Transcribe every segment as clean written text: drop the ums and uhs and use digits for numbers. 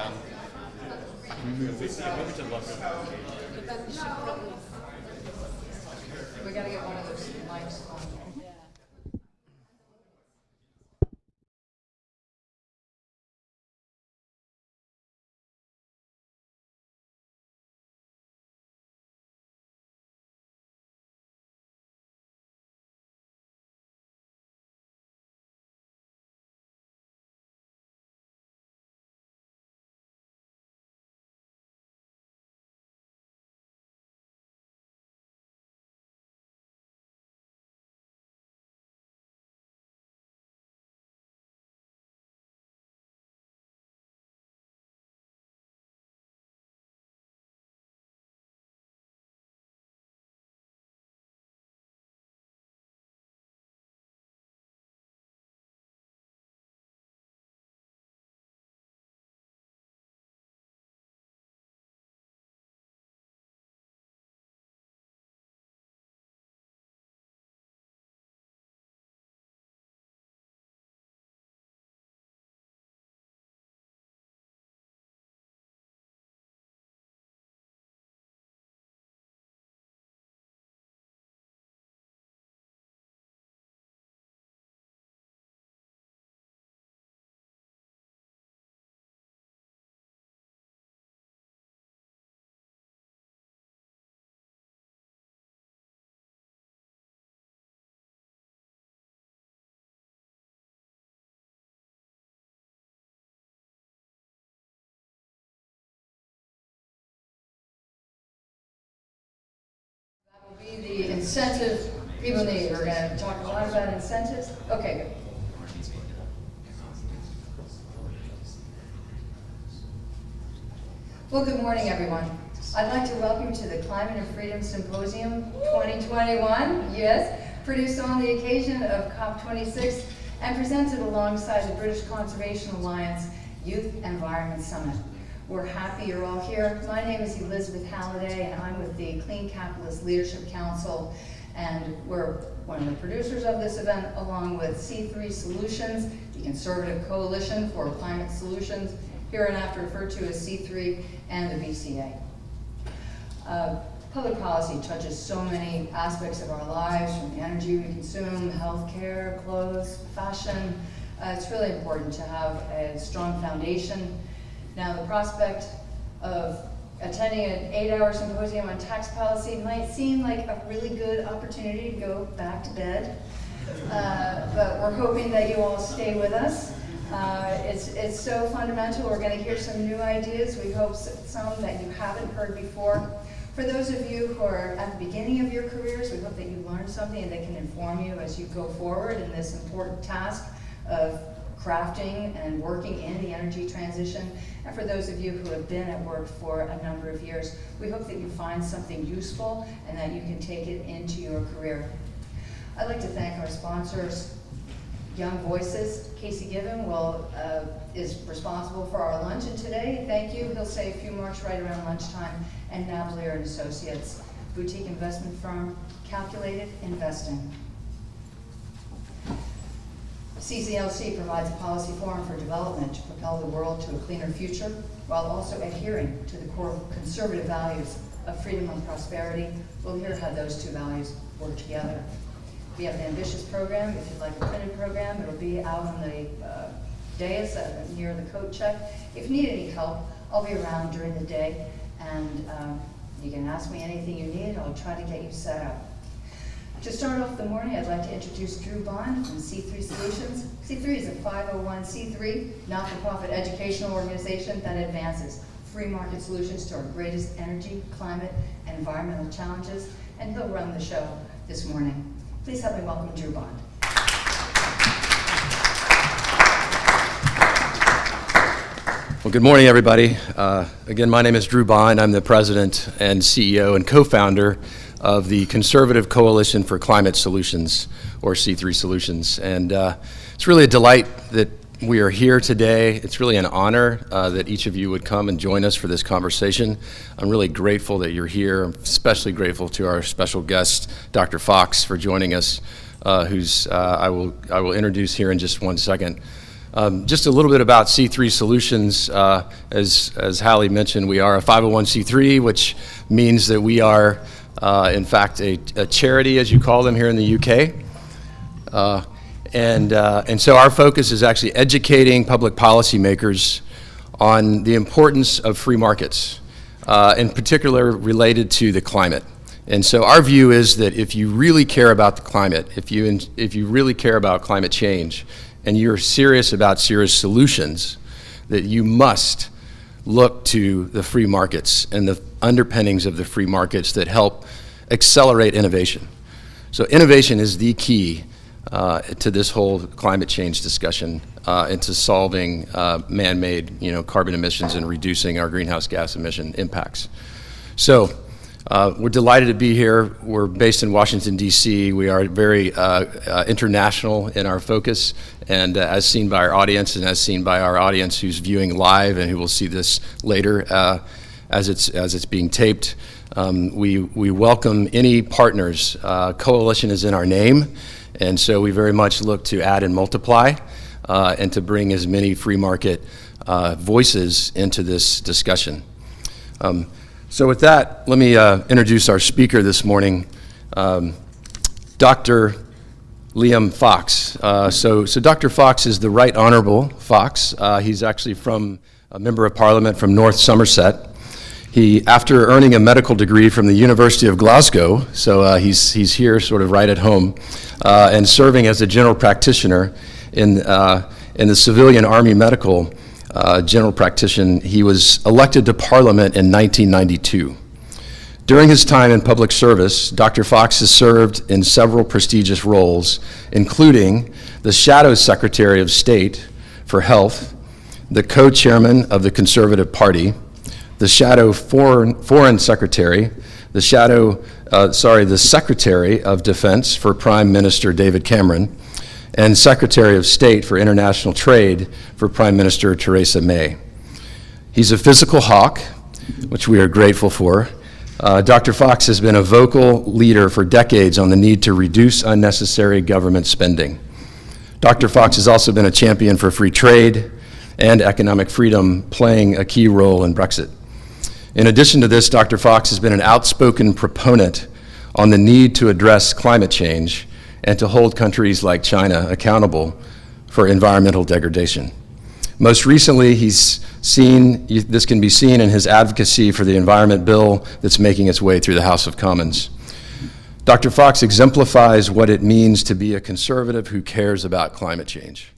Maybe to look. We gotta get one of those mics on. Be the incentive people need. We're going to talk a lot about incentives. Okay, good. Well, good morning, everyone. I'd like to welcome you to the Climate and Freedom Symposium 2021, yes, produced on the occasion of COP26 and presented alongside the British Conservation Alliance Youth Environment Summit. We're happy you're all here. My name is Elizabeth Halliday, and I'm with the Clean Capitalist Leadership Council, and we're one of the producers of this event, along with C3 Solutions, the Conservative Coalition for Climate Solutions, hereinafter referred to as C3, and the BCA. Public policy touches so many aspects of our lives, from the energy we consume, healthcare, clothes, fashion. It's really important to have a strong foundation. Now, the prospect of attending an 8-hour symposium on tax policy might seem like a really good opportunity to go back to bed, but we're hoping that you all stay with us. It's so fundamental. We're going to hear some new ideas. We hope some that you haven't heard before. For those of you who are at the beginning of your careers, we hope that you learned something and that can inform you as you go forward in this important task of crafting and working in the energy transition. And for those of you who have been at work for a number of years, we hope that you find something useful and that you can take it into your career. I'd like to thank our sponsors, Young Voices. Casey Given is responsible for our luncheon today. Thank you. He'll say a few marks right around lunchtime. And Navalier and Associates, boutique investment firm, Calculated Investing. CCLC provides a policy forum for development to propel the world to a cleaner future, while also adhering to the core conservative values of freedom and prosperity. We'll hear how those two values work together. We have an ambitious program. If you'd like a printed program, it'll be out on the dais near the coat check. If you need any help, I'll be around during the day, and you can ask me anything you need. I'll try to get you set up. To start off the morning, I'd like to introduce Drew Bond from C3 Solutions. C3 is a 501c3 not-for-profit educational organization that advances free market solutions to our greatest energy, climate, and environmental challenges, and he'll run the show this morning. Please help me welcome Drew Bond. Well, good morning, everybody. Again, my name is Drew Bond. I'm the president and CEO and co-founder of the Conservative Coalition for Climate Solutions, or C3 Solutions. And it's really a delight that we are here today. It's really an honor that each of you would come and join us for this conversation. I'm really grateful that you're here. I'm especially grateful to our special guest, Dr. Fox, for joining us, who's I will introduce here in just one second. Just a little bit about C3 Solutions. As Hallie mentioned, we are a 501c3, which means that we are, in fact, a charity, as you call them here in the UK. And so our focus is actually educating public policymakers on the importance of free markets, in particular related to the climate. And so our view is that if you really care about the climate, if you really care about climate change, and you're serious about serious solutions, that you must look to the free markets and the underpinnings of the free markets that help accelerate innovation. So innovation is the key to this whole climate change discussion and to solving man-made, carbon emissions and reducing our greenhouse gas emission impacts. So we're delighted to be here. We're based in Washington, D.C. We are very international in our focus, and as seen by our audience and as seen by our audience who's viewing live and who will see this later as it's being taped, we welcome any partners. Coalition is in our name, and so we very much look to add and multiply and to bring as many free market voices into this discussion. So with that, let me introduce our speaker this morning, Dr. Liam Fox. So Dr. Fox is the Right Honorable Fox. He's actually a member of Parliament from North Somerset. He, after earning a medical degree from the University of Glasgow, so he's here sort of right at home, and serving as a general practitioner in the civilian Army medical general practitioner, he was elected to Parliament in 1992. During his time in public service, Dr. Fox has served in several prestigious roles, including the Shadow Secretary of State for Health, the co-chairman of the Conservative Party, the Shadow Foreign Secretary, the Secretary of Defense for Prime Minister David Cameron, and Secretary of State for International Trade for Prime Minister Theresa May. He's a physical hawk, which we are grateful for. Dr. Fox has been a vocal leader for decades on the need to reduce unnecessary government spending. Dr. Fox has also been a champion for free trade and economic freedom, playing a key role in Brexit. In addition to this, Dr. Fox has been an outspoken proponent on the need to address climate change and to hold countries like China accountable for environmental degradation. Most recently, this can be seen in his advocacy for the Environment Bill that's making its way through the House of Commons. Dr. Fox exemplifies what it means to be a conservative who cares about climate change.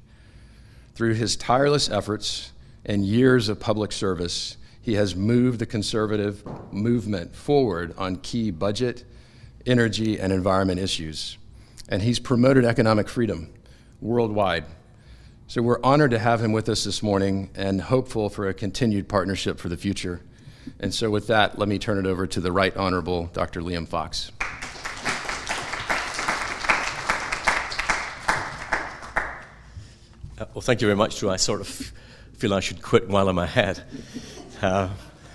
Through his tireless efforts and years of public service, he has moved the conservative movement forward on key budget, energy, and environment issues. And he's promoted economic freedom worldwide. So we're honored to have him with us this morning and hopeful for a continued partnership for the future. And so with that, let me turn it over to the Right Honorable Dr. Liam Fox. Well, thank you very much, Drew. I sort of feel I should quit while I'm ahead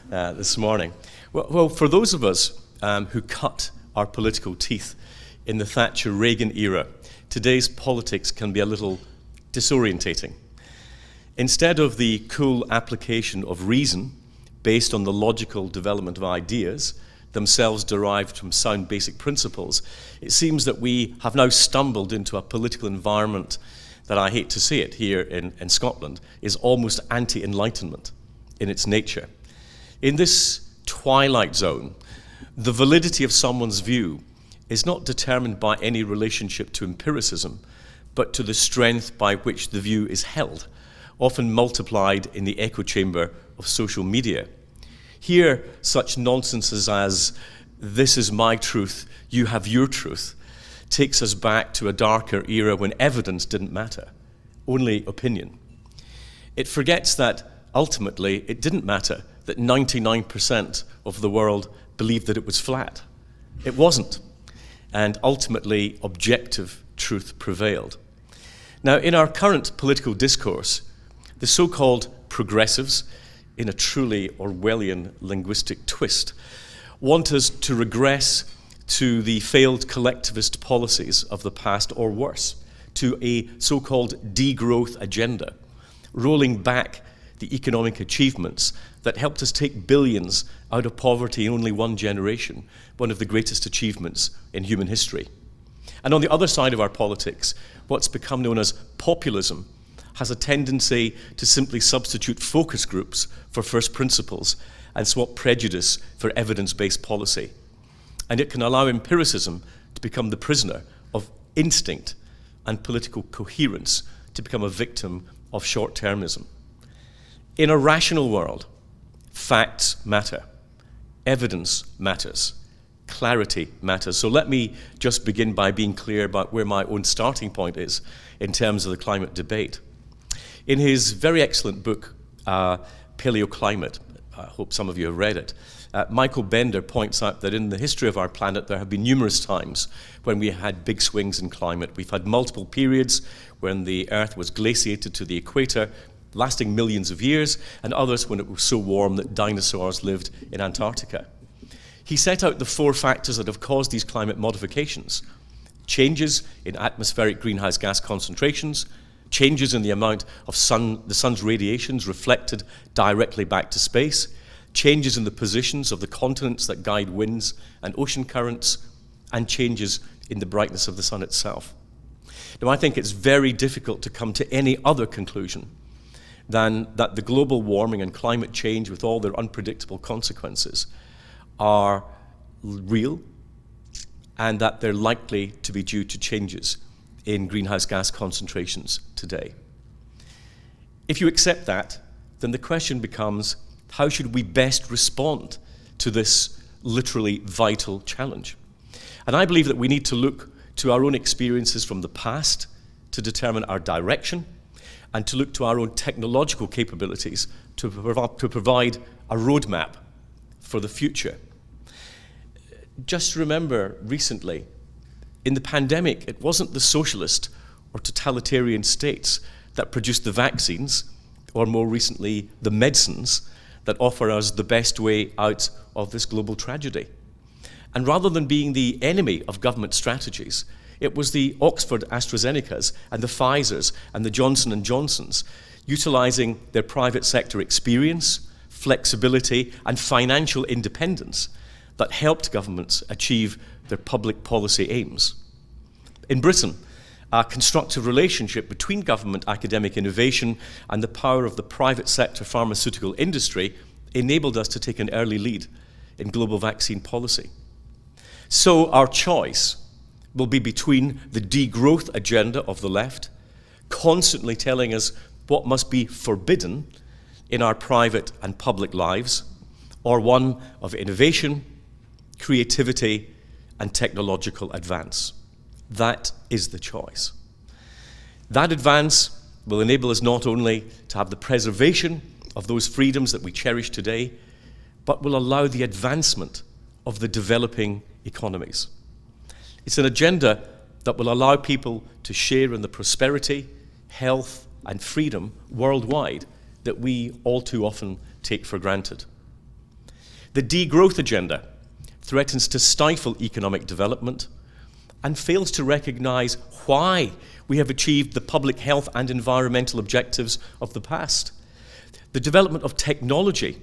this morning. Well, for those of us who cut our political teeth in the Thatcher-Reagan era, today's politics can be a little disorientating. Instead of the cool application of reason based on the logical development of ideas, themselves derived from sound basic principles, it seems that we have now stumbled into a political environment that, I hate to say it here in Scotland, is almost anti-enlightenment in its nature. In this twilight zone, the validity of someone's view is not determined by any relationship to empiricism, but to the strength by which the view is held, often multiplied in the echo chamber of social media. Here, such nonsenses as, "This is my truth, you have your truth," takes us back to a darker era when evidence didn't matter, only opinion. It forgets that ultimately it didn't matter that 99% of the world believed that it was flat. It wasn't. And ultimately, objective truth prevailed. Now, in our current political discourse, the so-called progressives, in a truly Orwellian linguistic twist, want us to regress to the failed collectivist policies of the past, or worse, to a so-called degrowth agenda, rolling back the economic achievements that helped us take billions out of poverty in only one generation, one of the greatest achievements in human history. And on the other side of our politics, what's become known as populism has a tendency to simply substitute focus groups for first principles and swap prejudice for evidence-based policy. And it can allow empiricism to become the prisoner of instinct and political coherence, to become a victim of short-termism. In a rational world, facts matter, evidence matters, clarity matters. So let me just begin by being clear about where my own starting point is in terms of the climate debate. In his very excellent book, Paleoclimate, I hope some of you have read it, Michael Bender points out that in the history of our planet there have been numerous times when we had big swings in climate. We've had multiple periods when the Earth was glaciated to the equator, lasting millions of years, and others when it was so warm that dinosaurs lived in Antarctica. He set out the 4 factors that have caused these climate modifications: changes in atmospheric greenhouse gas concentrations, changes in the amount of the sun's radiations reflected directly back to space, changes in the positions of the continents that guide winds and ocean currents, and changes in the brightness of the sun itself. Now, I think it's very difficult to come to any other conclusion than that the global warming and climate change, with all their unpredictable consequences, are real, and that they're likely to be due to changes in greenhouse gas concentrations today. If you accept that, then the question becomes, how should we best respond to this literally vital challenge? And I believe that we need to look to our own experiences from the past to determine our direction, and to look to our own technological capabilities to provide a roadmap for the future. Just remember recently, in the pandemic, it wasn't the socialist or totalitarian states that produced the vaccines, or more recently, the medicines that offer us the best way out of this global tragedy. And rather than being the enemy of government strategies, it was the Oxford AstraZenecas and the Pfizers and the Johnson & Johnsons utilizing their private sector experience, flexibility, and financial independence that helped governments achieve their public policy aims. In Britain, a constructive relationship between government academic innovation and the power of the private sector pharmaceutical industry enabled us to take an early lead in global vaccine policy. So our choice will be between the degrowth agenda of the left, constantly telling us what must be forbidden in our private and public lives, or one of innovation, creativity, and technological advance. That is the choice. That advance will enable us not only to have the preservation of those freedoms that we cherish today, but will allow the advancement of the developing economies. It's an agenda that will allow people to share in the prosperity, health, and freedom worldwide that we all too often take for granted. The degrowth agenda threatens to stifle economic development and fails to recognize why we have achieved the public health and environmental objectives of the past. The development of technology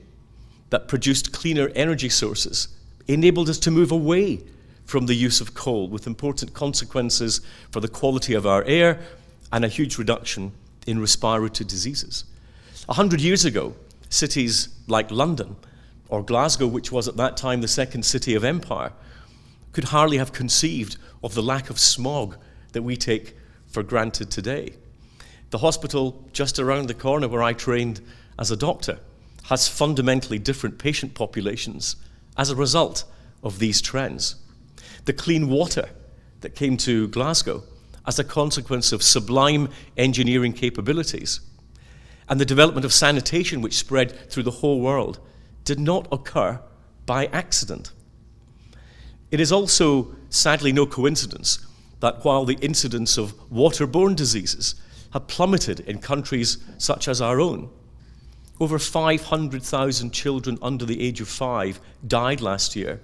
that produced cleaner energy sources enabled us to move away from the use of coal, with important consequences for the quality of our air and a huge reduction in respiratory diseases. 100 years ago, cities like London or Glasgow, which was at that time the second city of empire, could hardly have conceived of the lack of smog that we take for granted today. The hospital just around the corner where I trained as a doctor has fundamentally different patient populations as a result of these trends. The clean water that came to Glasgow as a consequence of sublime engineering capabilities, and the development of sanitation which spread through the whole world, did not occur by accident. It is also, sadly, no coincidence that while the incidence of waterborne diseases have plummeted in countries such as our own, over 500,000 children under the age of 5 died last year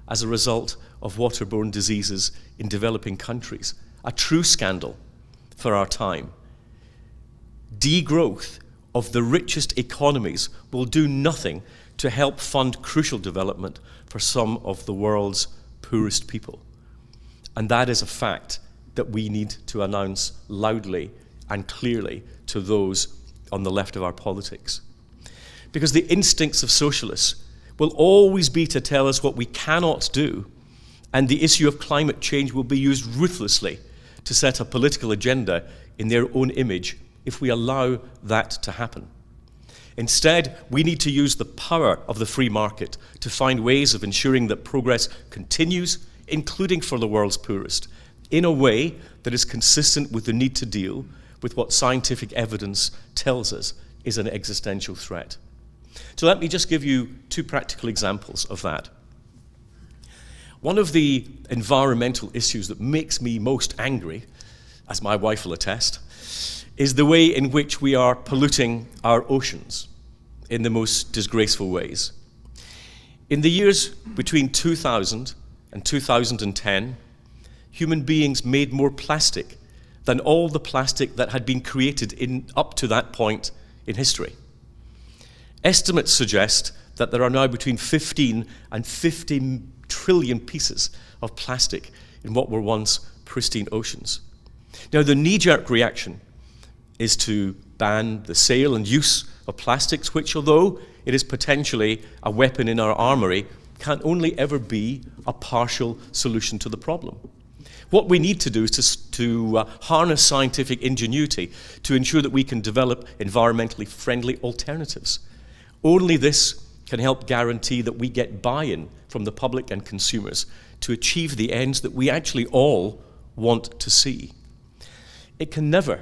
as a result of waterborne diseases in developing countries. A true scandal for our time. Degrowth of the richest economies will do nothing to help fund crucial development for some of the world's poorest people. And that is a fact that we need to announce loudly and clearly to those on the left of our politics. Because the instincts of socialists will always be to tell us what we cannot do, and the issue of climate change will be used ruthlessly to set a political agenda in their own image if we allow that to happen. Instead, we need to use the power of the free market to find ways of ensuring that progress continues, including for the world's poorest, in a way that is consistent with the need to deal with what scientific evidence tells us is an existential threat. So let me just give you two practical examples of that. One of the environmental issues that makes me most angry, as my wife will attest, is the way in which we are polluting our oceans in the most disgraceful ways. In the years between 2000 and 2010, human beings made more plastic than all the plastic that had been created up to that point in history. Estimates suggest that there are now between 15 and 50 trillion pieces of plastic in what were once pristine oceans. Now, the knee-jerk reaction is to ban the sale and use of plastics, which, although it is potentially a weapon in our armory, can only ever be a partial solution to the problem. What we need to do is to harness scientific ingenuity to ensure that we can develop environmentally friendly alternatives. Only this can help guarantee that we get buy-in from the public and consumers to achieve the ends that we actually all want to see. It can never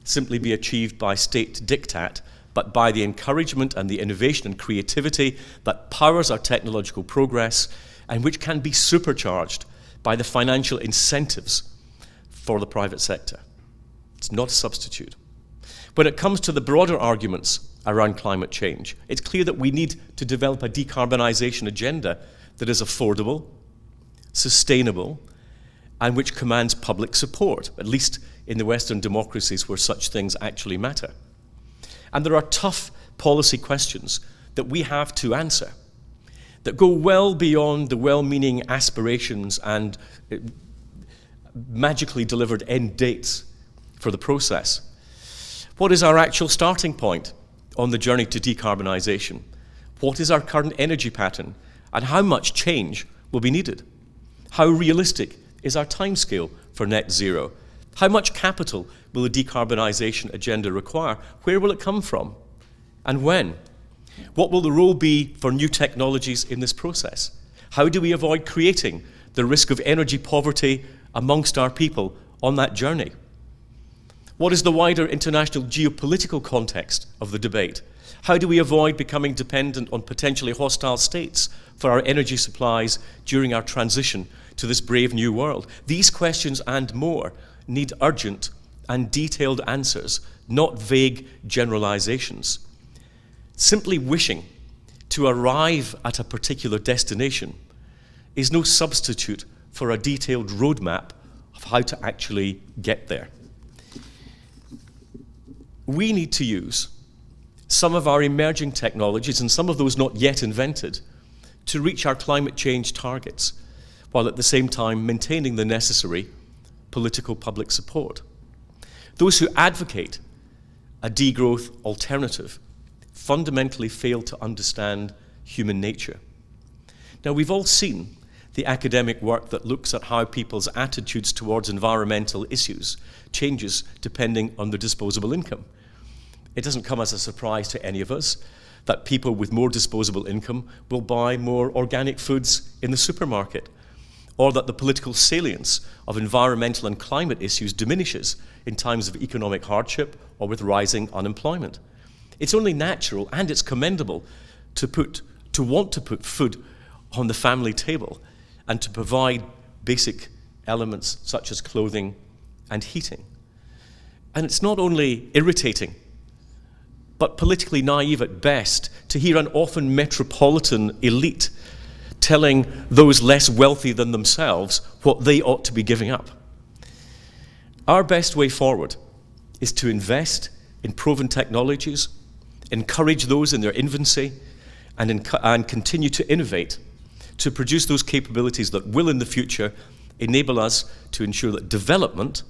simply be achieved by state diktat, but by the encouragement and the innovation and creativity that powers our technological progress and which can be supercharged by the financial incentives for the private sector. It's not a substitute. When it comes to the broader arguments around climate change, it's clear that we need to develop a decarbonization agenda that is affordable, sustainable, and which commands public support, at least in the Western democracies where such things actually matter. And there are tough policy questions that we have to answer that go well beyond the well-meaning aspirations and magically delivered end dates for the process. What is our actual starting point on the journey to decarbonization? What is our current energy pattern, and how much change will be needed? How realistic is our timescale for net zero? How much capital will the decarbonization agenda require? Where will it come from? And when? What will the role be for new technologies in this process? How do we avoid creating the risk of energy poverty amongst our people on that journey? What is the wider international geopolitical context of the debate? How do we avoid becoming dependent on potentially hostile states for our energy supplies during our transition to this brave new world? These questions and more need urgent and detailed answers, not vague generalizations. Simply wishing to arrive at a particular destination is no substitute for a detailed roadmap of how to actually get there. We need to use some of our emerging technologies and some of those not yet invented to reach our climate change targets, while at the same time maintaining the necessary political public support. Those who advocate a degrowth alternative fundamentally fail to understand human nature. Now, we've all seen the academic work that looks at how people's attitudes towards environmental issues changes depending on their disposable income. It doesn't come as a surprise to any of us that people with more disposable income will buy more organic foods in the supermarket, or that the political salience of environmental and climate issues diminishes in times of economic hardship or with rising unemployment. It's only natural and it's commendable to want to put food on the family table and to provide basic elements such as clothing and heating. And it's not only irritating, but politically naive at best to hear an often metropolitan elite telling those less wealthy than themselves what they ought to be giving up. Our best way forward is to invest in proven technologies, encourage those in their infancy, and continue to innovate to produce those capabilities that will in the future enable us to ensure that development,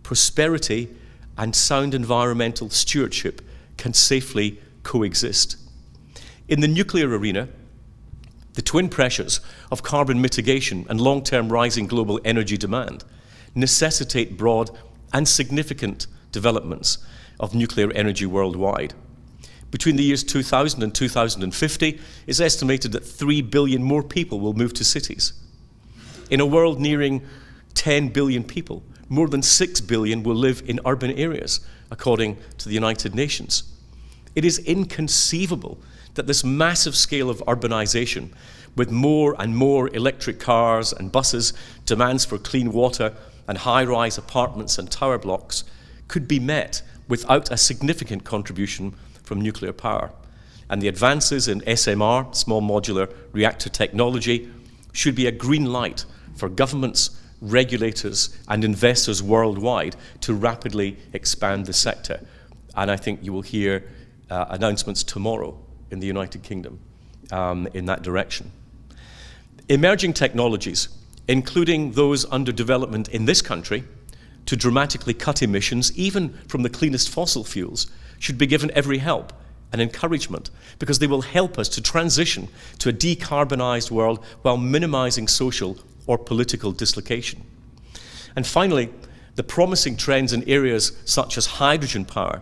prosperity, and sound environmental stewardship can safely coexist. In the nuclear arena, the twin pressures of carbon mitigation and long-term rising global energy demand necessitate broad and significant developments of nuclear energy worldwide. Between the years 2000 and 2050, it's estimated that 3 billion more people will move to cities. In a world nearing 10 billion people, more than 6 billion will live in urban areas, according to the United Nations. It is inconceivable that this massive scale of urbanization, with more and more electric cars and buses, demands for clean water and high-rise apartments and tower blocks, could be met without a significant contribution from nuclear power. And the advances in SMR, small modular reactor technology, should be a green light for governments, regulators, and investors worldwide to rapidly expand the sector. And I think you will hear announcements tomorrow in the United Kingdom in that direction. Emerging technologies, including those under development in this country, to dramatically cut emissions, even from the cleanest fossil fuels, should be given every help and encouragement, because they will help us to transition to a decarbonized world while minimizing social or political dislocation. And finally, the promising trends in areas such as hydrogen power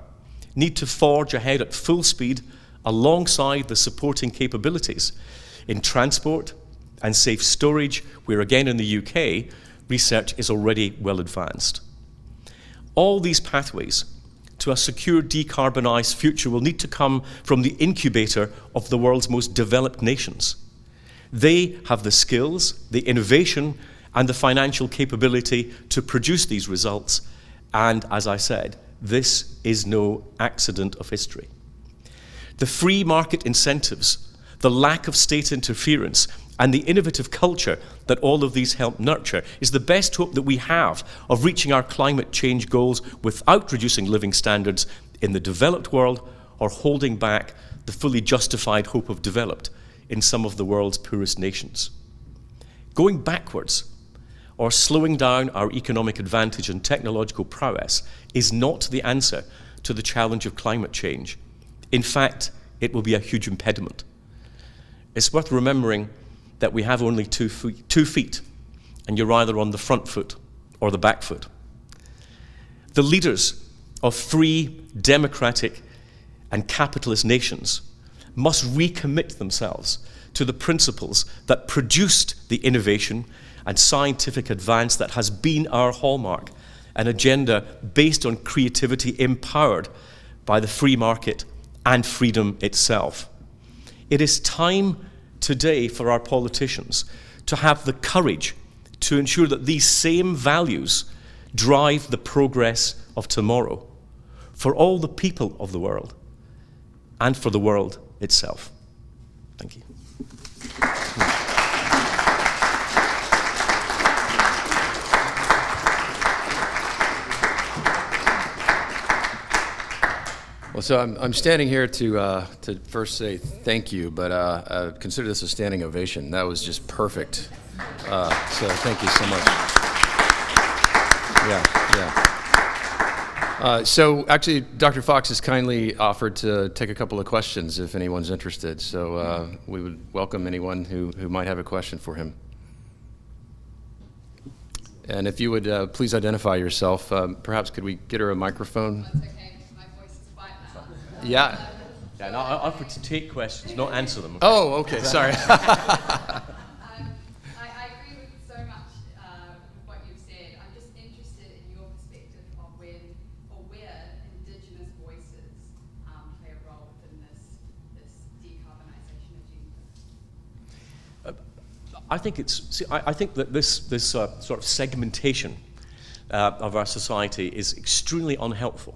need to forge ahead at full speed alongside the supporting capabilities in transport and safe storage, where again in the UK, research is already well advanced. All these pathways to a secure decarbonized future will need to come from the incubator of the world's most developed nations. They have the skills, the innovation, and the financial capability to produce these results. And as I said, this is no accident of history. The free market incentives, the lack of state interference, and the innovative culture that all of these help nurture is the best hope that we have of reaching our climate change goals without reducing living standards in the developed world or holding back the fully justified hope of developed in some of the world's poorest nations. Going backwards or slowing down our economic advantage and technological prowess is not the answer to the challenge of climate change. In fact, it will be a huge impediment. It's worth remembering that we have only 2 feet, and you're either on the front foot or the back foot. The leaders of free, democratic, and capitalist nations must recommit themselves to the principles that produced the innovation and scientific advance that has been our hallmark, an agenda based on creativity empowered by the free market and freedom itself. It is time today for our politicians to have the courage to ensure that these same values drive the progress of tomorrow for all the people of the world and for the world itself. Thank you. Well, so I'm standing here to first say thank you, but consider this a standing ovation. That was just perfect. So thank you so much. Yeah. So actually, Dr. Fox has kindly offered to take a couple of questions if anyone's interested. So we would welcome anyone who might have a question for him. And if you would please identify yourself. Perhaps could we get her a microphone? That's okay. Yeah. Yeah, and I offer to take questions, not answer them. Oh, okay, sorry. I agree with so much with what you've said. I'm just interested in your perspective of where Indigenous voices play a role within this decarbonisation agenda. I think that this sort of segmentation of our society is extremely unhelpful.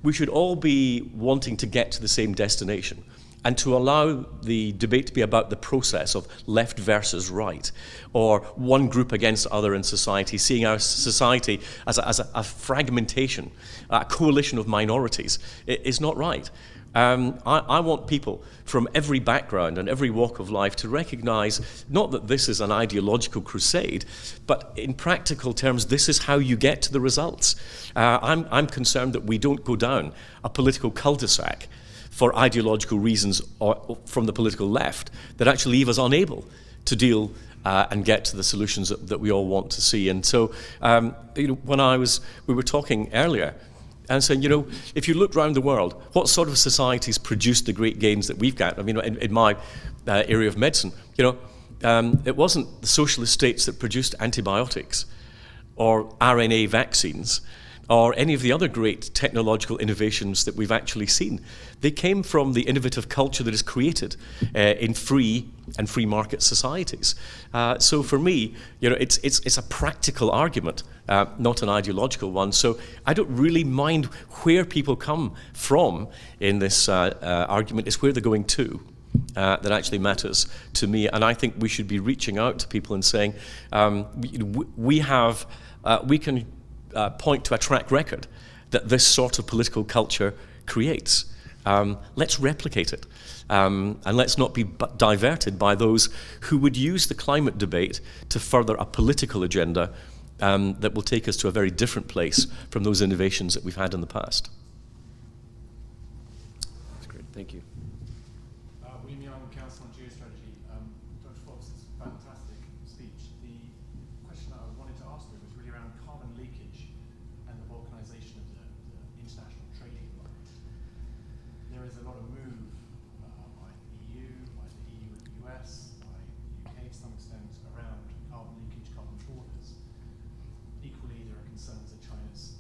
We should all be wanting to get to the same destination, and to allow the debate to be about the process of left versus right, or one group against other in society, seeing our society as a fragmentation, a coalition of minorities, is not right. I want people from every background and every walk of life to recognize not that this is an ideological crusade, but in practical terms, this is how you get to the results. I'm concerned that we don't go down a political cul-de-sac for ideological reasons or from the political left that actually leave us unable to deal and get to the solutions that we all want to see. And so, when we were talking earlier, and saying, if you look around the world, what sort of societies produce the great gains that we've got? I mean, in my area of medicine, it wasn't the socialist states that produced antibiotics or RNA vaccines or any of the other great technological innovations that we've actually seen. They came from the innovative culture that is created in free and free market societies. So for me, it's a practical argument, not an ideological one. So I don't really mind where people come from in this argument. It's where they're going to that actually matters to me. And I think we should be reaching out to people and saying, we can point to a track record that this sort of political culture creates. Let's replicate it. And let's not be diverted by those who would use the climate debate to further a political agenda that will take us to a very different place from those innovations that we've had in the past. That's great. Thank you. William Young, Council on Geostrategy. Dr. Fox's fantastic speech. The question that I wanted to ask you was really around carbon leakage and the balkanization of the international trading environment. There is a lot of move by the EU, by the EU and the US, by the UK to some extent, around carbon leakage, carbon borders. Equally, there are concerns that China's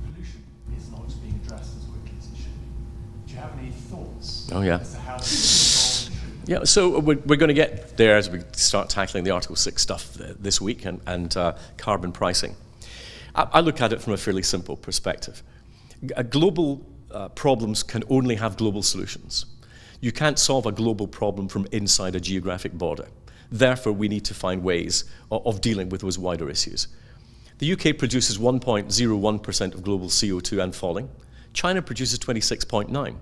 pollution is not being addressed as quickly as it should be. Do you have any thoughts as to how this is involved? Yeah, so we're going to get there as we start tackling the Article 6 stuff this week and carbon pricing. I look at it from a fairly simple perspective. Global problems can only have global solutions. You can't solve a global problem from inside a geographic border. Therefore, we need to find ways of dealing with those wider issues. The UK produces 1.01% of global CO2 and falling. China produces 26.9.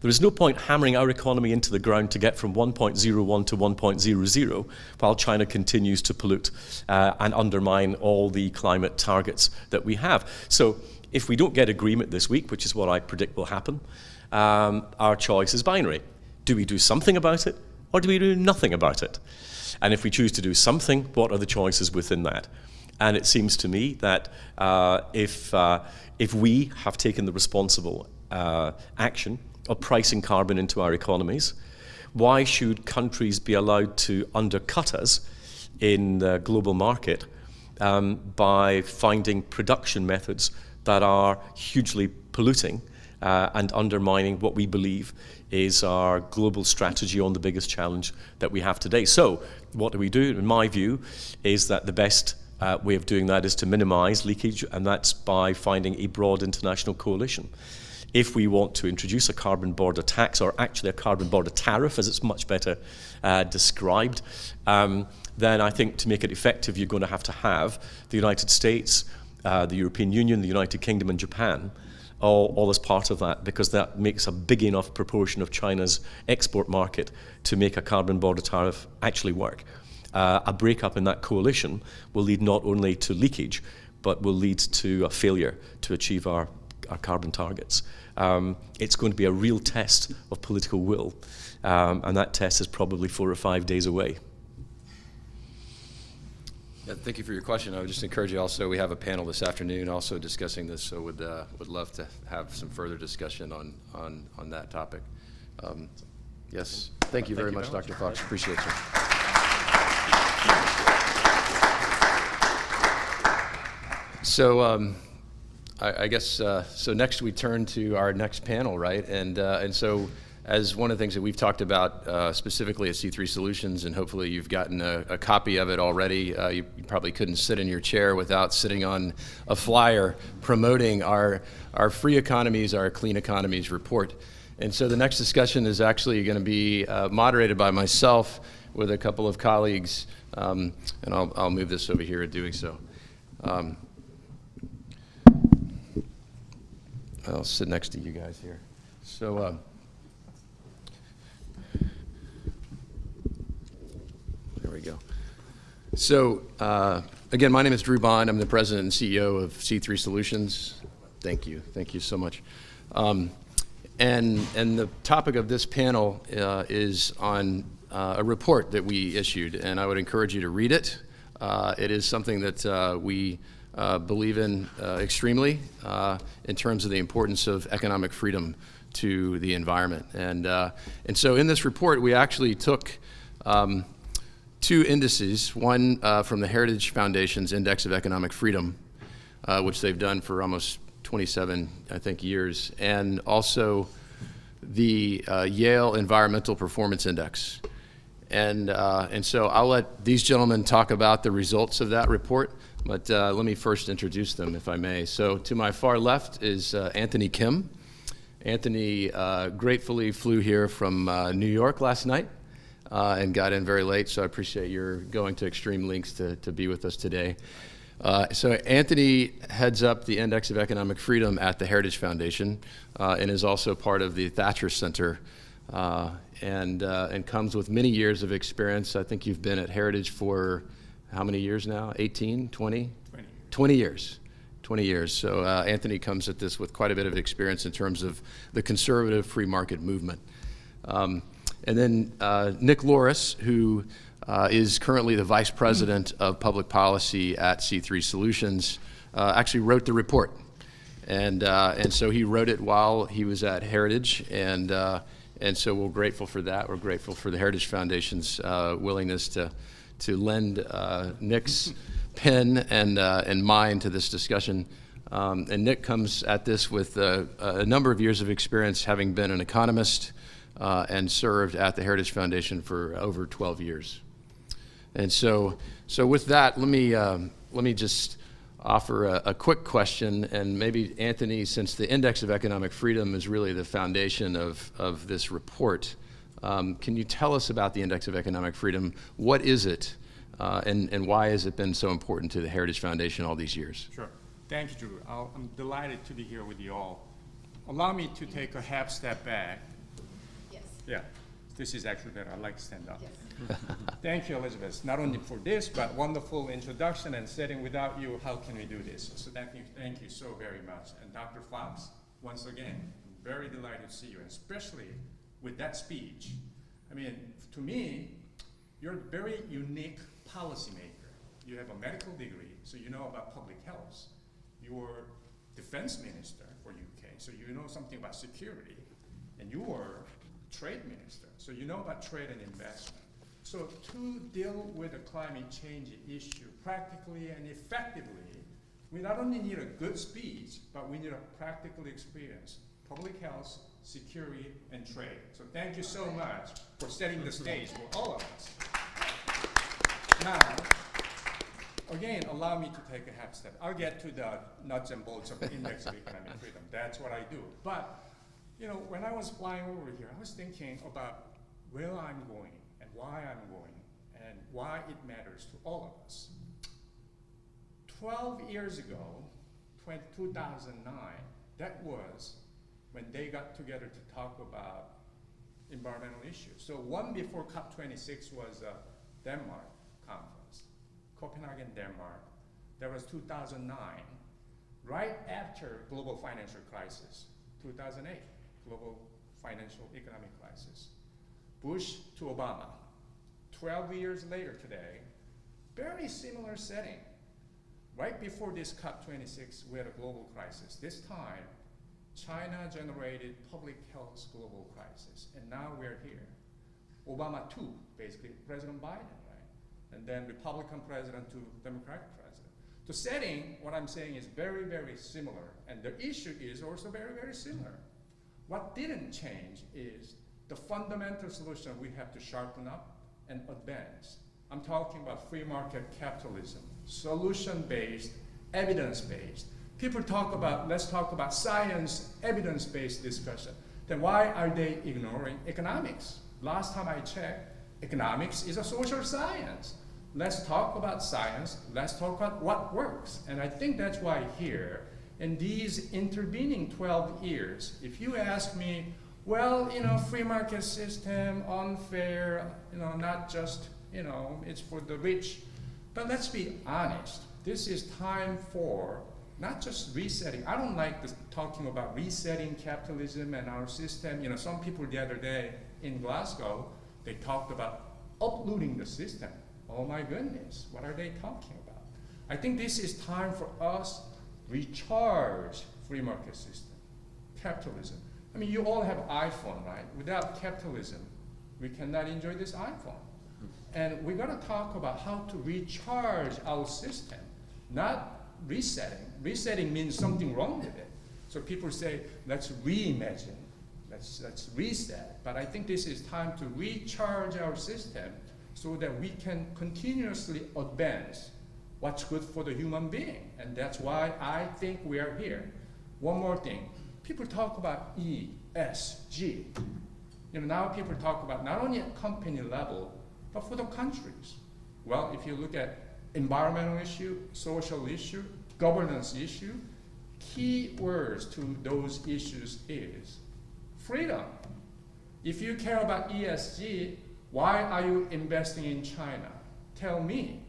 There is no point hammering our economy into the ground to get from 1.01 to 1.00 while China continues to pollute and undermine all the climate targets that we have. So if we don't get agreement this week, which is what I predict will happen, our choice is binary. Do we do something about it or do we do nothing about it? And if we choose to do something, what are the choices within that? And it seems to me that if we have taken the responsible action of pricing carbon into our economies, why should countries be allowed to undercut us in the global market by finding production methods that are hugely polluting and undermining what we believe is our global strategy on the biggest challenge that we have today? So what do? In my view, is that the best way of doing that is to minimize leakage, and that's by finding a broad international coalition. If we want to introduce a carbon border tax, or actually a carbon border tariff, as it's much better described, then I think to make it effective, you're going to have the United States, the European Union, the United Kingdom, and Japan all as part of that, because that makes a big enough proportion of China's export market to make a carbon border tariff actually work. A breakup in that coalition will lead not only to leakage, but will lead to a failure to achieve our carbon targets. It's going to be a real test of political will, and that test is probably 4 or 5 days away. Yeah, thank you for your question. I would just encourage you also, we have a panel this afternoon also discussing this, so would love to have some further discussion on that topic. Yes, thank you very much, Dr. Fox. Appreciate you. So I guess, so next we turn to our next panel, right? And so as one of the things that we've talked about specifically at C3 Solutions, and hopefully you've gotten a copy of it already, you probably couldn't sit in your chair without sitting on a flyer promoting our Free Economies, our Clean Economies report. And so the next discussion is actually going to be moderated by myself with a couple of colleagues, and I'll move this over here in doing so. I'll sit next to you guys here. So, there we go. So, again, my name is Drew Bond. I'm the president and CEO of C3 Solutions. Thank you. Thank you so much. And the topic of this panel is on a report that we issued, and I would encourage you to read it. It is something that we believe in extremely in terms of the importance of economic freedom to the environment. And so in this report, we actually took two indices, one from the Heritage Foundation's Index of Economic Freedom, which they've done for almost 27, I think, years, and also the Yale Environmental Performance Index. And so I'll let these gentlemen talk about the results of that report, but let me first introduce them, if I may. So to my far left is Anthony Kim. Anthony gratefully flew here from New York last night and got in very late, so I appreciate your going to extreme lengths to be with us today. So Anthony heads up the Index of Economic Freedom at the Heritage Foundation and is also part of the Thatcher Center and comes with many years of experience. I think you've been at Heritage for how many years now? 18, 20? 20 years. 20 years. So Anthony comes at this with quite a bit of experience in terms of the conservative free market movement. And then Nick Loris, who is currently the Vice President of Public Policy at C3 Solutions, actually wrote the report. And so he wrote it while he was at Heritage, and so we're grateful for that. We're grateful for the Heritage Foundation's willingness to lend Nick's pen and mind to this discussion. And Nick comes at this with a number of years of experience, having been an economist and served at the Heritage Foundation for over 12 years. And so with that, let me just offer a quick question, and maybe Anthony, since the Index of Economic Freedom is really the foundation of this report, can you tell us about the Index of Economic Freedom? What is it, and why has it been so important to the Heritage Foundation all these years? Sure. Thank you, Drew. I'm delighted to be here with you all. Allow me to take a half step back. Yes. Yeah, this is actually better. I like to stand up. Yes. Thank you, Elizabeth, not only for this, but wonderful introduction and setting. Without you, how can we do this? So thank you so very much. And Dr. Fox, once again, I'm very delighted to see you, and especially with that speech. I mean, to me, you're a very unique policymaker. You have a medical degree, so you know about public health. You're defense minister for UK, so you know something about security. And you were trade minister, so you know about trade and investment. So to deal with the climate change issue practically and effectively, we not only need a good speech, but we need a practical experience. Public health, security, and trade. So thank you so much for setting the stage for all of us. Now, again, allow me to take a half step. I'll get to the nuts and bolts of the Index of Economic Freedom. That's what I do. But, you know, when I was flying over here, I was thinking about where I'm going and why I'm going and why it matters to all of us. 12 years ago, 2009, that was when they got together to talk about environmental issues. So one before COP26 was Denmark conference, Copenhagen, Denmark. That was 2009, right after global financial crisis, 2008, global financial economic crisis. Bush to Obama. 12 years later today, very similar setting. Right before this COP26, we had a global crisis. This time, China generated public health global crisis, and now we're here. Obama 2, basically, President Biden, right? And then Republican president to Democratic president. The setting, what I'm saying, is very, very similar, and the issue is also very, very similar. What didn't change is the fundamental solution we have to sharpen up and advance. I'm talking about free market capitalism, solution-based, evidence-based. People talk about, let's talk about science, evidence-based discussion. Then why are they ignoring economics? Last time I checked, economics is a social science. Let's talk about science, let's talk about what works. And I think that's why here, In these intervening 12 years, if you ask me, well, free market system, unfair, not just, it's for the rich. But let's be honest. This is time for not just resetting. I don't like talking about resetting capitalism and our system. Some people the other day in Glasgow, they talked about uprooting the system. Oh my goodness, what are they talking about? I think this is time for us recharge free market system, capitalism. I mean, you all have iPhone, right? Without capitalism, we cannot enjoy this iPhone. And we got to talk about how to recharge our system, not resetting. Resetting means something wrong with it. So people say, let's reimagine, let's reset. But I think this is time to recharge our system so that we can continuously advance what's good for the human being. And that's why I think we are here. One more thing. People talk about ESG. Now people talk about not only at company level, but for the countries. Well, if you look at environmental issue, social issue, governance issue, key words to those issues is freedom. If you care about ESG, why are you investing in China? Tell me.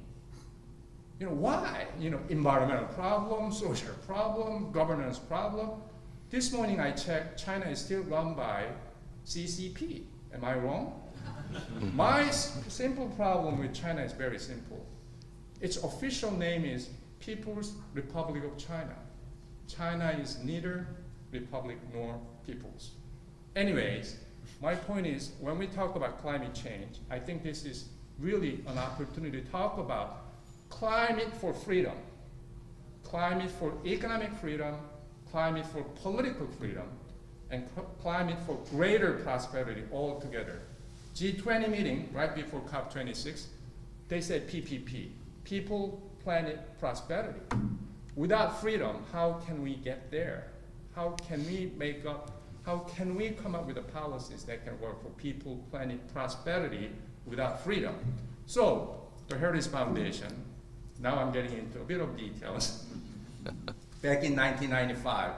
Why? Environmental problem, social problem, governance problem. This morning I checked, China is still run by CCP. Am I wrong? My simple problem with China is very simple. Its official name is People's Republic of China. China is neither republic nor peoples. Anyways, my point is, when we talk about climate change, I think this is really an opportunity to talk about climate for freedom, climate for economic freedom, climate for political freedom, and climate for greater prosperity all together. G20 meeting right before COP26, they said PPP, people, planet, prosperity. Without freedom, how can we get there? How can we come up with the policies that can work for people, planet, prosperity without freedom? So, the Heritage Foundation, now I'm getting into a bit of details. Back in 1995,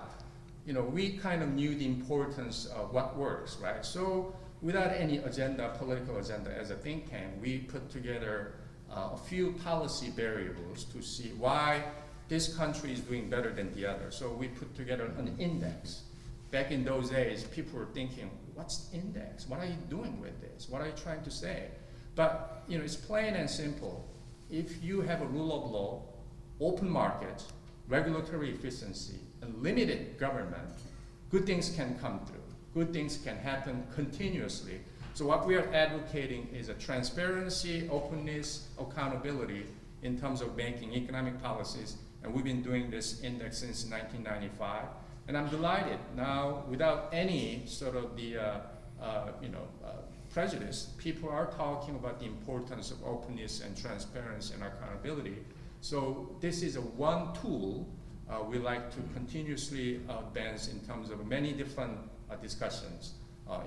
we kind of knew the importance of what works, right? So without any agenda, political agenda as a think tank, we put together a few policy variables to see why this country is doing better than the other. So we put together an index. Back in those days, people were thinking, what's index? What are you doing with this? What are you trying to say? But it's plain and simple. If you have a rule of law, open market, regulatory efficiency, and limited government, good things can come through. Good things can happen continuously. So what we are advocating is a transparency, openness, accountability in terms of making economic policies. And we've been doing this index since 1995. And I'm delighted now, without any sort of prejudice, people are talking about the importance of openness and transparency and accountability. So this is one tool we like to continuously advance in terms of many different discussions,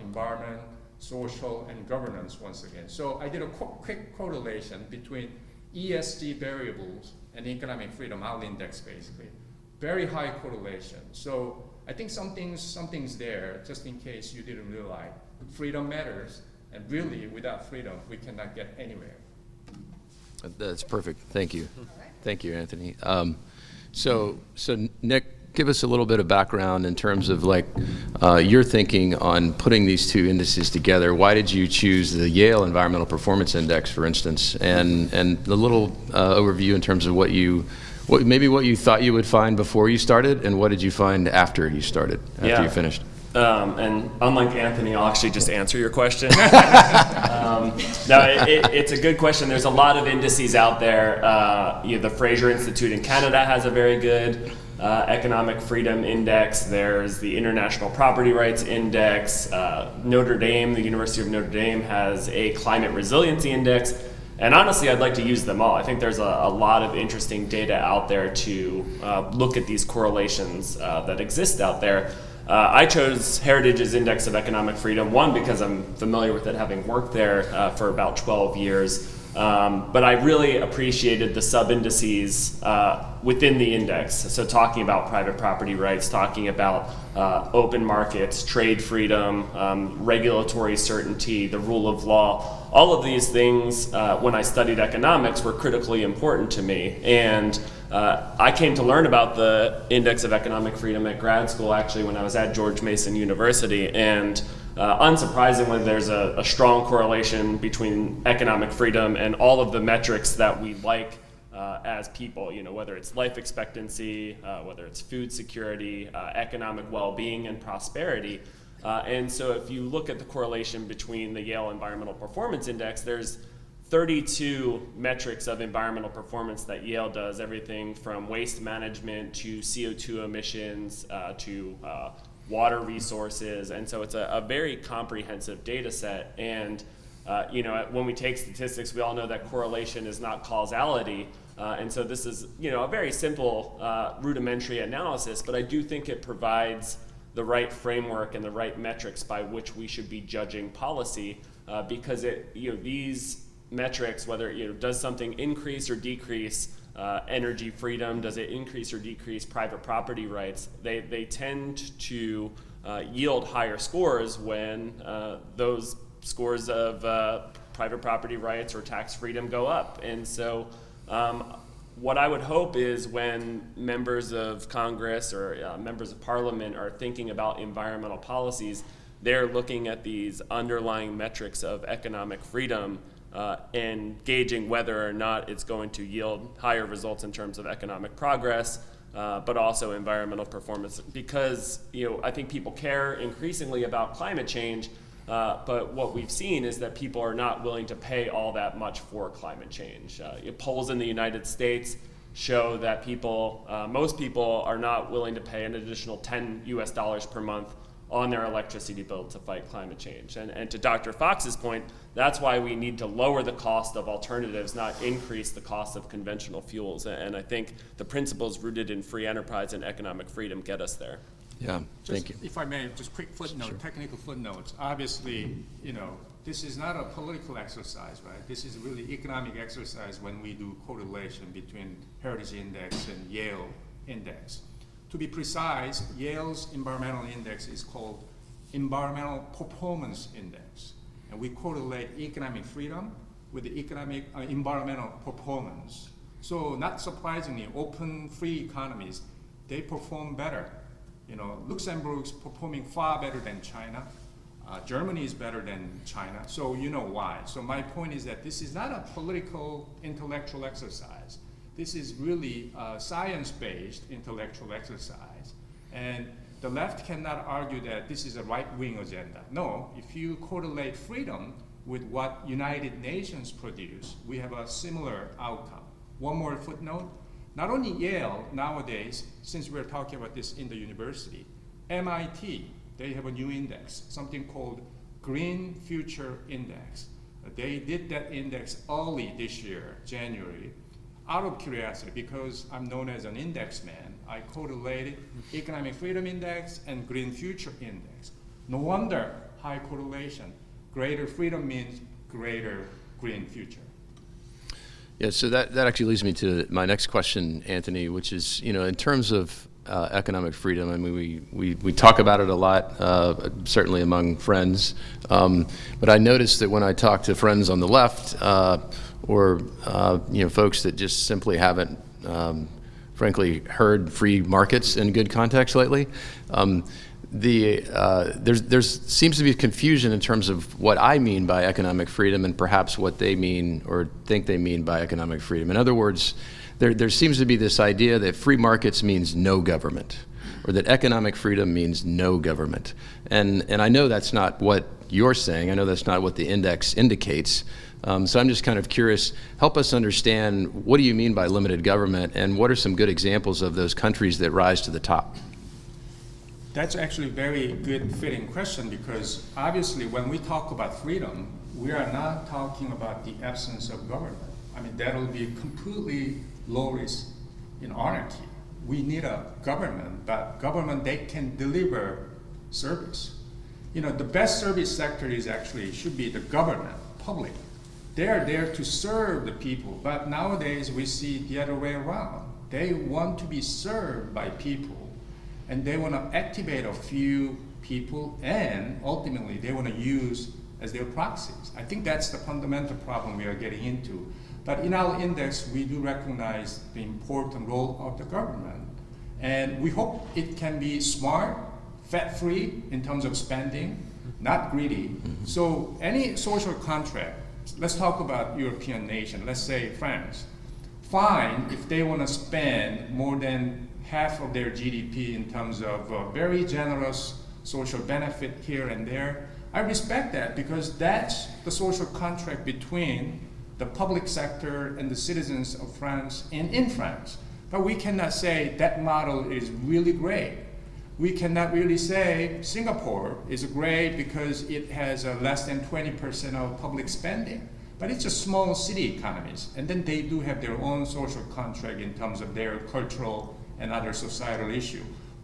environment, social, and governance once again. So I did a quick correlation between ESG variables and economic freedom, our index basically. Very high correlation. So I think something's there, just in case you didn't realize. Freedom matters, and really without freedom, we cannot get anywhere. That's perfect. Thank you. All right. Thank you, Anthony. So Nick, give us a little bit of background in terms of your thinking on putting these two indices together. Why did you choose the Yale Environmental Performance Index, for instance, and a little overview in terms of what you thought you would find before you started, and what did you find after you started, after you finished? And unlike Anthony, I'll actually just answer your question. It's a good question. There's a lot of indices out there. The Fraser Institute in Canada has a very good economic freedom index. There's the International Property Rights Index. Notre Dame, the University of Notre Dame, has a climate resiliency index. And honestly, I'd like to use them all. I think there's a lot of interesting data out there to look at these correlations that exist out there. I chose Heritage's Index of Economic Freedom, one, because I'm familiar with it, having worked there for about 12 years, But I really appreciated the sub-indices within the index. So talking about private property rights, talking about open markets, trade freedom, regulatory certainty, the rule of law, all of these things when I studied economics were critically important to me. And I came to learn about the Index of Economic Freedom at grad school actually when I was at George Mason University. And unsurprisingly, there's a strong correlation between economic freedom and all of the metrics that we like as people, you know, whether it's life expectancy, whether it's food security, economic well-being and prosperity. And so if you look at the correlation between the Yale Environmental Performance Index, there's 32 metrics of environmental performance that Yale does, everything from waste management to CO2 emissions to water resources, and so it's a very comprehensive data set. And you know, when we take statistics, we all know that correlation is not causality, and so this is, you know, a very simple rudimentary analysis, but I do think it provides the right framework and the right metrics by which we should be judging policy, because it, you know, these metrics, whether, you know, does something increase or decrease energy freedom, does it increase or decrease private property rights, they tend to yield higher scores when those scores of private property rights or tax freedom go up. And so what I would hope is when members of Congress or members of Parliament are thinking about environmental policies, they're looking at these underlying metrics of economic freedom and gauging whether or not it's going to yield higher results in terms of economic progress, but also environmental performance. Because, you know, I think people care increasingly about climate change, but what we've seen is that people are not willing to pay all that much for climate change. Polls in the United States show that people, most people are not willing to pay an additional $10 US per month on their electricity bill to fight climate change. And to Dr. Fox's point, that's why we need to lower the cost of alternatives, not increase the cost of conventional fuels. And I think the principles rooted in free enterprise and economic freedom get us there. Yeah, thank you. If I may, just quick footnote, Sure. Technical footnotes. Obviously, you know, this is not a political exercise, right? This is really economic exercise when we do correlation between Heritage Index and Yale Index. To be precise, Yale's environmental index is called Environmental Performance Index. And we correlate economic freedom with the environmental performance. So not surprisingly, open, free economies, they perform better. You know, Luxembourg's performing far better than China. Germany is better than China, so you know why. So my point is that this is not a political intellectual exercise. This is really a science-based intellectual exercise. And the left cannot argue that this is a right-wing agenda. No, if you correlate freedom with what United Nations produce, we have a similar outcome. One more footnote. Not only Yale nowadays, since we're talking about this in the university, MIT, they have a new index, something called Green Future Index. They did that index early this year, January. Out of curiosity, because I'm known as an index man, I correlated Economic Freedom Index and Green Future Index. No wonder high correlation. Greater freedom means greater green future. Yeah, so that actually leads me to my next question, Anthony, which is, you know, in terms of economic freedom, I mean, we talk about it a lot, certainly among friends, but I noticed that when I talk to friends on the left, or you know, folks that just simply haven't, frankly, heard free markets in good context lately, there seems to be confusion in terms of what I mean by economic freedom and perhaps what they mean or think they mean by economic freedom. In other words, there seems to be this idea that free markets means no government, or that economic freedom means no government. And I know that's not what you're saying. I know that's not what the index indicates. So I'm just kind of curious, help us understand, what do you mean by limited government, and what are some good examples of those countries that rise to the top? That's actually a very good fitting question, because obviously when we talk about freedom, we are not talking about the absence of government. I mean, that will be completely low risk in anarchy. We need a government, but government, they can deliver service. You know, the best service sector is actually, should be the government, public. They are there to serve the people, but nowadays we see the other way around. They want to be served by people, and they want to activate a few people, and ultimately they want to use as their proxies. I think that's the fundamental problem we are getting into. But in our index, we do recognize the important role of the government, and we hope it can be smart, fat-free in terms of spending, not greedy. So any social contract, let's talk about European nation, let's say France. Fine if they want to spend more than half of their GDP in terms of very generous social benefit here and there. I respect that because that's the social contract between the public sector and the citizens of France and in France. But we cannot say that model is really great. We cannot really say Singapore is great because it has less than 20% of public spending. But it's a small city economies, and then they do have their own social contract in terms of their cultural and other societal issue.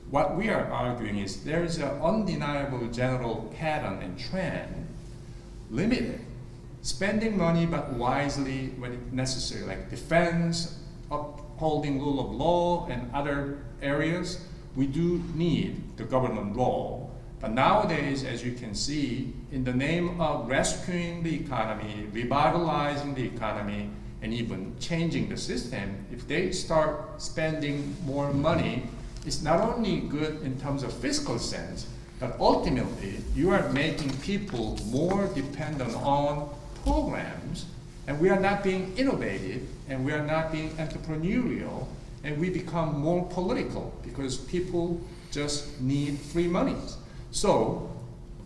What we are arguing is there is an undeniable general pattern and trend, limited, spending money but wisely when it's necessary, like defense, upholding rule of law, and other areas. We do need the government role. But nowadays, as you can see, in the name of rescuing the economy, revitalizing the economy, and even changing the system, if they start spending more money, it's not only good in terms of fiscal sense, but ultimately you are making people more dependent on programs, and we are not being innovative, and we are not being entrepreneurial, and we become more political because people just need free money. So,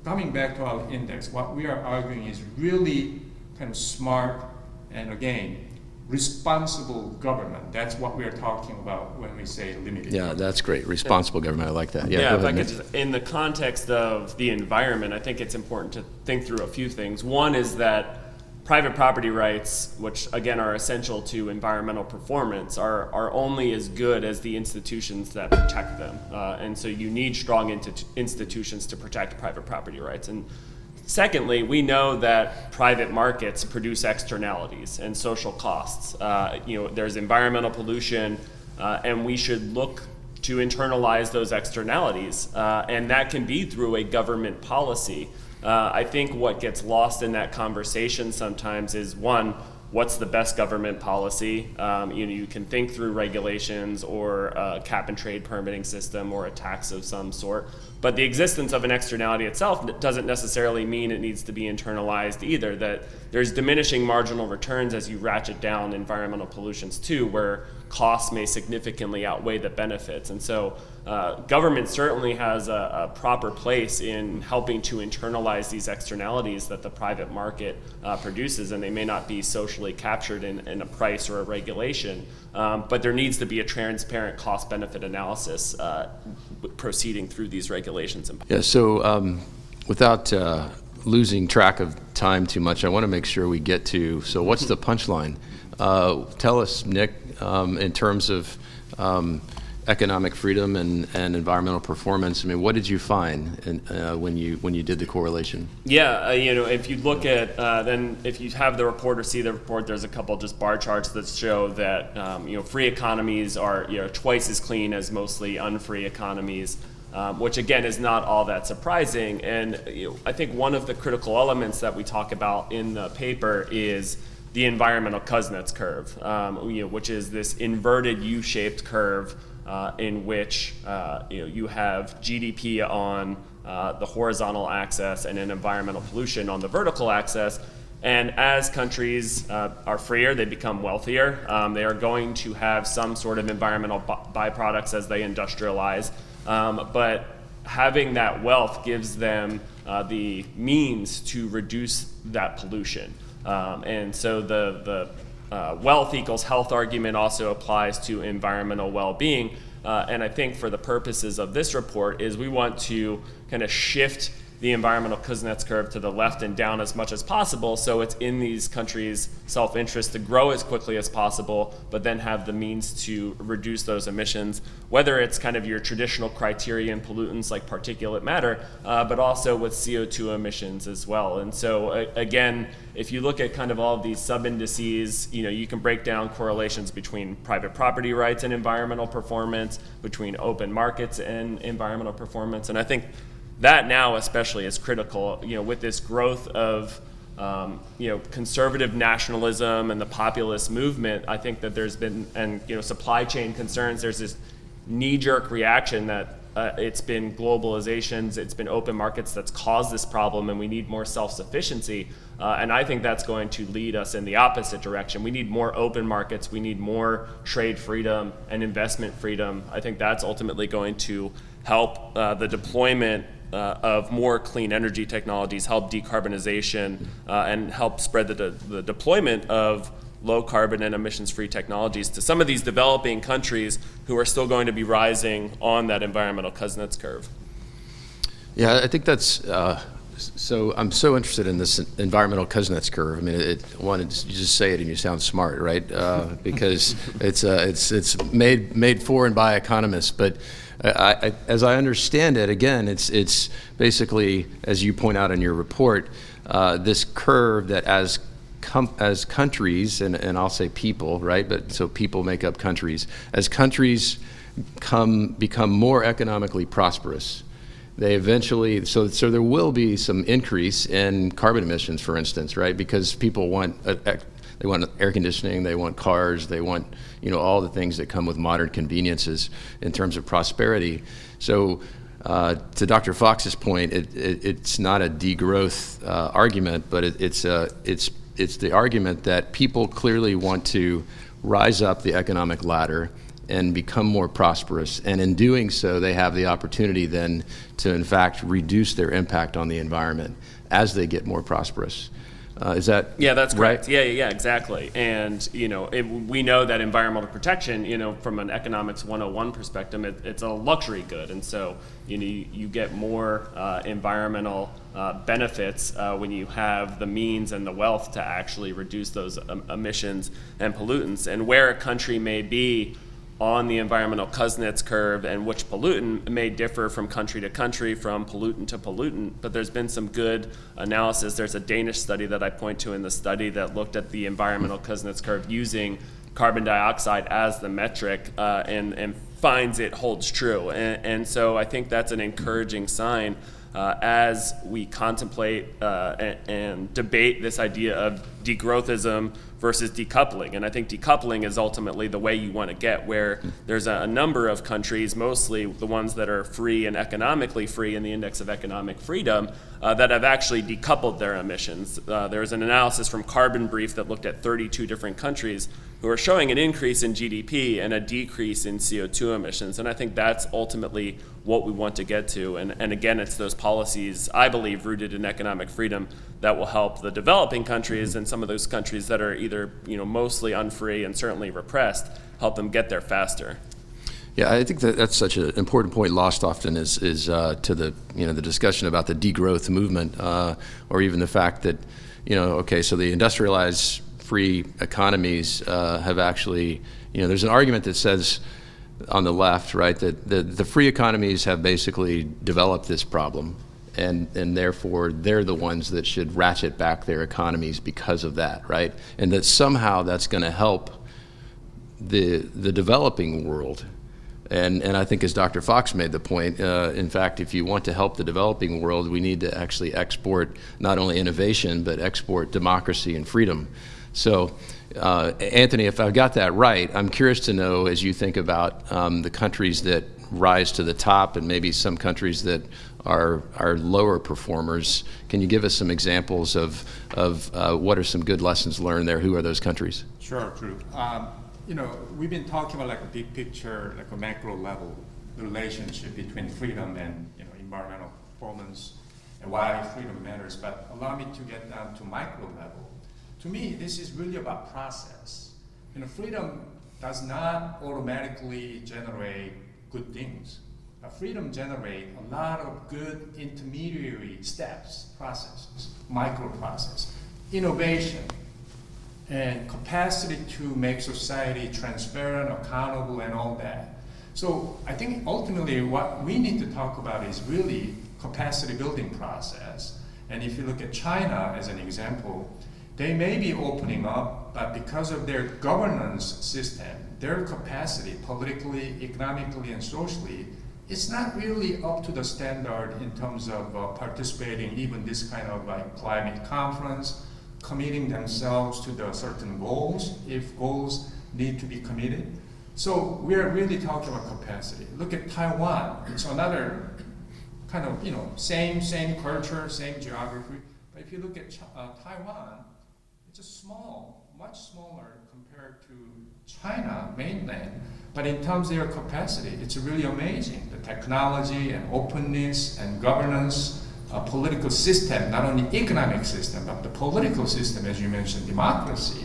coming back to our index, what we are arguing is really kind of smart and, again, responsible government. That's what we are talking about when we say limited. Yeah, that's great. Responsible government. I like that. Yeah, go if I ahead, could Nick. just, in the context of the environment, I think it's important to think through a few things. One is that private property rights, which again are essential to environmental performance, are only as good as the institutions that protect them. And so you need strong institutions to protect private property rights. And secondly, we know that private markets produce externalities and social costs. There's environmental pollution, and we should look to internalize those externalities. And that can be through a government policy. I think what gets lost in that conversation sometimes is, one, what's the best government policy? You can think through regulations or a cap and trade permitting system or a tax of some sort, but the existence of an externality itself doesn't necessarily mean it needs to be internalized either, that there's diminishing marginal returns as you ratchet down environmental pollutions too, where costs may significantly outweigh the benefits. And so government certainly has a proper place in helping to internalize these externalities that the private market produces, and they may not be socially captured in a price or a regulation, but there needs to be a transparent cost-benefit analysis proceeding through these regulations. Yeah, so without losing track of time too much, I want to make sure we get to, so what's the punchline? Tell us, Nick, in terms of economic freedom and environmental performance. I mean, what did you find when you did the correlation? Yeah, if you look at then if you have the report or see the report, there's a couple just bar charts that show that free economies are twice as clean as mostly unfree economies, which again is not all that surprising. And I think one of the critical elements that we talk about in the paper is the environmental Kuznets curve, which is this inverted U-shaped curve in which you have GDP on the horizontal axis and then environmental pollution on the vertical axis. And as countries are freer, they become wealthier. They are going to have some sort of environmental byproducts as they industrialize. But having that wealth gives them the means to reduce that pollution. And so the wealth equals health argument also applies to environmental well-being. And I think for the purposes of this report is we want to kind of shift the environmental Kuznets curve to the left and down as much as possible, so it's in these countries' self-interest to grow as quickly as possible, but then have the means to reduce those emissions, whether it's kind of your traditional criterion pollutants like particulate matter, but also with CO2 emissions as well. And so again, if you look at kind of all of these sub-indices, you can break down correlations between private property rights and environmental performance, between open markets and environmental performance, and I think that now especially is critical, with this growth of conservative nationalism and the populist movement. I think that there's been, and supply chain concerns, there's this knee-jerk reaction that it's been globalizations, it's been open markets that's caused this problem, and we need more self-sufficiency. And I think that's going to lead us in the opposite direction. We need more open markets, we need more trade freedom and investment freedom. I think that's ultimately going to help the deployment of more clean energy technologies, help decarbonization, and help spread the deployment of low carbon and emissions-free technologies to some of these developing countries who are still going to be rising on that environmental Kuznets curve. Yeah, I think that's, so I'm so interested in this environmental Kuznets curve. I mean, you just say it and you sound smart, right? Because it's made for and by economists, but as I understand it, again, it's basically, as you point out in your report, this curve that as countries, and I'll say people, right? But so people make up countries. As countries become more economically prosperous, they eventually, so there will be some increase in carbon emissions, for instance, right? Because people want they want air conditioning, they want cars, they want all the things that come with modern conveniences in terms of prosperity. So to Dr. Fox's point, it's not a degrowth argument, but it's the argument that people clearly want to rise up the economic ladder and become more prosperous, and in doing so, they have the opportunity then to, in fact, reduce their impact on the environment as they get more prosperous. Is that that's correct. Right? Yeah, exactly. And we know that environmental protection, from an economics 101 perspective, it's a luxury good, and so you get more environmental benefits when you have the means and the wealth to actually reduce those emissions and pollutants. And where a country may be on the environmental Kuznets curve and which pollutant may differ from country to country, from pollutant to pollutant, but there's been some good analysis. There's a Danish study that I point to in the study that looked at the environmental Kuznets curve using carbon dioxide as the metric and finds it holds true. And so I think that's an encouraging sign as we contemplate and debate this idea of degrowthism versus decoupling. And I think decoupling is ultimately the way you want to get, where there's a number of countries, mostly the ones that are free and economically free in the Index of Economic Freedom, that have actually decoupled their emissions. There's an analysis from Carbon Brief that looked at 32 different countries who are showing an increase in GDP and a decrease in CO2 emissions. And I think that's ultimately what we want to get to. And again, it's those policies, I believe, rooted in economic freedom that will help the developing countries and some of those countries that are either mostly unfree and certainly repressed, help them get there faster. Yeah, I think that's such an important point lost often is to the the discussion about the degrowth movement, or even the fact that okay, so the industrialized free economies have actually there's an argument that says on the left, right, that the free economies have basically developed this problem, and therefore they're the ones that should ratchet back their economies because of that, right, and that somehow that's going to help the developing world. And I think, as Dr. Fox made the point, in fact, if you want to help the developing world, we need to actually export not only innovation, but export democracy and freedom. So, Anthony, if I've got that right, I'm curious to know, as you think about the countries that rise to the top and maybe some countries that are lower performers, can you give us some examples of what are some good lessons learned there? Who are those countries? Sure, Drew. We've been talking about like a big picture, like a macro level relationship between freedom and environmental performance and why freedom matters. But allow me to get down to micro level. To me, this is really about process. Freedom does not automatically generate good things. freedom generate a lot of good intermediary steps, processes, microprocess, innovation, and capacity to make society transparent, accountable, and all that. So I think ultimately what we need to talk about is really capacity building process. And if you look at China as an example, they may be opening up, but because of their governance system, their capacity politically, economically, and socially, it's not really up to the standard in terms of participating even this kind of like climate conference, committing themselves to the certain goals, if goals need to be committed. So we're really talking about capacity. Look at Taiwan. It's another kind of, same culture, same geography. But if you look at Taiwan, it's a small, much smaller compared to China mainland. But in terms of their capacity, it's really amazing. The technology and openness and governance, political system, not only economic system, but the political system, as you mentioned, democracy.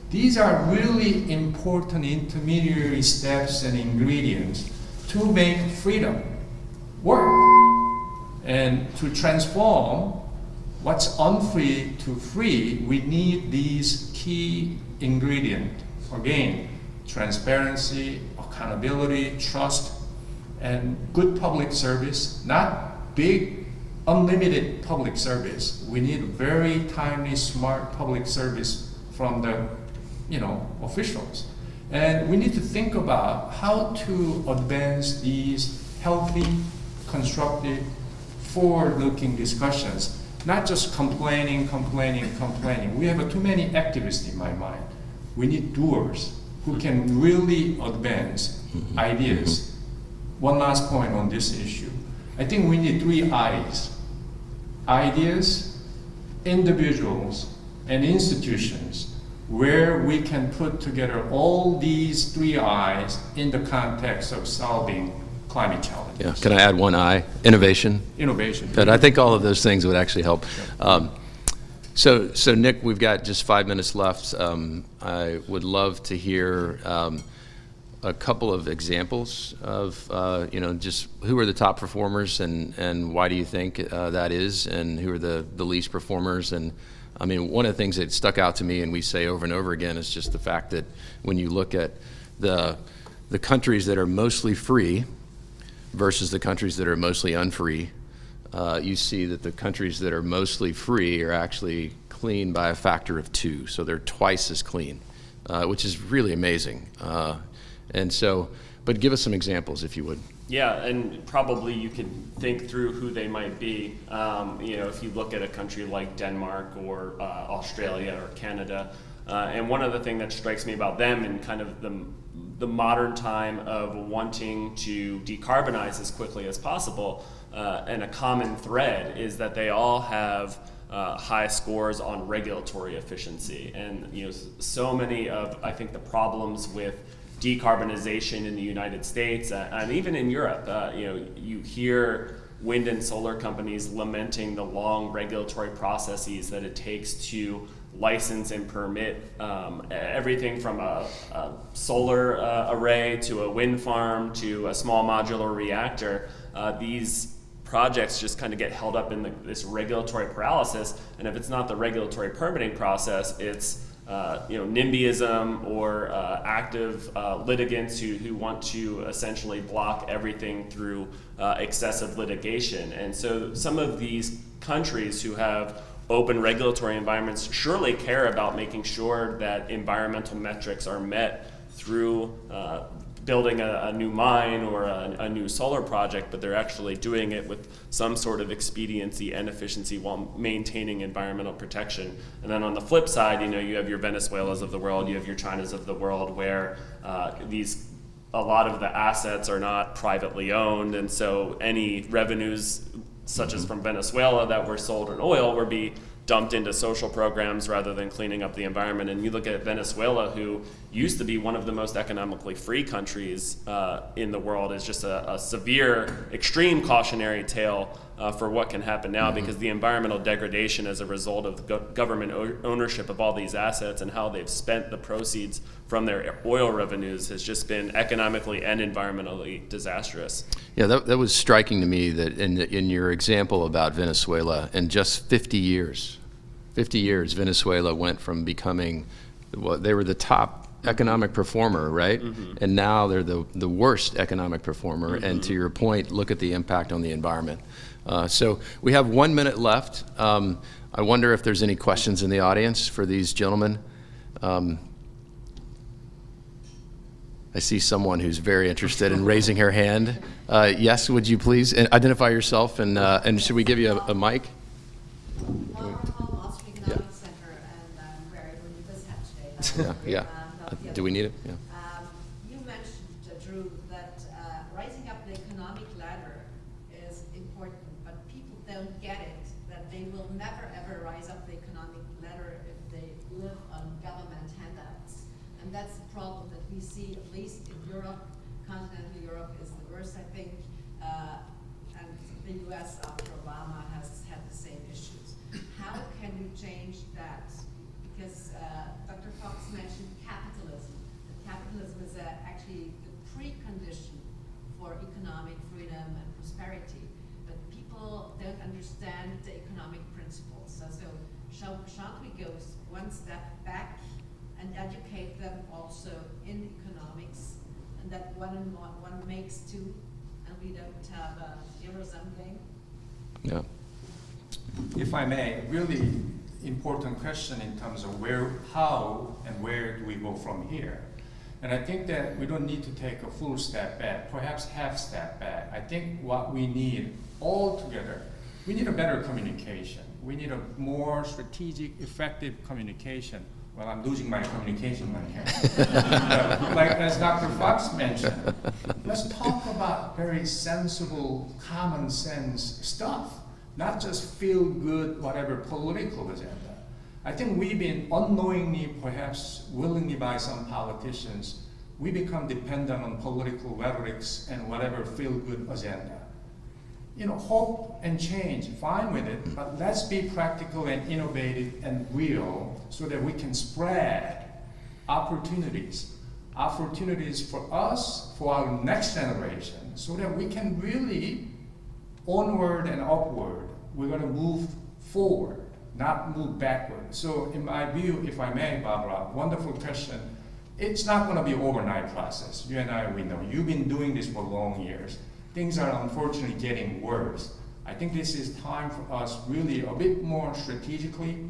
These are really important intermediary steps and ingredients to make freedom work and to transform what's unfree to free. We need these key ingredients. Again, transparency, accountability, trust, and good public service, not big, unlimited public service. We need very timely, smart public service from the officials. And we need to think about how to advance these healthy, constructive, forward-looking discussions, not just complaining. We have too many activists in my mind. We need doers who can really advance ideas. One last point on this issue. I think we need 3 I's: ideas, individuals, and institutions, where we can put together all these 3 I's in the context of solving climate challenges. Yeah. Can I add one I? Innovation. Innovation. Good. I think all of those things would actually help. So Nick, we've got just 5 minutes left. I would love to hear a couple of examples of, just who are the top performers and why do you think that is, and who are the least performers. And I mean, one of the things that stuck out to me, and we say over and over again, is just the fact that when you look at the countries that are mostly free versus the countries that are mostly unfree, you see that the countries that are mostly free are actually clean by a factor of 2. So they're twice as clean, which is really amazing. But give us some examples if you would. Yeah, and probably you can think through who they might be. If you look at a country like Denmark or Australia or Canada, and one other thing that strikes me about them and kind of the modern time of wanting to decarbonize as quickly as possible, and a common thread is that they all have high scores on regulatory efficiency. And so many of, I think, the problems with decarbonization in the United States and even in Europe, you hear wind and solar companies lamenting the long regulatory processes that it takes to license and permit everything from a solar array to a wind farm to a small modular reactor. These projects just kind of get held up in this regulatory paralysis, and if it's not the regulatory permitting process, it's NIMBYism or active litigants who want to essentially block everything through excessive litigation. And so some of these countries who have open regulatory environments surely care about making sure that environmental metrics are met through building a new mine or a new solar project, but they're actually doing it with some sort of expediency and efficiency while maintaining environmental protection. And then on the flip side, you have your Venezuelas of the world, you have your Chinas of the world, where a lot of the assets are not privately owned, and so any revenues such as from Venezuela that were sold in oil would be dumped into social programs rather than cleaning up the environment. And you look at Venezuela, who used to be one of the most economically free countries in the world, is just a severe, extreme cautionary tale for what can happen now, because the environmental degradation as a result of the government ownership of all these assets and how they've spent the proceeds from their oil revenues has just been economically and environmentally disastrous. Yeah, that was striking to me, that in your example about Venezuela, in just 50 years, Venezuela went from becoming, well, they were the top economic performer, right? And now they're the worst economic performer. And to your point, look at the impact on the environment. So we have 1 minute left. I wonder if there's any questions in the audience for these gentlemen. I see someone who's very interested in raising her hand. Yes, would you please identify yourself, and should we give you a mic? Economics Center, and I'm very with this hat today. Yeah. Do we need it? Yeah. You mentioned, Drew, that rising up the economic ladder is important, but people don't get it, that they will never ever rise up the economic ladder if they live on government handouts. And that's the problem that we see, at least in Europe. Continental Europe is the worst, I think, and the US after Obama has had the same issues. How can we change that? Because Dr. Fox mentioned capitalism. Capitalism is actually the precondition for economic freedom and prosperity. But people don't understand the economic principles. So shan't we go one step back and educate them also in economics, and that one and one makes two, and we don't have a zero-sum game? Yeah. If I may, really important question in terms of how and where do we go from here? And I think that we don't need to take a full step back, perhaps half step back. I think what we need all together, we need a better communication. We need a more strategic, effective communication. Well, I'm losing my communication right here. Like as Dr. Fox mentioned, let's talk about very sensible, common sense stuff, not just feel good, whatever political agenda. I think we've been unknowingly, perhaps willingly by some politicians, we become dependent on political rhetorics and whatever feel good agenda. You know, hope and change, fine with it, but let's be practical and innovative and real so that we can spread opportunities for us, for our next generation, so that we can really onward and upward. We're going to move forward, not move backward. So in my view, if I may, Barbara, wonderful question. It's not going to be an overnight process. You and I, we know. You've been doing this for long years. Things are unfortunately getting worse. I think this is time for us really a bit more strategically.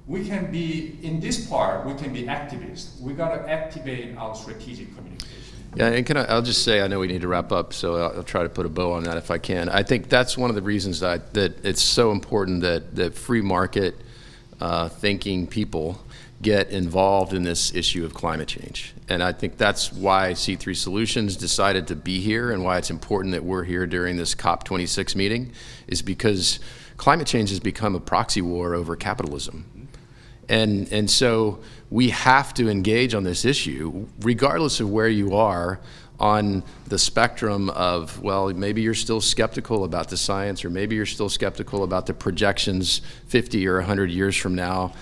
We can be, in this part, we can be activists. We got to activate our strategic communication. Yeah, and I'll just say, I know we need to wrap up, so I'll try to put a bow on that if I can. I think that's one of the reasons that it's so important that free market thinking people get involved in this issue of climate change. And I think that's why C3 Solutions decided to be here, and why it's important that we're here during this COP26 meeting, is because climate change has become a proxy war over capitalism. And so we have to engage on this issue, regardless of where you are on the spectrum of, well, maybe you're still skeptical about the science, or maybe you're still skeptical about the projections 50 or 100 years from now.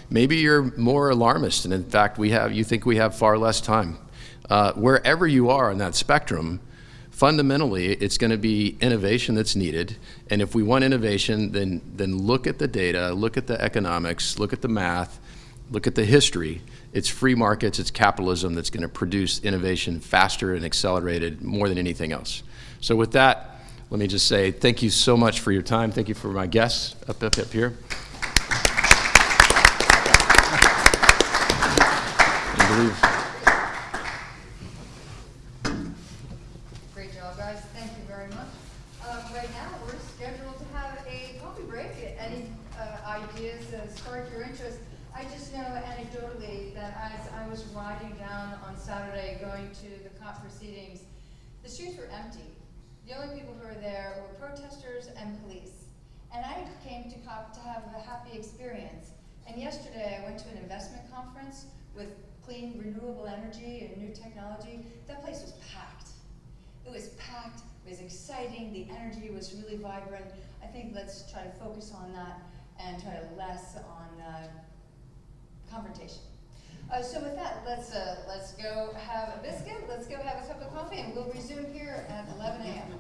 Maybe you're more alarmist, and in fact, you think we have far less time. Wherever you are on that spectrum, fundamentally, it's going to be innovation that's needed. And if we want innovation, then look at the data, look at the economics, look at the math, look at the history. It's free markets, it's capitalism that's going to produce innovation faster and accelerated more than anything else. So with that, let me just say thank you so much for your time. Thank you for my guests up here. Great job, guys. Thank you very much. Right now, we're scheduled to have a coffee break. Any ideas spark your interest? I just know anecdotally that as I was riding down on Saturday going to the COP proceedings, the streets were empty. The only people who were there were protesters and police. And I came to COP to have a happy experience. And yesterday I went to an investment conference with clean renewable energy and new technology. That place was packed. It was packed, it was exciting, the energy was really vibrant. I think let's try to focus on that and try to less on confrontation. So with that, let's go have a biscuit, let's go have a cup of coffee, and we'll resume here at 11 a.m.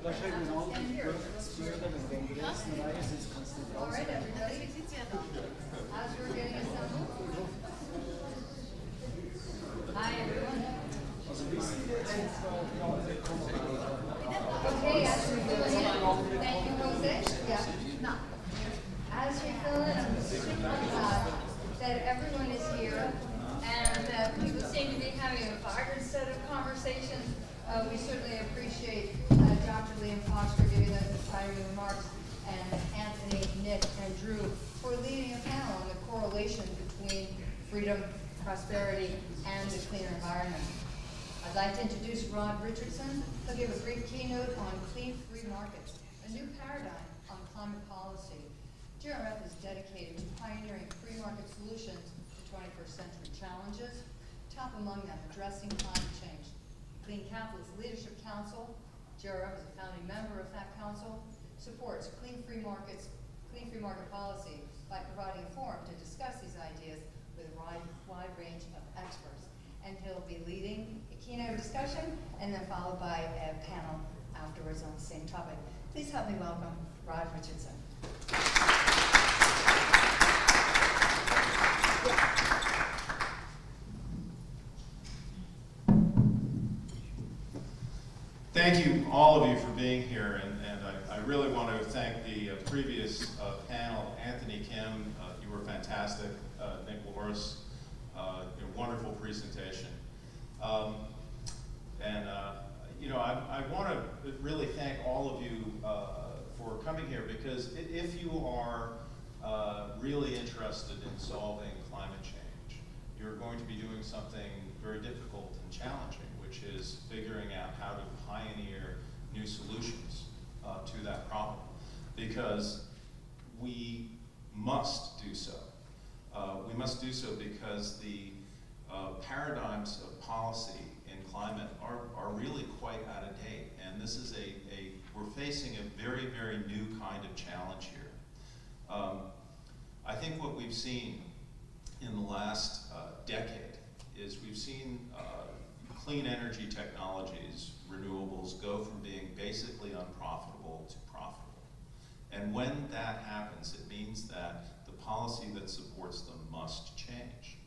All right, everybody. As we're getting assembled. Hi, everyone. Okay, as we fill in, thank you, Jose. Yeah, no. As we fill in, I'm super glad that everyone is here and that people seem to be having a vibrant set of conversations. We certainly appreciate Dr. Liam Fox for giving those inspiring remarks, and Anthony, Nick, and Drew for leading a panel on the correlation between freedom, prosperity, and a cleaner environment. I'd like to introduce Rod Richardson. He'll give a brief keynote on clean free markets, a new paradigm on climate policy. GRF is dedicated to pioneering free market solutions to 21st century challenges, top among them addressing climate change. Clean Capitalist Leadership Council, GRF is a founding member of that council, supports clean free market policy by providing a forum to discuss these ideas with a wide range of experts. And he'll be leading a keynote discussion and then followed by a panel afterwards on the same topic. Please help me welcome Rod Richardson. Thank you, all of you, for being here, and I really want to thank the previous panel. Anthony, Kim, you were fantastic. Nick Loris, wonderful presentation. You know, I want to really thank all of you for coming here, because if you are really interested in solving climate change, you're going to be doing something very difficult and challenging, which is figuring out how to pioneer new solutions to that problem, because we must do so. We must do so because the paradigms of policy in climate are really quite out of date, and this is we're facing a very, very new kind of challenge here. I think what we've seen in the last decade is we've seen clean energy technologies, renewables, go from being basically unprofitable to profitable. And when that happens, it means that the policy that supports them must change.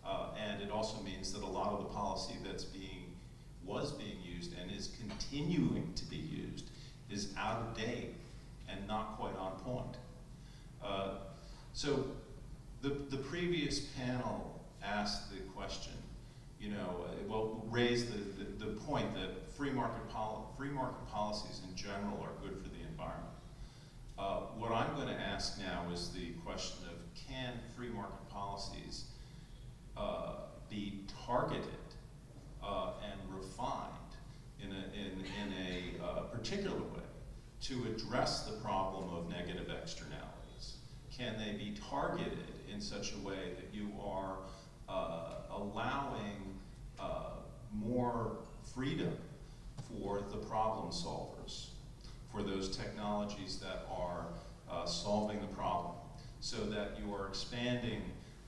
And it also means that a lot of the policy was being used and is continuing to be used is out of date and not quite on point. So the previous panel asked the question, raised the point that free market policies in general are good for the environment. What I'm going to ask now is the question of, can free market policies be targeted and refined in a particular way to address the problem of negative externalities? Can they be targeted in such a way that you are allowing more freedom for the problem solvers, for those technologies that are solving the problem, so that you are expanding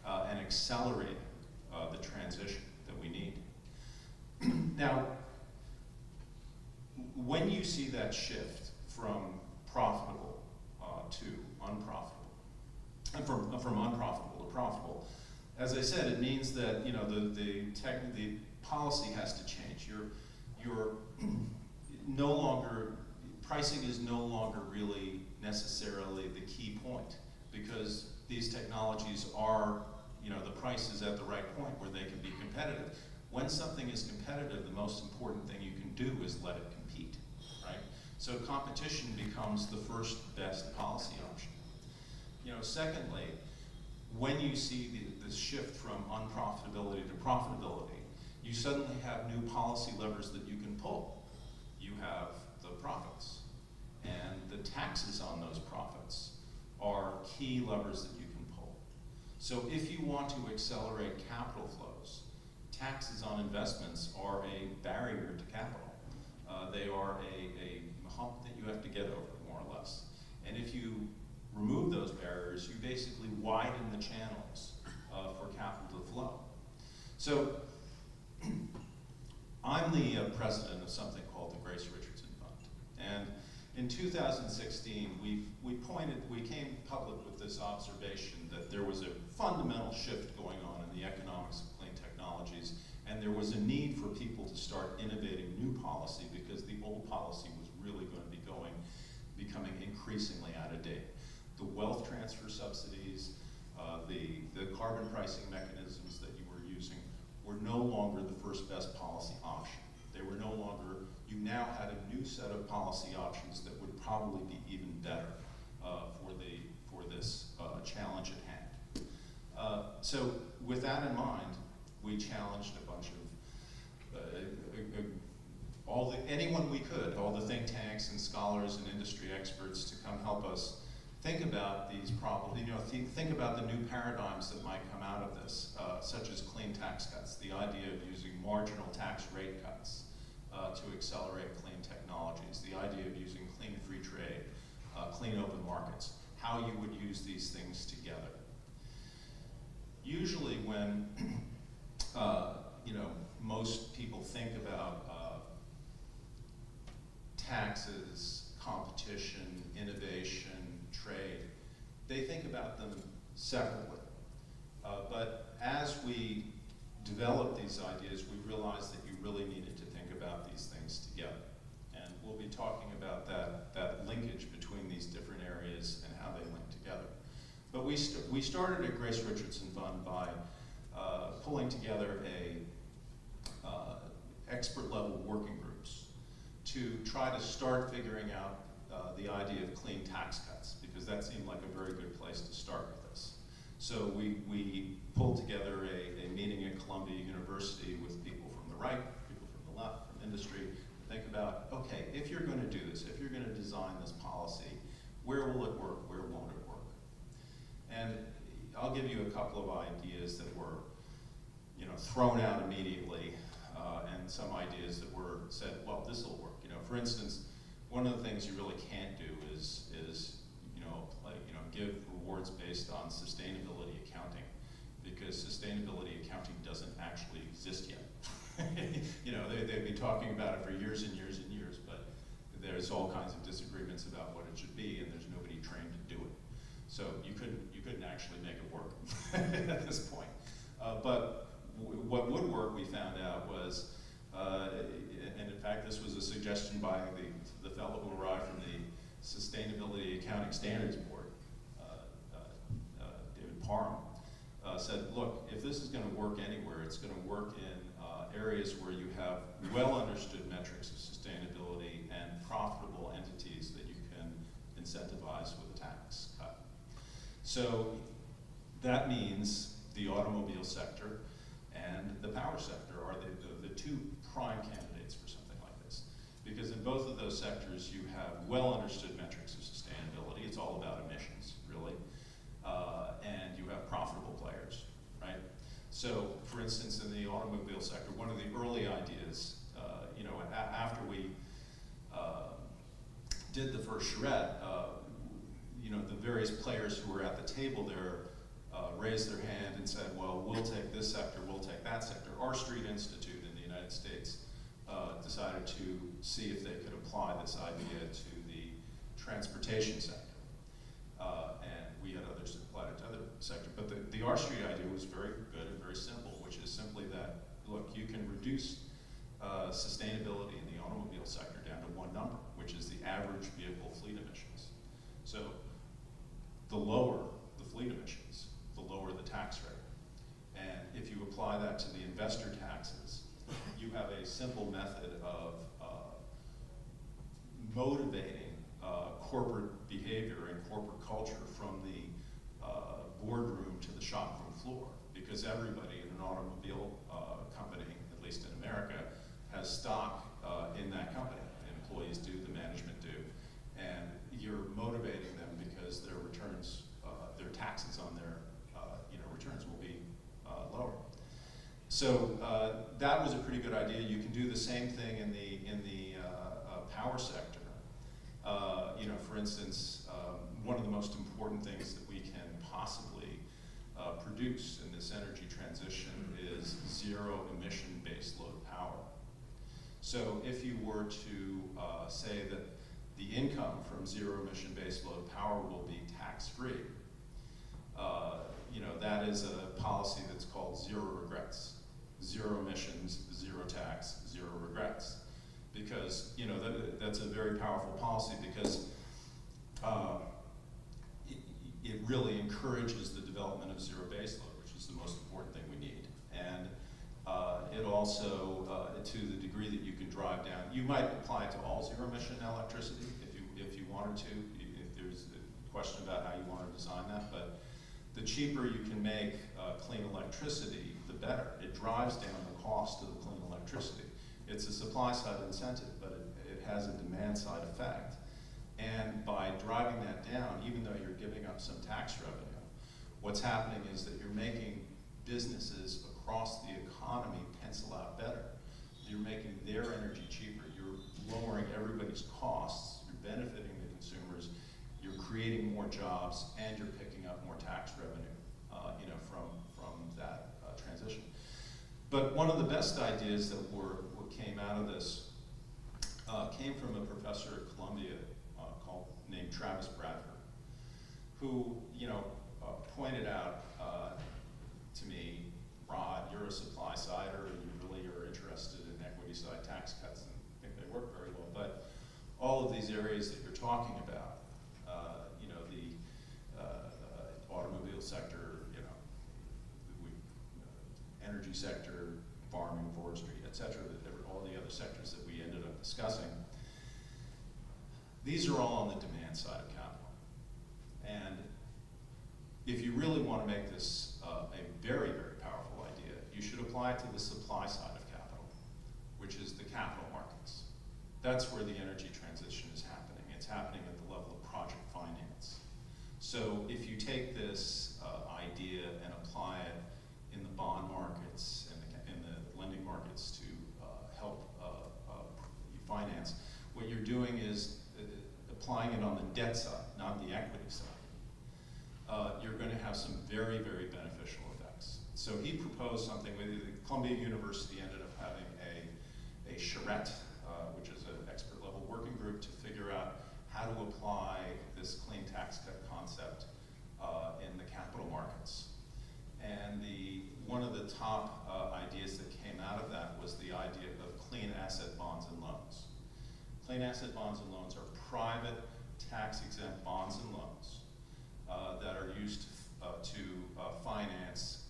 and accelerating the transition that we need? Now, when you see that shift from profitable to unprofitable, and from unprofitable to profitable, as I said, it means that the policy has to change. You're no longer, pricing is no longer really necessarily the key point, because these technologies are, the price is at the right point where they can be competitive. When something is competitive, the most important thing you can do is let it compete, right? So competition becomes the first best policy option. Secondly, when you see this shift from unprofitability to profitability, you suddenly have new policy levers that you can pull. You have the profits, and the taxes on those profits are key levers that you can pull. So if you want to accelerate capital flows, taxes on investments are a barrier to capital. They are a hump that you have to get over, more or less. And if you remove those barriers, you basically widen the channels for capital to flow. So I'm the president of something called the Grace Richardson Fund. And in 2016, we came public with this observation that there was a fundamental shift going on in the economics of clean technologies, and there was a need for people to start innovating new policy because the old policy was really going to be becoming increasingly out of date. The wealth transfer subsidies, the carbon pricing mechanisms that you were using were no longer the first best policy option. They were no longer, you now had a new set of policy options that would probably be even better for this challenge at hand. So with that in mind, we challenged a bunch of anyone we could, all the think tanks and scholars and industry experts to come help us think about these problems, think about the new paradigms that might come out of this, such as clean tax cuts, the idea of using marginal tax rate cuts to accelerate clean technologies, the idea of using clean free trade, clean open markets, how you would use these things together. Usually when most people think about taxes, competition, innovation, trade, they think about them separately. But as we developed these ideas, we realized that you really needed to think about these things together. And we'll be talking about that linkage between these different areas and how they link together. But we started at Grace Richardson Fund by pulling together expert level working groups to try to start figuring out the idea of clean tax cuts, because that seemed like a very good place to start with this. So we pulled together a meeting at Columbia University with people from the right, people from the left, from industry, to think about, okay, if you're going to do this, if you're going to design this policy, where will it work, where won't it work? And I'll give you a couple of ideas that were thrown out immediately, and some ideas that were said, well, this will work. For instance, one of the things you really can't do is give rewards based on sustainability accounting, because sustainability accounting doesn't actually exist yet. They've been talking about it for years and years and years, but there's all kinds of disagreements about what it should be, and there's nobody trained to do it. So you couldn't actually make it work at this point. But what would work, we found out, was, and in fact this was a suggestion by the fellow who arrived from the Sustainability Accounting Standards Board, David Parham, said, look, if this is going to work anywhere, it's going to work in areas where you have well understood metrics of sustainability and profitable entities that you can incentivize with a tax cut. So that means the automobile sector and the power sector are the two prime candidates for something like this. Because in both of those sectors you have well understood metrics of sustainability. It's all about emissions, really. And you have profitable players, right? So, for instance, in the automobile sector, one of the early ideas, after we did the first charrette, the various players who were at the table there raised their hand and said, well, we'll take this sector, we'll take that sector. R Street Institute in the United States decided to see if they could apply this idea to the transportation sector. And we had others that applied it to other sectors. But the R Street idea was very good and very simple, which is simply that, look, you can reduce sustainability in the automobile sector down to one number, which is the average vehicle fleet emissions. So the lower the fleet emissions, the lower the tax rate. And if you apply that to the investor taxes, you have a simple method of motivating corporate behavior and corporate culture from the boardroom to the shop floor, because everybody in an automobile company, at least in America, has stock in that company. The employees do, the management do, and you're motivating them because their returns, their taxes on their returns will be lower. So that was a pretty good idea. You can do the same thing in the power sector. For instance, one of the most important things that we can possibly produce in this energy transition is zero emission base load power. So if you were to say that the income from zero emission baseload power will be tax-free. That is a policy that's called zero regrets. Zero emissions, zero tax, zero regrets. Because, that's a very powerful policy because it really encourages the development of zero baseload, which is the most important thing we need. And it also, to the degree that you can drive down, you might apply it to all zero emission electricity if you wanted to, if there's a question about how you want to design that, but the cheaper you can make clean electricity, the better. It drives down the cost of the clean electricity. It's a supply side incentive, but it has a demand side effect. And by driving that down, even though you're giving up some tax revenue, what's happening is that you're making businesses across the economy pencil out better. You're making their energy cheaper. You're lowering everybody's costs. You're benefiting the consumers. You're creating more jobs, and you're picking up more tax revenue, from that transition. But one of the best ideas that came out of this came from a professor at Columbia named Travis Bradford, who pointed out to me, Rod, you're a supply sider, and you really are interested in equity side tax cuts, and I think they work very well. But all of these areas that you're talking about, the automobile sector, energy sector, farming, forestry, et cetera, all the other sectors that we ended up discussing, these are all on the demand side of capital. And if you really want to make this a very, very powerful idea, you should apply it to the supply side of capital, which is the capital markets. That's where the energy transition is happening. It's happening at the level of project finance. So if you take this idea and apply it in the bond markets and in the lending markets to help you finance, what you're doing is applying it on the debt side, not the equity side. You're going to have some very, very beneficial effects. So he proposed something. Columbia University ended up having a charrette, which is an expert level working group to figure out how to apply this clean tax cut concept in the capital markets. And one of the top ideas that came out of that was the idea of clean asset bonds and loans. Clean asset bonds and loans are private tax-exempt bonds and loans that are used to finance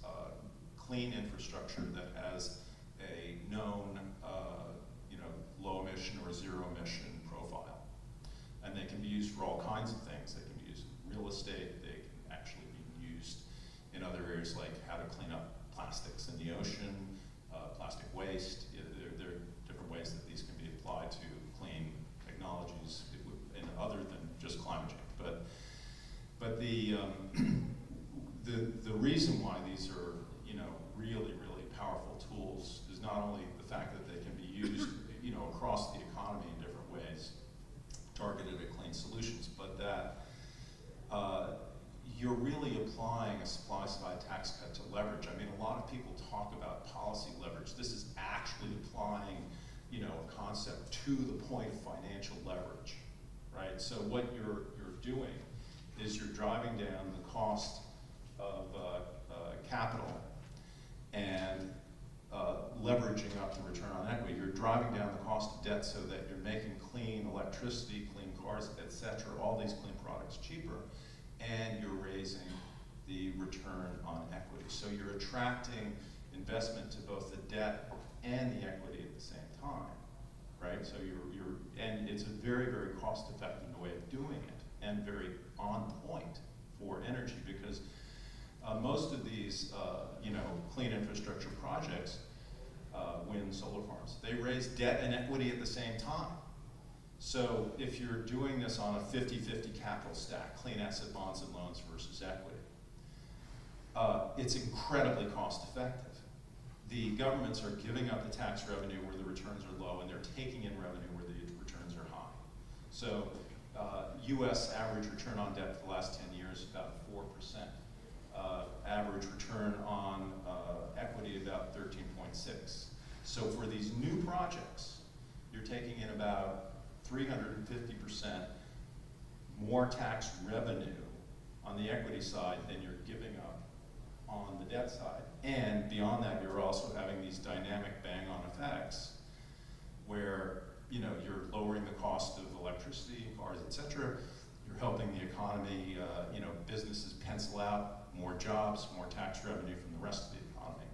clean infrastructure that has a known low emission or zero emission profile. And they can be used for all kinds of things. They can be used in real estate. They can actually be used in other areas like how to clean up plastics in the ocean, plastic waste. There are different ways that these can be applied to clean technologies and other than just climate change. But the reason why these are really, really powerful tools is not only the fact that they can be used across the economy in different ways, targeted at clean solutions, but that you're really applying a supply-side tax cut to leverage. I mean, a lot of people talk about policy leverage. This is actually applying, a concept to the point of financial leverage, right? So what you're doing is you're driving down the cost of capital and leveraging up the return on equity. You're driving down the cost of debt so that you're making clean electricity, clean cars, et cetera, all these clean products cheaper, and you're raising the return on equity. So you're attracting investment to both the debt and the equity at the same time, right? So and it's a very, very cost-effective way of doing it, and very on point for energy, because most of these, clean infrastructure projects, wind, solar farms, they raise debt and equity at the same time. So if you're doing this on a 50-50 capital stack, clean asset bonds and loans versus equity, it's incredibly cost effective. The governments are giving up the tax revenue where the returns are low, and they're taking in revenue where the returns are high. So US average return on debt for the last 10 years, about 4%. Average return on equity, about 13.6. So for these new projects, you're taking in about 350% more tax revenue on the equity side than you're giving up on the debt side. And beyond that, you're also having these dynamic bang-on effects where you're lowering the cost of electricity, cars, et cetera. You're helping the economy, businesses pencil out more jobs, more tax revenue from the rest of the economy.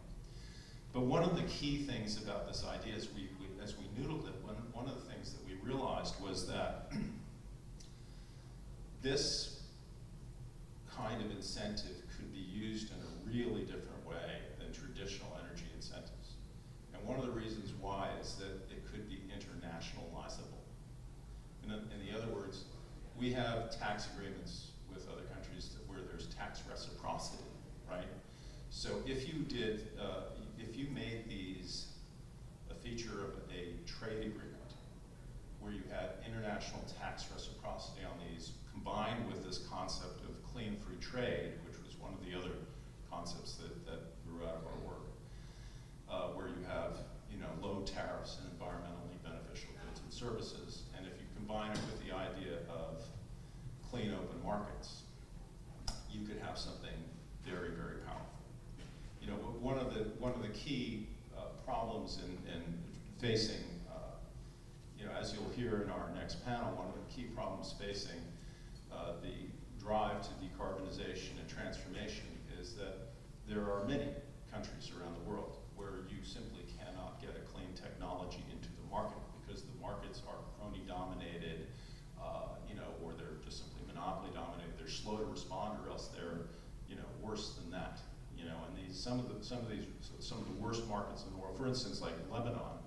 But one of the key things about this idea as we noodled it, one of the things that we realized was that this kind of incentive could be used in a really different way than traditional energy incentives. And one of the reasons why is that it could be internationalizable. In other words, we have tax agreements with other countries where there's tax reciprocity, right? So if you did, if you made these a feature of a trade agreement where you had international tax reciprocity on these, combined with this concept of clean free trade, which was one of the other concepts that grew out of our work, where you have low tariffs and environmentally beneficial goods and services, and if you combine it with the idea of clean open markets, you could have something very, very powerful. One of the key problems in facing, as you'll hear in our next panel, one of the key problems facing the drive to decarbonization and transformation is that there are many countries around the world where you simply cannot get a clean technology into the market because the markets are crony dominated, or they're just simply monopoly dominated. They're slow to respond, or else they're, worse than that. And some of the worst markets in the world, for instance, like Lebanon,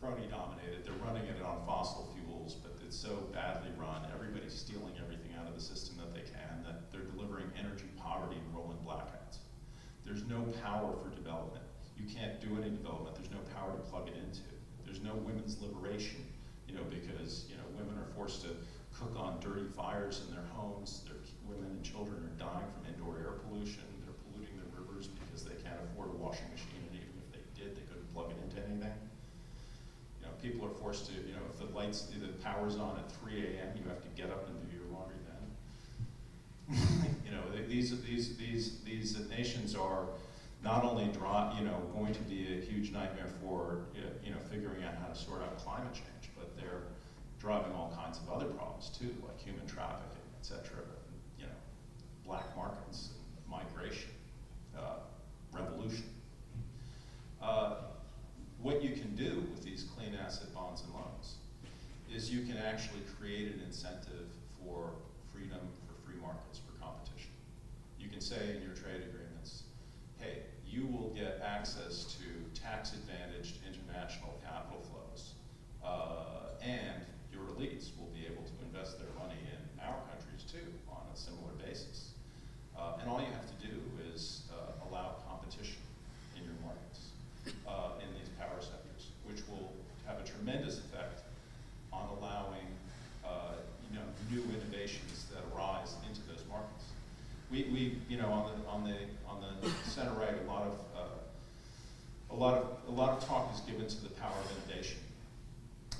crony dominated. They're running it on fossil fuels, but it's so badly run. Everybody's stealing everything out of the system that they can, that they're delivering energy poverty and rolling blackouts. There's no power for development. You can't do any development. There's no power to plug it into. There's no women's liberation, because women are forced to cook on dirty fires in their homes. Their women and children are dying from indoor air pollution. They're polluting the rivers because they can't afford a washing machine, and even if they did, they couldn't plug it into anything. People are forced to, if the power's on at 3 a.m., you have to get up and do your laundry then. These nations are not only going to be a huge nightmare for figuring out how to sort out climate change, but they're driving all kinds of other problems too, like human trafficking, et cetera, black markets, migration, revolution. What you can do with these clean asset bonds and loans is you can actually create an incentive for freedom, for free markets, for competition. You can say in your trade agreements, hey, you will get access to tax-advantaged international capital flows, and your elites will be able to invest their money in our countries too on a similar basis. And all you have to do is allow competition in your markets, in these power sectors, which will have a tremendous effect on allowing new innovations that arise into those markets. We on the center right, a lot of talk is given to the power of innovation,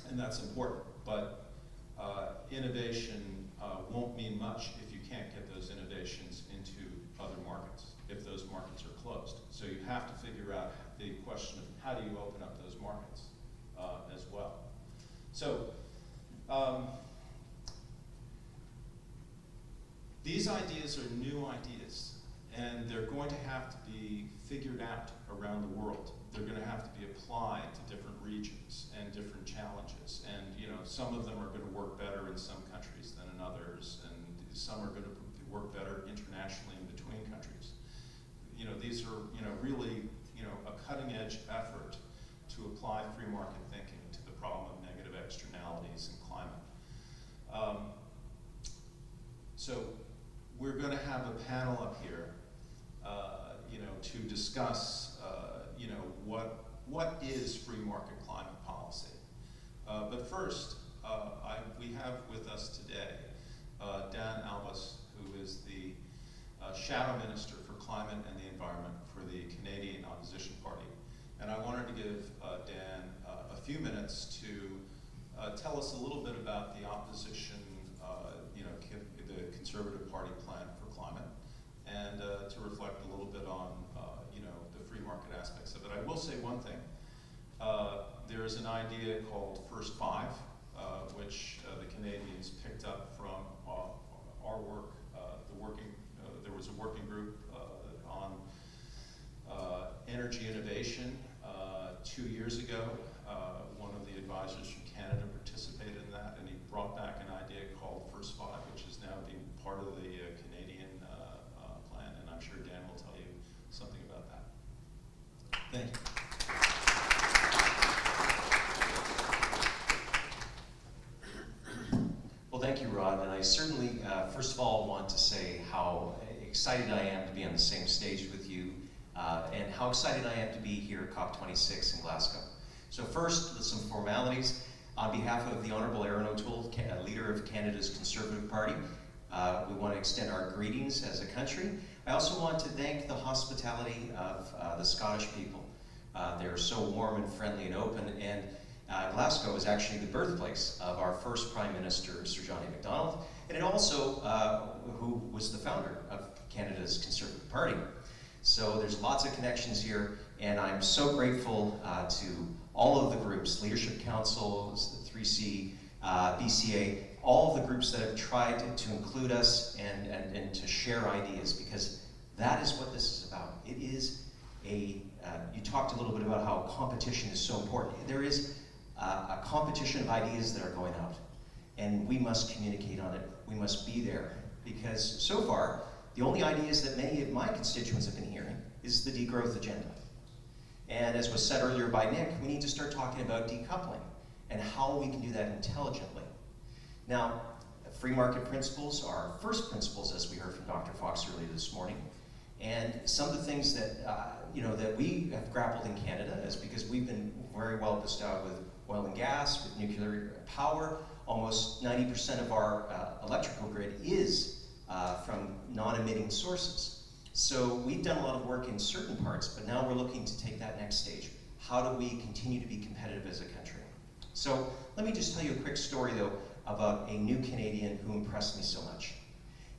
and that's important. But innovation won't mean much if you can't get those innovations into other markets, if those markets are closed. So you have to figure out the question of how do you open up those markets as well. So these ideas are new ideas, and they're going to have to be figured out around the world. They're going to have to be applied to different regions and different challenges. And some of them are going to work better in some countries than in others, and some are going to work better internationally in between countries. These are really a cutting-edge effort to apply free market thinking to the problem of negative externalities in climate. So we're going to have a panel up here, to discuss, what is free market climate policy. But first, we have with us today Dan Albus, who is the Shadow Minister for Climate and the Environment for the Canadian Opposition Party. And I wanted to give Dan a few minutes to tell us a little bit about the opposition, the Conservative Party plan for climate, and to reflect a little bit on, the free market aspects of it. I will say one thing. There is an idea called First Five, which the Canadians picked up from our work. There was a working group on energy innovation 2 years ago. One of the advisors from Canada participated in that, and he brought back an idea called First Five, which is now being part of the Canadian plan, and I'm sure Dan will tell you something about that. Thank you. Well, thank you, Rod, and I certainly, first of all, want to say how excited I am to be on the same stage with you, and how excited I am to be here at COP26 in Glasgow. So first, with some formalities, on behalf of the Honourable Erin O'Toole, leader of Canada's Conservative Party, we want to extend our greetings as a country. I also want to thank the hospitality of the Scottish people. They're so warm and friendly and open, and Glasgow is actually the birthplace of our first Prime Minister, Sir John A. Macdonald, and it also who was the founder of Canada's Conservative Party. So there's lots of connections here, and I'm so grateful to all of the groups, Leadership Council, the 3C, BCA, all of the groups that have tried to include us and to share ideas, because that is what this is about. It is you talked a little bit about how competition is so important. There is a competition of ideas that are going out, and we must communicate on it. We must be there, because so far, the only ideas that many of my constituents have been hearing is the degrowth agenda. And as was said earlier by Nick, we need to start talking about decoupling and how we can do that intelligently. Now, free market principles are first principles, as we heard from Dr. Fox earlier this morning. And some of the things that that we have grappled in Canada is because we've been very well bestowed with oil and gas, with nuclear power. Almost 90% of our electrical grid is from non-emitting sources. So we've done a lot of work in certain parts, but now we're looking to take that next stage. How do we continue to be competitive as a country? So let me just tell you a quick story, though, about a new Canadian who impressed me so much.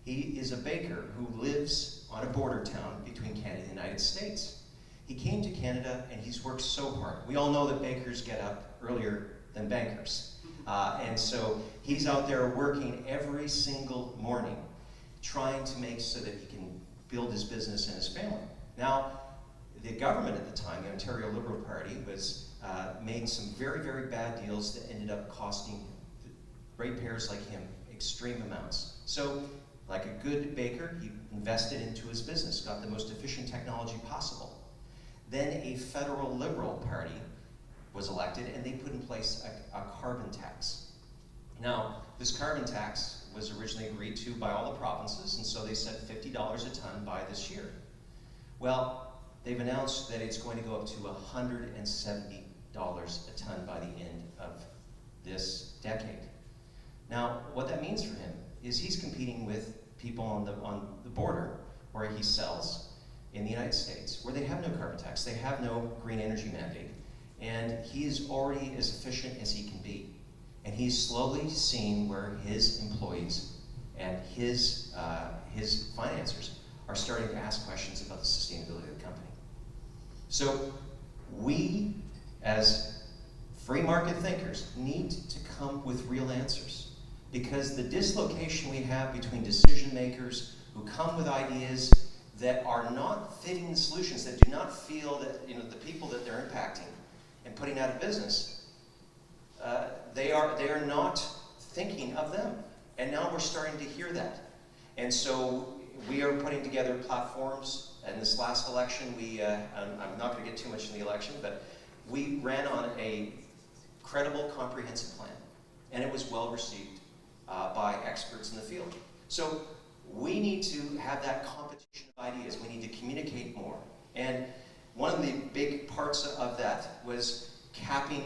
He is a baker who lives on a border town between Canada and the United States. He came to Canada and he's worked so hard. We all know that bakers get up earlier than bankers. And so he's out there working every single morning, trying to make so that he can build his business and his family. Now, the government at the time, the Ontario Liberal Party, was made some very, very bad deals that ended up costing ratepayers like him extreme amounts. So, like a good baker, he invested into his business, got the most efficient technology possible. Then a federal Liberal Party was elected, and they put in place a carbon tax. Now, this carbon tax was originally agreed to by all the provinces, and so they said $50 a ton by this year. Well, they've announced that it's going to go up to $170 a ton by the end of this decade. Now, what that means for him is he's competing with people on the border where he sells in the United States, where they have no carbon tax, they have no green energy mandate, and he is already as efficient as he can be. And he's slowly seeing where his employees and his financiers are starting to ask questions about the sustainability of the company. So we, as free market thinkers, need to come with real answers, because the dislocation we have between decision makers who come with ideas that are not fitting the solutions, that do not feel that the people that they're impacting and putting out of business, they are not thinking of them. And now we're starting to hear that. And so we are putting together platforms. In this last election, I'm not going to get too much in the election, but we ran on a credible, comprehensive plan, and it was well received by experts in the field. So we need to have that competition of ideas. We need to communicate more. And one of the big parts of that was capping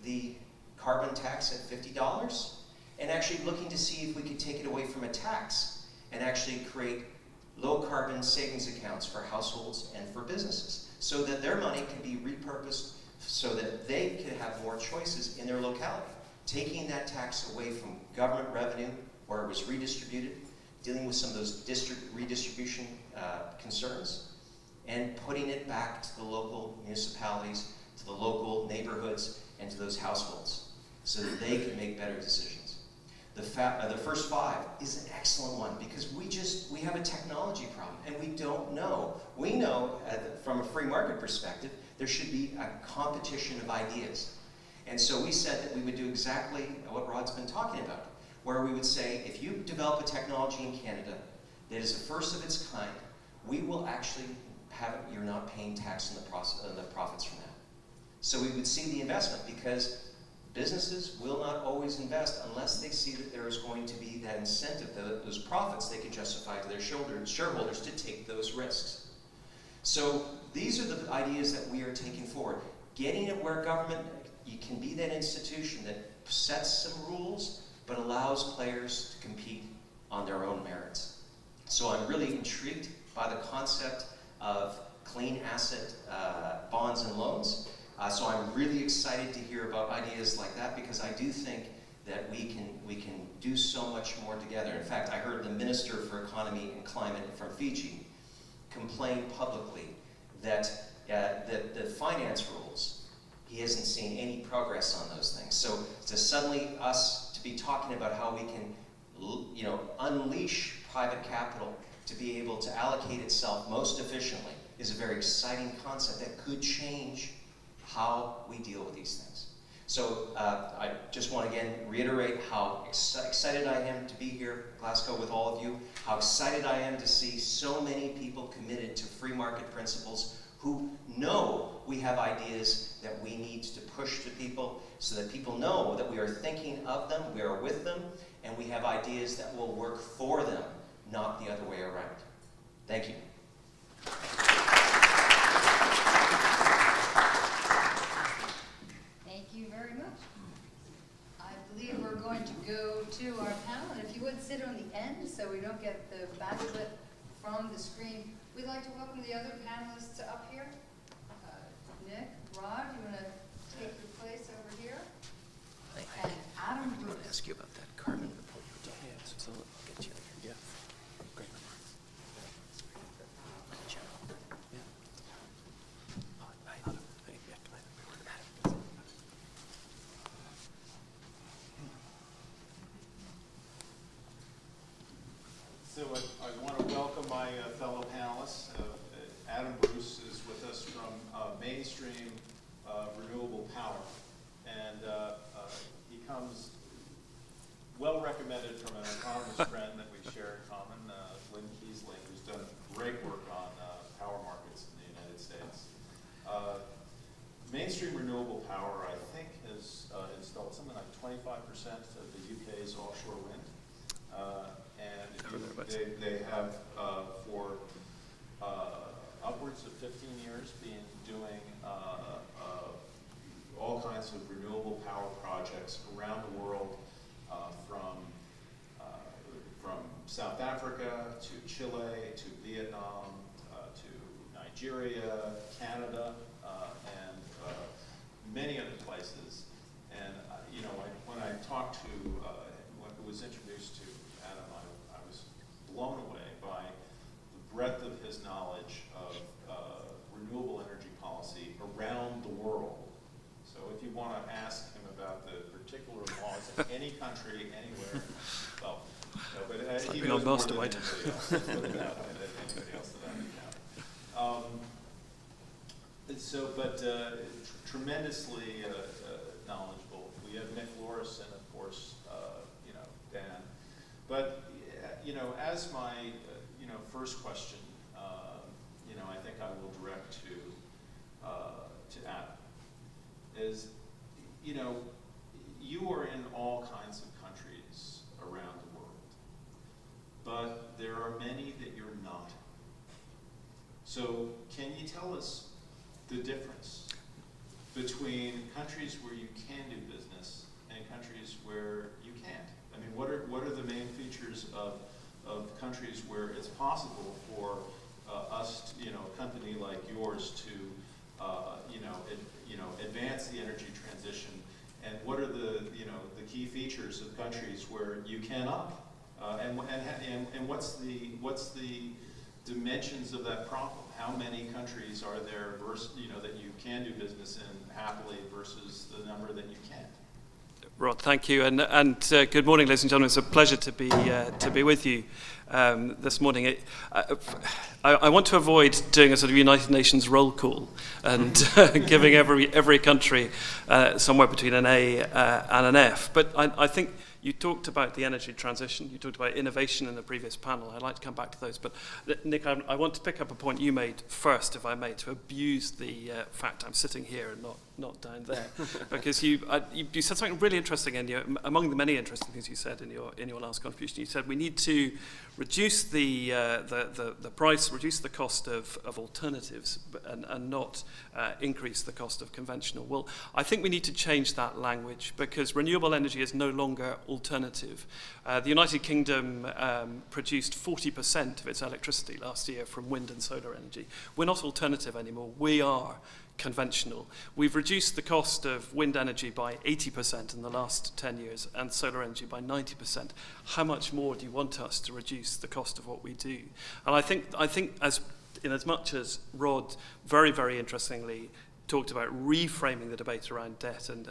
the carbon tax at $50 and actually looking to see if we could take it away from a tax and actually create low carbon savings accounts for households and for businesses so that their money can be repurposed so that they can have more choices in their locality. taking that tax away from government revenue where it was redistributed, dealing with some of those redistribution concerns, and putting it back to the local municipalities, to the local neighborhoods, and to those households, so that they can make better decisions. The first 5 is an excellent one, because we have a technology problem, and we don't know. We know, from a free market perspective, there should be a competition of ideas. And so we said that we would do exactly what Rod's been talking about, where we would say, if you develop a technology in Canada that is the first of its kind, we will actually have it, you're not paying tax on the profits from that. So we would see the investment, because businesses will not always invest unless they see that there is going to be that incentive, those profits they can justify to their shareholders to take those risks. So these are the ideas that we are taking forward. Getting it where government, you can be that institution that sets some rules, but allows players to compete on their own merits. So I'm really intrigued by the concept of clean asset bonds and loans. So I'm really excited to hear about ideas like that, because I do think that we can do so much more together. In fact, I heard the Minister for Economy and Climate from Fiji complain publicly that the finance rules, he hasn't seen any progress on those things. So to suddenly us to be talking about how we can, unleash private capital to be able to allocate itself most efficiently is a very exciting concept that could change how we deal with these things. So I just want to again reiterate how excited I am to be here in Glasgow with all of you, how excited I am to see so many people committed to free market principles who know we have ideas that we need to push to people, so that people know that we are thinking of them, we are with them, and we have ideas that will work for them, not the other way around. Thank you. Thank you very much. I believe we're going to go to our panel, and if you would sit on the end so we don't get the backlit from the screen. We'd like to welcome the other panelists up here. Nick, Rod, you want to take your place over here? And Adam Bruce. I want to ask you about that carbon report you were talking about. So I'll get you there. Yeah. Great. So I want to welcome my fellow panelists. Adam Bruce is with us from Mainstream Renewable Power, and he comes well recommended from an economist friend that we share in common, Lynn Keesling, who's done great work on power markets in the United States. Mainstream Renewable Power, I think, has installed something like 25% of the UK's offshore wind. And they have, for upwards of 15 years, been doing all kinds of renewable power projects around the world, from South Africa to Chile to Vietnam to Nigeria, Canada, and many other places. And when I talked to when I was introduced to Adam, I was blown away by the breadth of his knowledge of renewable energy policy around the world. So if you want to ask him about the particular laws in any country, anywhere, well, no, but he knows more than anybody else. Anybody else that I know. Tremendously knowledgeable. We have Nick Loris and of course, Dan. But as my first question, I think I will direct to Adam, is you are in all kinds of countries around the world, but there are many that you're not. So can you tell us the difference between countries where you can do business and countries where you can't? I mean, what are the main features of countries where it's possible for us, a company like yours, to advance the energy transition And what are the, you know, the key features of countries where you cannot? And what's the dimensions of that problem? How many countries are there you know, that you can do business in happily versus the number that you can't? Rod, thank you, and good morning, ladies and gentlemen. It's a pleasure to be with you this morning. I want to avoid doing a sort of United Nations roll call and giving every country somewhere between an A and an F. But I think you talked about the energy transition. You talked about innovation in the previous panel. I'd like to come back to those. But Nick, I want to pick up a point you made first, if I may, to abuse the fact I'm sitting here and not down there, because you said something really interesting, and among the many interesting things you said in your last contribution, you said we need to reduce the price, reduce the cost of alternatives, and not increase the cost of conventional. Well, I think we need to change that language, because renewable energy is no longer alternative. The United Kingdom produced 40% of its electricity last year from wind and solar energy. We're not alternative anymore. We are conventional. We've reduced the cost of wind energy by 80% in the last 10 years and solar energy by 90%. How much more do you want us to reduce the cost of what we do? And I think as much as Rod very, very interestingly talked about reframing the debate around debt and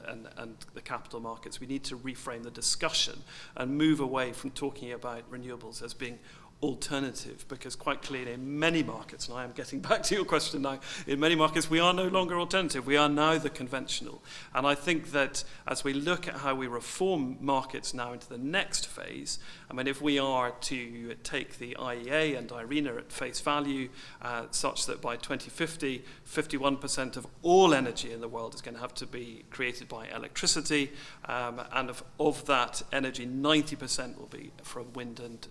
the capital markets, we need to reframe the discussion and move away from talking about renewables as being alternative, because quite clearly in many markets, and I am getting back to your question now, in many markets we are no longer alternative, we are now the conventional. And I think that as we look at how we reform markets now into the next phase, I mean, if we are to take the IEA and IRENA at face value, such that by 2050, 51% of all energy in the world is going to have to be created by electricity, and of that energy, 90% will be from wind and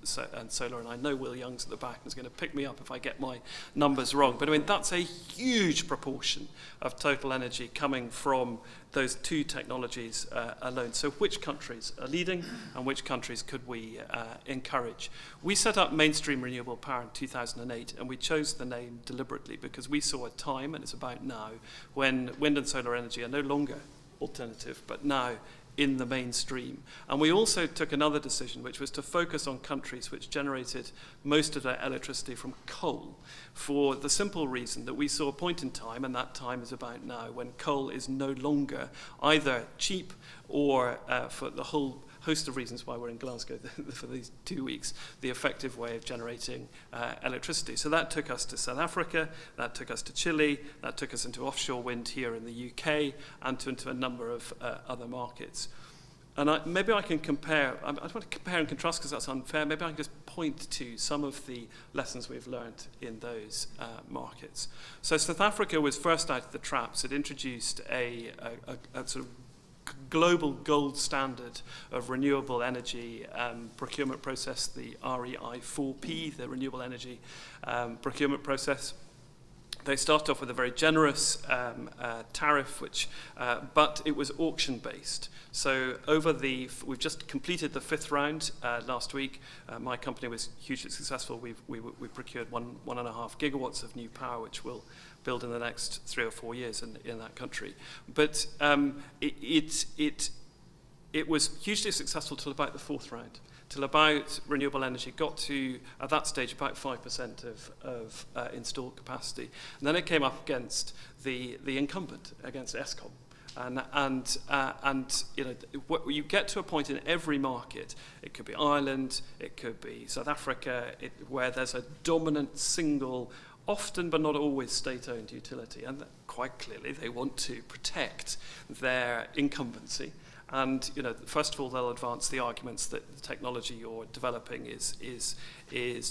solar. And I know Will Young's at the back and is going to pick me up if I get my numbers wrong. But I mean, that's a huge proportion of total energy coming from those two technologies alone. So which countries are leading and which countries could we encourage? We set up Mainstream Renewable Power in 2008, and we chose the name deliberately because we saw a time, and it's about now, when wind and solar energy are no longer alternative, but now in the mainstream. And we also took another decision, which was to focus on countries which generated most of their electricity from coal, for the simple reason that we saw a point in time, and that time is about now, when coal is no longer either cheap or, for the whole host of reasons why we're in Glasgow for these 2 weeks, the effective way of generating electricity. So that took us to South Africa, that took us to Chile, that took us into offshore wind here in the UK, and into a number of other markets. And maybe I can compare, I don't want to compare and contrast because that's unfair, maybe I can just point to some of the lessons we've learned in those markets. So South Africa was first out of the traps. It introduced a sort of global gold standard of renewable energy procurement process, the REI4P, the renewable energy procurement process. They started off with a very generous tariff, but it was auction-based. So we've just completed the 5th round last week. My company was hugely successful. We procured 1.5 gigawatts of new power, which will build in the next 3 or 4 years in that country. But it was hugely successful till about the 4th round, till about renewable energy got to, at that stage, about 5% of installed capacity. And then it came up against the incumbent, against Eskom. And you know, you get to a point in every market, it could be Ireland, it could be South Africa, where there's a dominant single, often but not always state-owned utility, and quite clearly they want to protect their incumbency. And you know, first of all, they'll advance the arguments that the technology you're developing is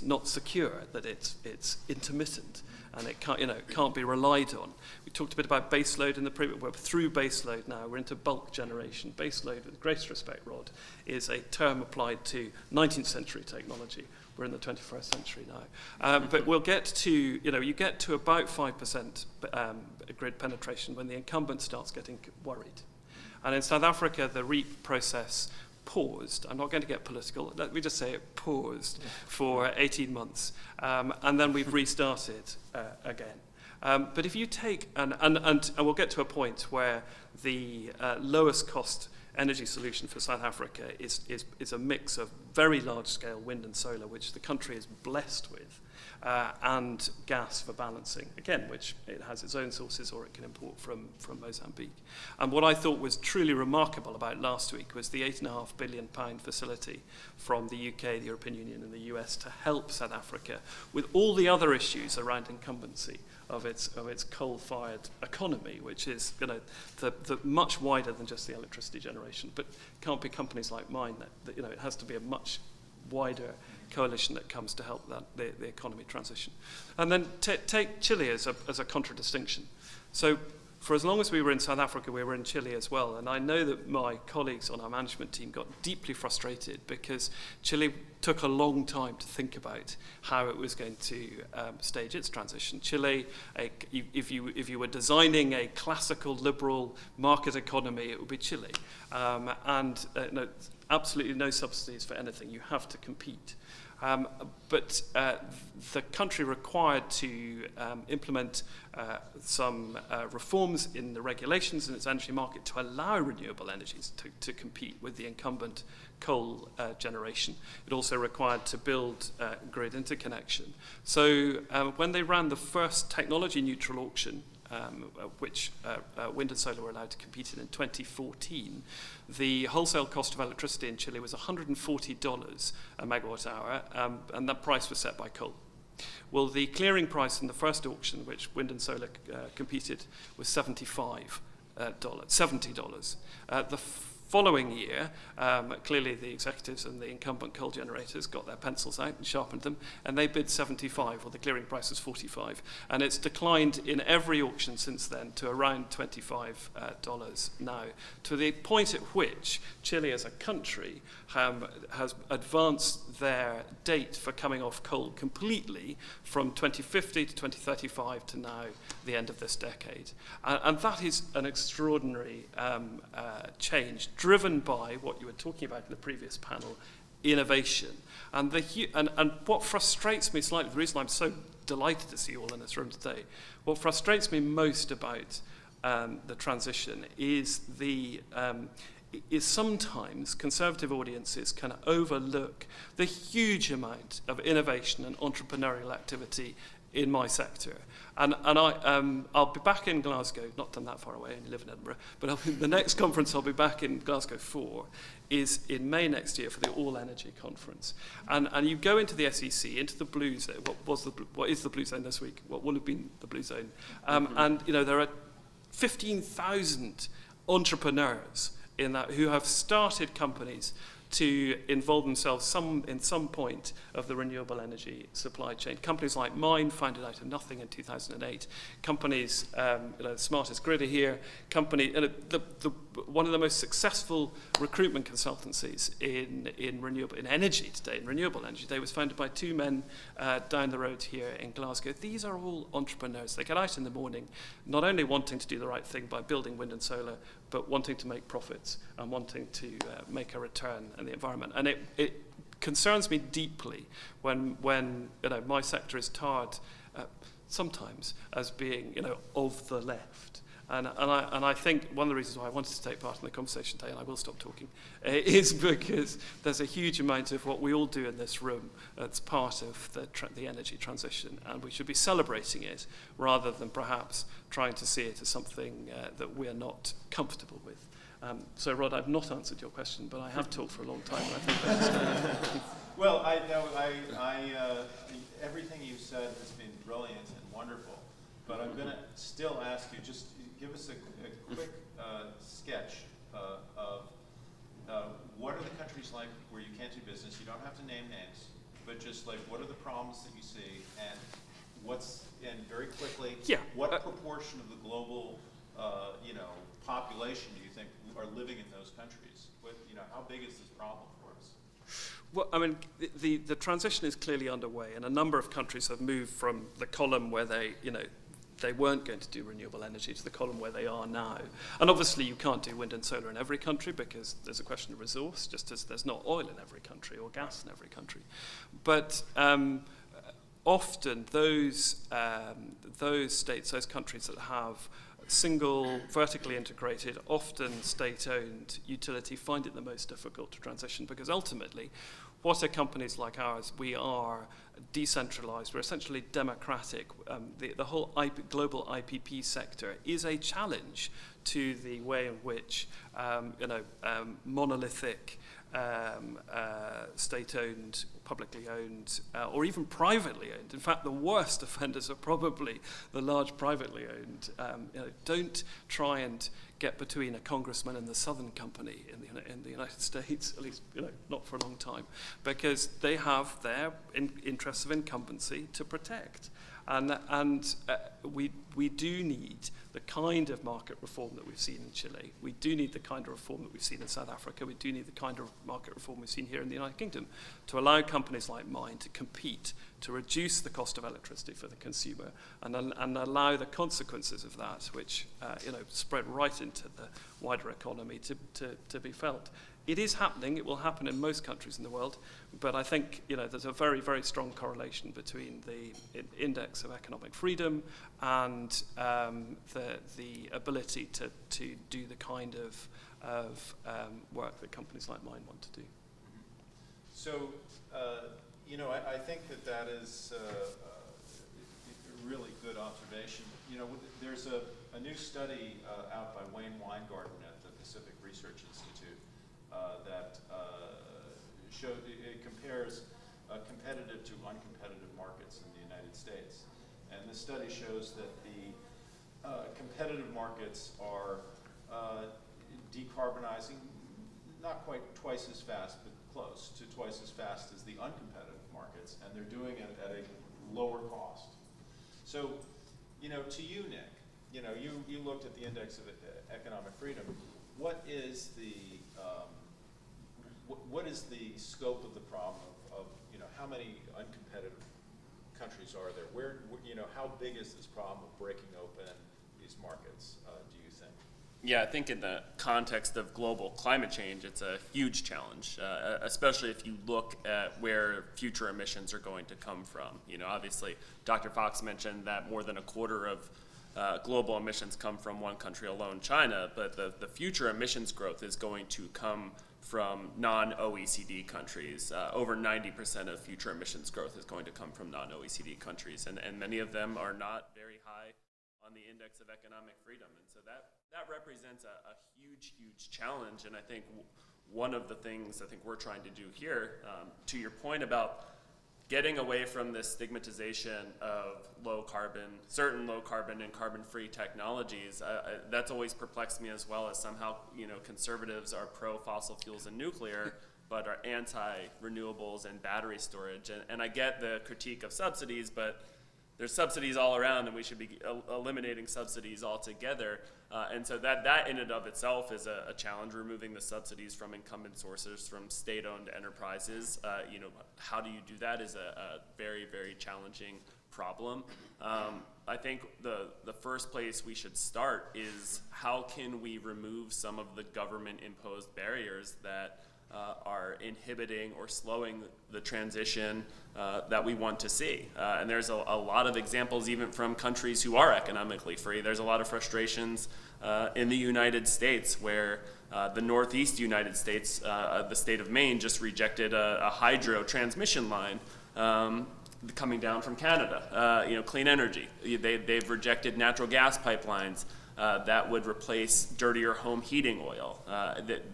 not secure, that it's intermittent, and it can't be relied on. We talked a bit about baseload in the previous. We're through baseload now. We're into bulk generation. Baseload, with greatest respect, Rod, is a term applied to 19th century technology. We're in the 21st century now. But we'll get to, you get to about 5% grid penetration when the incumbent starts getting worried. And in South Africa, the REAP process paused. I'm not going to get political. Let me just say it paused for 18 months. And then we've restarted again. But if you take, and we'll get to a point where the lowest cost energy solution for South Africa is a mix of very large-scale wind and solar, which the country is blessed with, and gas for balancing, again, which it has its own sources or it can import from Mozambique. And what I thought was truly remarkable about last week was the £8.5 billion facility from the UK, the European Union and the US to help South Africa with all the other issues around incumbency of its coal-fired economy, which is the much wider than just the electricity generation. But it can't be companies like mine that it has to be a much wider coalition that comes to help the economy transition. And then take Chile as a contradistinction. So for as long as we were in South Africa, we were in Chile as well. And I know that my colleagues on our management team got deeply frustrated because Chile took a long time to think about how it was going to stage its transition. Chile, if you were designing a classical liberal market economy, it would be Chile. Absolutely no subsidies for anything. You have to compete. But the country required to implement some reforms in the regulations in its energy market to allow renewable energies to compete with the incumbent coal generation. It also required to build grid interconnection. So when they ran the first technology-neutral auction, which wind and solar were allowed to compete in 2014, the wholesale cost of electricity in Chile was $140 a megawatt hour, and that price was set by coal. Well, the clearing price in the first auction, which wind and solar competed, was $70. The following year, clearly the executives and the incumbent coal generators got their pencils out and sharpened them, and they bid 75, or the clearing price was 45. And it's declined in every auction since then to around $25 now, to the point at which Chile as a country has advanced their date for coming off coal completely from 2050 to 2035 to now, the end of this decade. And that is an extraordinary change, driven by what you were talking about in the previous panel, innovation. And what frustrates me slightly, the reason I'm so delighted to see you all in this room today, what frustrates me most about the transition is is sometimes conservative audiences can overlook the huge amount of innovation and entrepreneurial activity in my sector. And I'll be back in Glasgow, not done that far away, I only live in Edinburgh, but the next conference I'll be back in Glasgow for is in May next year for the All Energy Conference. And you go into the SEC, into the Blue Zone. What is the Blue Zone this week? What will have been the Blue Zone? And there are 15,000 entrepreneurs in that who have started companies to involve themselves in some point of the renewable energy supply chain. Companies like mine founded out of nothing in 2008. Companies, Smartest Grid are here. One of the most successful recruitment consultancies in energy today, in renewable energy today, was founded by two men down the road here in Glasgow. These are all entrepreneurs. They get out in the morning, not only wanting to do the right thing by building wind and solar, but wanting to make profits and wanting to make a return in the environment. And it concerns me deeply when my sector is tarred sometimes as being of the left. And I think one of the reasons why I wanted to take part in the conversation today, and I will stop talking, is because there's a huge amount of what we all do in this room that's part of the energy transition, and we should be celebrating it rather than perhaps trying to see it as something that we're not comfortable with. So, Rod, I've not answered your question, but I have talked for a long time, and I think that's Well, I know everything you said has been brilliant and wonderful, but I'm going to still ask you, just give us a quick sketch of what are the countries like where you can't do business. You don't have to name names, but just like what are the problems that you see, and very quickly, what proportion of the global population do you think are living in those countries? How big is this problem for us? Well, I mean, the transition is clearly underway, and a number of countries have moved from the column where they weren't going to do renewable energy to the column where they are now. And obviously you can't do wind and solar in every country because there's a question of resource, just as there's not oil in every country or gas in every country. But often those states, those countries that have single, vertically integrated, often state-owned utility find it the most difficult to transition, because ultimately, what are companies like ours? We are decentralized, we're essentially democratic. The whole global IPP sector is a challenge to the way in which monolithic, state-owned, publicly owned, or even privately owned. In fact, the worst offenders are probably the large privately owned. Don't try and get between a congressman and the Southern Company in the United States, at least not for a long time, because they have their interests of incumbency to protect. And we do need the kind of market reform that we've seen in Chile. We do need the kind of reform that we've seen in South Africa. We do need the kind of market reform we've seen here in the United Kingdom to allow companies like mine to compete, to reduce the cost of electricity for the consumer, and allow the consequences of that, which spread right into the wider economy, to be felt. It is happening. It will happen in most countries in the world, but I think there's a very, very strong correlation between the index of economic freedom and the ability to do the kind of work that companies like mine want to do. So, I think that is a really good observation. There's a new study out by Wayne Weingarten at the Pacific Research Institute that it compares competitive to uncompetitive markets in the United States. And this study shows that the competitive markets are decarbonizing not quite twice as fast, but close to twice as fast as the uncompetitive markets, and they're doing it at a lower cost. So, to you, Nick, you looked at the index of economic freedom. What is the scope of the problem of how many uncompetitive countries are there? Where how big is this problem of breaking open these markets? Do you think? Yeah, I think in the context of global climate change, it's a huge challenge, especially if you look at where future emissions are going to come from. Obviously, Dr. Fox mentioned that more than a quarter of global emissions come from one country alone, China, but the future emissions growth is going to come from non-OECD countries. Over 90% of future emissions growth is going to come from non-OECD countries, and many of them are not very high on the index of economic freedom. And so that represents a huge, huge challenge. And I think one of the things I think we're trying to do here, to your point about getting away from this stigmatization of certain low carbon and carbon-free technologies, that's always perplexed me as well, as somehow conservatives are pro-fossil fuels and nuclear, but are anti-renewables and battery storage. And I get the critique of subsidies, but there's subsidies all around, and we should be eliminating subsidies altogether. And so that in and of itself is a challenge, removing the subsidies from incumbent sources, from state-owned enterprises. How do you do that is a very, very challenging problem. I think the first place we should start is how can we remove some of the government-imposed barriers that are inhibiting or slowing the transition that we want to see. And there's a lot of examples even from countries who are economically free. There's a lot of frustrations in the United States where the Northeast United States, the state of Maine, just rejected a hydro transmission line coming down from Canada, clean energy. They've rejected natural gas pipelines that would replace dirtier home heating oil.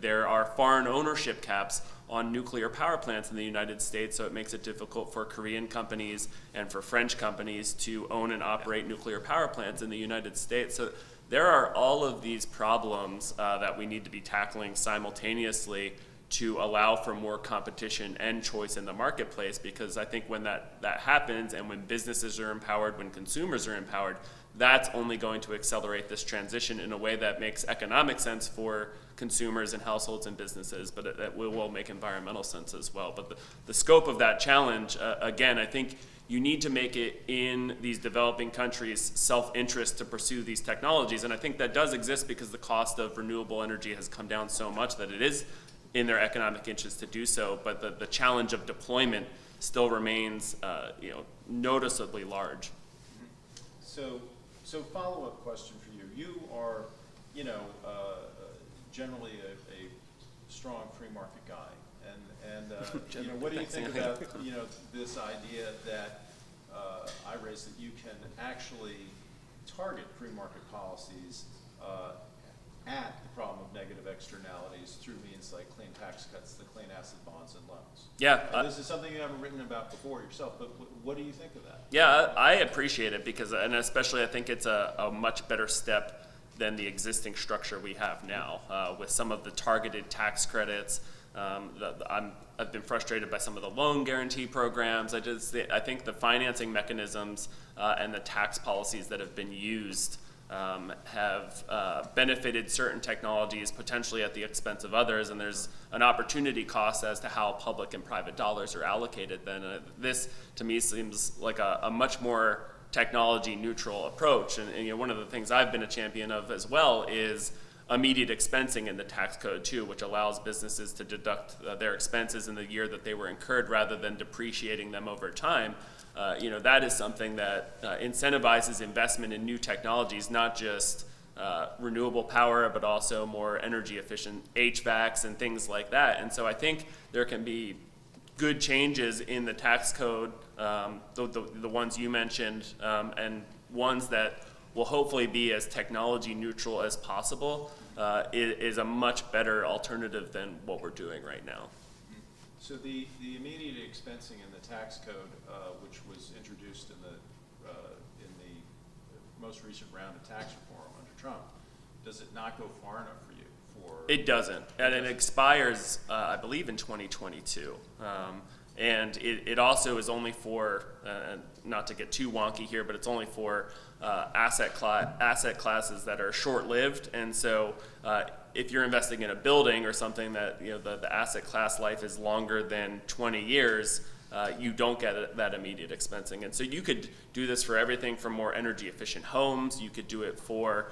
There are foreign ownership caps on nuclear power plants in the United States, so it makes it difficult for Korean companies and for French companies to own and operate nuclear power plants in the United States. So there are all of these problems that we need to be tackling simultaneously to allow for more competition and choice in the marketplace, because I think when that happens, and when businesses are empowered, when consumers are empowered, that's only going to accelerate this transition in a way that makes economic sense for consumers and households and businesses, but it will make environmental sense as well. But the scope of that challenge, again, I think you need to make it in these developing countries' self-interest to pursue these technologies. And I think that does exist because the cost of renewable energy has come down so much that it is in their economic interest to do so. But the challenge of deployment still remains noticeably large. So follow-up question for you. You are, generally a strong free market guy, and what do you think about this idea that I raised, that you can actually target free market policies at the problem of negative externalities through means like clean tax cuts, the clean asset bonds, and loans? Yeah. This is something you haven't written about before yourself, but what do you think of that? Yeah, I appreciate it because, and especially I think it's a much better step than the existing structure we have now with some of the targeted tax credits. I've been frustrated by some of the loan guarantee programs. I think the financing mechanisms and the tax policies that have been used have benefited certain technologies potentially at the expense of others, and there's an opportunity cost as to how public and private dollars are allocated then. This, to me, seems like a much more technology neutral approach, and one of the things I've been a champion of as well is immediate expensing in the tax code too, which allows businesses to deduct their expenses in the year that they were incurred rather than depreciating them over time. That is something that incentivizes investment in new technologies, not just renewable power, but also more energy efficient HVACs and things like that. And so I think there can be good changes in the tax code, the ones you mentioned, and ones that will hopefully be as technology neutral as possible, is a much better alternative than what we're doing right now. So the immediate expensing in the tax code, which was introduced in the most recent round of tax reform under Trump, does it not go far enough for you? It doesn't, and it expires, I believe, in 2022. And it also is only for, not to get too wonky here, but it's only for asset classes that are short-lived. And so if you're investing in a building or something that the asset class life is longer than 20 years, you don't get that immediate expensing. And so you could do this for everything from more energy efficient homes. You could do it for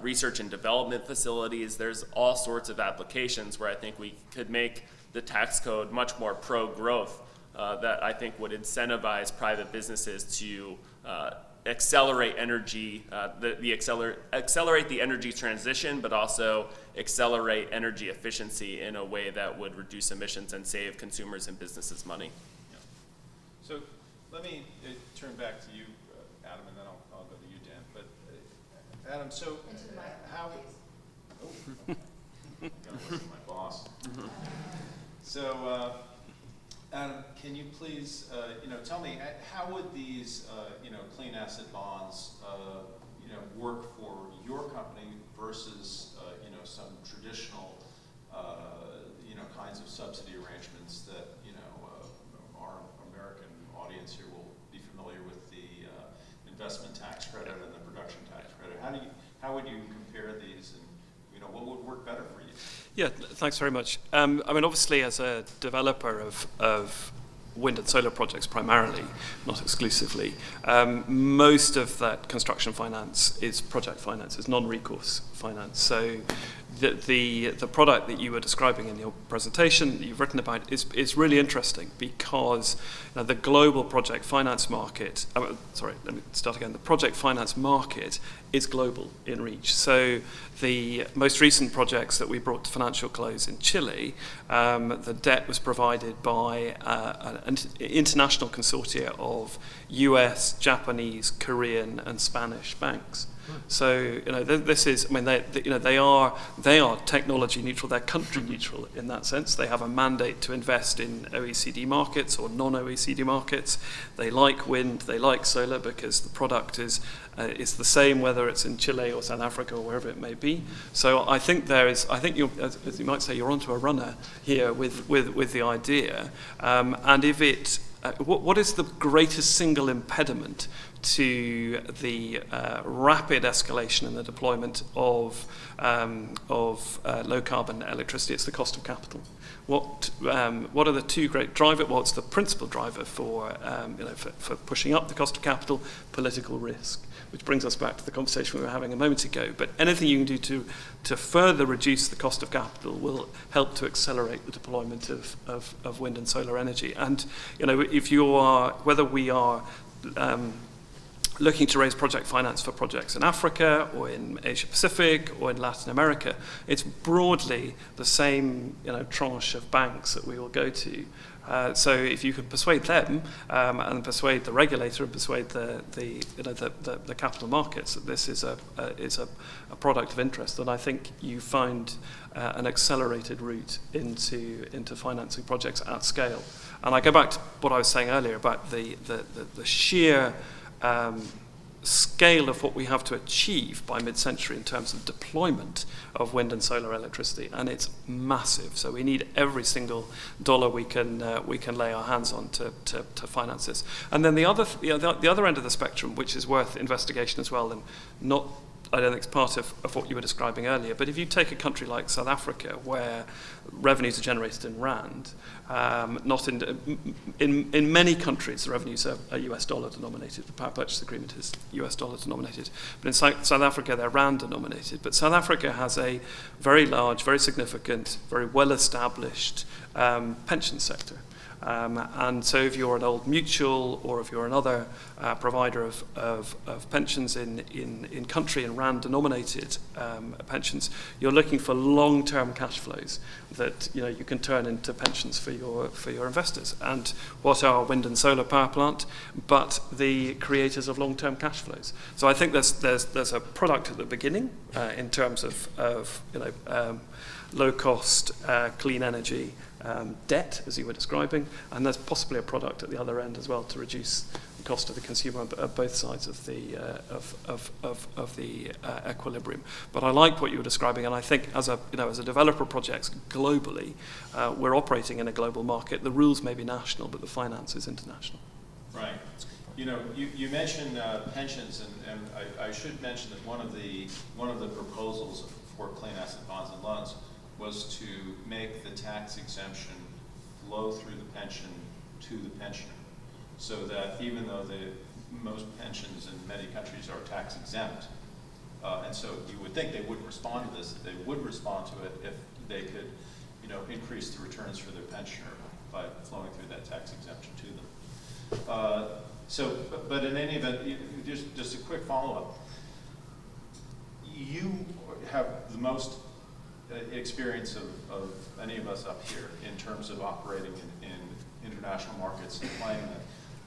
research and development facilities. There's all sorts of applications where I think we could make the tax code much more pro-growth, that I think would incentivize private businesses to accelerate energy, accelerate the energy transition, but also accelerate energy efficiency in a way that would reduce emissions and save consumers and businesses money. Yeah. So let me turn back to you, Adam, and then I'll go to you, Dan. But Adam, so how? Oh, gotta listen to my boss. So. Adam, can you please, tell me how would these, clean asset bonds, work for your company versus, some traditional, kinds of subsidy arrangements that, our American audience here will be familiar with the investment tax credit and the production tax credit. How would you compare these, and what would work better for you? Yeah, thanks very much. Obviously, as a developer of wind and solar projects primarily, not exclusively, most of that construction finance is project finance, it's non-recourse finance. So the product that you were describing in your presentation that you've written about is really interesting because the global project finance market, let me start again, the project finance market is global in reach. So the most recent projects that we brought to financial close in Chile, the debt was provided by an international consortia of US, Japanese, Korean, and Spanish banks. So this is, they are technology neutral, they're country neutral in that sense. They have a mandate to invest in OECD markets or non-OECD markets. They like wind, they like solar because the product is the same whether it's in Chile or South Africa or wherever it may be. So I think you're, as you might say, you're onto a runner here with the idea. And if it, what is the greatest single impediment to the rapid escalation in the deployment of low carbon electricity, it's the cost of capital. What are the two great drivers? What's the principal driver for pushing up the cost of capital? Political risk, which brings us back to the conversation we were having a moment ago. But anything you can do to further reduce the cost of capital will help to accelerate the deployment of wind and solar energy. And if you are, whether we are looking to raise project finance for projects in Africa or in Asia Pacific or in Latin America, it's broadly the same tranche of banks that we will go to. So if you can persuade them and persuade the regulator and persuade the capital markets that this is a product of interest, then I think you find an accelerated route into financing projects at scale. And I go back to what I was saying earlier about the sheer scale of what we have to achieve by mid-century in terms of deployment of wind and solar electricity, and it's massive. So we need every single dollar we can lay our hands on to finance this. And then the other end of the spectrum, which is worth investigation as well, and not, I don't think it's part of what you were describing earlier, but if you take a country like South Africa, where revenues are generated in rand, not in many countries the revenues are US dollar denominated. The power purchase agreement is US dollar denominated, but in South Africa they're rand denominated. But South Africa has a very large, very significant, very well established pension sector. And so if you're an old mutual or if you're another provider of pensions in country and rand denominated pensions, you're looking for long-term cash flows that you can turn into pensions for your investors. And what are wind and solar power plant but the creators of long-term cash flows? So I think there's a product at the beginning in terms of low-cost clean energy debt, as you were describing, and there's possibly a product at the other end as well to reduce the cost of the consumer on both sides of the equilibrium. But I like what you were describing, and I think as a developer of projects globally, we're operating in a global market. The rules may be national, but the finance is international. Right. You mentioned pensions, and I should mention that one of the proposals for clean asset bonds and loans was to make the tax exemption flow through the pension to the pensioner, so that even though most pensions in many countries are tax exempt, and so you would think they would respond to this, they would respond to it if they could, increase the returns for their pensioner by flowing through that tax exemption to them. But in any event, just a quick follow-up. You have the most experience of any of us up here in terms of operating in international markets and playing that.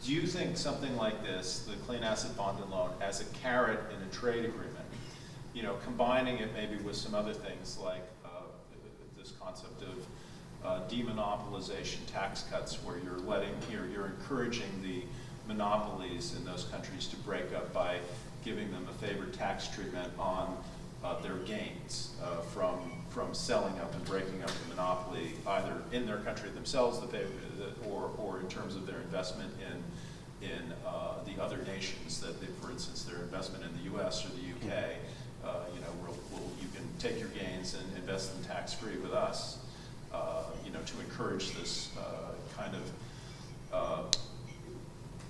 Do you think something like this, the clean asset bond and loan, as a carrot in a trade agreement, combining it maybe with some other things like this concept of demonopolization, tax cuts, where you're encouraging the monopolies in those countries to break up by giving them a favored tax treatment on their gains from selling up and breaking up the monopoly, either in their country themselves, or in terms of their investment in the other nations, that for instance, their investment in the U.S. or the U.K. You can take your gains and invest them tax-free with us, to encourage this kind of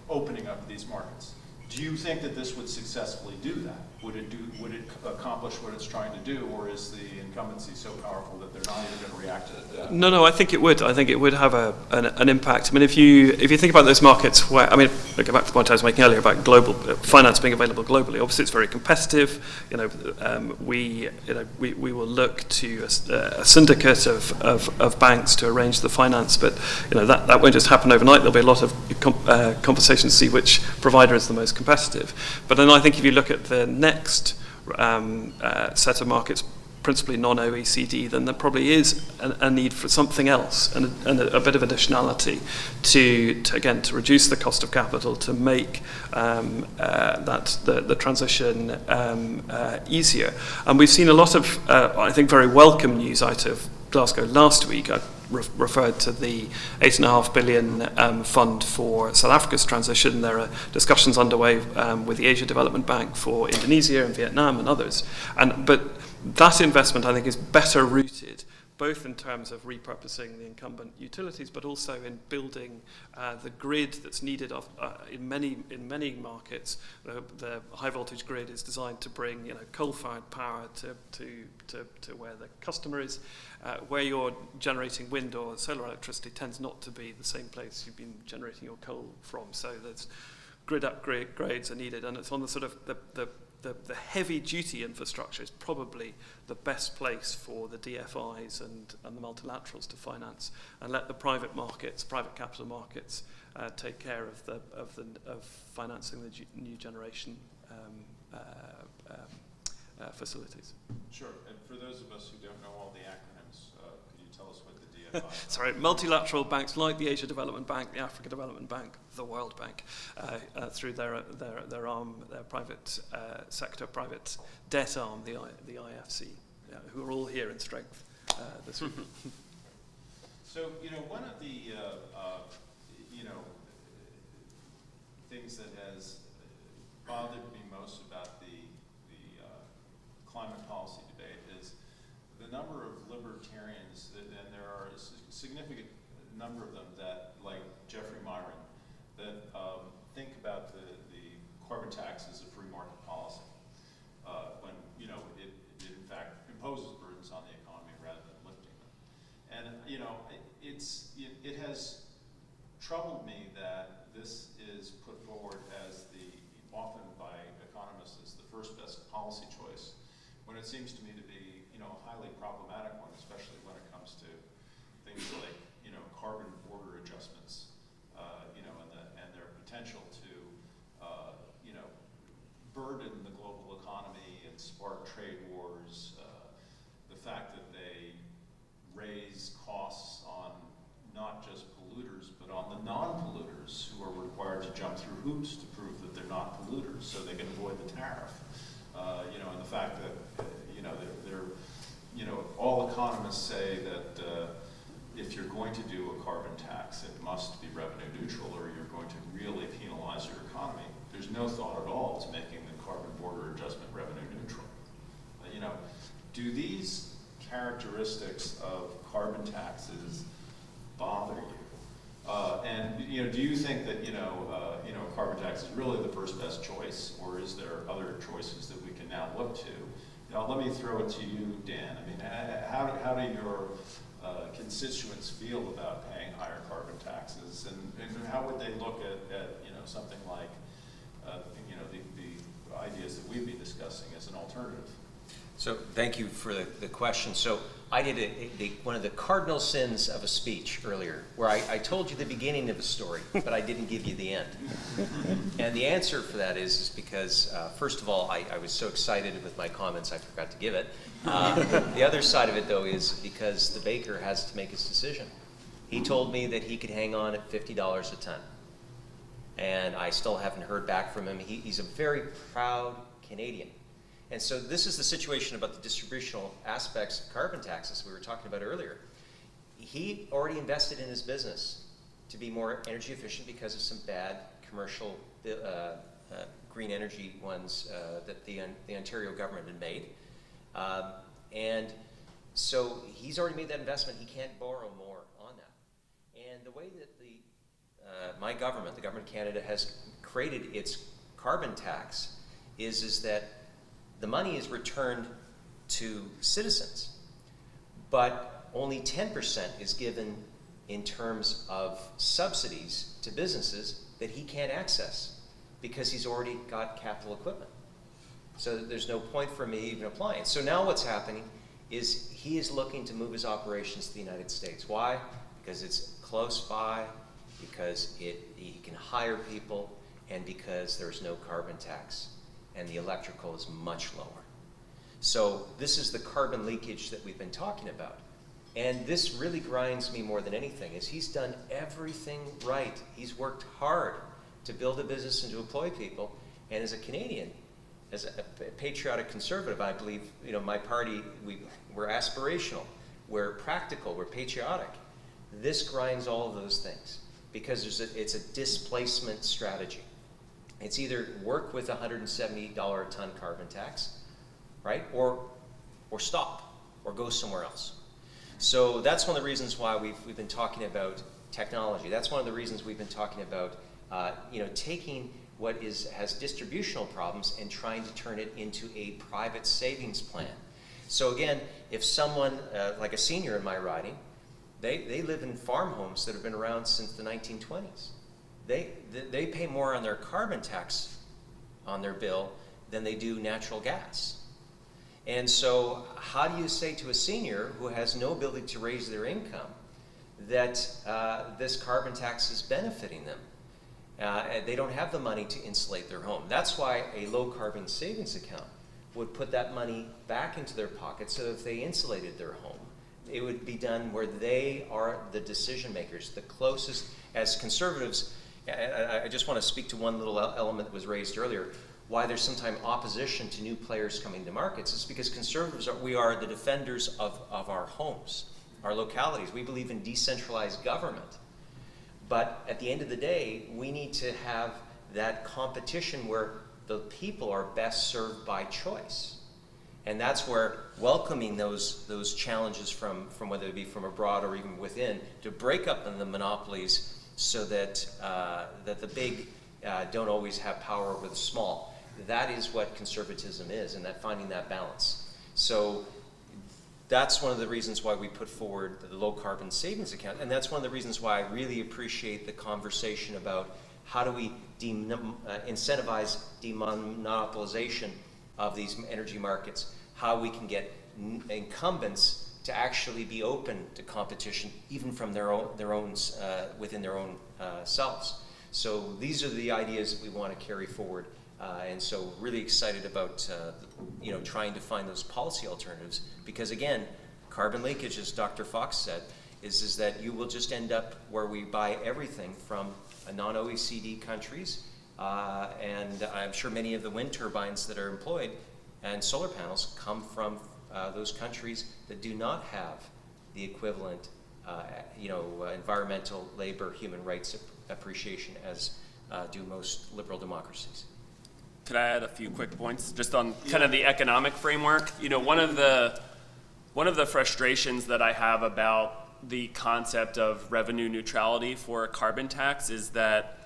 opening up these markets. Do you think that this would successfully do that? Would it accomplish what it's trying to do, or is the incumbency so powerful that they're not even going to react to it? No, I think it would. I think it would have an impact. I mean, if you think about those markets where, I go back to the point I was making earlier about global finance being available globally. Obviously, it's very competitive. We will look to a syndicate of banks to arrange the finance, but that won't just happen overnight. There'll be a lot of conversations to see which provider is the most competitive. But then I think if you look at the next set of markets, principally non-OECD, then there probably is a need for something else and a bit of additionality to reduce the cost of capital, to make the transition easier. And we've seen a lot of, I think, very welcome news out of Glasgow last week. I referred to the $8.5 billion fund for South Africa's transition. There are discussions underway with the Asia Development Bank for Indonesia and Vietnam and others. But that investment, I think, is better rooted both in terms of repurposing the incumbent utilities, but also in building the grid that's needed in many markets. The high voltage grid is designed to bring coal-fired power to where the customer is. Where you're generating wind or solar electricity tends not to be the same place you've been generating your coal from. So there's grid upgrades are needed, and it's on the sort of the heavy-duty infrastructure is probably the best place for the DFIs and the multilaterals to finance, and let the private markets, private capital markets, take care of financing the new generation facilities. Sure. And for those of us who don't know all the acronyms, could you tell us what the DFI is? Sorry, multilateral banks like the Asia Development Bank, the Africa Development Bank, the World Bank, through their arm, their private sector, private debt arm, the IFC, who are all here in strength this week. So, one of the, things that has bothered me most about the climate policy debate is the number of libertarians, and there are a significant number of them that, like Jeffrey Myron, that think about the carbon tax as a free market policy, when it in fact imposes burdens on the economy rather than lifting them. And it has troubled me that this is put forward as often by economists as the first best policy choice, when it seems to me to be a highly problematic one, especially when it comes to things like carbon border adjustments, and their potential to burden the global economy and spark trade wars. The fact that they raise costs on not just polluters, but on the non-polluters who are required to jump through hoops to prove that they're not polluters, so they can avoid the tariff. And the fact that all economists say that if you're going to do a carbon tax, it must be revenue neutral, or you're going to really penalize your economy. There's no thought at all to making the carbon border adjustment revenue neutral. Do these characteristics of carbon taxes bother you? And do you think that carbon tax is really the first best choice, or is there other choices that we can now look to? Let me throw it to you, Dan. I mean, how do your constituents feel about paying higher carbon taxes, and how would they look at something like the ideas that we've been discussing as an alternative? So thank you for the question. So I did one of the cardinal sins of a speech earlier, where I told you the beginning of a story, but I didn't give you the end. And the answer for that is because, first of all, I was so excited with my comments, I forgot to give it. The other side of it, though, is because the baker has to make his decision. He told me that he could hang on at $50 a ton. And I still haven't heard back from him. He's a very proud Canadian. And so this is the situation about the distributional aspects of carbon taxes we were talking about earlier. He already invested in his business to be more energy efficient because of some bad commercial green energy ones that the Ontario government had made. And so he's already made that investment. He can't borrow more on that. And the way that my government, the government of Canada, has created its carbon tax is that the money is returned to citizens, but only 10% is given in terms of subsidies to businesses that he can't access because he's already got capital equipment. So there's no point for me even applying. So now what's happening is he is looking to move his operations to the United States. Why? Because it's close by, because he can hire people, and because there's no carbon tax. And the electrical is much lower. So this is the carbon leakage that we've been talking about. And this really grinds me more than anything, is he's done everything right. He's worked hard to build a business and to employ people. And as a Canadian, as a patriotic conservative, I believe, my party, we're aspirational, we're practical, we're patriotic. This grinds all of those things because it's a displacement strategy. It's either work with $170 a ton carbon tax, right, or stop, or go somewhere else. So that's one of the reasons why we've been talking about technology. That's one of the reasons we've been talking about taking what has distributional problems and trying to turn it into a private savings plan. So again, if someone, like a senior in my riding, they live in farm homes that have been around since the 1920s. They pay more on their carbon tax on their bill than they do natural gas. And so how do you say to a senior who has no ability to raise their income that this carbon tax is benefiting them? They don't have the money to insulate their home. That's why a low carbon savings account would put that money back into their pocket, so if they insulated their home, it would be done where they are the decision makers, the closest. As conservatives, I just want to speak to one little element that was raised earlier, why there's sometimes opposition to new players coming to markets. It's because conservatives, we are the defenders of our homes, our localities. We believe in decentralized government. But at the end of the day, we need to have that competition where the people are best served by choice. And that's where welcoming those challenges from whether it be from abroad or even within, to break up the monopolies so that the big don't always have power over the small. That is what conservatism is, and that finding that balance. So that's one of the reasons why we put forward the low carbon savings account, and that's one of the reasons why I really appreciate the conversation about how do we incentivize demonopolization of these energy markets, how we can get incumbents to actually be open to competition, even from their own within their own selves. So these are the ideas that we want to carry forward, and so really excited about trying to find those policy alternatives, because again, carbon leakage, as Dr. Fox said, is that you will just end up where we buy everything from non-OECD countries, and I'm sure many of the wind turbines that are employed and solar panels come from those countries that do not have the equivalent environmental, labor, human rights appreciation as do most liberal democracies. Could I add a few quick points just on kind of the economic framework? One of the frustrations that I have about the concept of revenue neutrality for a carbon tax is that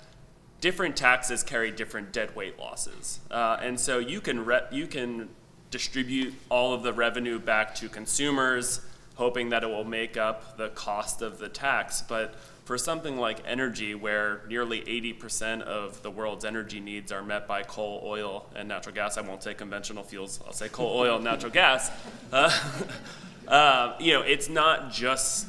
different taxes carry different deadweight losses, and so you can distribute all of the revenue back to consumers, hoping that it will make up the cost of the tax. But for something like energy, where nearly 80% of the world's energy needs are met by coal, oil, and natural gas — I won't say conventional fuels, I'll say coal, oil, and natural gas. It's not just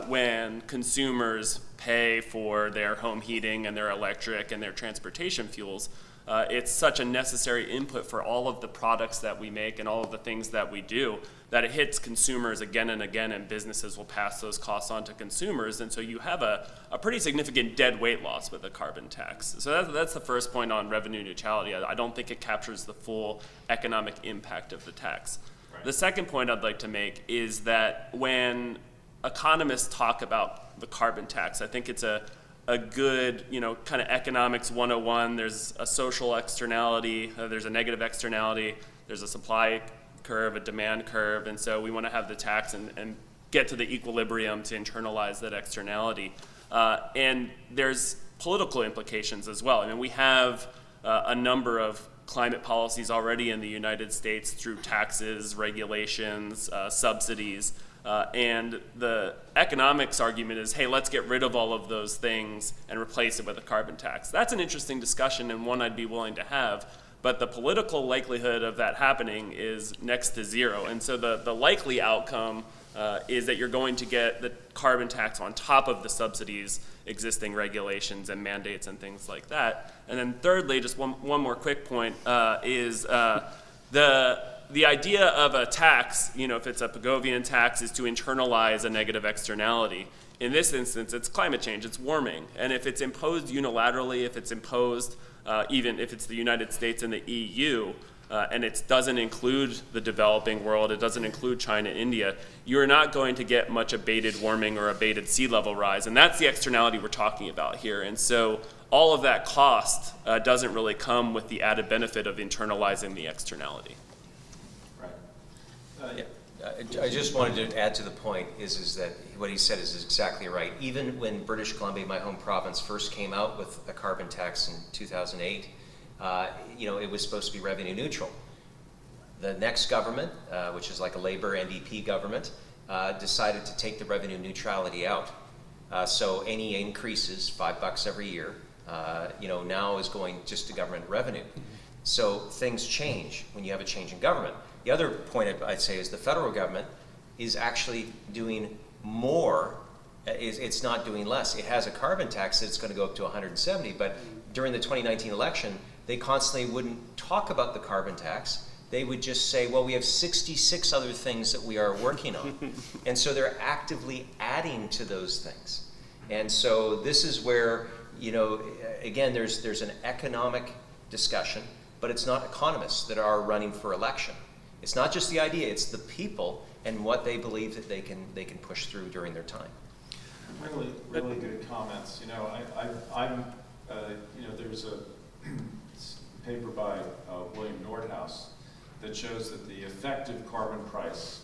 when consumers pay for their home heating and their electric and their transportation fuels. It's such a necessary input for all of the products that we make and all of the things that we do that it hits consumers again and again, and businesses will pass those costs on to consumers. And so you have a pretty significant dead weight loss with the carbon tax. So that's the first point on revenue neutrality. I don't think it captures the full economic impact of the tax. Right. The second point I'd like to make is that when economists talk about the carbon tax, I think it's a good, kind of economics 101. There's a social externality, there's a negative externality, there's a supply curve, a demand curve, and so we want to have the tax and get to the equilibrium to internalize that externality. And there's political implications as well. I mean, we have a number of climate policies already in the United States through taxes, regulations, subsidies. And the economics argument is, hey, let's get rid of all of those things and replace it with a carbon tax. That's an interesting discussion and one I'd be willing to have, but the political likelihood of that happening is next to zero. And so the likely outcome is that you're going to get the carbon tax on top of the subsidies, existing regulations and mandates and things like that. And then thirdly, just one more quick point, is the idea of a tax, if it's a Pagovian tax, is to internalize a negative externality. In this instance, it's climate change, it's warming. And if it's imposed unilaterally, if it's imposed, even if it's the United States and the EU, and it doesn't include the developing world, it doesn't include China and India, you're not going to get much abated warming or abated sea level rise. And that's the externality we're talking about here. And so all of that cost doesn't really come with the added benefit of internalizing the externality. Right. I just wanted to add to the point is that what he said is exactly right. Even when British Columbia, my home province, first came out with a carbon tax in 2008, it was supposed to be revenue neutral. The next government, which is like a Labour NDP government, decided to take the revenue neutrality out. So any increases, $5 every year, now is going just to government revenue. So things change when you have a change in government. The other point I'd say is the federal government is actually doing more. It's not doing less. It has a carbon tax that's going to go up to 170, but during the 2019 election, they constantly wouldn't talk about the carbon tax. They would just say, well, we have 66 other things that we are working on. And so they're actively adding to those things. And so this is where, again, there's an economic discussion, but it's not economists that are running for election. It's not just the idea, it's the people and what they believe that they can push through during their time. Really, really good comments. There's a paper by William Nordhaus that shows that the effective carbon price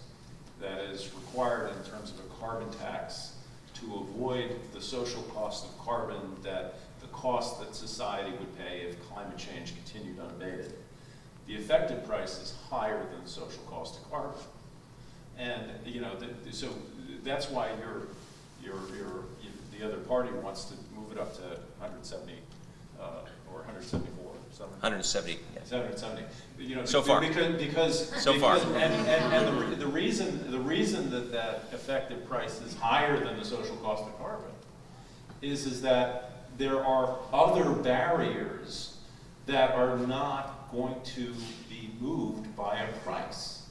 that is required in terms of a carbon tax to avoid the social cost of carbon, that the cost that society would pay if climate change continued unabated. The effective price is higher than the social cost of carbon. And so that's why the other party wants to move it up to 170 or 174. 170. Yeah. 770. So far. Because so far. And the reason that effective price is higher than the social cost of carbon is that there are other barriers that are not going to be moved by a price.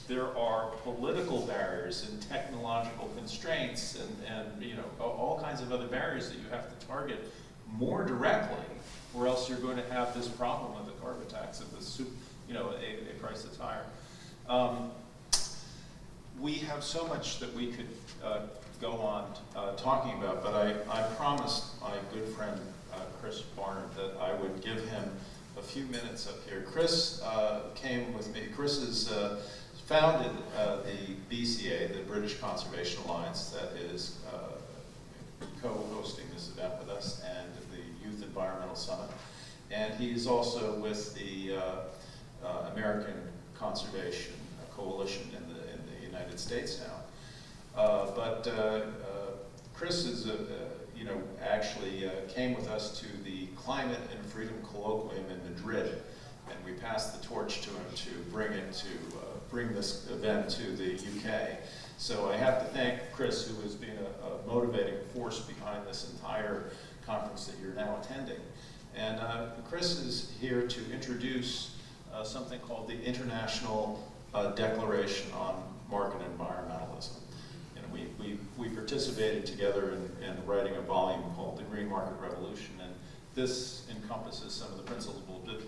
There are political barriers and technological constraints and all kinds of other barriers that you have to target more directly, or else you're going to have this problem with the carbon tax of a price that's higher. We have so much that we could go on talking about, but I promised my good friend Chris Barnard that I would give him a few minutes up here. Chris came with me. Chris has founded the BCA, the British Conservation Alliance, that is co-hosting this event with us, and the Youth Environmental Summit. And he's also with the American Conservation Coalition in the United States now. But Chris is actually came with us to the Climate and Freedom Colloquium in Madrid, and we passed the torch to him to bring this event to the UK. So I have to thank Chris, who has been a motivating force behind this entire conference that you're now attending. And Chris is here to introduce something called the International Declaration on Market Environmentalism. And we participated together in writing a volume called The Green Market Revolution, and this encompasses some of the principles. But,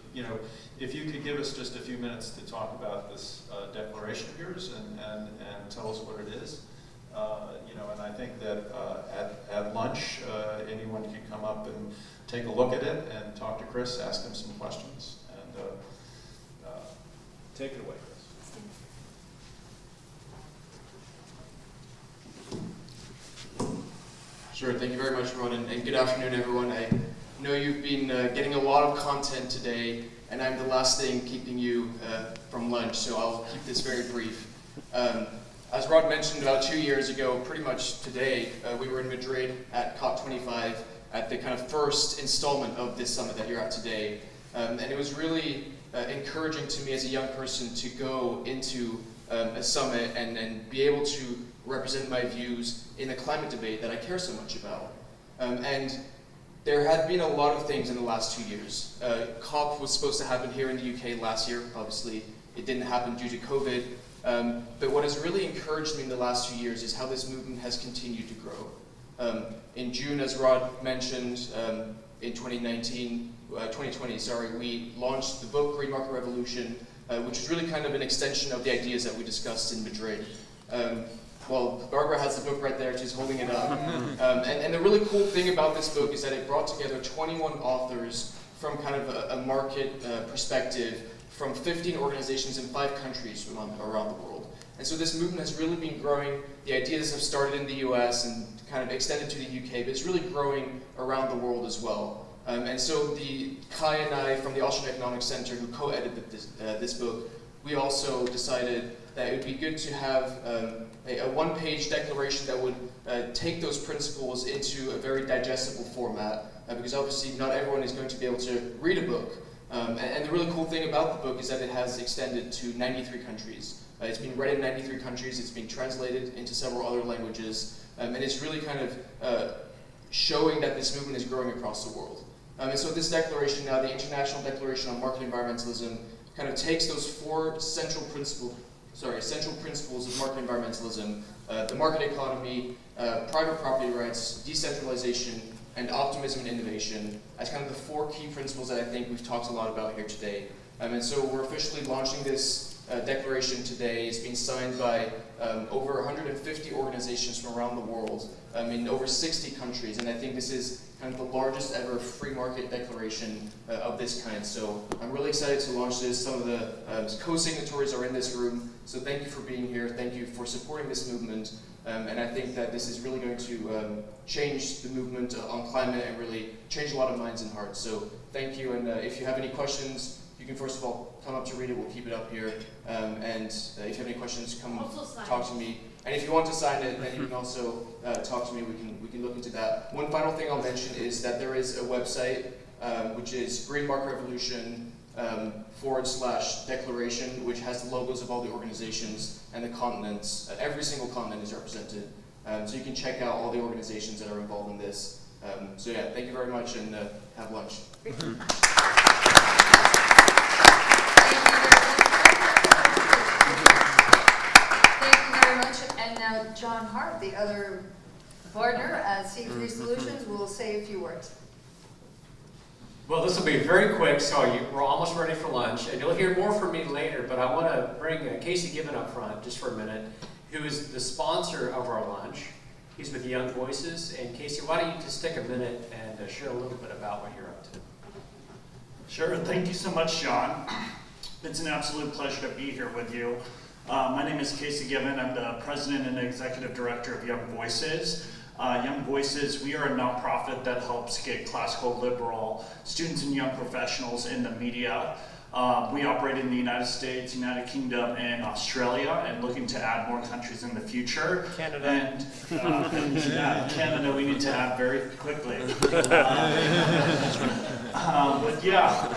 if you could give us just a few minutes to talk about this declaration of yours and tell us what it is. And I think that at lunch, anyone can come up and take a look at it and talk to Chris, ask him some questions, and take it away, Chris. Sure, thank you very much, Ron, and good afternoon, everyone. I know you've been getting a lot of content today, and I'm the last thing keeping you from lunch, so I'll keep this very brief. As Rod mentioned, about 2 years ago, pretty much today, we were in Madrid at COP25 at the kind of first installment of this summit that you're at today. And it was really encouraging to me as a young person to go into a summit and be able to represent my views in the climate debate that I care so much about. And there have been a lot of things in the last 2 years. COP was supposed to happen here in the UK last year. Obviously, it didn't happen due to COVID. But what has really encouraged me in the last 2 years is how this movement has continued to grow. In June, as Rod mentioned, in 2019, 2020, we launched the book Green Market Revolution, which is really kind of an extension of the ideas that we discussed in Madrid. Well, Barbara has the book right there, she's holding it up. And the really cool thing about this book is that it brought together 21 authors from kind of a market perspective from 15 organizations in 5 countries around the world. And so this movement has really been growing. The ideas have started in the US and kind of extended to the UK, but it's really growing around the world as well. And so Kai and I from the Austrian Economics Center, who co-edited this book, we also decided that it would be good to have a one-page declaration that would take those principles into a very digestible format, because obviously not everyone is going to be able to read a book. And the really cool thing about the book is that it has extended to 93 countries. It's been read in 93 countries, it's been translated into several other languages, and it's really kind of showing that this movement is growing across the world. And so this declaration now, the International Declaration on Market Environmentalism, kind of takes those 4 central principles of market environmentalism, the market economy, private property rights, decentralization, and optimism and innovation as kind of the 4 key principles that I think we've talked a lot about here today. And so we're officially launching this declaration today. It's being signed by over 150 organizations from around the world in over 60 countries, and I think this is kind of the largest ever free market declaration of this kind. So I'm really excited to launch this. Some of the co-signatories are in this room, so thank you for being here. Thank you for supporting this movement, and I think that this is really going to change the movement on climate and really change a lot of minds and hearts. So thank you, and if you have any questions, you can first of all come up to read it. We'll keep it up here, and if you have any questions, come talk to me. And if you want to sign it, then you can also talk to me. We can look into that. One final thing I'll mention is that there is a website which is Green Market Revolution /declaration, which has the logos of all the organizations and the continents. Every single continent is represented, so you can check out all the organizations that are involved in this. So yeah, thank you very much, and have lunch. And now John Hart, the other partner at C3 Solutions, will say a few words. Well, this will be very quick, so we're almost ready for lunch, and you'll hear more from me later, but I want to bring Casey Gibbon up front just for a minute, who is the sponsor of our lunch. He's with Young Voices, and Casey, why don't you just take a minute and share a little bit about what you're up to. Sure, thank you so much, John. It's an absolute pleasure to be here with you. My name is Casey Gibbon. I'm the president and executive director of Young Voices. Young Voices, we are a nonprofit that helps get classical liberal students and young professionals in the media. We operate in the United States, United Kingdom, and Australia, and looking to add more countries in the future. Canada. And Canada we need to add very quickly. But yeah,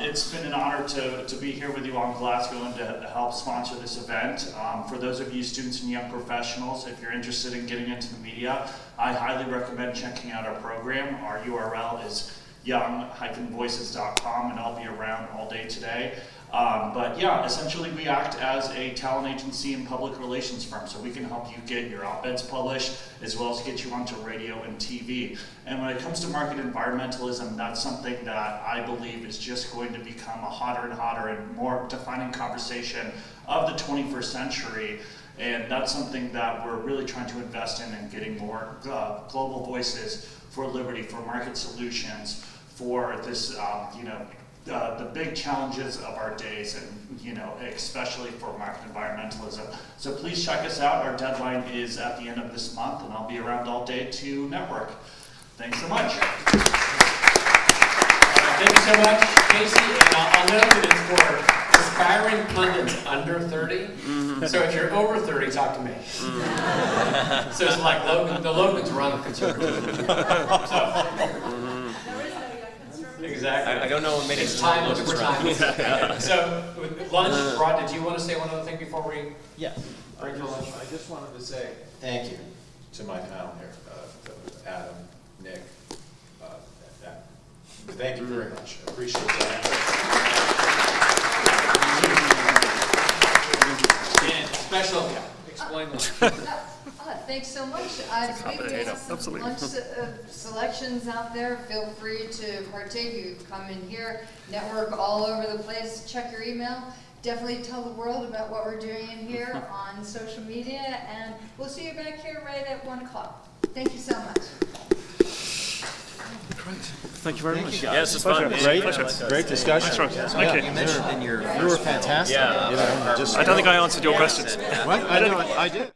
it's been an honor to be here with you on Glasgow and to help sponsor this event. For those of you students and young professionals, if you're interested in getting into the media, I highly recommend checking out our program. Our URL is young-voices.com, and I'll be around all day today. But yeah, essentially we act as a talent agency and public relations firm, so we can help you get your op-eds published as well as get you onto radio and TV. And when it comes to market environmentalism, that's something that I believe is just going to become a hotter and hotter and more defining conversation of the 21st century. And that's something that we're really trying to invest in and getting more global voices for liberty, for market solutions, for this, the big challenges of our days, and especially for market environmentalism. So please check us out. Our deadline is at the end of this month, and I'll be around all day to network. Thanks so much. Thank you so much, Casey. And I'll note that it's for aspiring pundits under 30. So if you're over 30, talk to me. So it's like the Logans run the conservative. Exactly. I don't know what many. It's timeless for time. So lunch, Rod, did you want to say one other thing before we? Yes. I just wanted to say thank you to my panel here, Adam, Nick. Thank you very much. I appreciate that. And special, explain that. thanks so much. We have some Absolutely. lunch selections out there. Feel free to partake. You come in here, network all over the place, check your email. Definitely tell the world about what we're doing in here on social media, and we'll see you back here right at 1 o'clock. Thank you so much. Great. Thank you very much. Yes, it's fun. Great discussion. Thanks, Ron. Thank you. You mentioned in your You were fantastic. Yeah. You know, just I don't think I answered your questions. what? I did.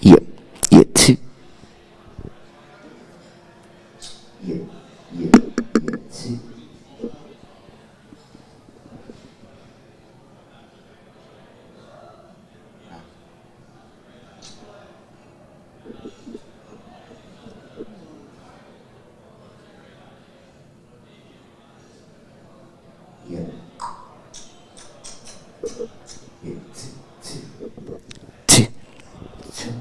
Yeah, yeah, two. Yeah, yeah, yeah, two. Yeah. Yeah, two, two, two.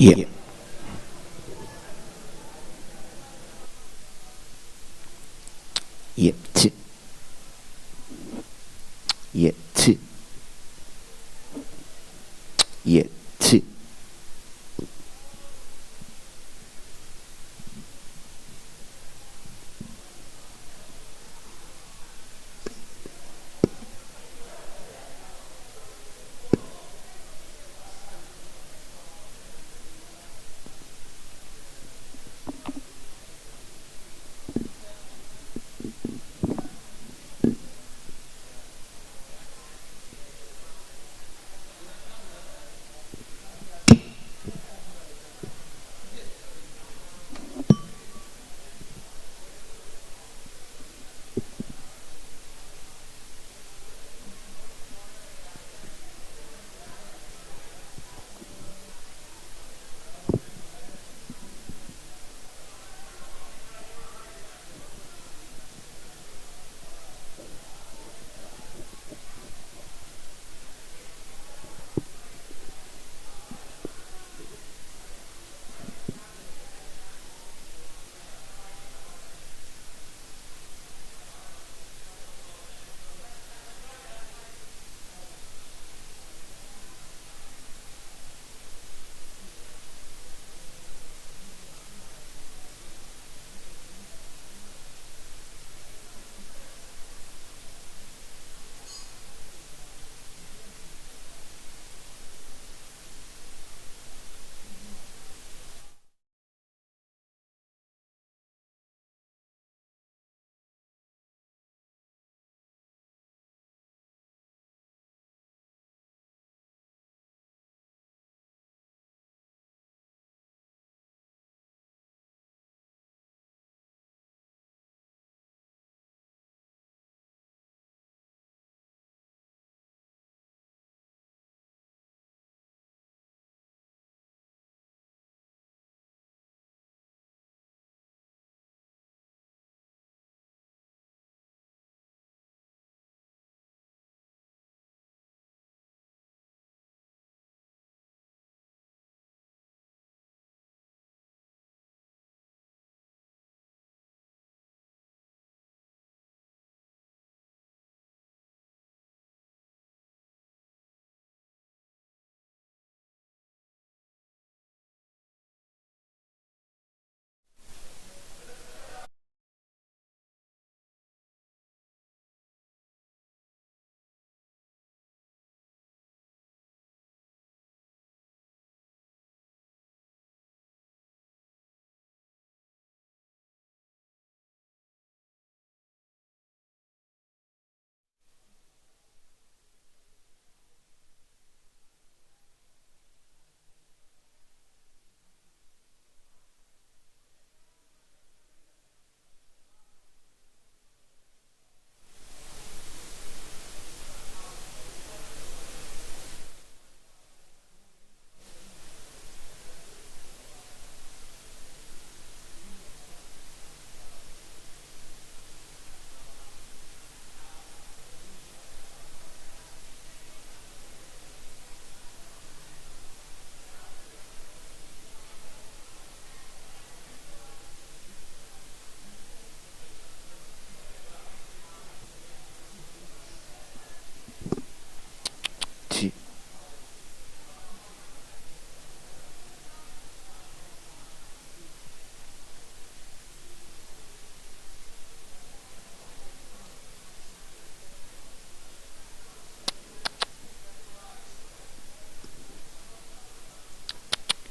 Yeah. Yeah. Yeah. Yeah.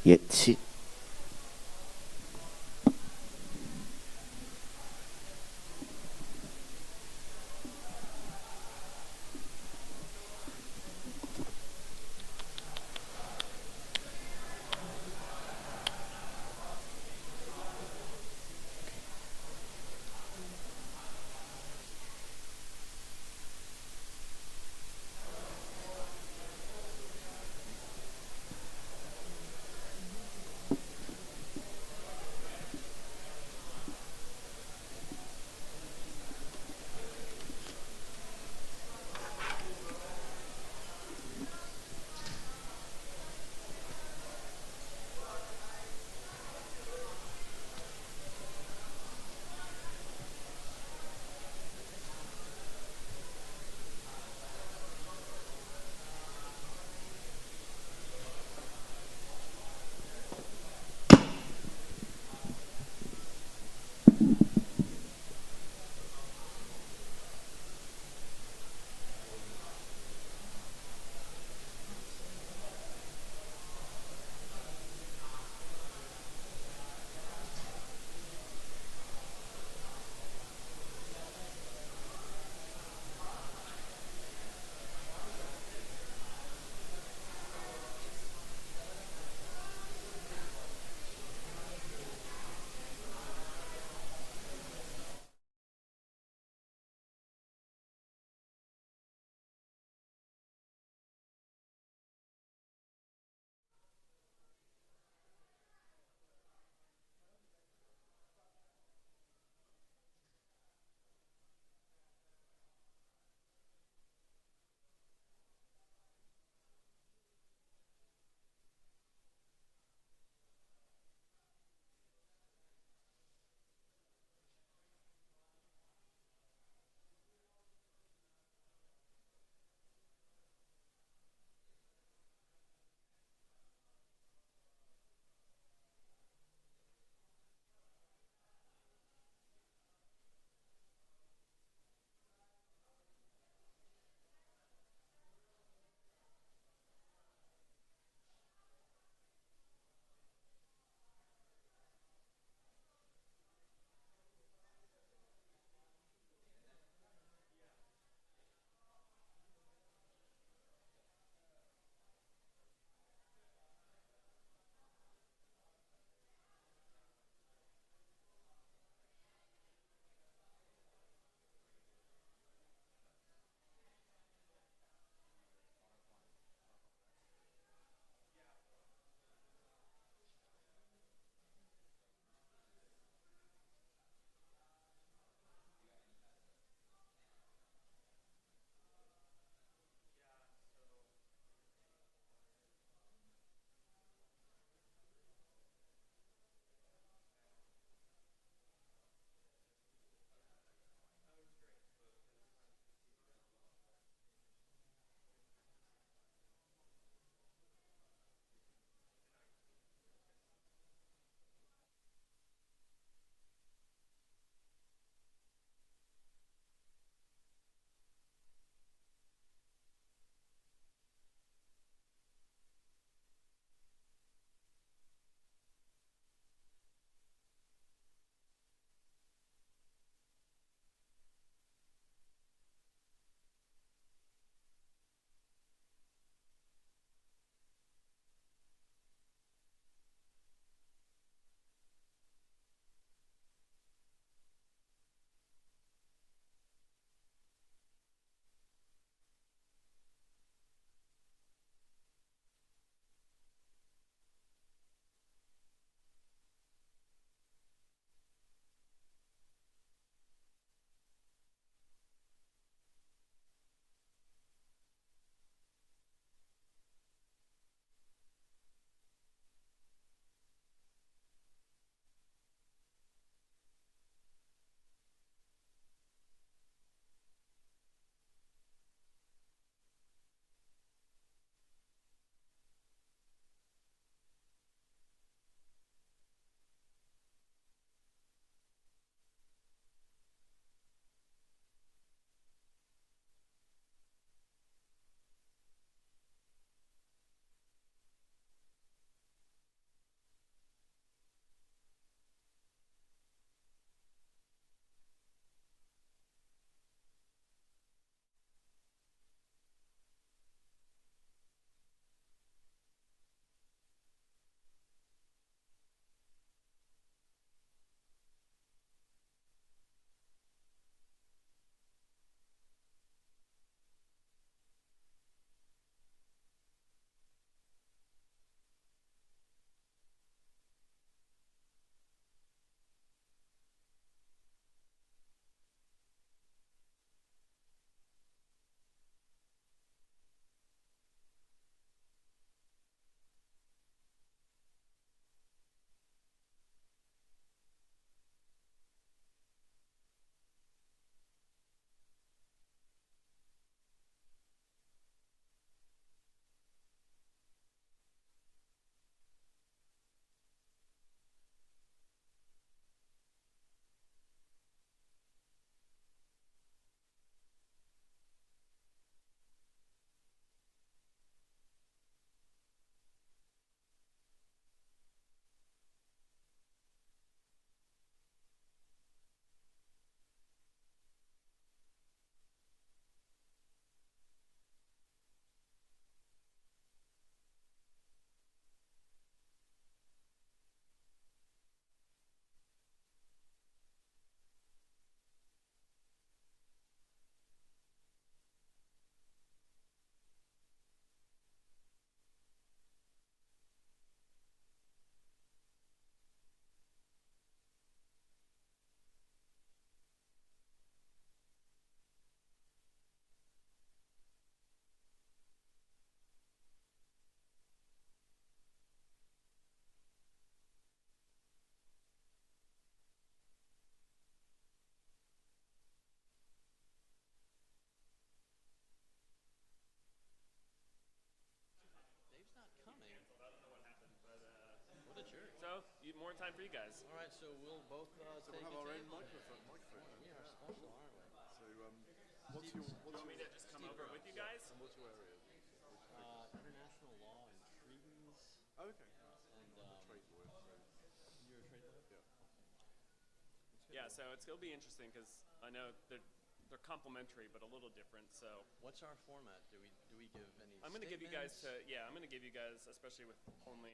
Yeah. So, more time for you guys. All right, so we'll both so take we'll have our own table. microphone. We are special, aren't we? So, what's your? You want me to just come over with you guys? And what's your area? International law and treaties. Oh, okay. And trade lawyer. So. You're a trade lawyer? Yeah. Yeah, so it'll be interesting because I know they're complementary but a little different. So what's our format? Do we give any? I'm going to give you guys I'm going to give you guys, especially with only.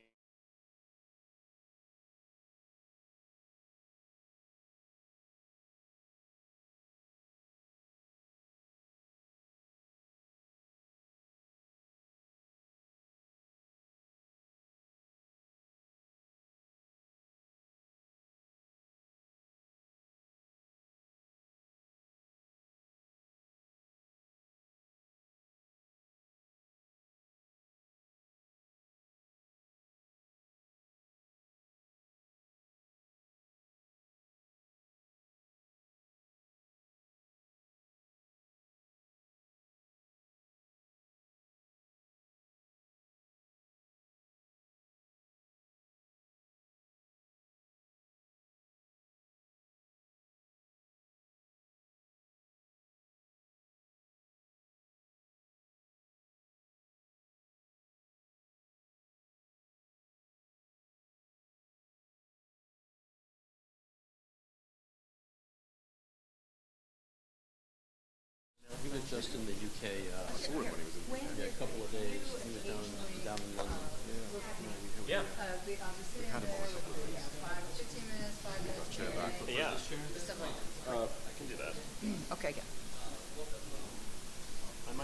He was just in the UK. I saw him when he was in the UK. Yeah, a couple of days. He was down in London. Yeah. We had him on a couple of days. 15 minutes, 5 minutes. Chair back. Yeah. Stuff like I can do that. Okay, good.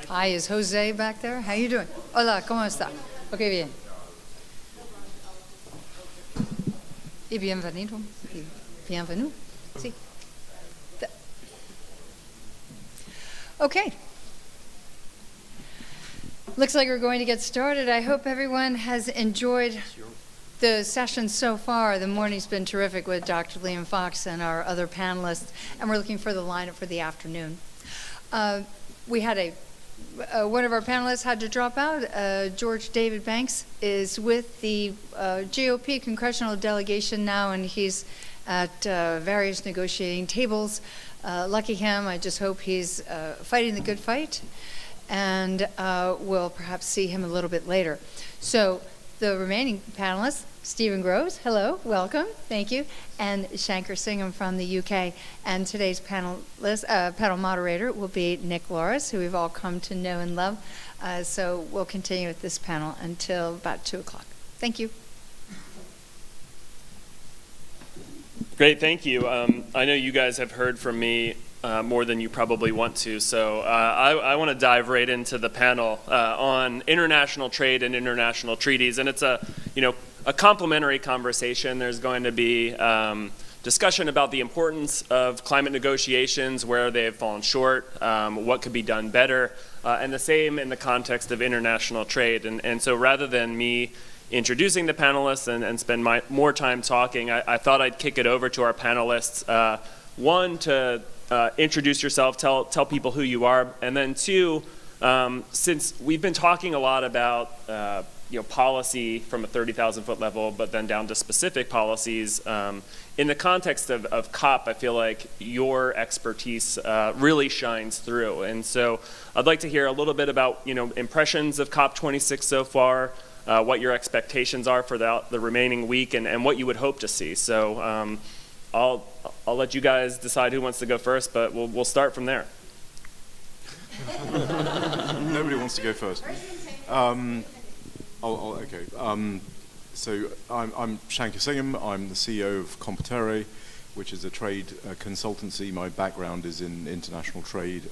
Hi, is Jose back there? How you doing? Hola, ¿cómo está? Okay, bien. Y bienvenido. Y bienvenue. Sí. Okay. Looks like we're going to get started. I hope everyone has enjoyed the session so far. The morning's been terrific with Dr. Liam Fox and our other panelists, and we're looking for the lineup for the afternoon. We had one of our panelists had to drop out. George David Banks is with the GOP congressional delegation now, and he's at various negotiating tables. Lucky him. I just hope he's fighting the good fight, and we'll perhaps see him a little bit later. So the remaining panelists, Stephen Groves, hello, welcome, thank you, and Shankar Singham from the UK. And today's panel moderator will be Nick Loris, who we've all come to know and love. So we'll continue with this panel until about 2 o'clock. Thank you. Great, thank you. I know you guys have heard from me more than you probably want to, so I want to dive right into the panel on international trade and international treaties, and it's a complementary conversation. There's going to be discussion about the importance of climate negotiations, where they have fallen short, what could be done better, and the same in the context of international trade. And so rather than me introducing the panelists and spend more time talking, I thought I'd kick it over to our panelists. One, to introduce yourself, tell people who you are, and then two, since we've been talking a lot about policy from a 30,000-foot level, but then down to specific policies, in the context of COP, I feel like your expertise really shines through. And so I'd like to hear a little bit about impressions of COP26 so far, what your expectations are for the remaining week, and what you would hope to see. So I'll let you guys decide who wants to go first, but we'll start from there. Nobody wants to go first. Okay. So I'm Shankar Singham. I'm the CEO of Competere, which is a trade consultancy. My background is in international trade,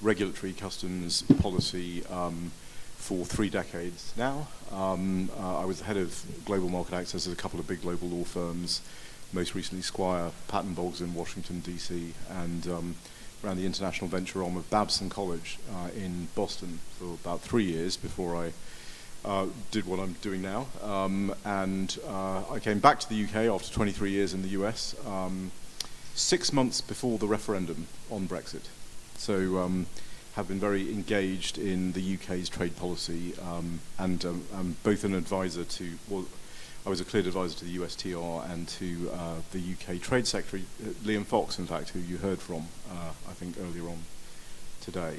regulatory, customs, policy, for 3 decades now. I was the head of global market access at a couple of big global law firms, most recently Squire, Patton Boggs in Washington, D.C., and ran the international venture arm of Babson College in Boston for about 3 years before I did what I'm doing now. And I came back to the UK after 23 years in the US, 6 months before the referendum on Brexit. So have been very engaged in the UK's trade policy, and both an advisor to, well, I was a cleared advisor to the USTR and to the UK Trade Secretary, Liam Fox, in fact, who you heard from, I think, earlier on today.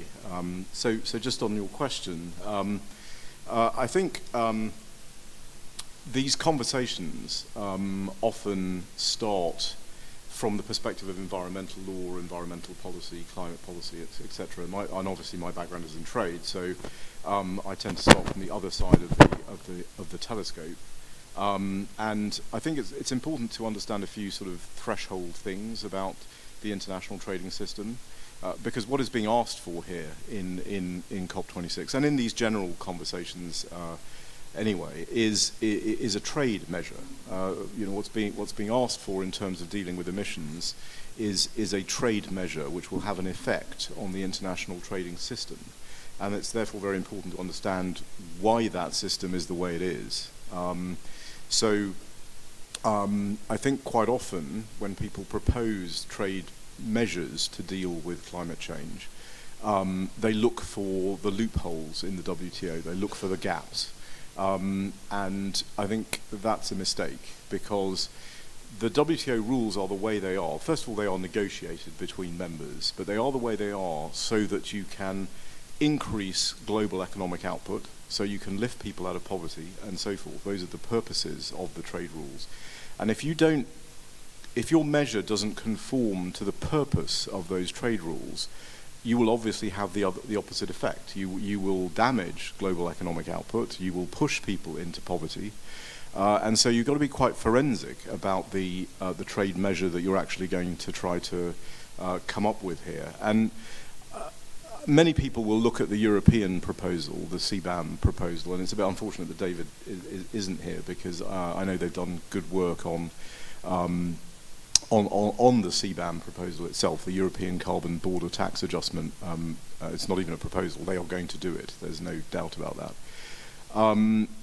So just on your question, I think these conversations often start from the perspective of environmental law, environmental policy, climate policy, etc. And obviously my background is in trade, so I tend to start from the other side of the telescope. And I think it's important to understand a few sort of threshold things about the international trading system, because what is being asked for here in COP26 and in these general conversations anyway is a trade measure. You know, what's being asked for in terms of dealing with emissions is a trade measure which will have an effect on the international trading system, and it's therefore very important to understand why that system is the way it is. I think quite often when people propose trade measures to deal with climate change, they look for the loopholes in the WTO, they look for the gaps. And I think that's a mistake, because the WTO rules are the way they are. First of all, they are negotiated between members, but they are the way they are so that you can increase global economic output, so you can lift people out of poverty and so forth. Those are the purposes of the trade rules. And if your measure doesn't conform to the purpose of those trade rules, you will obviously have the opposite effect. You will damage global economic output, you will push people into poverty, and so you've got to be quite forensic about the trade measure that you're actually going to try to come up with here. And many people will look at the European proposal, the CBAM proposal, and it's a bit unfortunate that David isn't here, because I know they've done good work on the CBAM proposal itself, the European Carbon Border Tax Adjustment. It's not even a proposal, they are going to do it, there's no doubt about that.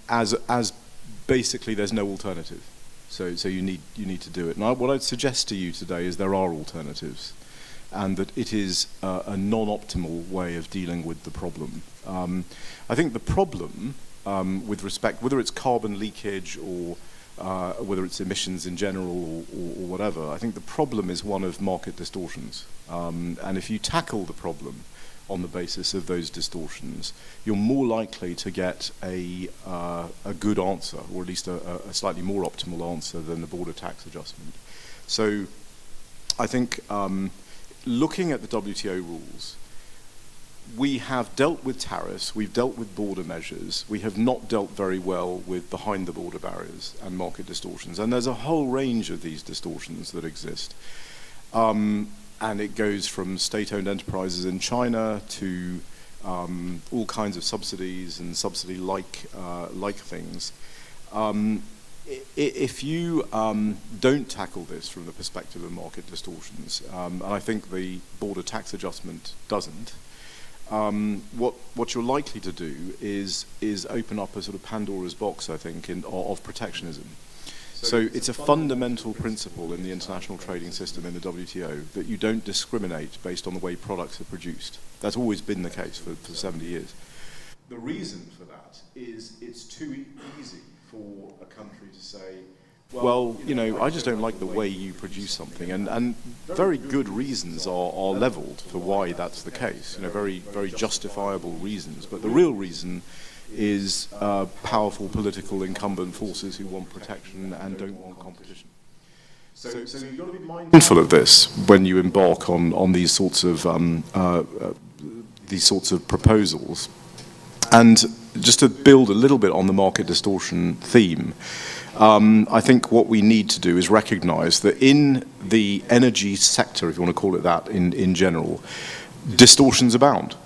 As basically there's no alternative, so you need to do it. Now what I'd suggest to you today is there are alternatives, and that it is a non-optimal way of dealing with the problem. I think the problem, with respect, whether it's carbon leakage or whether it's emissions in general or whatever, I think the problem is one of market distortions. And if you tackle the problem on the basis of those distortions, you're more likely to get a good answer, or at least a slightly more optimal answer than the border tax adjustment. So I think looking at the WTO rules, we have dealt with tariffs, we've dealt with border measures, we have not dealt very well with behind the border barriers and market distortions. And there's a whole range of these distortions that exist. And it goes from state-owned enterprises in China to all kinds of subsidies and subsidy-like things. If you don't tackle this from the perspective of market distortions, and I think the border tax adjustment doesn't, what you're likely to do is open up a sort of Pandora's box, I think, of protectionism. So it's a fundamental principle in the international trading system in the WTO that you don't discriminate based on the way products are produced. That's always been the case for 70 years. The reason for that is it's too easy for a country to say, well, you know, I just don't like the way you produce something, and very good reasons are levelled for why that's the case, you know, very, very justifiable reasons. But the real reason is powerful political incumbent forces who want protection and don't want competition. So you've got to be mindful of this when you embark on these sorts of proposals. And just to build a little bit on the market distortion theme, I think what we need to do is recognize that in the energy sector, if you want to call it that in general, distortions abound.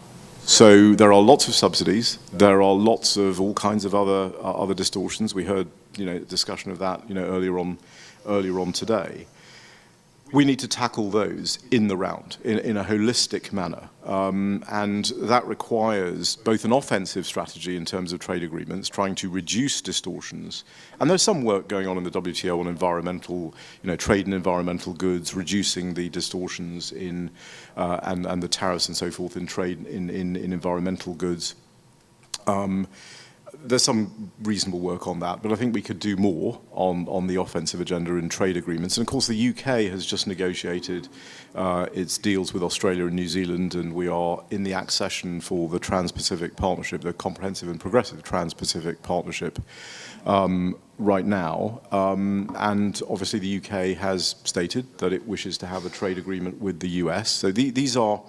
So there are lots of subsidies, there are lots of all kinds of other distortions. We heard, you know, discussion of that, you know, earlier on today. We need to tackle those in the round, in a holistic manner. And that requires both an offensive strategy in terms of trade agreements, trying to reduce distortions. And there's some work going on in the WTO on environmental, you know, trade in environmental goods, reducing the distortions in, and the tariffs and so forth in trade in environmental goods. there's some reasonable work on that, but I think we could do more on the offensive agenda in trade agreements. And of course, the UK has just negotiated its deals with Australia and New Zealand, and we are in the accession for the Trans-Pacific Partnership, the Comprehensive and Progressive Trans-Pacific Partnership right now. And obviously, the UK has stated that it wishes to have a trade agreement with the US. So these are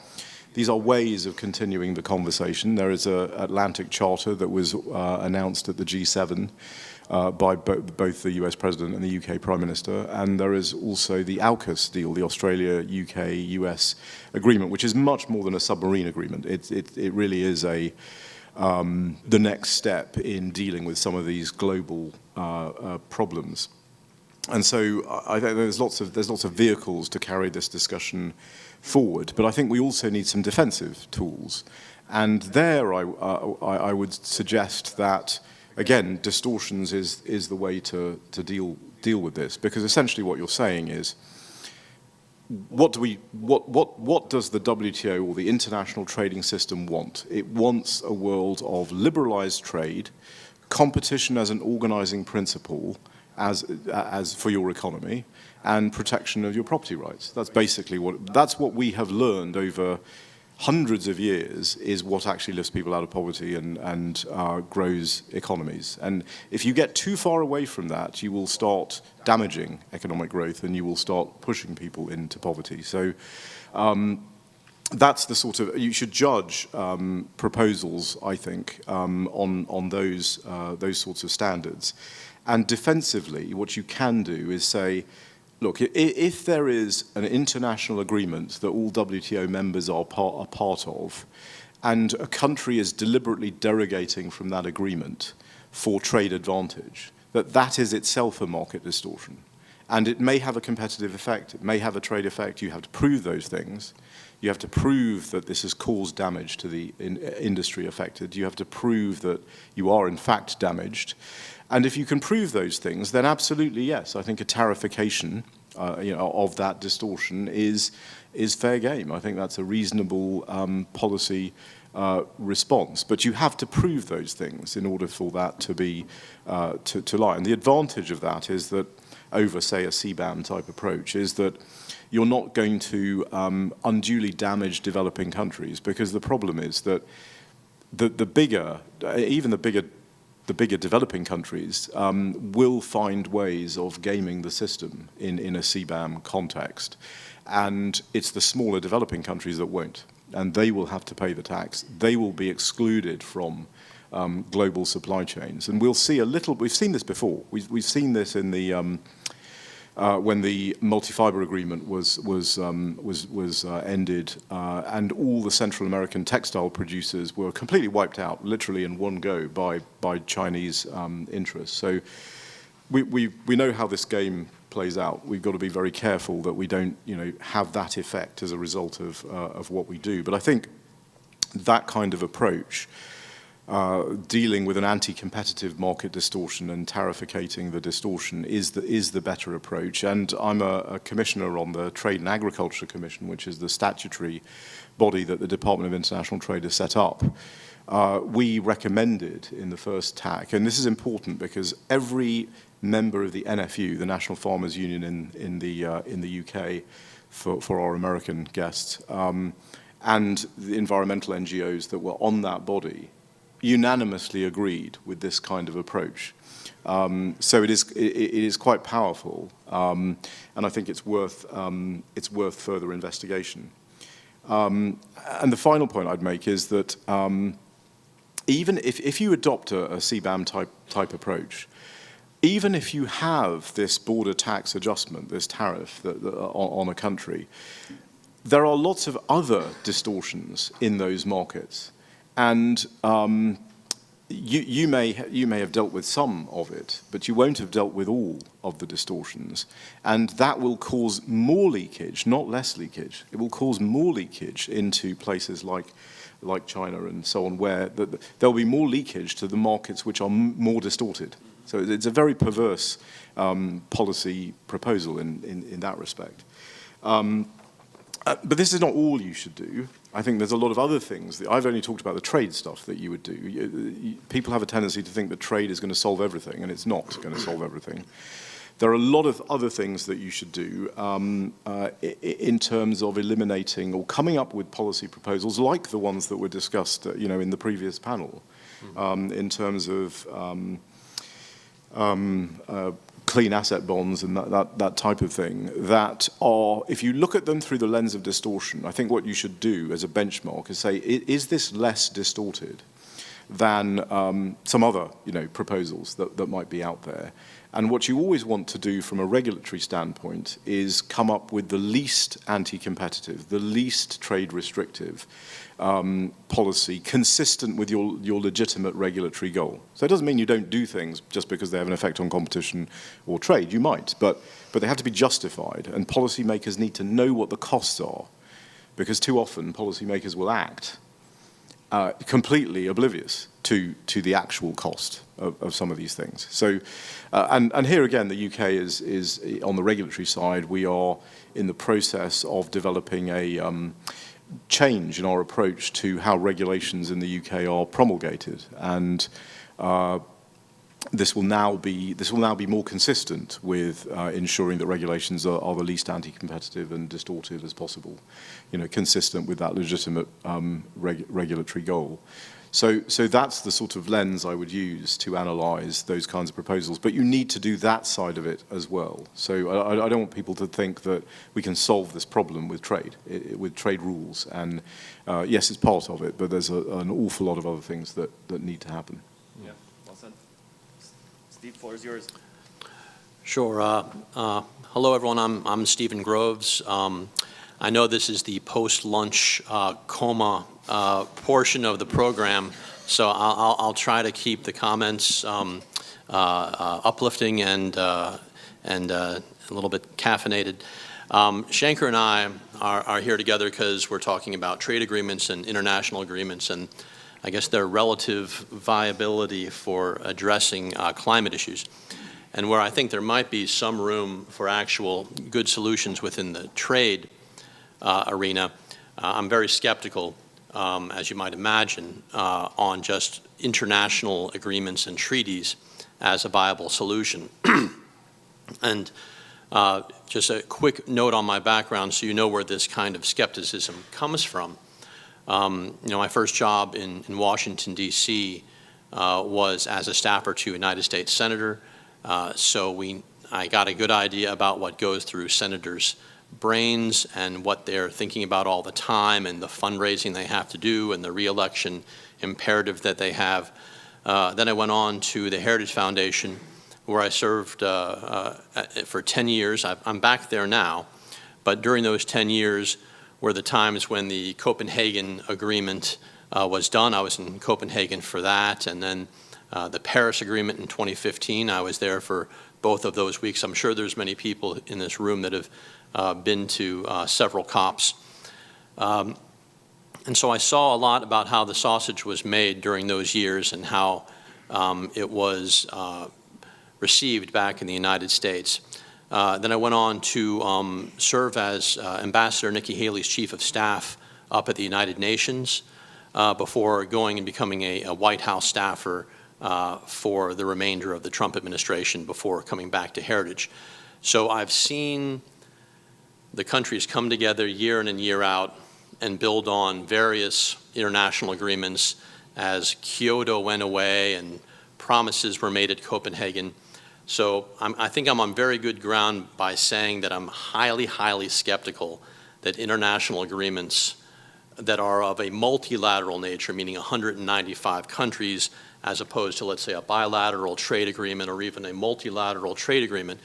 ways of continuing the conversation. There is an Atlantic Charter that was announced at the G7 by both the US President and the UK Prime Minister, and there is also the AUKUS deal, the Australia-UK-US agreement, which is much more than a submarine agreement. It really is the next step in dealing with some of these global problems. And so I think there's lots of vehicles to carry this discussion forward, but I think we also need some defensive tools. And there I would suggest that, again, distortions is the way to deal with this, because essentially what you're saying is, what does the WTO or the international trading system want? It wants a world of liberalized trade, competition as an organizing principle, as for your economy, and protection of your property rights. That's basically what we have learned over hundreds of years, is what actually lifts people out of poverty and grows economies. And if you get too far away from that, you will start damaging economic growth and you will start pushing people into poverty. So that's the sort of, you should judge proposals, I think, on those sorts of standards. And defensively, what you can do is say, look, if there is an international agreement that all WTO members are part of, and a country is deliberately derogating from that agreement for trade advantage, that is itself a market distortion. And it may have a competitive effect, it may have a trade effect. You have to prove those things. You have to prove that this has caused damage to the industry affected. You have to prove that you are in fact damaged. And if you can prove those things, then absolutely yes, I think a tarification of that distortion is fair game. I think that's a reasonable policy response. But you have to prove those things in order for that to be to lie. And the advantage of that is that over, say, a CBAM type approach is that you're not going to unduly damage developing countries, because the problem is that the bigger developing countries will find ways of gaming the system in a CBAM context. And it's the smaller developing countries that won't. And they will have to pay the tax. They will be excluded from global supply chains. And we'll see we've seen this before. We've seen this in the when the multi-fiber agreement was ended, and all the Central American textile producers were completely wiped out, literally in one go, by Chinese interests. So we know how this game plays out. We've got to be very careful that we don't, have that effect as a result of what we do. But I think that kind of approach, dealing with an anti-competitive market distortion and tarificating the distortion, is the better approach. And I'm a commissioner on the Trade and Agriculture Commission, which is the statutory body that the Department of International Trade has set up. We recommended in the first TAC, and this is important because every member of the NFU, the National Farmers Union in the UK, for our American guests, and the environmental NGOs that were on that body, unanimously agreed with this kind of approach. So it is quite powerful, and I think it's worth further investigation. And the final point I'd make is that even if you adopt a CBAM type approach, even if you have this border tax adjustment, this tariff on a country, there are lots of other distortions in those markets. And you may have dealt with some of it, but you won't have dealt with all of the distortions. And that will cause more leakage, not less leakage. It will cause more leakage into places like China and so on, where there'll be more leakage to the markets which are more distorted. So it's a very perverse policy proposal in that respect. But this is not all you should do. I think there's a lot of other things. I've only talked about the trade stuff that you would do. People have a tendency to think that trade is going to solve everything, and it's not going to solve everything. There are a lot of other things that you should do in terms of eliminating or coming up with policy proposals like the ones that were discussed, in the previous panel, in terms of clean asset bonds and that type of thing, that are, if you look at them through the lens of distortion, I think what you should do as a benchmark is say, is this less distorted than some other, proposals that might be out there? And what you always want to do from a regulatory standpoint is come up with the least anti-competitive, the least trade restrictive policy consistent with your legitimate regulatory goal. So it doesn't mean you don't do things just because they have an effect on competition or trade. You might, but they have to be justified, and policymakers need to know what the costs are, because too often policymakers will act completely oblivious to the actual cost of some of these things. So, and here again, the UK is on the regulatory side. We are in the process of developing a change in our approach to how regulations in the UK are promulgated, and this will now be more consistent with ensuring that regulations are the least anti-competitive and distortive as possible, consistent with that legitimate regulatory goal. So that's the sort of lens I would use to analyse those kinds of proposals. But you need to do that side of it as well. So I don't want people to think that we can solve this problem with trade rules. And yes, it's part of it, but there's an awful lot of other things that need to happen. Yeah, well said. Steve, floor is yours. Sure. Hello, everyone. I'm Stephen Groves. I know this is the post-lunch coma portion of the program, so I'll try to keep the comments uplifting and a little bit caffeinated. Shankar and I are here together because we're talking about trade agreements and international agreements, and I guess their relative viability for addressing climate issues. And where I think there might be some room for actual good solutions within the trade arena, I'm very skeptical, as you might imagine, on just international agreements and treaties as a viable solution. And just a quick note on my background so you know where this kind of skepticism comes from. My first job in Washington, D.C. Was as a staffer to a United States Senator, so I got a good idea about what goes through senators' brains and what they're thinking about all the time, and the fundraising they have to do, and the re-election imperative that they have. Then I went on to the Heritage Foundation, where I served for 10 years. I'm back there now, but during those 10 years were the times when the Copenhagen Agreement was done. I was in Copenhagen for that, and then the Paris Agreement in 2015. I was there for both of those weeks. I'm sure there's many people in this room that have been to several COPs. And so I saw a lot about how the sausage was made during those years and how it was received back in the United States. Then I went on to serve as Ambassador Nikki Haley's Chief of Staff up at the United Nations before going and becoming a White House staffer for the remainder of the Trump administration before coming back to Heritage. So I've seen the countries come together year in and year out and build on various international agreements as Kyoto went away and promises were made at Copenhagen. So I think I'm on very good ground by saying that I'm highly, highly skeptical that international agreements that are of a multilateral nature, meaning 195 countries, as opposed to, let's say, a bilateral trade agreement or even a multilateral trade agreement,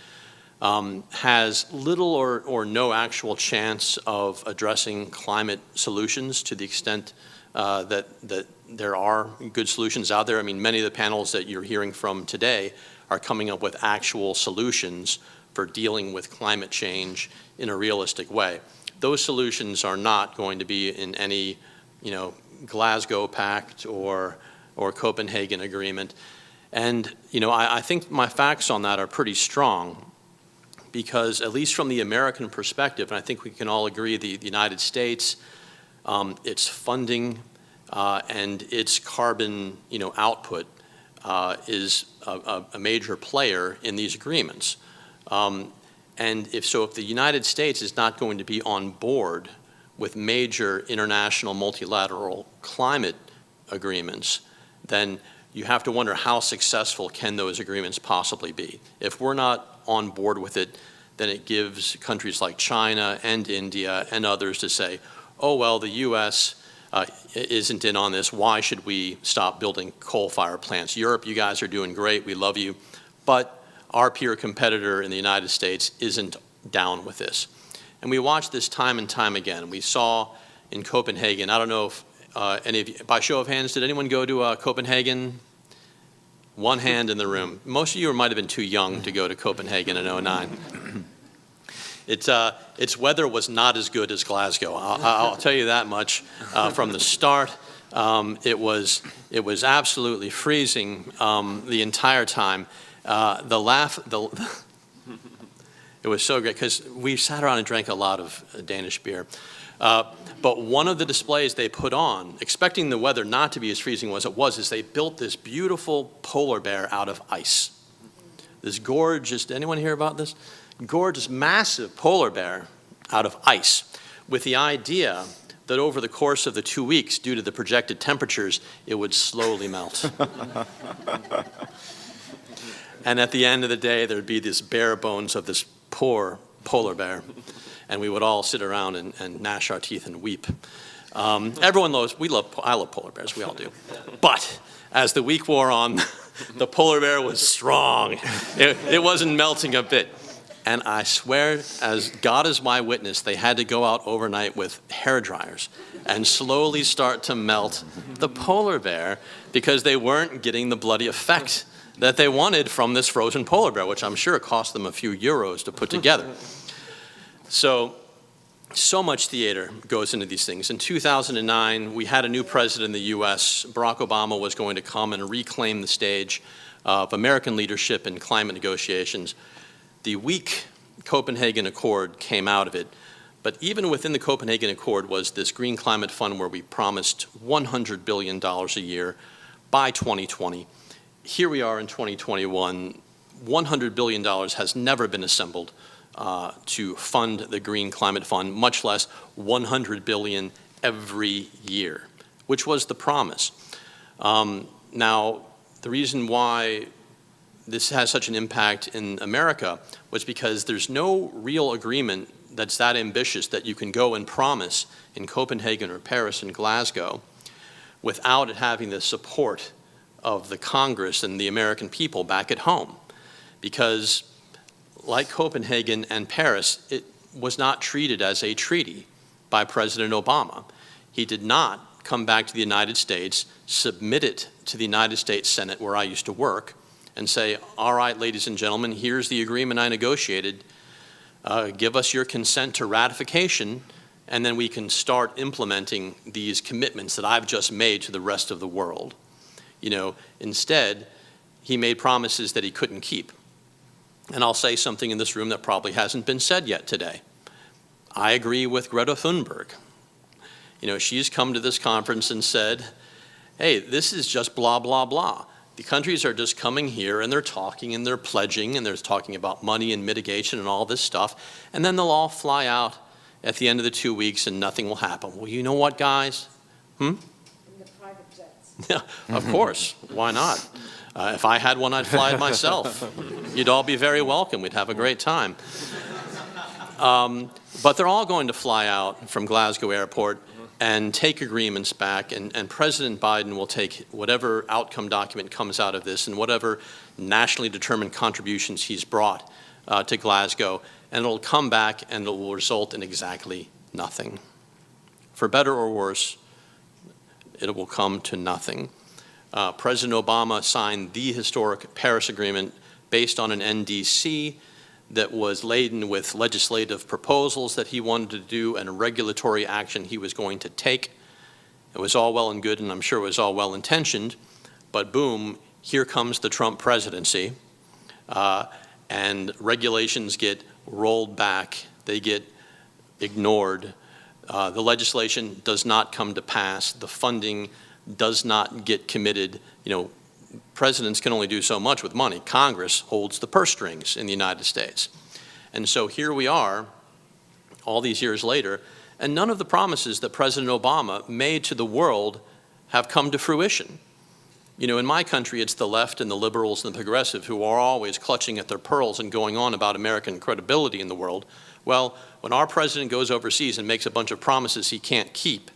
has little or no actual chance of addressing climate solutions to the extent that there are good solutions out there. I mean, many of the panels that you're hearing from today are coming up with actual solutions for dealing with climate change in a realistic way. Those solutions are not going to be in any, Glasgow Pact or Copenhagen Agreement. And, I think my facts on that are pretty strong, because at least from the American perspective, and I think we can all agree the United States its funding, and its carbon, output is a major player in these agreements. And if the United States is not going to be on board with major international multilateral climate agreements, then you have to wonder how successful can those agreements possibly be. If we're not on board with it, then it gives countries like China and India and others to say, oh, well, the U.S. Isn't in on this. Why should we stop building coal-fired plants? Europe, you guys are doing great. We love you. But our peer competitor in the United States isn't down with this. And we watched this time and time again. We saw in Copenhagen, I don't know if any of you, by show of hands, did anyone go to Copenhagen? One hand in the room. Most of you might have been too young to go to Copenhagen in '09. Its weather was not as good as Glasgow. I'll tell you that much from the start. It was absolutely freezing the entire time. It was so great because we sat around and drank a lot of Danish beer. But one of the displays they put on, expecting the weather not to be as freezing as it was, is they built this beautiful polar bear out of ice. This gorgeous, did anyone hear about this? Gorgeous, massive polar bear out of ice, with the idea that over the course of the 2 weeks, due to the projected temperatures, it would slowly melt. And at the end of the day, there'd be this bare bones of this poor polar bear, and we would all sit around and gnash our teeth and weep. Everyone knows, I love polar bears, we all do. But as the week wore on, the polar bear was strong. It wasn't melting a bit. And I swear, as God is my witness, they had to go out overnight with hair dryers and slowly start to melt the polar bear because they weren't getting the bloody effect that they wanted from this frozen polar bear, which I'm sure cost them a few euros to put together. So much theater goes into these things. In 2009, we had a new president in the US. Barack Obama was going to come and reclaim the stage of American leadership in climate negotiations. The weak Copenhagen Accord came out of it, but even within the Copenhagen Accord was this Green Climate Fund where we promised $100 billion a year by 2020. Here we are in 2021, $100 billion has never been assembled to fund the Green Climate Fund, much less $100 billion every year, which was the promise. Now, the reason why this has such an impact in America was because there's no real agreement that's that ambitious that you can go and promise in Copenhagen or Paris and Glasgow without it having the support of the Congress and the American people back at home. Because like Copenhagen and Paris, it was not treated as a treaty by President Obama. He did not come back to the United States, submit it to the United States Senate where I used to work, and say, all right, ladies and gentlemen, here's the agreement I negotiated. Give us your consent to ratification, and then we can start implementing these commitments that I've just made to the rest of the world. Instead, he made promises that he couldn't keep. And I'll say something in this room that probably hasn't been said yet today. I agree with Greta Thunberg. She's come to this conference and said, hey, this is just blah, blah, blah. The countries are just coming here and they're talking and they're pledging and they're talking about money and mitigation and all this stuff. And then they'll all fly out at the end of the 2 weeks and nothing will happen. Well, you know what, guys? In the private jets. Yeah, of course. Why not? If I had one, I'd fly it myself. You'd all be very welcome. We'd have a great time. But they're all going to fly out from Glasgow Airport and take agreements back, and President Biden will take whatever outcome document comes out of this and whatever nationally determined contributions he's brought to Glasgow, and it'll come back and it will result in exactly nothing. For better or worse, it will come to nothing. President Obama signed the historic Paris Agreement based on an NDC that was laden with legislative proposals that he wanted to do and regulatory action he was going to take. It was all well and good, and I'm sure it was all well intentioned, but boom, here comes the Trump presidency, and regulations get rolled back, they get ignored, The legislation does not come to pass. The funding does not get committed. You know, presidents can only do so much with money. Congress holds the purse strings in the United States. And so here we are, all these years later, and none of the promises that President Obama made to the world have come to fruition. You know, in my country, it's the left and the liberals and the progressive who are always clutching at their pearls and going on about American credibility in the world. Well, when our president goes overseas and makes a bunch of promises he can't keep,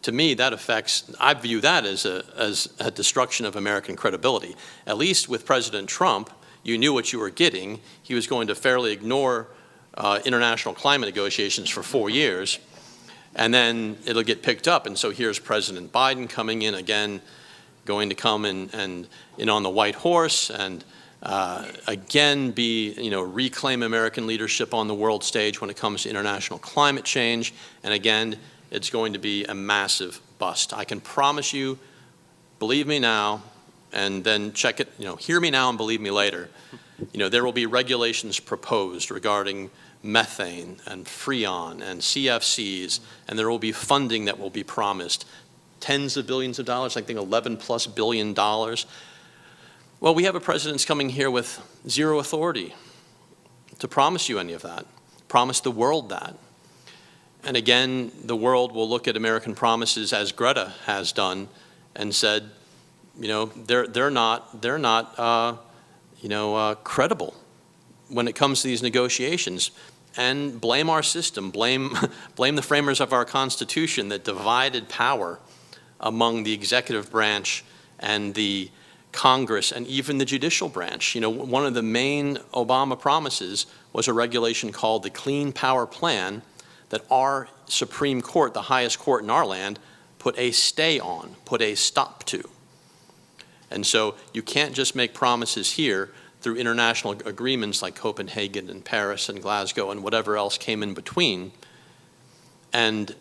to me, that affects, I view that as a destruction of American credibility. At least with President Trump, you knew what you were getting. He was going to fairly ignore international climate negotiations for 4 years, and then it'll get picked up. And so here's President Biden coming in again, going to come and in on the white horse and again reclaim American leadership on the world stage when it comes to international climate change. And again, it's going to be a massive bust. I can promise you, believe me now, and then check it, hear me now and believe me later. There will be regulations proposed regarding methane and Freon and CFCs, and there will be funding that will be promised. Tens of billions of dollars, I think $11+ billion. Well, we have a president coming here with zero authority to promise you any of that, promise the world that. And again, the world will look at American promises as Greta has done and said, they're not credible when it comes to these negotiations, and blame our system, blame the framers of our Constitution that divided power among the executive branch and the Congress and even the judicial branch. One of the main Obama promises was a regulation called the Clean Power Plan that our Supreme Court, the highest court in our land, put a stay on, put a stop to. And so you can't just make promises here through international agreements like Copenhagen and Paris and Glasgow and whatever else came in between and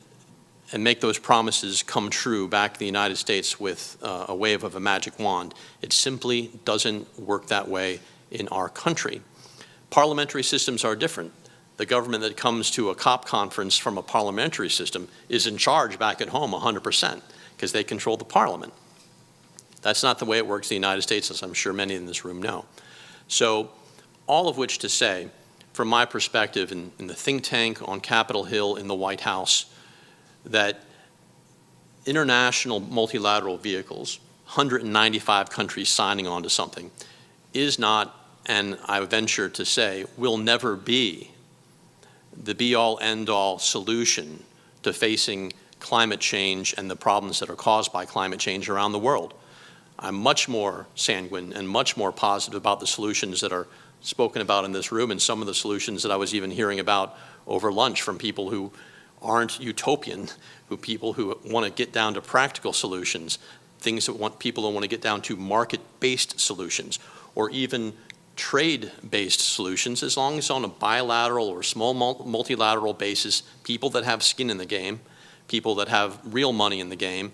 make those promises come true back in the United States with a wave of a magic wand. It simply doesn't work that way in our country. Parliamentary systems are different. The government that comes to a COP conference from a parliamentary system is in charge back at home 100% because they control the parliament. That's not the way it works in the United States, as I'm sure many in this room know. So all of which to say, from my perspective in the think tank on Capitol Hill in the White House, that international multilateral vehicles, 195 countries signing on to something, is not, and I venture to say, will never be the be-all, end-all solution to facing climate change and the problems that are caused by climate change around the world. I'm much more sanguine and much more positive about the solutions that are spoken about in this room and some of the solutions that I was even hearing about over lunch from people who aren't utopian, people who want to get down to practical solutions, people who want to get down to market-based solutions, or even trade-based solutions, as long as on a bilateral or small multilateral basis, people that have skin in the game, people that have real money in the game,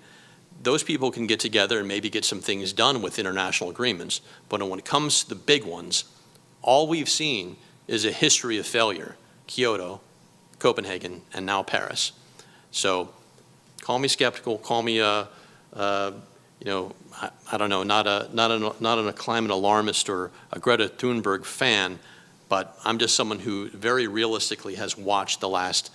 those people can get together and maybe get some things done with international agreements. But when it comes to the big ones, all we've seen is a history of failure. Kyoto, Copenhagen, and now Paris. So call me skeptical, call me I don't know, not a climate alarmist or a Greta Thunberg fan, but I'm just someone who very realistically has watched the last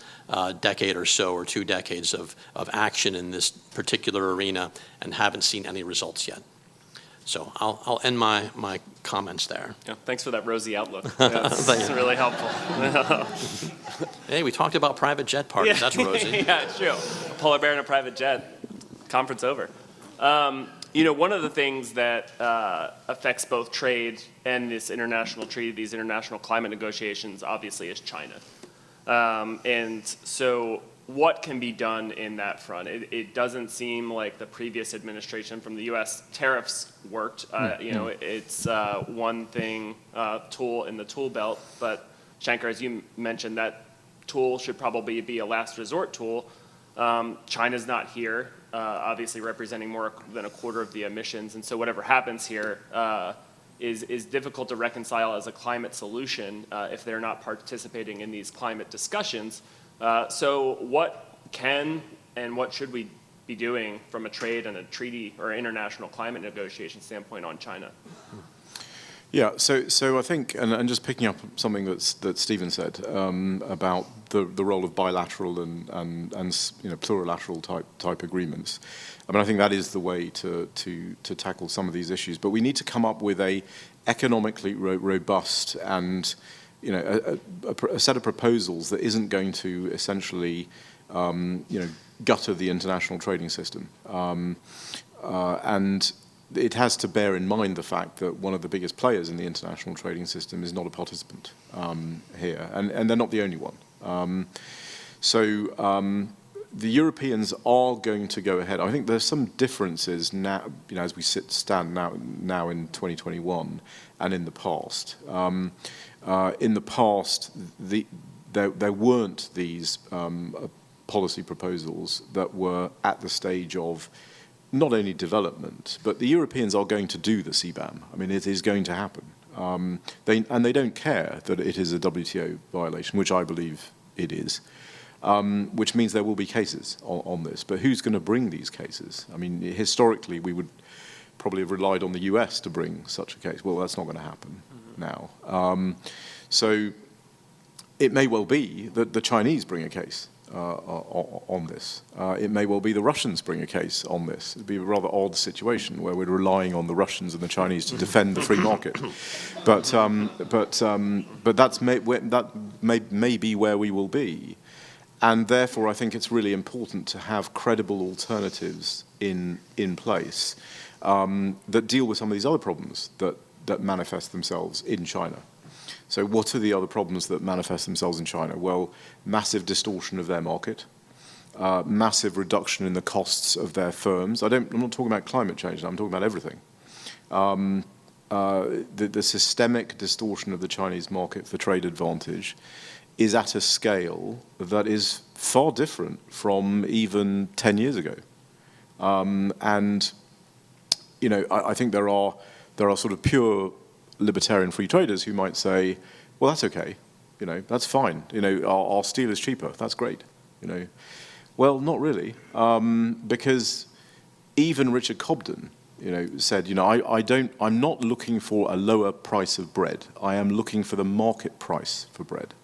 decade or so, or 2 decades of action in this particular arena and haven't seen any results yet. So I'll end my comments there. Yeah, thanks for that rosy outlook. That's really helpful. Hey, we talked about private jet parties. Yeah. That's rosy. Yeah, it's true. A polar bear in a private jet. Conference over. One of the things that affects both trade and this international treaty, these international climate negotiations, obviously, is China. And so what can be done in that front? It doesn't seem like the previous administration from the U.S. tariffs worked. It's one thing, tool in the tool belt, but Shankar, as you mentioned, that tool should probably be a last resort tool. China's not here, obviously representing more than a quarter of the emissions, and so whatever happens here is difficult to reconcile as a climate solution if they're not participating in these climate discussions So what can and what should we be doing from a trade and a treaty or international climate negotiation standpoint on China? Yeah, so I think, and just picking up something that Stephen said about the role of bilateral and plurilateral type agreements. I mean, I think that is the way to tackle some of these issues. But we need to come up with a economically robust and a set of proposals that isn't going to essentially gutter the international trading system. And it has to bear in mind the fact that one of the biggest players in the international trading system is not a participant here, and they're not the only one. The Europeans are going to go ahead. I think there's some differences now, as we stand now in 2021, and in the past. In the past, there weren't these policy proposals that were at the stage of not only development, but the Europeans are going to do the CBAM. I mean, it is going to happen. They don't care that it is a WTO violation, which I believe it is, which means there will be cases on this. But who's going to bring these cases? I mean, historically, we would probably have relied on the US to bring such a case. Well, that's not going to happen now. So it may well be that the Chinese bring a case on this. It may well be the Russians bring a case on this. It'd be a rather odd situation where we're relying on the Russians and the Chinese to defend the free market. But that may be where we will be. And therefore, I think it's really important to have credible alternatives in place that deal with some of these other problems that manifest themselves in China. So what are the other problems that manifest themselves in China? Well, massive distortion of their market, massive reduction in the costs of their firms. I'm not talking about climate change, I'm talking about everything. The systemic distortion of the Chinese market for trade advantage is at a scale that is far different from even 10 years ago. I think there are sort of pure libertarian free traders who might say, well, that's okay, that's fine, our steel is cheaper, that's great, Well, not really, because even Richard Cobden, said, I'm not looking for a lower price of bread, I am looking for the market price for bread.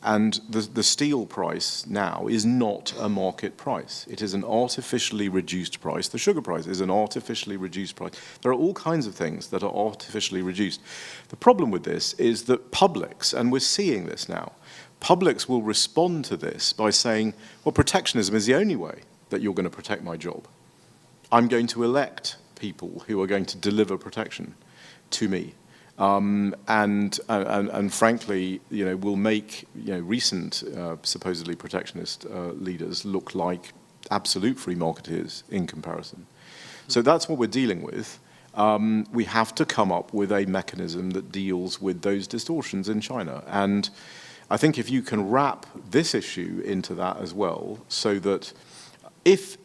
And the steel price now is not a market price. It is an artificially reduced price. The sugar price is an artificially reduced price. There are all kinds of things that are artificially reduced. The problem with this is that publics, and we're seeing this now, publics will respond to this by saying, well, protectionism is the only way that you're going to protect my job. I'm going to elect people who are going to deliver protection to me. And frankly, will make recent supposedly protectionist leaders look like absolute free marketeers in comparison. So that's what we're dealing with. We have to come up with a mechanism that deals with those distortions in China. And I think if you can wrap this issue into that as well, so that if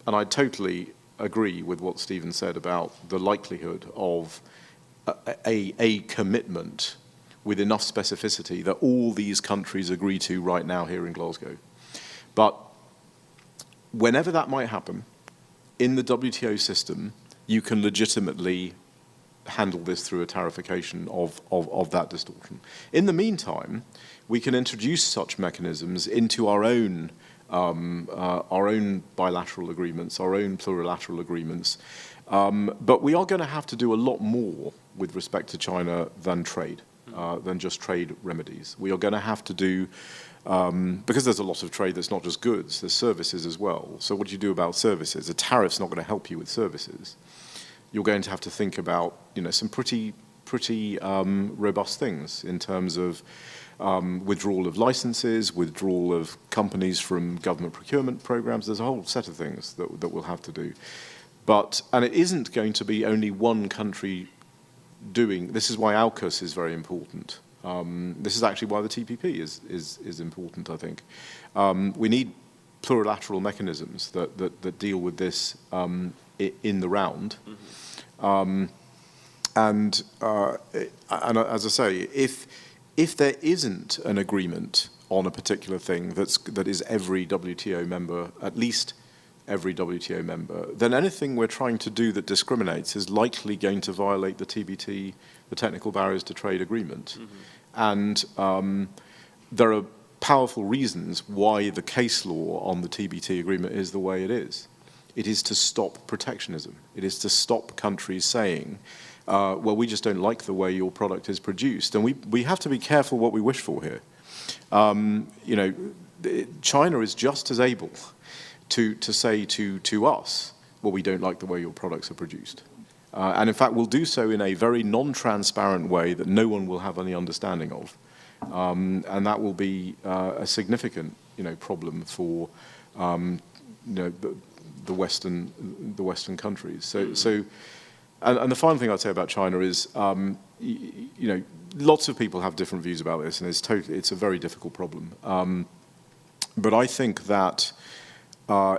and I totally agree with what Stephen said about the likelihood of a commitment with enough specificity that all these countries agree to right now here in Glasgow. But whenever that might happen, in the WTO system, you can legitimately handle this through a tarification of that distortion. In the meantime, we can introduce such mechanisms into our own bilateral agreements, our own plurilateral agreements. But we are going to have to do a lot more with respect to China than trade, than just trade remedies. We are going to have to do, because there's a lot of trade that's not just goods, there's services as well. So what do you do about services? A tariff's not going to help you with services. You're going to have to think about, some pretty robust things in terms of withdrawal of licenses, withdrawal of companies from government procurement programs. There's a whole set of things that we'll have to do. And it isn't going to be only one country doing. This is why AUKUS is very important. This is actually why the TPP is important, I think. We need plurilateral mechanisms that deal with this in the round. And as I say, if there isn't an agreement on a particular thing that is every WTO member, at least every WTO member, then anything we're trying to do that discriminates is likely going to violate the TBT, the Technical Barriers to Trade Agreement. And there are powerful reasons why the case law on the TBT agreement is the way it is. It is to stop protectionism. It is to stop countries saying, well, we just don't like the way your product is produced. And we have to be careful what we wish for here. You know, China is just as able to say to us, well, we don't like the way your products are produced. And in fact, we'll do so in a very non-transparent way that no one will have any understanding of. And that will be a significant, you know, problem for, you know, the Western countries. So and the final thing I'd say about China is, you know, lots of people have different views about this, and it's a very difficult problem. But I think that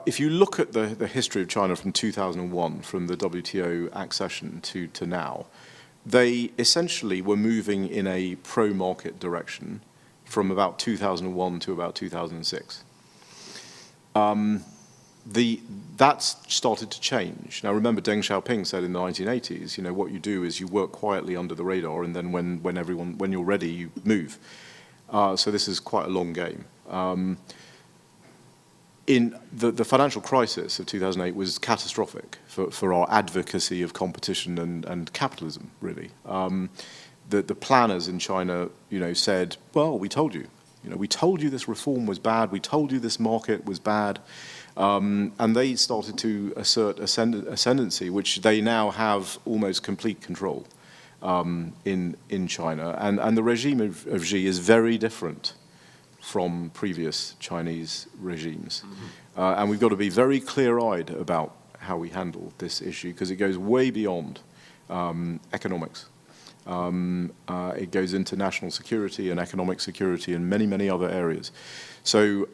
if you look at the history of China from 2001, from the WTO accession to now, they essentially were moving in a pro-market direction from about 2001 to about 2006. That's started to change. Now remember, Deng Xiaoping said in the 1980s, you know, what you do is you work quietly under the radar, and then when you're ready, you move. So this is quite a long game. In the financial crisis of 2008 was catastrophic for our advocacy of competition and capitalism, really. The planners in China, you know, said, well, we told you. You know, we told you this reform was bad. We told you this market was bad. And they started to assert ascendancy, which they now have almost complete control in China. And the regime of Xi is very different from previous Chinese regimes. And we've got to be very clear-eyed about how we handle this issue, because it goes way beyond economics. It goes into national security and economic security and many, many other areas. So,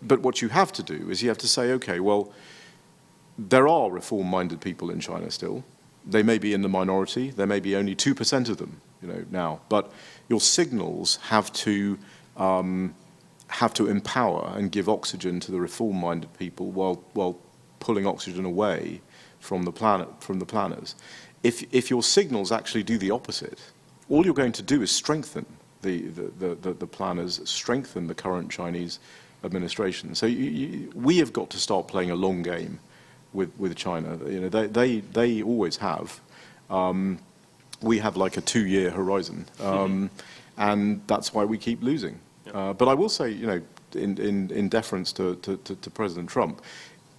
but what you have to do is you have to say, okay, well, there are reform-minded people in China still. They may be in the minority. There may be only 2% of them, you know, now. But your signals have to empower and give oxygen to the reform-minded people while pulling oxygen away from the planners. If your signals actually do the opposite, all you're going to do is strengthen the planners, strengthen the current Chinese administration. So we have got to start playing a long game with China. You know, they always have. We have like a 2-year horizon, and that's why we keep losing. But I will say, you know, in deference to President Trump,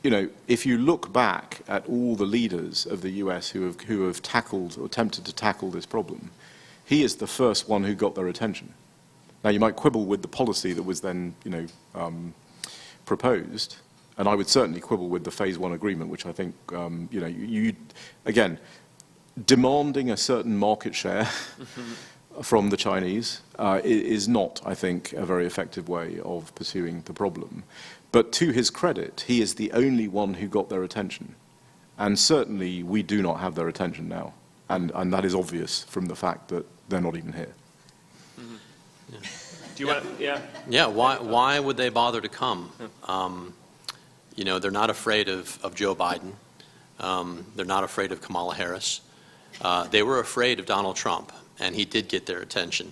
you know, if you look back at all the leaders of the US who have tackled or attempted to tackle this problem, he is the first one who got their attention. Now, you might quibble with the policy that was then, you know, proposed, and I would certainly quibble with the Phase 1 agreement, which I think, you know, you again, demanding a certain market share from the Chinese is not, I think, a very effective way of pursuing the problem. But to his credit, he is the only one who got their attention. And certainly we do not have their attention now. And that is obvious from the fact that they're not even here. Yeah. Do you want to, yeah? Yeah, why would they bother to come? You know, they're not afraid of Joe Biden. They're not afraid of Kamala Harris. They were afraid of Donald Trump, and he did get their attention.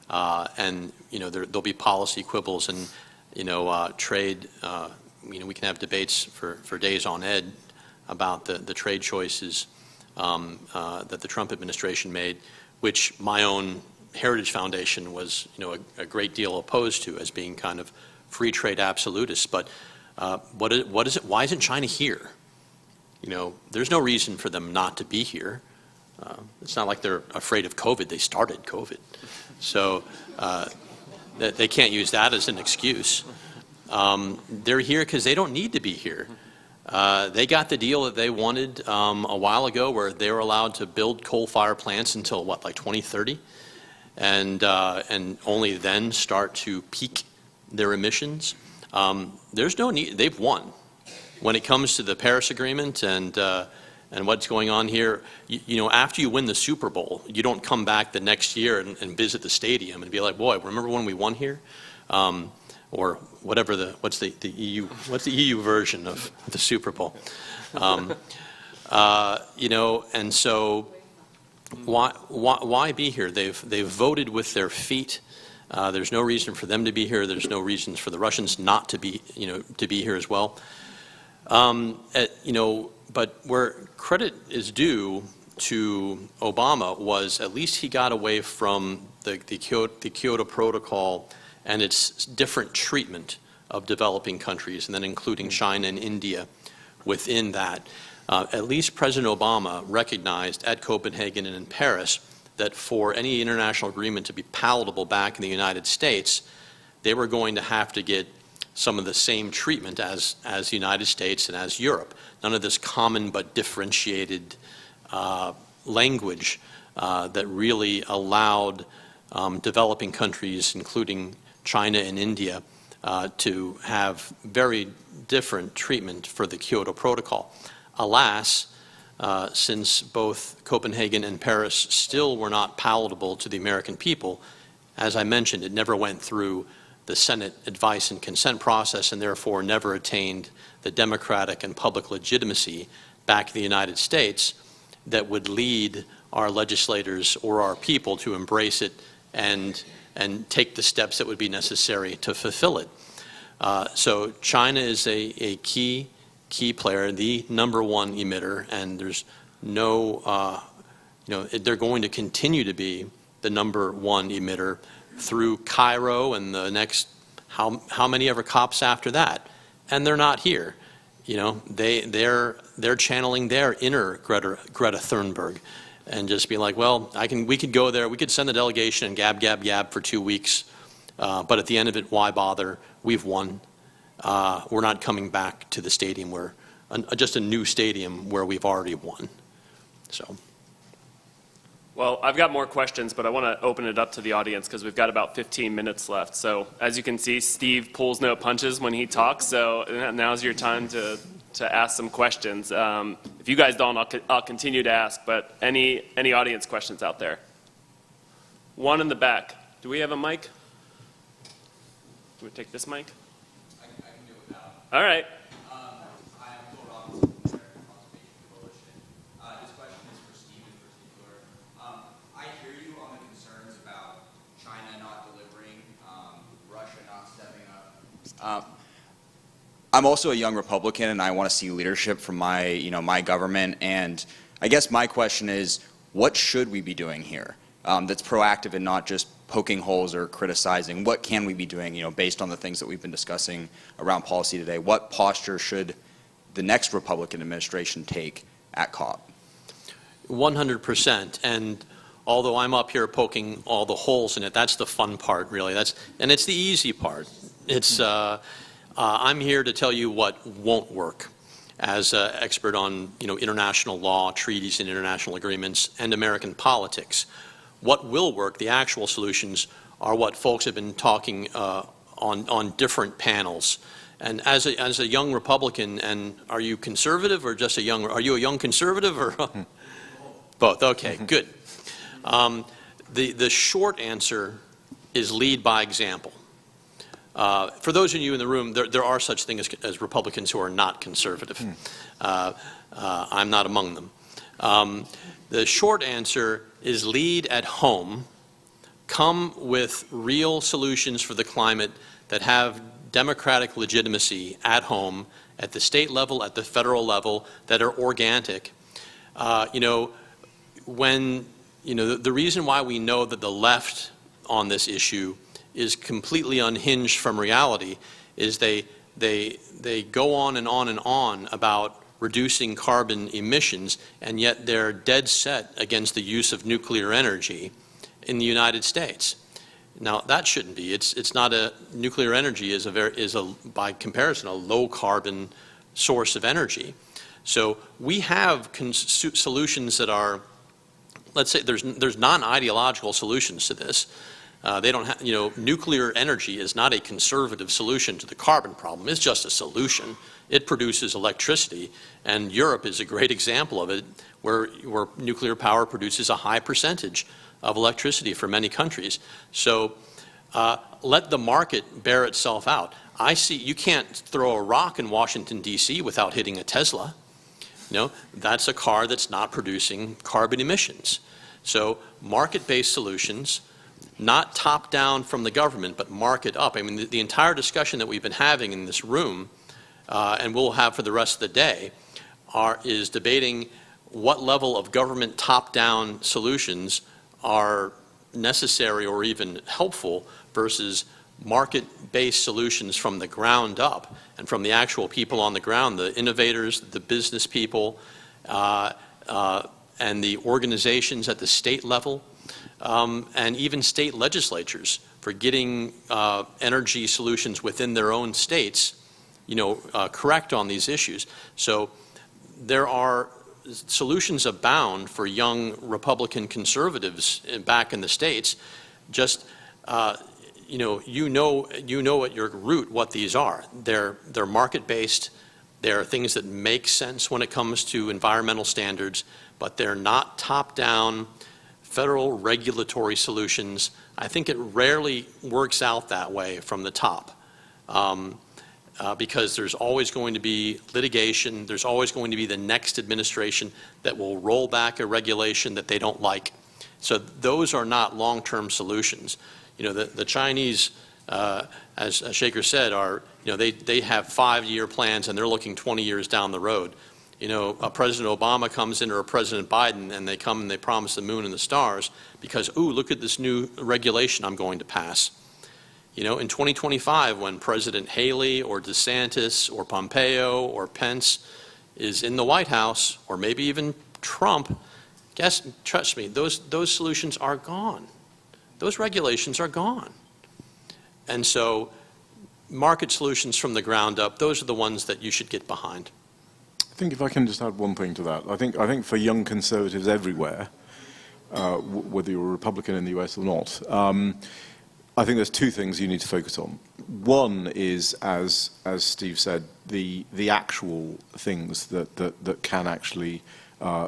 And, you know, there'll be policy quibbles and, you know, trade, you know, we can have debates for days on end about the trade choices that the Trump administration made, which my own Heritage Foundation was, you know, a great deal opposed to as being kind of free trade absolutists. But what is it? Why isn't China here? You know, there's no reason for them not to be here. It's not like they're afraid of COVID. They started COVID. So they can't use that as an excuse. They're here because they don't need to be here. They got the deal that they wanted a while ago, where they were allowed to build coal-fired plants until, what, like 2030? And only then start to peak their emissions. There's no need. They've won when it comes to the Paris Agreement and and what's going on here, you know, after you win the Super Bowl, you don't come back the next year and visit the stadium and be like, boy, remember when we won here? Or whatever what's the EU version of the Super Bowl? You know, and so why be here? They've voted with their feet. There's no reason for them to be here. There's no reasons for the Russians not to be, you know, to be here as well. You know, but where credit is due to Obama was at least he got away from the Kyoto Protocol and its different treatment of developing countries, and then including China and India within that. At least President Obama recognized at Copenhagen and in Paris that for any international agreement to be palatable back in the United States, they were going to have to get some of the same treatment as the United States and as Europe. None of this common but differentiated language that really allowed developing countries, including China and India, to have very different treatment for the Kyoto Protocol. Alas, since both Copenhagen and Paris still were not palatable to the American people, as I mentioned, it never went through the Senate advice and consent process and therefore never attained the democratic and public legitimacy back in the United States that would lead our legislators or our people to embrace it and take the steps that would be necessary to fulfill it. So China is a key player, the #1 emitter, and there's no, you know, they're going to continue to be the #1 emitter through Cairo and the next how many ever COPs after that, and they're not here. You know, they're channeling their inner Greta Thunberg, and just be like, well, we could go there, we could send the delegation and gab for 2 weeks, but at the end of it, why bother? We've won. We're not coming back to the stadium where just a new stadium where we've already won. So. Well, I've got more questions, but I want to open it up to the audience because we've got about 15 minutes left. So as you can see, Steve pulls no punches when he talks, so now's your time to ask some questions. If you guys don't, I'll continue to ask, but any audience questions out there? One in the back. Do we have a mic? Do we take this mic? I can do it without. All right. I'm also a young Republican, and I want to see leadership from my government. And I guess my question is, what should we be doing here that's proactive and not just poking holes or criticizing? What can we be doing, based on the things that we've been discussing around policy today? What posture should the next Republican administration take at COP? 100%. And although I'm up here poking all the holes in it, that's the fun part, really. And it's the easy part. It's I'm here to tell you what won't work as an expert on international law, treaties and international agreements, and American politics. What will work, the actual solutions, are what folks have been talking on different panels. And as a young Republican, and are you conservative or just are you a young conservative or both? Okay, good. The short answer is lead by example. For those of you in the room, there are such things as Republicans who are not conservative. I'm not among them. The short answer is lead at home, come with real solutions for the climate that have democratic legitimacy at home, at the state level, at the federal level, that are organic. The reason why we know that the left on this issue is completely unhinged from reality is they go on and on and on about reducing carbon emissions, and yet they're dead set against the use of nuclear energy in the United States. Now that shouldn't be. It's not nuclear energy is by comparison a low carbon source of energy. So we have solutions that are, let's say there's non-ideological solutions to this. They don't have, nuclear energy is not a conservative solution to the carbon problem. It's just a solution. It produces electricity, and Europe is a great example of it, where nuclear power produces a high percentage of electricity for many countries. So let the market bear itself out. You can't throw a rock in Washington, D.C. without hitting a Tesla. That's a car that's not producing carbon emissions. So market-based solutions, not top-down from the government, but market-up. I mean, the entire discussion that we've been having in this room, and we'll have for the rest of the day, is debating what level of government top-down solutions are necessary or even helpful versus market-based solutions from the ground up and from the actual people on the ground, the innovators, the business people, and the organizations at the state level, and even state legislatures for getting energy solutions within their own states, correct on these issues. So there are solutions abound for young Republican conservatives back in the states. Just you know at your root what these are. They're market-based. They're things that make sense when it comes to environmental standards, but they're not top-down federal regulatory solutions. I think it rarely works out that way from the top. Because there's always going to be litigation, there's always going to be the next administration that will roll back a regulation that they don't like. So those are not long-term solutions. The Chinese, as Shaker said, they have 5-year plans and they're looking 20 years down the road. A President Obama comes in or a President Biden and they come and they promise the moon and the stars because, ooh, look at this new regulation I'm going to pass. In 2025, when President Haley or DeSantis or Pompeo or Pence is in the White House, or maybe even Trump, trust me, those solutions are gone. Those regulations are gone. And so market solutions from the ground up, those are the ones that you should get behind. I think if I can just add one thing to that, I think for young conservatives everywhere, whether you're a Republican in the US or not, I think there's two things you need to focus on. One is, as Steve said, the actual things that can actually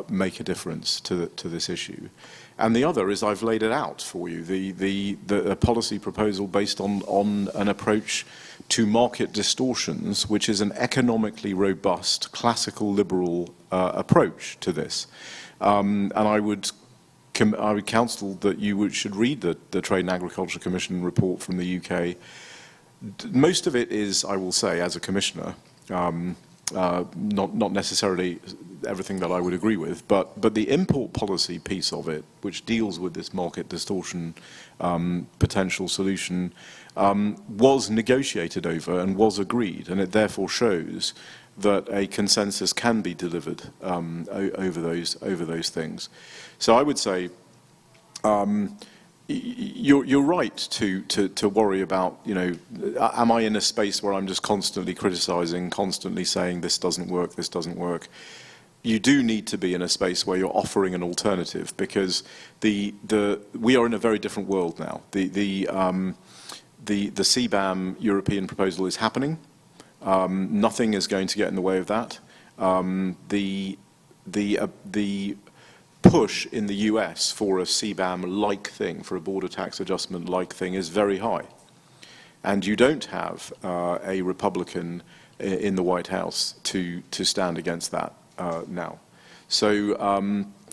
make a difference to this issue, and the other is I've laid it out for you. The policy proposal based on an approach to market distortions, which is an economically robust, classical liberal approach to this, and I would counsel that you should read the Trade and Agriculture Commission report from the UK. Most of it is, I will say, as a commissioner, not necessarily everything that I would agree with, but the import policy piece of it, which deals with this market distortion potential solution, was negotiated over and was agreed, and it therefore shows that a consensus can be delivered over those things. So I would say you're right to worry about, am I in a space where I'm just constantly criticizing, constantly saying this doesn't work, this doesn't work. You do need to be in a space where you're offering an alternative, because we are in a very different world now. The CBAM European proposal is happening. Nothing is going to get in the way of that. The push in the US for a CBAM-like thing, for a border tax adjustment-like thing, is very high. And you don't have a Republican in the White House to stand against that now. So,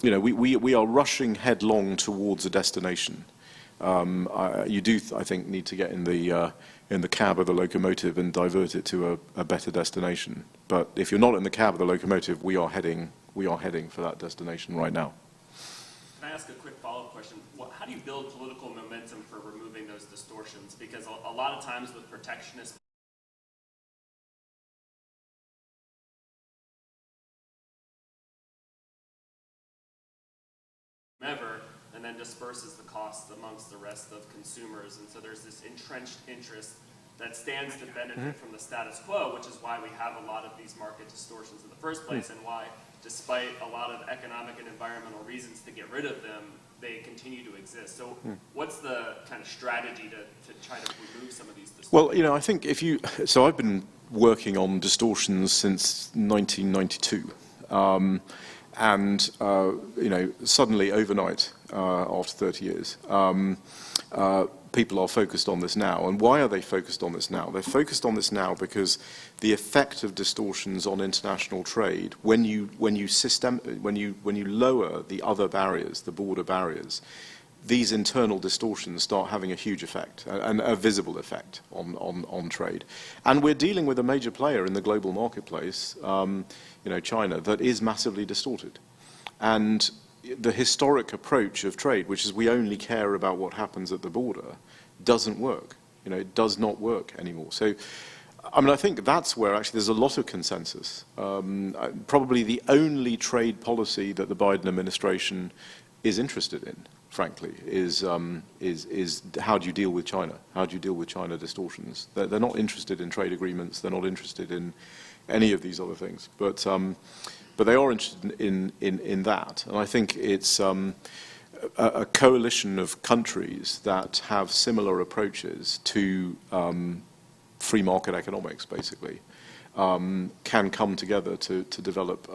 we are rushing headlong towards a destination. You do, I think, need to get in the cab of the locomotive and divert it to a better destination. But if you're not in the cab of the locomotive, we are heading for that destination right now. Can I ask a quick follow-up question? How do you build political momentum for removing those distortions? Because a lot of times with protectionist ever, and then disperses the costs amongst the rest of consumers. And so there's this entrenched interest that stands to benefit from the status quo, which is why we have a lot of these market distortions in the first place, and why despite a lot of economic and environmental reasons to get rid of them, they continue to exist. So what's the kind of strategy to try to remove some of these distortions? Well, you know, I think so I've been working on distortions since 1992. You know, suddenly overnight, after 30 years, people are focused on this now. And why are they focused on this now? They're focused on this now because the effect of distortions on international trade, when you lower the other barriers, the border barriers, these internal distortions start having a huge effect, and a visible effect on trade. And we're dealing with a major player in the global marketplace, you know, China, that is massively distorted. And the historic approach of trade, which is we only care about what happens at the border, doesn't work. You know, it does not work anymore. So, I mean, I think that's where actually there's a lot of consensus. Probably the only trade policy that the Biden administration is interested in, frankly, is how do you deal with China? How do you deal with China distortions? They're not interested in trade agreements. They're not interested in any of these other things. But they are interested in that. And I think it's a coalition of countries that have similar approaches to free market economics, basically, can come together to develop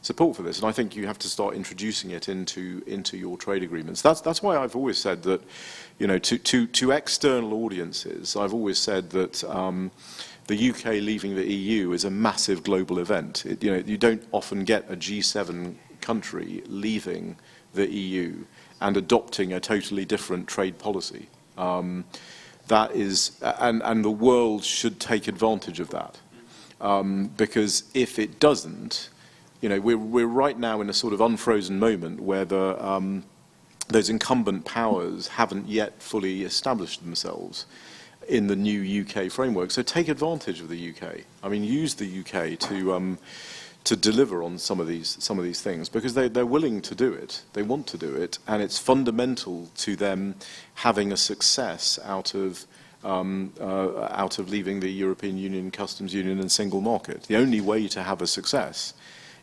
support for this. And I think you have to start introducing it into your trade agreements. That's why I've always said that, you know, to external audiences, I've always said that the UK leaving the EU is a massive global event. You know, you don't often get a G7 country leaving the EU and adopting a totally different trade policy. That is, and the world should take advantage of that. Because if it doesn't, you know, we're right now in a sort of unfrozen moment where those incumbent powers haven't yet fully established themselves in the new UK framework. So take advantage of the UK. I mean, use the UK to deliver on some of these things, because they're willing to do it. They want to do it, and it's fundamental to them having a success out of leaving the European Union, Customs Union, and single market. The only way to have a success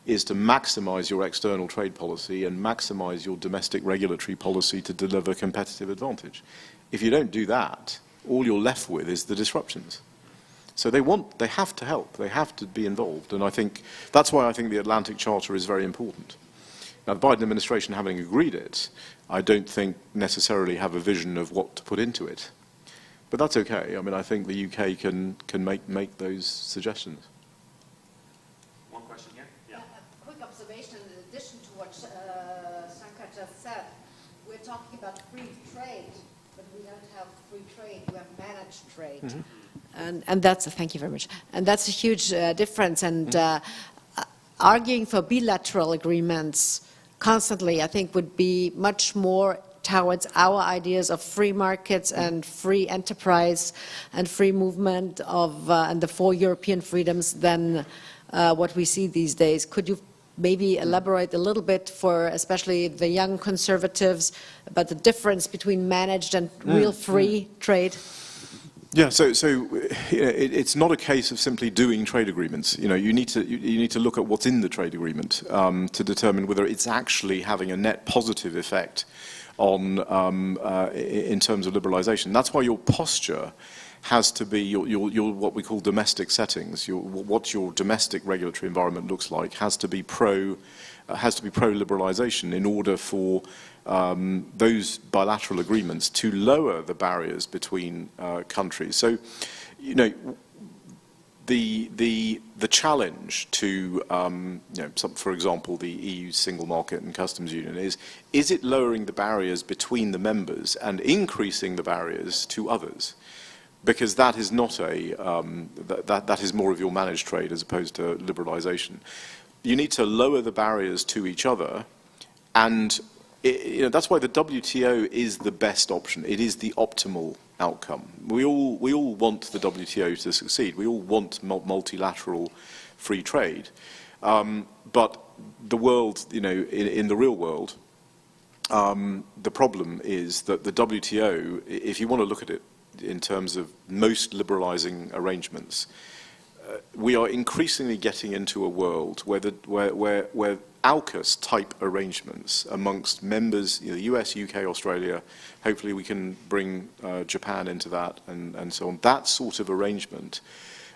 is to maximize your external trade policy and maximize your domestic regulatory policy to deliver competitive advantage. If you don't do that, all you're left with is the disruptions. So they have to help, they have to be involved, and I think that's why I think the Atlantic Charter is very important. Now, the Biden administration, having agreed it, I don't think necessarily have a vision of what to put into it. But that's okay. I mean, I think the UK can make those suggestions. One question here? Yeah. A quick observation in addition to what Shankar just said. We're talking about free trade, but we don't have free trade, we have managed trade. Mm-hmm. And that's, thank you very much. And that's a huge difference. And arguing for bilateral agreements constantly, I think, would be much more towards our ideas of free markets and free enterprise and free movement of and the 4 European freedoms than what we see these days. Could you maybe elaborate a little bit for especially the young conservatives about the difference between managed and real free trade? Yeah, so it's not a case of simply doing trade agreements. You know, you need to look at what's in the trade agreement to determine whether it's actually having a net positive effect on in terms of liberalisation. That's why your posture has to be your what we call domestic settings. What your domestic regulatory environment looks like has to be pro liberalisation in order for those bilateral agreements to lower the barriers between countries. So, you know, the challenge to you know, for example, the EU single market and customs union is it lowering the barriers between the members and increasing the barriers to others? Because that is not that is more of your managed trade as opposed to liberalisation. You need to lower the barriers to each other, and you know, that's why the WTO is the best option. It is the optimal outcome. We all want the WTO to succeed. We all want multilateral free trade, but the world, you know, in the real world, the problem is that the WTO, if you want to look at it in terms of most liberalising arrangements, we are increasingly getting into a world where AUKUS-type arrangements amongst members, the US, UK, Australia, hopefully we can bring Japan into that and so on, that sort of arrangement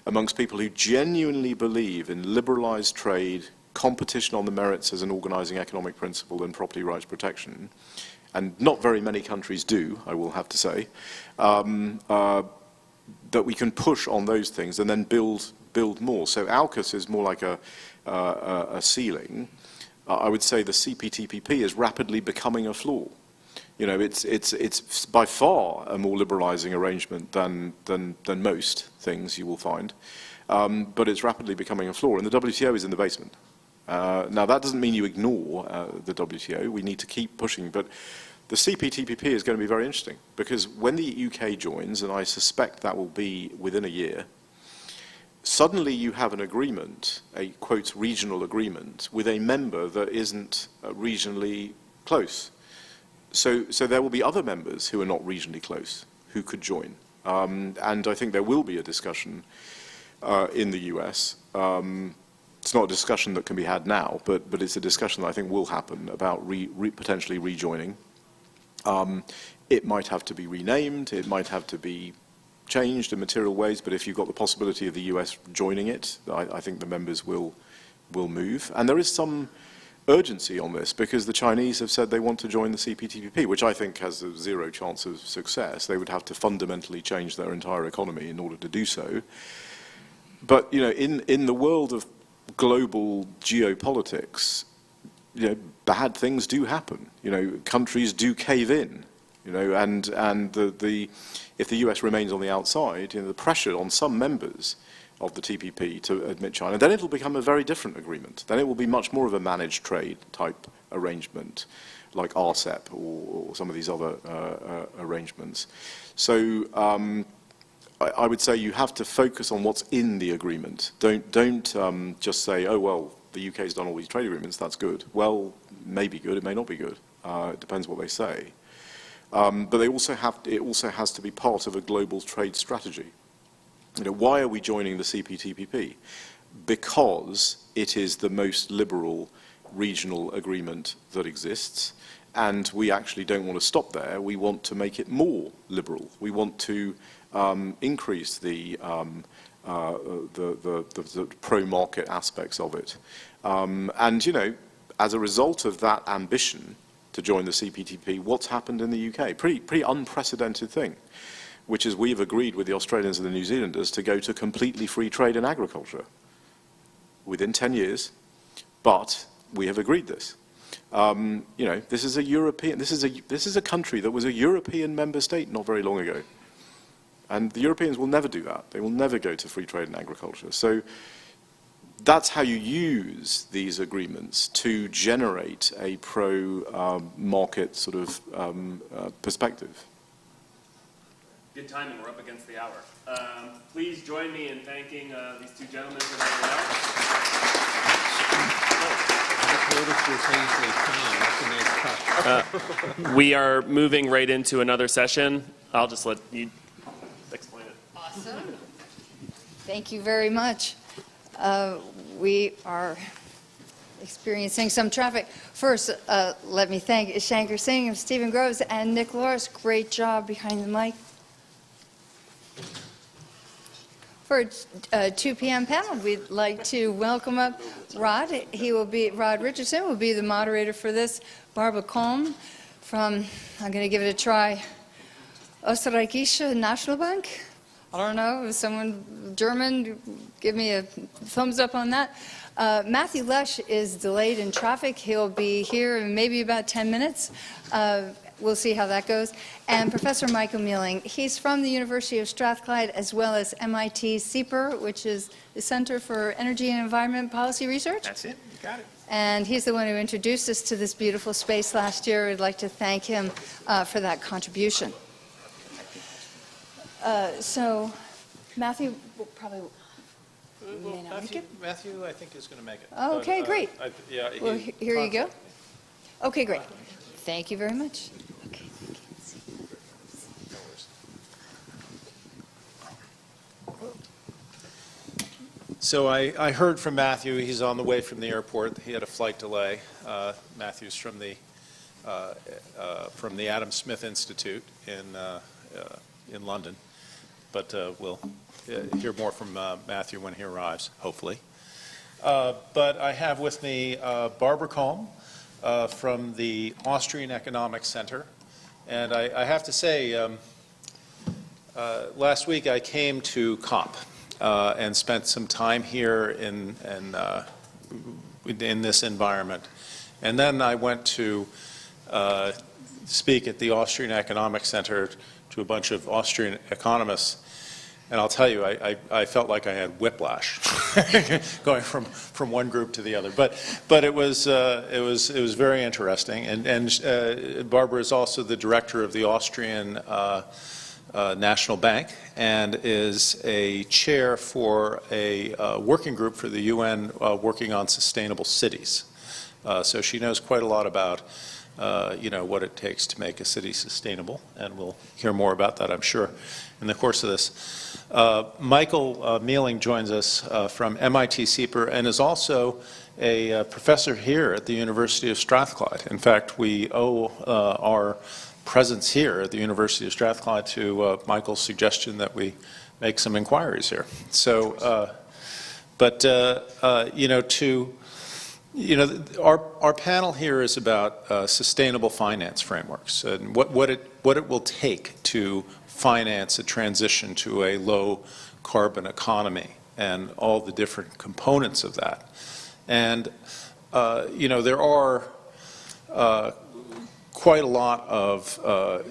amongst people who genuinely believe in liberalized trade, competition on the merits as an organizing economic principle, and property rights protection, and not very many countries do, I will have to say, that we can push on those things and then build more. So AUKUS is more like a ceiling. I would say the CPTPP is rapidly becoming a floor. It's by far a more liberalizing arrangement than most things you will find, but it's rapidly becoming a floor, and the WTO is in the basement. Now that doesn't mean you ignore the WTO. We need to keep pushing, but the CPTPP is going to be very interesting, because when the UK joins, and I suspect that will be within a year, suddenly you have an agreement, a quote regional agreement, with a member that isn't regionally close. So there will be other members who are not regionally close who could join. And I think there will be a discussion in the US. It's not a discussion that can be had now, but it's a discussion that I think will happen about potentially rejoining. It might have to be renamed, it might have to be changed in material ways, but if you've got the possibility of the US joining it, I think the members will move. And there is some urgency on this, because the Chinese have said they want to join the CPTPP, which I think has a zero chance of success. They would have to fundamentally change their entire economy in order to do so. But in the world of global geopolitics, bad things do happen. Countries do cave in. And if the US remains on the outside, the pressure on some members of the TPP to admit China, then it'll become a very different agreement. Then it will be much more of a managed trade type arrangement, like RCEP or some of these other arrangements. So I would say you have to focus on what's in the agreement. Don't just say, oh well, the UK's done all these trade agreements, that's good. Well, it may be good, it may not be good. It depends what they say. But it also has to be part of a global trade strategy. Why are we joining the CPTPP? Because it is the most liberal regional agreement that exists, and we actually don't want to stop there. We want to make it more liberal. We want to increase the pro-market aspects of it. And as a result of that ambition to join the CPTPP, what's happened in the UK? Pretty unprecedented thing, which is we've agreed with the Australians and the New Zealanders to go to completely free trade in agriculture within 10 years, but we have agreed this. This is a European, this is a country that was a European member state not very long ago. And the Europeans will never do that. They will never go to free trade in agriculture. So that's how you use these agreements to generate a pro-market sort of perspective. Good timing, we're up against the hour. Please join me in thanking these two gentlemen for being here. We are moving right into another session. I'll just let you explain it. Awesome. Thank you very much. We are experiencing some traffic. First, let me thank Shankar Singh, Stephen Groves, and Nick Loris. Great job behind the mic. For a 2 p.m. panel, we'd like to welcome up Rod. Rod Richardson will be the moderator for this. Barbara Kolm from, I'm going to give it a try, Österreichische Nationalbank. I don't know, if someone German, give me a thumbs up on that. Matthew Lesh is delayed in traffic. He'll be here in maybe about 10 minutes. We'll see how that goes. And Professor Michael Mealing, he's from the University of Strathclyde as well as MIT CEPR, which is the Center for Energy and Environment Policy Research. That's it, you got it. And he's the one who introduced us to this beautiful space last year. We'd like to thank him for that contribution. So Matthew will probably may not make it. Matthew, I think, is going to make it. Oh, okay, great. Yeah, well, here you go. Okay, great. Thank you very much. Okay. So I heard from Matthew. He's on the way from the airport. He had a flight delay. Matthew's from the Adam Smith Institute in London. But we'll hear more from Matthew when he arrives, hopefully. But I have with me Barbara Kalm from the Austrian Economic Center. And I have to say, last week I came to COP and spent some time here in this environment. And then I went to speak at the Austrian Economic Center to a bunch of Austrian economists. And I'll tell you, I felt like I had whiplash going from one group to the other. But it was very interesting. And Barbara is also the director of the Austrian National Bank and is a chair for a working group for the UN working on sustainable cities. So she knows quite a lot about what it takes to make a city sustainable, and we'll hear more about that, I'm sure, in the course of this. Michael Mealing joins us from MIT CEPR and is also a professor here at the University of Strathclyde. In fact, we owe our presence here at the University of Strathclyde to Michael's suggestion that we make some inquiries here. So, our panel here is about sustainable finance frameworks and what it will take to finance a transition to a low carbon economy and all the different components of that. And there are quite a lot of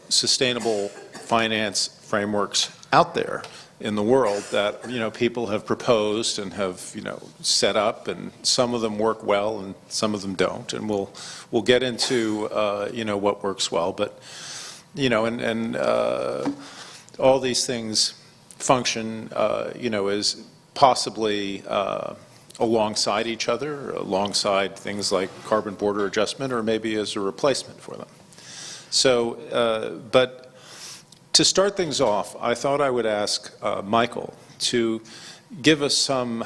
sustainable finance frameworks out there in the world that people have proposed and have set up, and some of them work well and some of them don't, and we'll get into what works well, but all these things function as possibly alongside each other, alongside things like carbon border adjustment, or maybe as a replacement for them. So, but to start things off, I thought I would ask Michael to give us some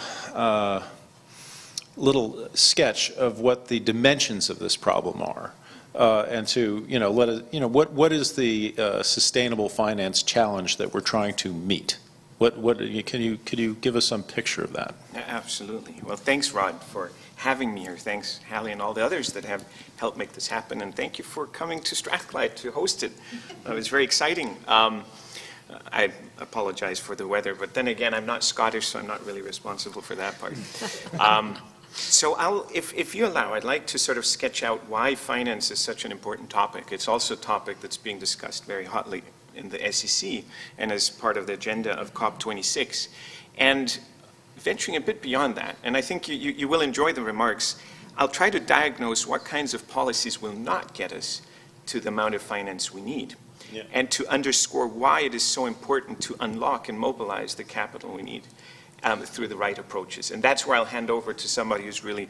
little sketch of what the dimensions of this problem are, and to let us, what is the sustainable finance challenge that we're trying to meet? Could you give us some picture of that? Absolutely. Well, thanks, Rod, for having me here. Thanks, Hallie, and all the others that have helped make this happen. And thank you for coming to Strathclyde to host it. It was very exciting. I apologize for the weather, but then again, I'm not Scottish, so I'm not really responsible for that part. So if you allow, I'd like to sort of sketch out why finance is such an important topic. It's also a topic that's being discussed very hotly in the SEC and as part of the agenda of COP26. And venturing a bit beyond that, and I think you will enjoy the remarks, I'll try to diagnose what kinds of policies will not get us to the amount of finance we need, and to underscore why it is so important to unlock and mobilize the capital we need through the right approaches. And that's where I'll hand over to somebody who's really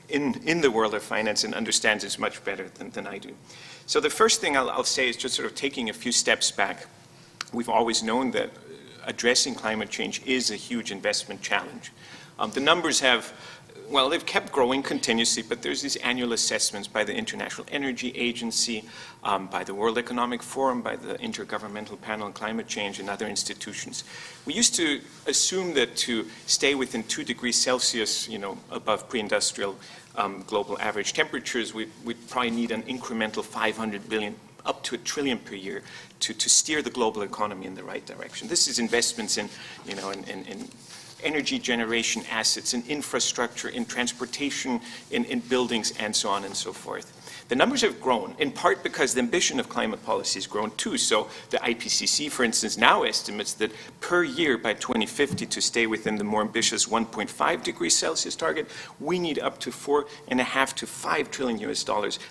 in the world of finance and understands it much better than I do. So the first thing I'll say is just sort of taking a few steps back. We've always known that addressing climate change is a huge investment challenge. The numbers have, well, they've kept growing continuously, but there's these annual assessments by the International Energy Agency, by the World Economic Forum, by the Intergovernmental Panel on Climate Change, and other institutions. We used to assume that to stay within 2 degrees Celsius, above pre-industrial global average temperatures, we'd probably need an incremental 500 billion up to $1 trillion per year to steer the global economy in the right direction. This is investments in energy generation assets, in infrastructure, in transportation, in buildings, and so on and so forth. The numbers have grown, in part because the ambition of climate policy has grown too. So the IPCC, for instance, now estimates that per year by 2050 to stay within the more ambitious 1.5 degrees Celsius target, we need up to $4.5 to $5 trillion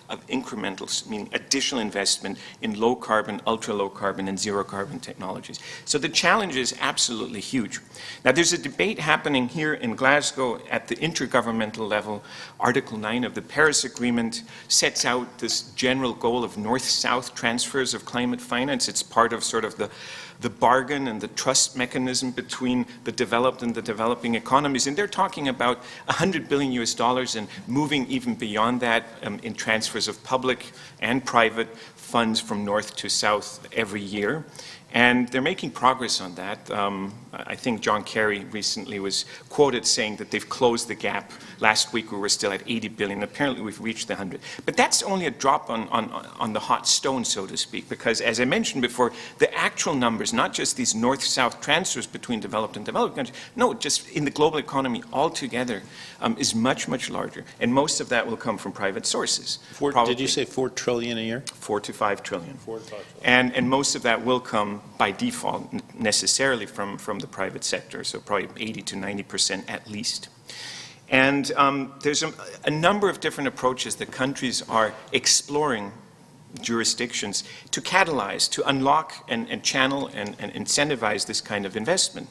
of incremental, meaning additional investment in low carbon, ultra low carbon, and zero carbon technologies. So the challenge is absolutely huge. Now there's a debate happening here in Glasgow at the intergovernmental level. Article 9 of the Paris Agreement sets out this general goal of north-south transfers of climate finance. It's part of sort of the the bargain and the trust mechanism between the developed and the developing economies. And they're talking about $100 billion US and moving even beyond that in transfers of public and private funds from north to south every year. And they're making progress on that. I think John Kerry recently was quoted saying that they've closed the gap. Last week we were still at 80 billion. Apparently we've reached the 100. But that's only a drop on the hot stone, so to speak, because as I mentioned before, the actual numbers, not just these north-south transfers between developed and developing countries, no, just in the global economy altogether is much, much larger. And most of that will come from private sources. Did you say 4 trillion a year? 4 to 5 trillion. 4 to 5 trillion. And most of that will come by default necessarily from the private sector, so probably 80 to 90% at least. And there's a number of different approaches that countries are exploring jurisdictions to catalyze, to unlock and channel and incentivize this kind of investment.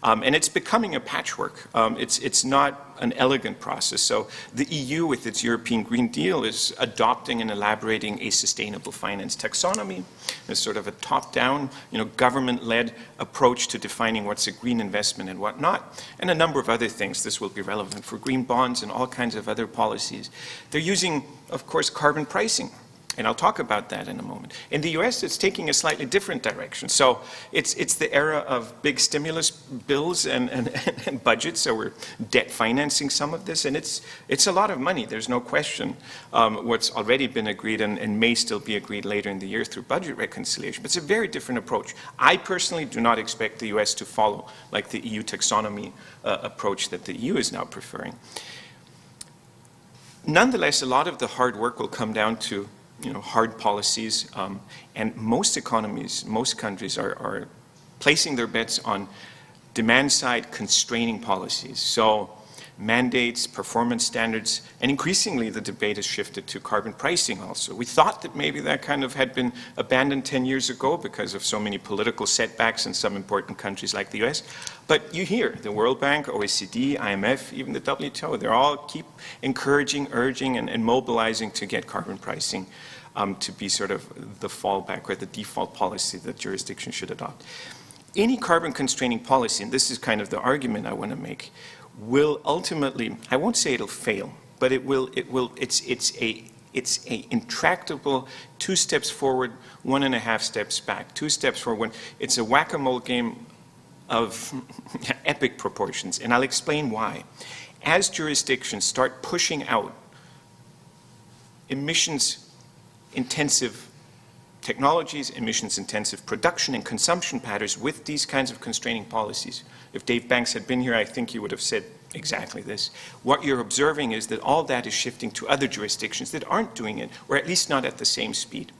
And it's becoming a patchwork. It's not an elegant process. So the EU with its European Green Deal is adopting and elaborating a sustainable finance taxonomy, a sort of a top-down, government-led approach to defining what's a green investment and what not, and a number of other things. This will be relevant for green bonds and all kinds of other policies. They're using, of course, carbon pricing. And I'll talk about that in a moment. In the US, it's taking a slightly different direction. So it's the era of big stimulus bills and budgets, so we're debt financing some of this, and it's a lot of money, there's no question. What's already been agreed and may still be agreed later in the year through budget reconciliation, but it's a very different approach. I personally do not expect the US to follow like the EU taxonomy approach that the EU is now preferring. Nonetheless, a lot of the hard work will come down to hard policies, and most economies, most countries are placing their bets on demand-side constraining policies. So mandates, performance standards, and increasingly the debate has shifted to carbon pricing also. We thought that maybe that kind of had been abandoned 10 years ago because of so many political setbacks in some important countries like the US. But you hear the World Bank, OECD, IMF, even the WTO, they all keep encouraging, urging, and mobilizing to get carbon pricing to be sort of the fallback or the default policy that jurisdictions should adopt. Any carbon constraining policy, and this is kind of the argument I want to make, will ultimately, I won't say it'll fail, but it's a intractable 2 steps forward, 1.5 steps back, 2 steps forward. It's a whack-a-mole game of epic proportions, and I'll explain why. As jurisdictions start pushing out emissions-intensive technologies, emissions-intensive production and consumption patterns with these kinds of constraining policies. If Dave Banks had been here, I think he would have said exactly this. What you're observing is that all that is shifting to other jurisdictions that aren't doing it, or at least not at the same speed.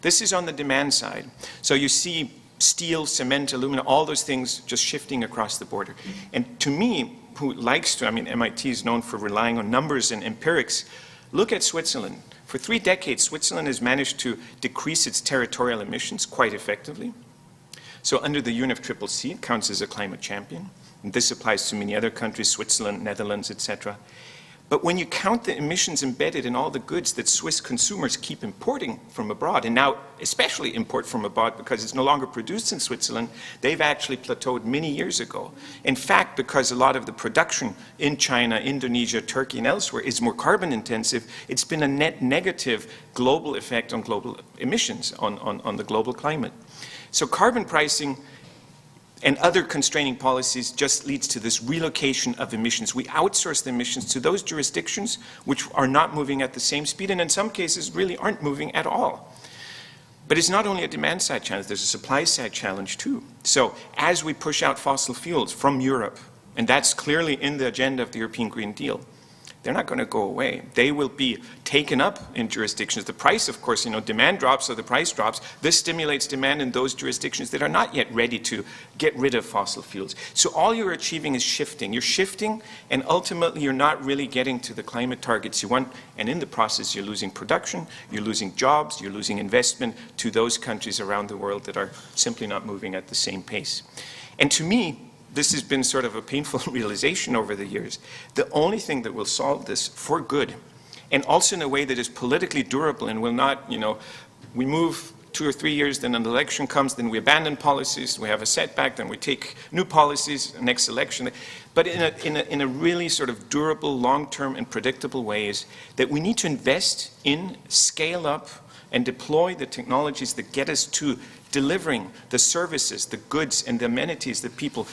This is on the demand side. So you see steel, cement, aluminum, all those things just shifting across the border. And to me, who likes to, MIT is known for relying on numbers and empirics, look at Switzerland. For 3 decades, Switzerland has managed to decrease its territorial emissions quite effectively. So under the UNFCCC, it counts as a climate champion. And this applies to many other countries, Switzerland, Netherlands, etc. But when you count the emissions embedded in all the goods that Swiss consumers keep importing from abroad, and now especially import from abroad because it's no longer produced in Switzerland, they've actually plateaued many years ago. In fact, because a lot of the production in China, Indonesia, Turkey, and elsewhere is more carbon intensive, it's been a net negative global effect on global emissions, on the global climate. So carbon pricing and other constraining policies just leads to this relocation of emissions. We outsource the emissions to those jurisdictions which are not moving at the same speed, and in some cases really aren't moving at all. But it's not only a demand side challenge, there's a supply side challenge too. So as we push out fossil fuels from Europe, and that's clearly in the agenda of the European Green Deal, they're not going to go away. They will be taken up in jurisdictions. The price, of course, demand drops, so the price drops. This stimulates demand in those jurisdictions that are not yet ready to get rid of fossil fuels. So all you're achieving is shifting. You're shifting, and ultimately you're not really getting to the climate targets you want, and in the process you're losing production, you're losing jobs, you're losing investment to those countries around the world that are simply not moving at the same pace. And to me, this has been sort of a painful realization over the years. The only thing that will solve this for good, and also in a way that is politically durable and will not, we move 2 or 3 years, then an election comes, then we abandon policies, we have a setback, then we take new policies, next election. But in a really sort of durable, long-term and predictable ways that we need to invest in, scale up, and deploy the technologies that get us to delivering the services, the goods, and the amenities that people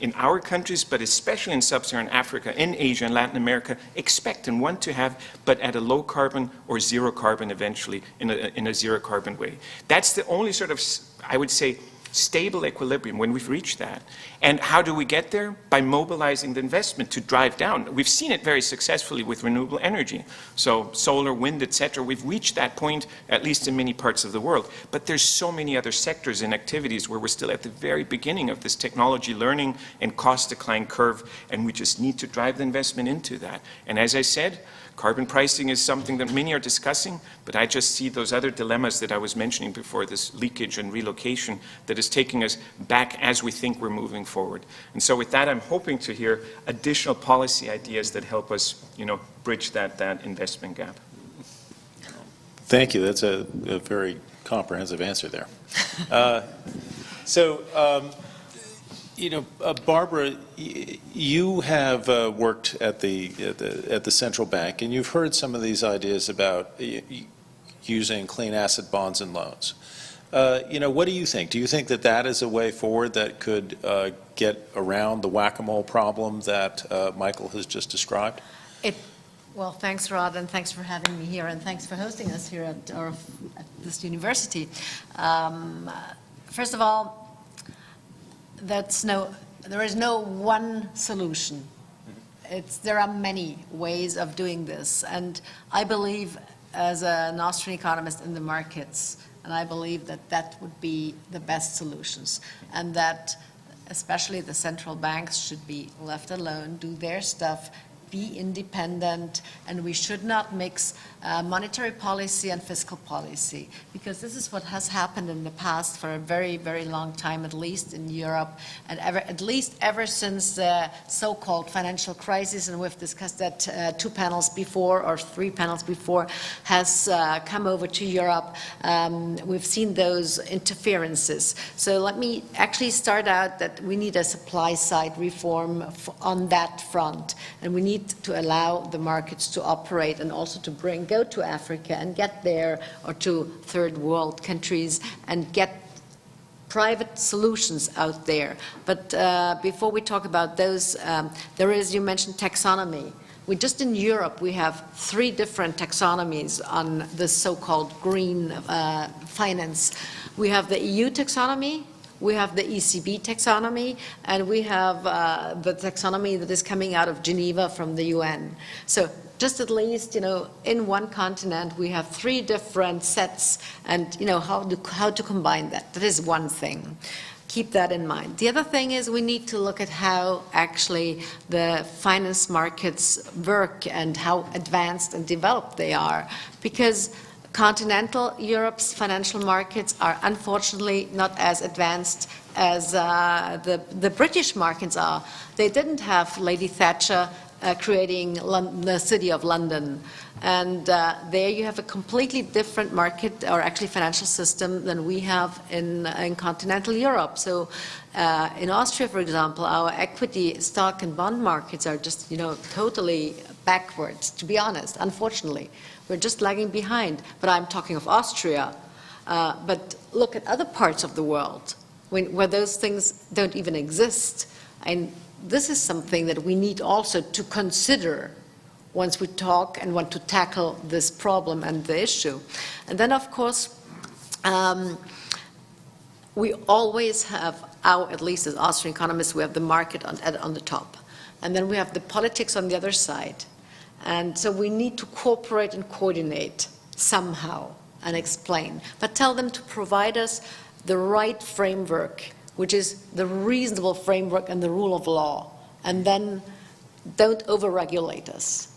in our countries, but especially in sub-Saharan Africa, in Asia and Latin America, expect and want to have, but at a low carbon or zero carbon eventually, in a zero carbon way. That's the only sort of, I would say, stable equilibrium when we've reached that. And how do we get there? By mobilizing the investment to drive down. We've seen it very successfully with renewable energy. So solar, wind, etc. We've reached that point, at least in many parts of the world. But there's so many other sectors and activities where we're still at the very beginning of this technology learning and cost decline curve, and we just need to drive the investment into that. And as I said, carbon pricing is something that many are discussing, but I just see those other dilemmas that I was mentioning before, this leakage and relocation that is taking us back as we think we're moving forward. And so with that, I'm hoping to hear additional policy ideas that help us, bridge that investment gap. Thank you. That's a very comprehensive answer there. Barbara, you have worked at the central bank, and you've heard some of these ideas about using clean asset bonds and loans. What do you think? Do you think that that is a way forward that could get around the whack-a-mole problem that Michael has just described? Well, thanks, Rod, and thanks for having me here, and thanks for hosting us here at this university. First of all, there is no one solution. There are many ways of doing this, and I believe, as an Austrian economist, in the markets, and I believe that that would be the best solutions, and that especially the central banks should be left alone, do their stuff, be independent, and we should not mix monetary policy and fiscal policy, because this is what has happened in the past for a very, very long time, at least in Europe, and at least ever since the so-called financial crisis, and we've discussed that 2 panels before, or 3 panels before, has come over to Europe. We've seen those interferences. So let me actually start out that we need a supply-side reform on that front, and we need to allow the markets to operate, and also to go to Africa and get there, or to third world countries, and get private solutions out there. But before we talk about those, you mentioned taxonomy. Just in Europe, we have 3 different taxonomies on the so-called green finance. We have the EU taxonomy, we have the ECB taxonomy, and we have the taxonomy that is coming out of Geneva from the UN. So just at least, in one continent, we have 3 different sets, and, how to combine that. That is one thing. Keep that in mind. The other thing is we need to look at how actually the finance markets work and how advanced and developed they are, because continental Europe's financial markets are unfortunately not as advanced as the British markets are. They didn't have Lady Thatcher creating the City of London. And there you have a completely different market, or actually financial system, than we have in continental Europe. So in Austria, for example, our equity, stock and bond markets are just, totally backwards, to be honest, unfortunately. We're just lagging behind. But I'm talking of Austria. But look at other parts of the world where those things don't even exist. And this is something that we need also to consider once we talk and want to tackle this problem and the issue. And then, of course, we always have at least as Austrian economists, we have the market on the top. And then we have the politics on the other side. And so we need to cooperate and coordinate somehow and explain. But tell them to provide us the right framework, which is the reasonable framework and the rule of law. And then don't over-regulate us.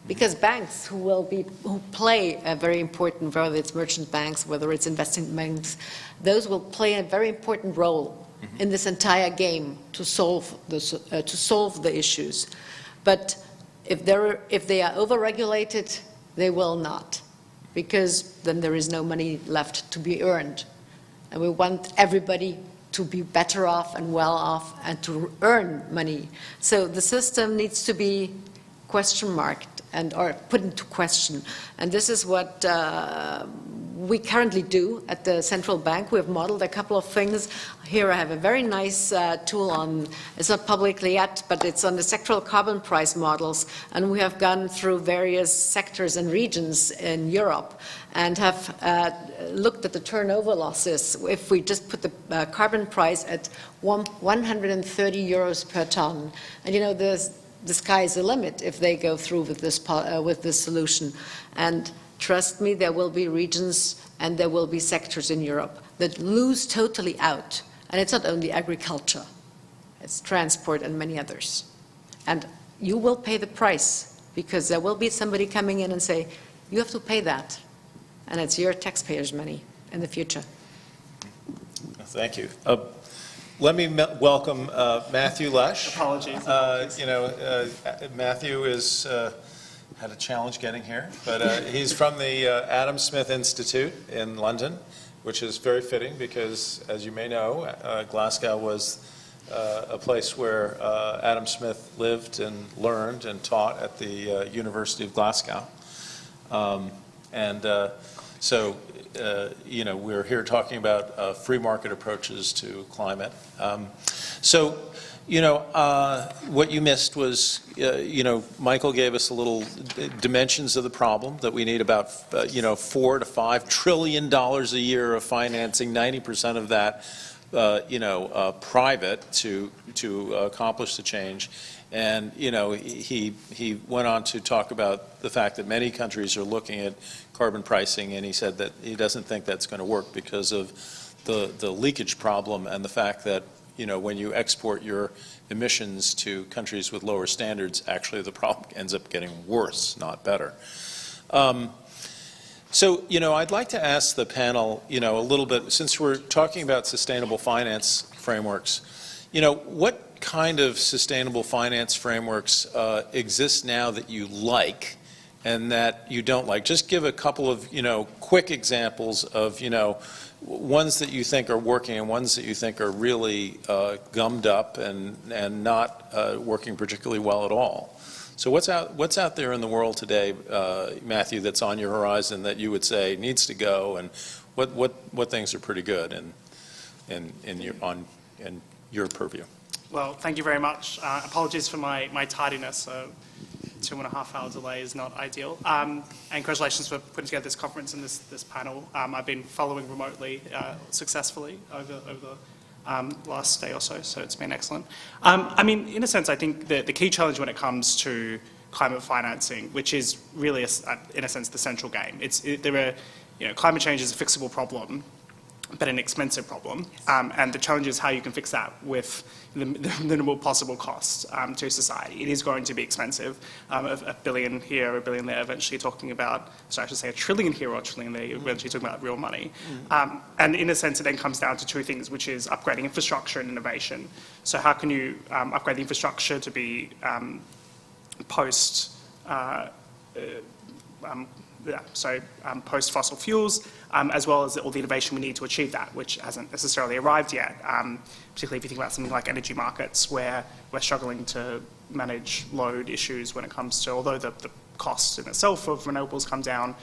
Because banks who play a very important, whether it's merchant banks, whether it's investment banks, those will play a very important role in this entire game to solve the issues. But if they are over-regulated, they will not, because then there is no money left to be earned and we want everybody to be better off and well off and to earn money. So the system needs to be question marked or put into question. And this is what we currently do at the central bank. We have modeled a couple of things. Here I have a very nice tool on, it's not publicly yet, but it's on the sectoral carbon price models. And we have gone through various sectors and regions in Europe and have looked at the turnover losses. If we just put the carbon price at 130 euros per ton, and you know, the sky is the limit if they go through with this solution. And trust me, there will be regions and there will be sectors in Europe that lose totally out. And it's not only agriculture, it's transport and many others. And you will pay the price because there will be somebody coming in and say, you have to pay that. And it's your taxpayers' money in the future. Thank you. Let me welcome Matthew Lush. Apologies. Matthew is had a challenge getting here, but he's from the Adam Smith Institute in London, which is very fitting because, as you may know, Glasgow was a place where Adam Smith lived and learned and taught at the University of Glasgow. So we're here talking about free market approaches to climate. What you missed was, Michael gave us a little dimensions of the problem, that we need about, $4 to $5 trillion a year of financing, 90% of that, private to accomplish the change. And, he went on to talk about the fact that many countries are looking at carbon pricing, and he said that he doesn't think that's going to work because of the leakage problem and the fact that, when you export your emissions to countries with lower standards, actually the problem ends up getting worse, not better. I'd like to ask the panel, a little bit, since we're talking about sustainable finance frameworks, what kind of sustainable finance frameworks exist now that you like and that you don't like? Just give a couple of, quick examples of, ones that you think are working and ones that you think are really gummed up and not working particularly well at all. So what's out there in the world today, Matthew, that's on your horizon that you would say needs to go, and what things are pretty good in your purview? Well, thank you very much. Apologies for my tardiness. 2.5 hour delay is not ideal. And congratulations for putting together this conference and this panel. I've been following remotely successfully over the last day or so it's been excellent. In a sense, I think the key challenge when it comes to climate financing, which is really, in a sense, the central game. Climate change is a fixable problem, but an expensive problem. And the challenge is how you can fix that with the minimal possible cost to society. It is going to be expensive. $1 billion here, $1 billion there, eventually talking about, I should say $1 trillion here or $1 trillion there, eventually talking about real money. And in a sense, it then comes down to two things, which is upgrading infrastructure and innovation. So how can you upgrade the infrastructure to be post post-fossil fuels, as well as all the innovation we need to achieve that, which hasn't necessarily arrived yet, particularly if you think about something like energy markets, where we're struggling to manage load issues when it comes to, although the cost in itself of renewables come down,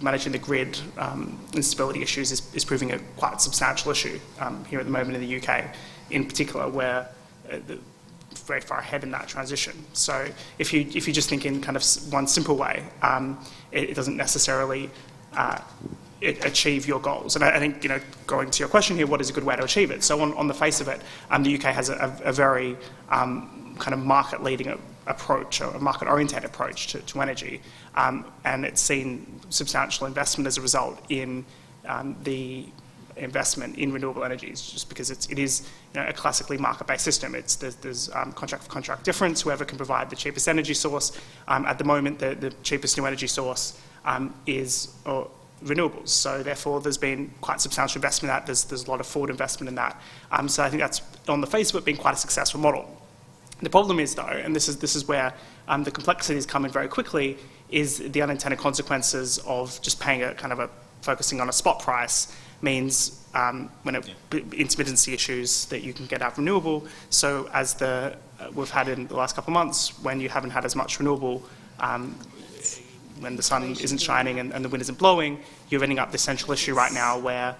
managing the grid instability issues is proving a quite substantial issue here at the moment in the UK, in particular, where very far ahead in that transition. So if you just think in kind of one simple way, it doesn't necessarily achieve your goals. And I think, going to your question here, what is a good way to achieve it? So on the face of it, the UK has a very kind of market-leading approach, or a market-oriented approach to energy, and it's seen substantial investment as a result in the investment in renewable energies, just because it is a classically market-based system. There's contract for contract difference. Whoever can provide the cheapest energy source. At the moment, the cheapest new energy source is renewables. So therefore, there's been quite substantial investment in that. There's a lot of forward investment in that. So I think that's, on the face of it, been quite a successful model. The problem is, though, and this is where the complexities come in very quickly, is the unintended consequences of just paying a kind of a focusing on a spot price means intermittency issues that you can get out of renewable. So as we've had in the last couple of months, when you haven't had as much renewable, when the sun isn't shining and the wind isn't blowing, you're ending up this central issue right now where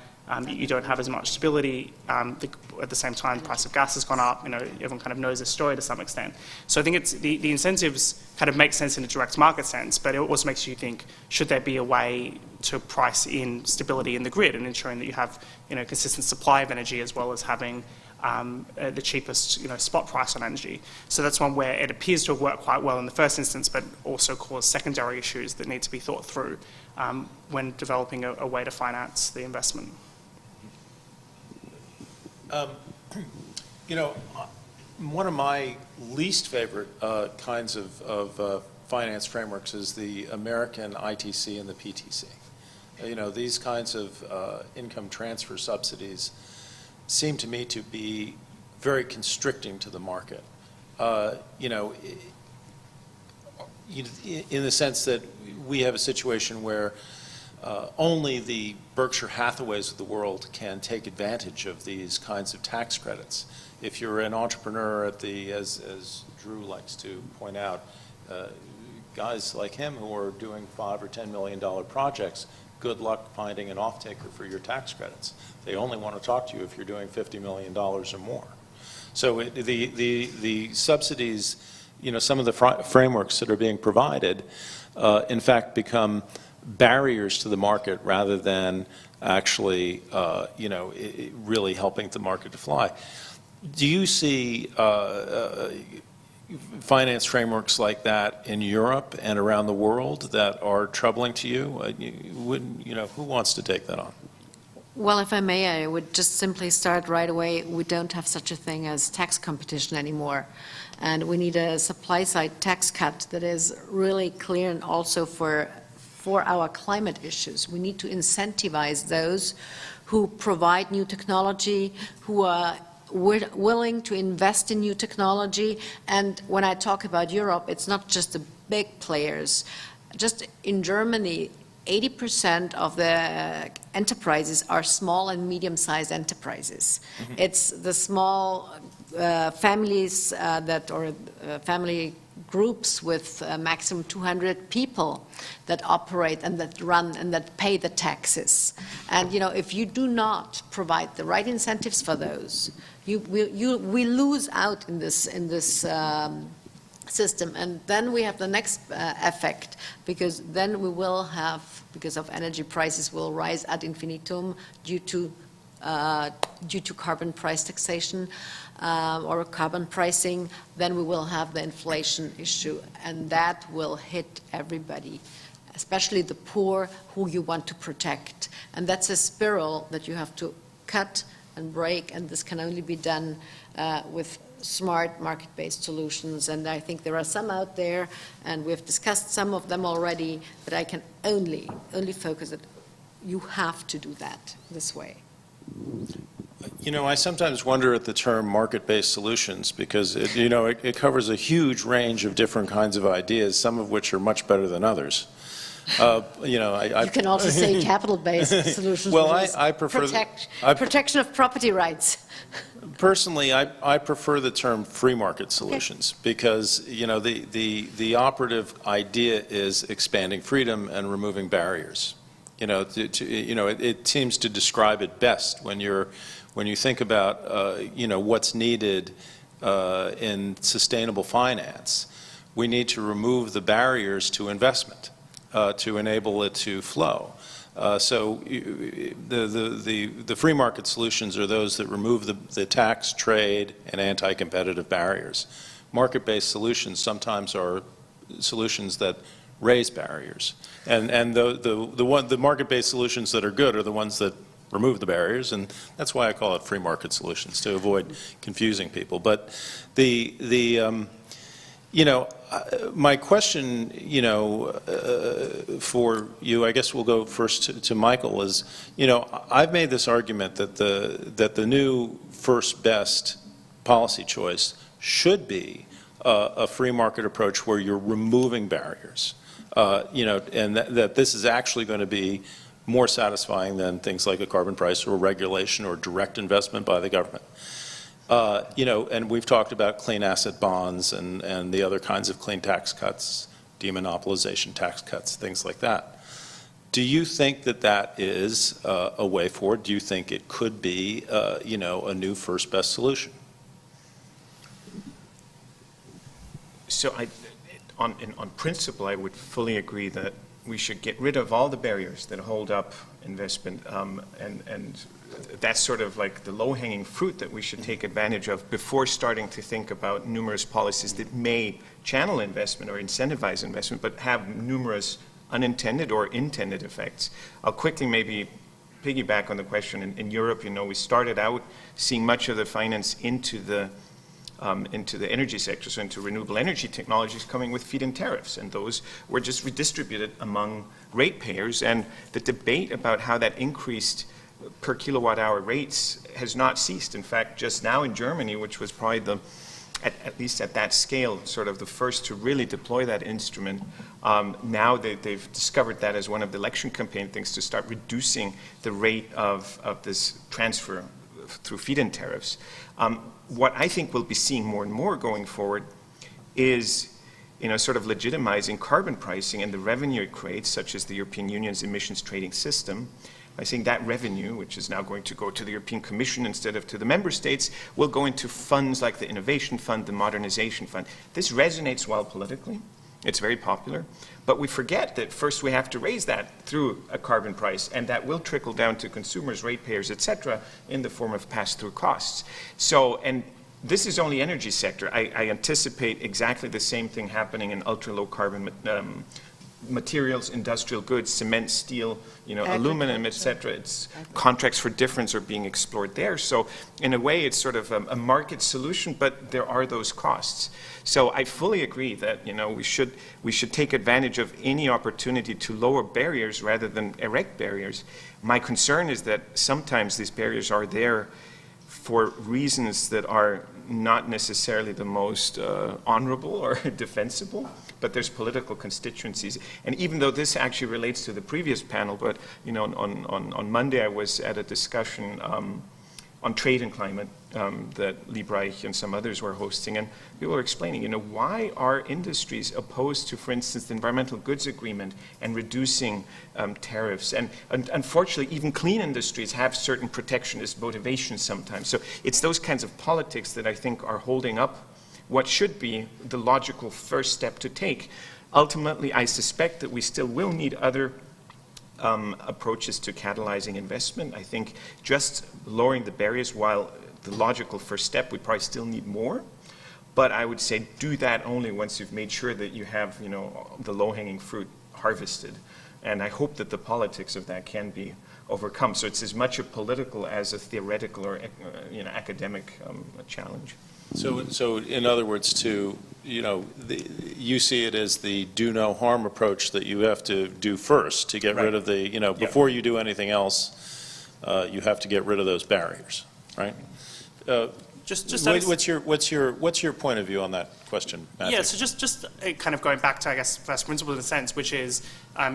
you don't have as much stability. At the same time, the price of gas has gone up. Everyone kind of knows this story to some extent. So I think it's the incentives kind of make sense in a direct market sense, but it also makes you think, should there be a way to price in stability in the grid and ensuring that you have consistent supply of energy as well as having the cheapest spot price on energy. So that's one where it appears to have worked quite well in the first instance, but also caused secondary issues that need to be thought through when developing a way to finance the investment. One of my least favorite kinds of finance frameworks is the American ITC and the PTC. These kinds of income transfer subsidies seem to me to be very constricting to the market. In the sense that we have a situation where only the Berkshire Hathaways of the world can take advantage of these kinds of tax credits. If you're an entrepreneur as Drew likes to point out, guys like him who are doing $5 or $10 million projects, good luck finding an off-taker for your tax credits. They only want to talk to you if you're doing $50 million or more. So the subsidies, some of the frameworks that are being provided, in fact, become barriers to the market rather than actually, really helping the market to fly. Do you see finance frameworks like that in Europe and around the world that are troubling to you? Who wants to take that on? Well, if I may, I would just simply start right away. We don't have such a thing as tax competition anymore. And we need a supply-side tax cut that is really clear and also for our climate issues. We need to incentivize those who provide new technology, who are willing to invest in new technology. And when I talk about Europe, it's not just the big players. Just in Germany, 80% of the enterprises are small and medium-sized enterprises. Mm-hmm. It's the small families family groups with maximum 200 people that operate and that run and that pay the taxes. And if you do not provide the right incentives for those, we lose out in this system. And then we have the next effect, because then we will have, because of energy prices will rise ad infinitum due to carbon price taxation or carbon pricing, then we will have the inflation issue, and that will hit everybody, especially the poor who you want to protect. And that's a spiral that you have to cut and break, and this can only be done with smart market-based solutions. And I think there are some out there, and we've discussed some of them already, but I can only focus that you have to do that this way. I sometimes wonder at the term market-based solutions, because it covers a huge range of different kinds of ideas, some of which are much better than others. You can also say capital-based solutions. Well, I prefer protection of property rights. Personally, I prefer the term free market solutions, because the operative idea is expanding freedom and removing barriers. It seems to describe it best when you think about what's needed in sustainable finance. We need to remove the barriers to investment to enable it to flow. So the free market solutions are those that remove the tax, trade, and anti-competitive barriers. Market-based solutions sometimes are solutions that raise barriers, and the market-based solutions that are good are the ones that remove the barriers, and that's why I call it free market solutions, to avoid confusing people. But my question, for you, I guess we'll go first to Michael, is, I've made this argument that the new first best policy choice should be a free market approach where you're removing barriers, and that this is actually going to be more satisfying than things like a carbon price or regulation or direct investment by the government. And we've talked about clean asset bonds and the other kinds of clean tax cuts, demonopolization tax cuts, things like that. Do you think that that is a way forward? Do you think it could be, a new first best solution? So on principle, I would fully agree that we should get rid of all the barriers that hold up investment, and that's sort of like the low-hanging fruit that we should take advantage of before starting to think about numerous policies that may channel investment or incentivize investment, but have numerous unintended or intended effects. I'll quickly maybe piggyback on the question. In Europe, we started out seeing much of the finance into the energy sector, so into renewable energy technologies coming with feed-in tariffs, and those were just redistributed among ratepayers. And the debate about how that increased per kilowatt hour rates has not ceased. In fact, just now in Germany, which was probably at least at that scale, sort of the first to really deploy that instrument, now they've discovered that as one of the election campaign things to start reducing the rate of this transfer through feed-in tariffs. What I think we'll be seeing more and more going forward is, sort of legitimizing carbon pricing and the revenue it creates, such as the European Union's emissions trading system. I think that revenue, which is now going to go to the European Commission instead of to the member states, will go into funds like the Innovation Fund, the Modernization Fund. This resonates well politically. It's very popular. But we forget that first we have to raise that through a carbon price, and that will trickle down to consumers, ratepayers, et cetera, in the form of pass-through costs. So, and this is only energy sector. I anticipate exactly the same thing happening in ultra-low carbon materials, industrial goods, cement, steel, aluminum, et cetera. It's contracts for difference are being explored there. So in a way, it's sort of a market solution, but there are those costs. So I fully agree that we should take advantage of any opportunity to lower barriers rather than erect barriers. My concern is that sometimes these barriers are there for reasons that are not necessarily the most honorable or defensible, but there's political constituencies. And even though this actually relates to the previous panel, but on Monday I was at a discussion on trade and climate that Liebreich and some others were hosting, and people were explaining, why are industries opposed to, for instance, the environmental goods agreement and reducing tariffs? And unfortunately, even clean industries have certain protectionist motivations sometimes. So it's those kinds of politics that I think are holding up what should be the logical first step to take. Ultimately, I suspect that we still will need other approaches to catalyzing investment. I think just lowering the barriers, while the logical first step, we probably still need more. But I would say do that only once you've made sure that you have, the low-hanging fruit harvested. And I hope that the politics of that can be overcome. So it's as much a political as a theoretical or academic challenge. So in other words, you see it as the do no harm approach that you have to do first to get rid of the, before you do anything else, you have to get rid of those barriers, right? What's your point of view on that question, Matthew? Yeah, so just kind of going back to, I guess, first principle in a sense, which is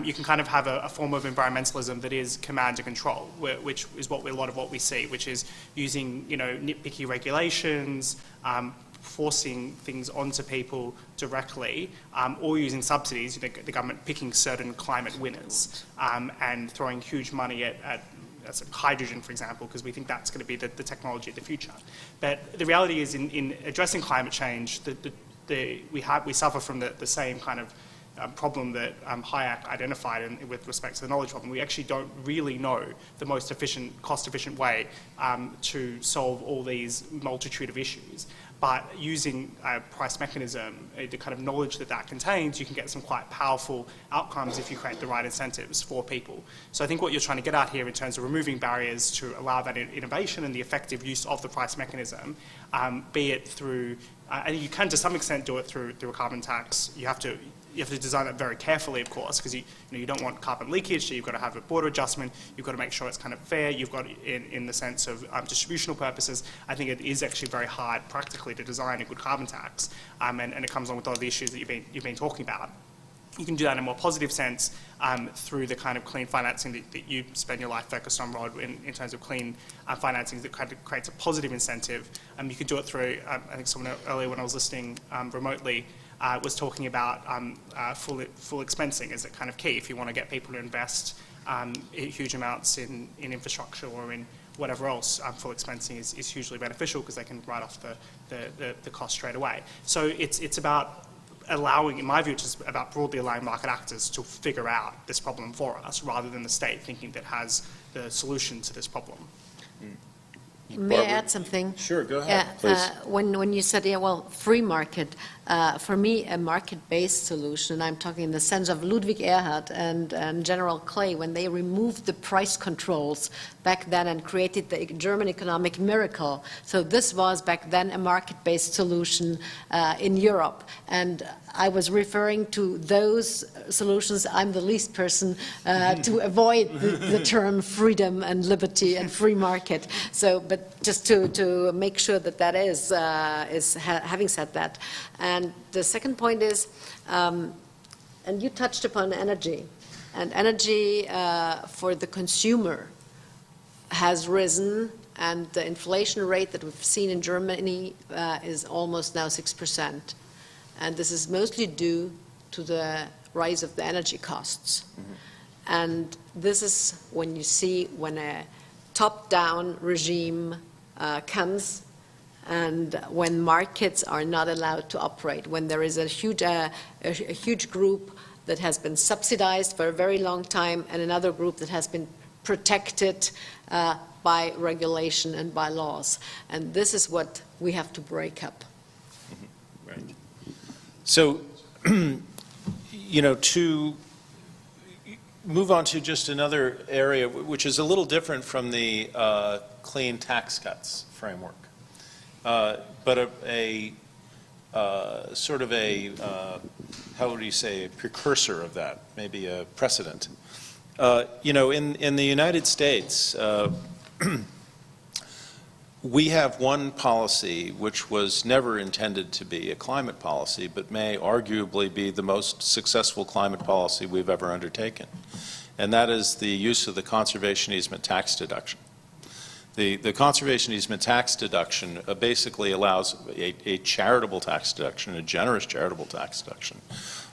you can kind of have a form of environmentalism that is command and control, which is a lot of what we see, which is using, nitpicky regulations, forcing things onto people directly, or using subsidies, the government picking certain climate winners and throwing huge money at hydrogen, for example, because we think that's going to be the technology of the future. But the reality is, in addressing climate change, we suffer from the same kind of problem that Hayek identified with respect to the knowledge problem. We actually don't really know the most efficient, cost-efficient way to solve all these multitude of issues. But using a price mechanism, the kind of knowledge that contains, you can get some quite powerful outcomes if you create the right incentives for people. So I think what you're trying to get at here in terms of removing barriers to allow that innovation and the effective use of the price mechanism, be it through, and you can to some extent do it through a carbon tax. You have to design that very carefully, of course, because you don't want carbon leakage, so you've got to have a border adjustment, you've got to make sure it's kind of fair, you've got, in the sense of distributional purposes, I think it is actually very hard practically to design a good carbon tax, and it comes along with all the issues that you've been talking about. you can do that in a more positive sense through the kind of clean financing that you spend your life focused on, Rod, in terms of clean financing that kind of creates a positive incentive. You could do it through, I think someone earlier when I was listening remotely was talking about full expensing as a kind of key if you want to get people to invest huge amounts in infrastructure or in whatever else. Full expensing is hugely beneficial because they can write off the cost straight away. So it's about allowing, in my view, it's about broadly allowing market actors to figure out this problem for us rather than the state thinking that has the solution to this problem. May I add something? Sure, go ahead, please. When you said, yeah, well, free market, for me, a market-based solution, I'm talking in the sense of Ludwig Erhard and General Clay, when they removed the price controls back then and created the German economic miracle. So this was back then a market-based solution in Europe. And I was referring to those solutions. I'm the least person to avoid the term freedom and liberty and free market. So, but just to make sure that that is having said that. And the second point is, and you touched upon energy, and energy for the consumer has risen, and the inflation rate that we've seen in Germany is almost now 6%. And this is mostly due to the rise of the energy costs. Mm-hmm. And this is when you see when a top-down regime comes and when markets are not allowed to operate, when there is a huge group that has been subsidized for a very long time and another group that has been protected by regulation and by laws. And this is what we have to break up. Mm-hmm. Right. So, to move on to just another area, which is a little different from the clean tax cuts framework, but a sort of a, how would you say, a precursor of that, maybe a precedent. In the United States, we have one policy which was never intended to be a climate policy, but may arguably be the most successful climate policy we've ever undertaken, and that is the use of the conservation easement tax deduction. The conservation easement tax deduction basically allows a charitable tax deduction, a generous charitable tax deduction,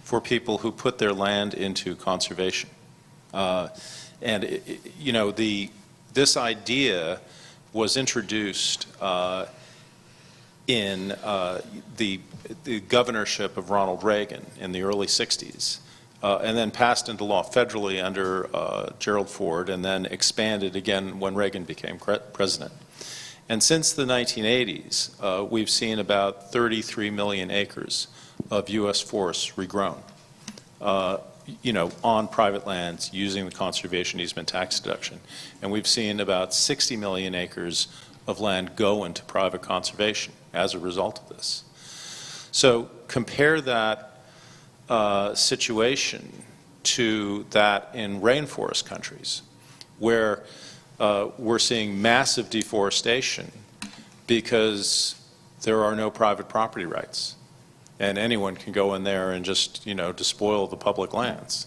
for people who put their land into conservation. This idea was introduced in the governorship of Ronald Reagan in the early 60s, and then passed into law federally under Gerald Ford, and then expanded again when Reagan became president. And since the 1980s, we've seen about 33 million acres of U.S. forests regrown, on private lands using the conservation easement tax deduction. And we've seen about 60 million acres of land go into private conservation as a result of this. So compare that situation to that in rainforest countries, where we're seeing massive deforestation because there are no private property rights. And anyone can go in there and just, despoil the public lands.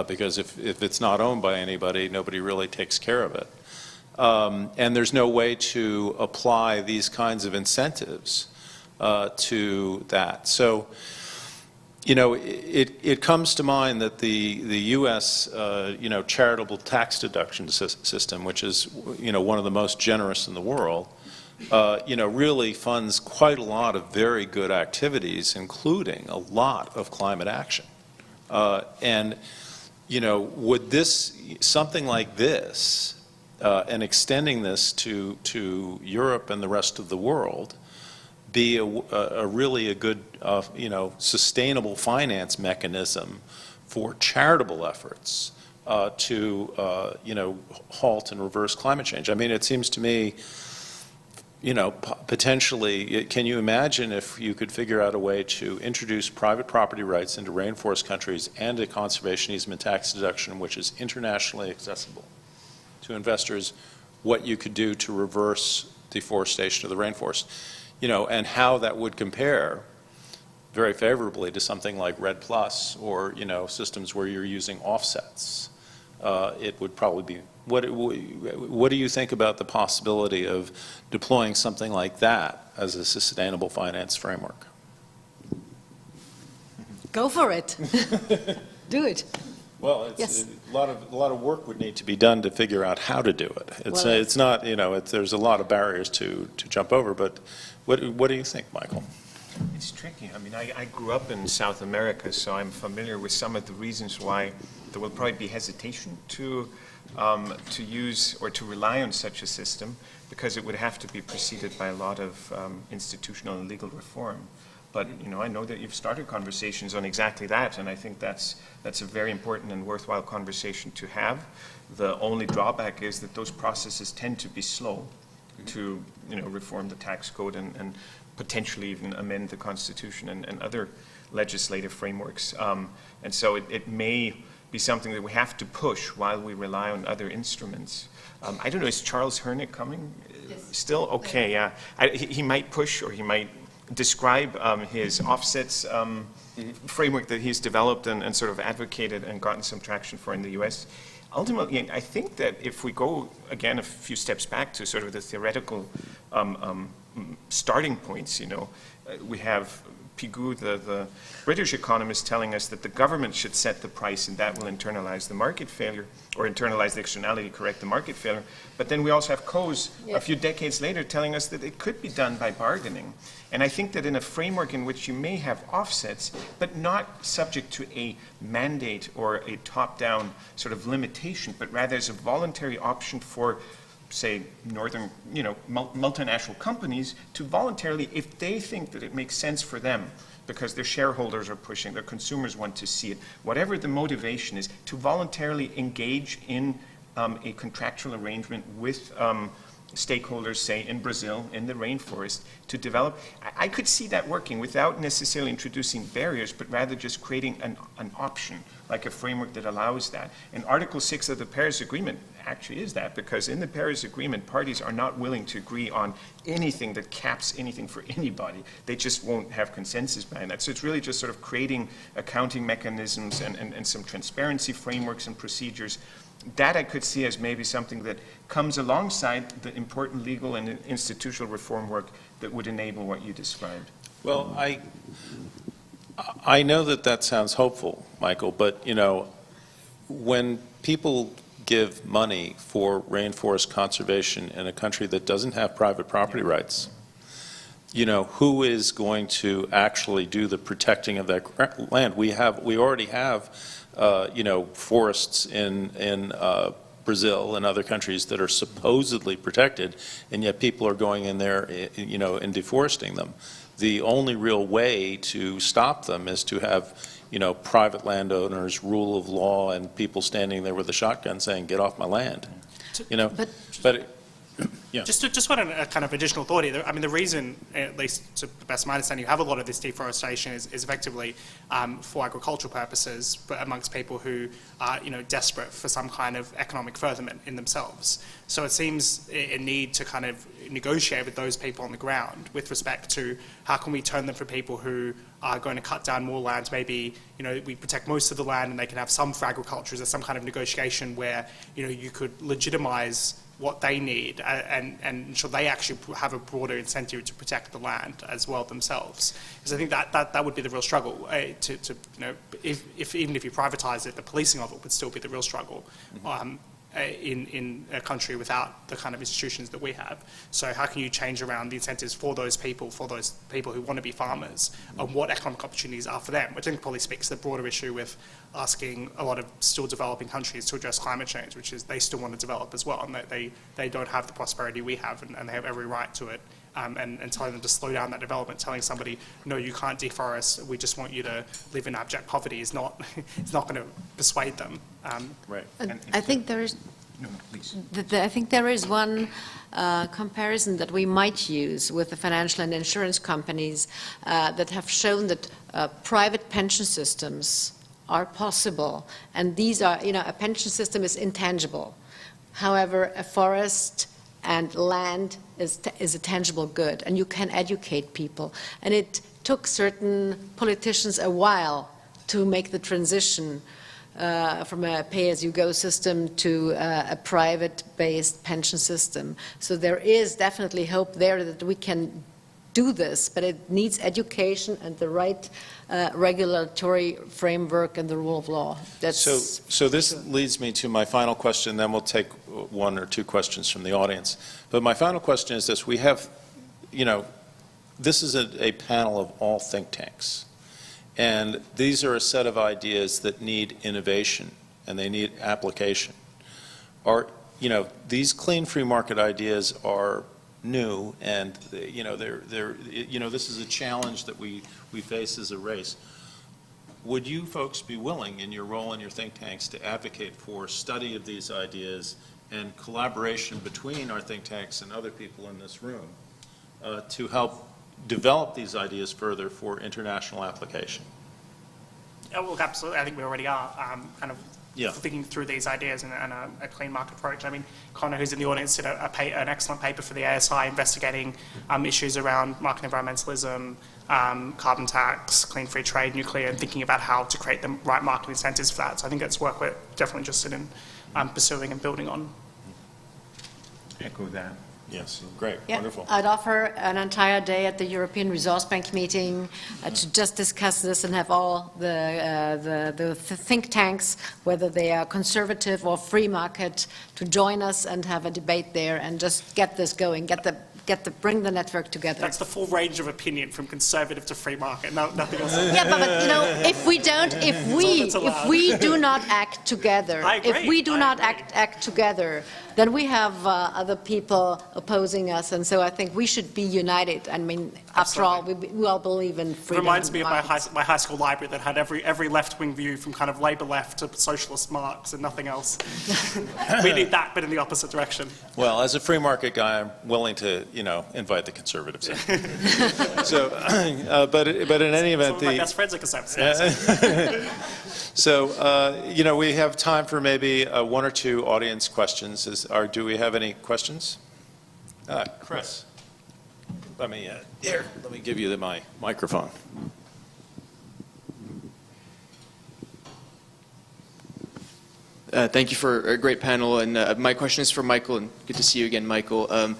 Because if it's not owned by anybody, nobody really takes care of it. And there's no way to apply these kinds of incentives to that. So, it comes to mind that the U.S. Charitable tax deduction system, which is one of the most generous in the world, really funds quite a lot of very good activities, including a lot of climate action. Would something like this, and extending this to Europe and the rest of the world, be a really good, sustainable finance mechanism for charitable efforts to, halt and reverse climate change? I mean, it seems to me, potentially, can you imagine if you could figure out a way to introduce private property rights into rainforest countries and a conservation easement tax deduction which is internationally accessible to investors, what you could do to reverse deforestation of the rainforest, and how that would compare very favorably to something like RED Plus or, you know, systems where you're using offsets. It would probably be, what do you think about the possibility of deploying something like that as a sustainable finance framework? Go for it. Do it. Well, it's Yes. a lot of work would need to be done to figure out how to do it. It's Well, it's not, you know, there's a lot of barriers to jump over. But what do you think, Michael? It's tricky. I mean, I grew up in South America, so I'm familiar with some of the reasons why there will probably be hesitation to use or to rely on such a system, because it would have to be preceded by a lot of institutional and legal reform. But, you know, I know that you've started conversations on exactly that, and I think that's a very important and worthwhile conversation to have. The only drawback is that those processes tend to be slow to, you know, reform the tax code and potentially even amend the Constitution and other legislative frameworks. And so it may be something that we have to push while we rely on other instruments. I don't know, is Charles Hernick coming? Yes. Still? Okay, yeah. He might push, or he might describe his offsets framework that he's developed and sort of advocated and gotten some traction for in the US. Ultimately, I think that if we go, again, a few steps back to sort of the theoretical starting points, you know, we have Pigou, the British economist, telling us that the government should set the price and that will internalize the market failure, or internalize the externality, correct the market failure. But then we also have Coase a few decades later telling us that it could be done by bargaining. And I think that in a framework in which you may have offsets, but not subject to a mandate or a top-down sort of limitation, but rather as a voluntary option for, say, northern, you know, multinational companies to voluntarily, if they think that it makes sense for them, because their shareholders are pushing, their consumers want to see it, whatever the motivation is, to voluntarily engage in a contractual arrangement with stakeholders, say, in Brazil, in the rainforest, to develop. I could see that working without necessarily introducing barriers, but rather just creating an option, like a framework that allows that. And Article 6 of the Paris Agreement actually is that, because in the Paris Agreement, parties are not willing to agree on anything that caps anything for anybody. They just won't have consensus behind that. So it's really just sort of creating accounting mechanisms and some transparency frameworks and procedures. That I could see as maybe something that comes alongside the important legal and institutional reform work that would enable what you described. Well, I know that sounds hopeful, Michael, but, you know, when people give money for rainforest conservation in a country that doesn't have private property rights, you know, who is going to actually do the protecting of that land? We already have you know, forests in Brazil and other countries that are supposedly protected, and yet people are going in there, you know, and deforesting them. The only real way to stop them is to have, you know, private landowners, rule of law, and people standing there with a shotgun saying, "Get off my land." You know, but yeah. Just one kind of additional thought here. I mean, the reason, at least to the best of my understanding, you have a lot of this deforestation is effectively for agricultural purposes, but amongst people who are, you know, desperate for some kind of economic furtherment in themselves. So it seems a need to kind of negotiate with those people on the ground with respect to how can we turn them for people who are going to cut down more land. Maybe, you know, we protect most of the land and they can have some for agriculture. Is there some kind of negotiation where, you know, you could legitimize what they need and ensure they actually have a broader incentive to protect the land as well themselves? Because I think that would be the real struggle. To you know, even if you privatise it, the policing of it would still be the real struggle. In a country without the kind of institutions that we have. So how can you change around the incentives for those people who want to be farmers, and what economic opportunities are for them, which I think probably speaks to the broader issue with asking a lot of still developing countries to address climate change, which is they still want to develop as well, and they don't have the prosperity we have, and they have every right to it. And telling them to slow down that development, telling somebody, no, you can't deforest, we just want you to live in abject poverty, is not, it's not going to persuade them. Right. I think there is, no, please. I think there is one comparison that we might use with the financial and insurance companies that have shown that private pension systems are possible, and these are, you know, a pension system is intangible. However, a forest and land is a tangible good, and you can educate people, and it took certain politicians a while to make the transition from a pay-as-you-go system to a private-based pension system. So there is definitely hope there that we can do this, but it needs education and the right regulatory framework and the rule of law. So this leads me to my final question, then we'll take one or two questions from the audience. But my final question is this: we have, this is a panel of all think tanks. And these are a set of ideas that need innovation and they need application. These clean free market ideas are new, and this is a challenge that we face as a race. Would you folks be willing, in your role in your think tanks, to advocate for study of these ideas and collaboration between our think tanks and other people in this room to help develop these ideas further for international application? Well, absolutely. I think we already are kind of thinking through these ideas and a clean market approach. I mean, Connor, who's in the audience, did an excellent paper for the ASI investigating issues around market environmentalism, carbon tax, clean free trade, nuclear, and thinking about how to create the right market incentives for that. So I think that's work we're definitely interested in pursuing and building on. Echo that. Yes, great, yeah, wonderful. I'd offer an entire day at the European Resource Bank meeting to just discuss this and have all the think tanks, whether they are conservative or free market, to join us and have a debate there and just get this going, bring the network together. That's the full range of opinion, from conservative to free market. No, nothing else. Yeah, but if we do not act together, act together, then we have other people opposing us, and so I think we should be united. I mean, after all, we all believe in freedom. It reminds me of my high school library that had every left-wing view, from kind of Labour left to socialist Marx and nothing else. We need that, but in the opposite direction. Well, as a free market guy, I'm willing to, invite the conservatives in. So, but in any event, some of my best friends are conservatives. So, we have time for maybe one or two audience questions. Do we have any questions? Chris, let me give you my microphone. Thank you for a great panel, and my question is for Michael, and good to see you again, Michael.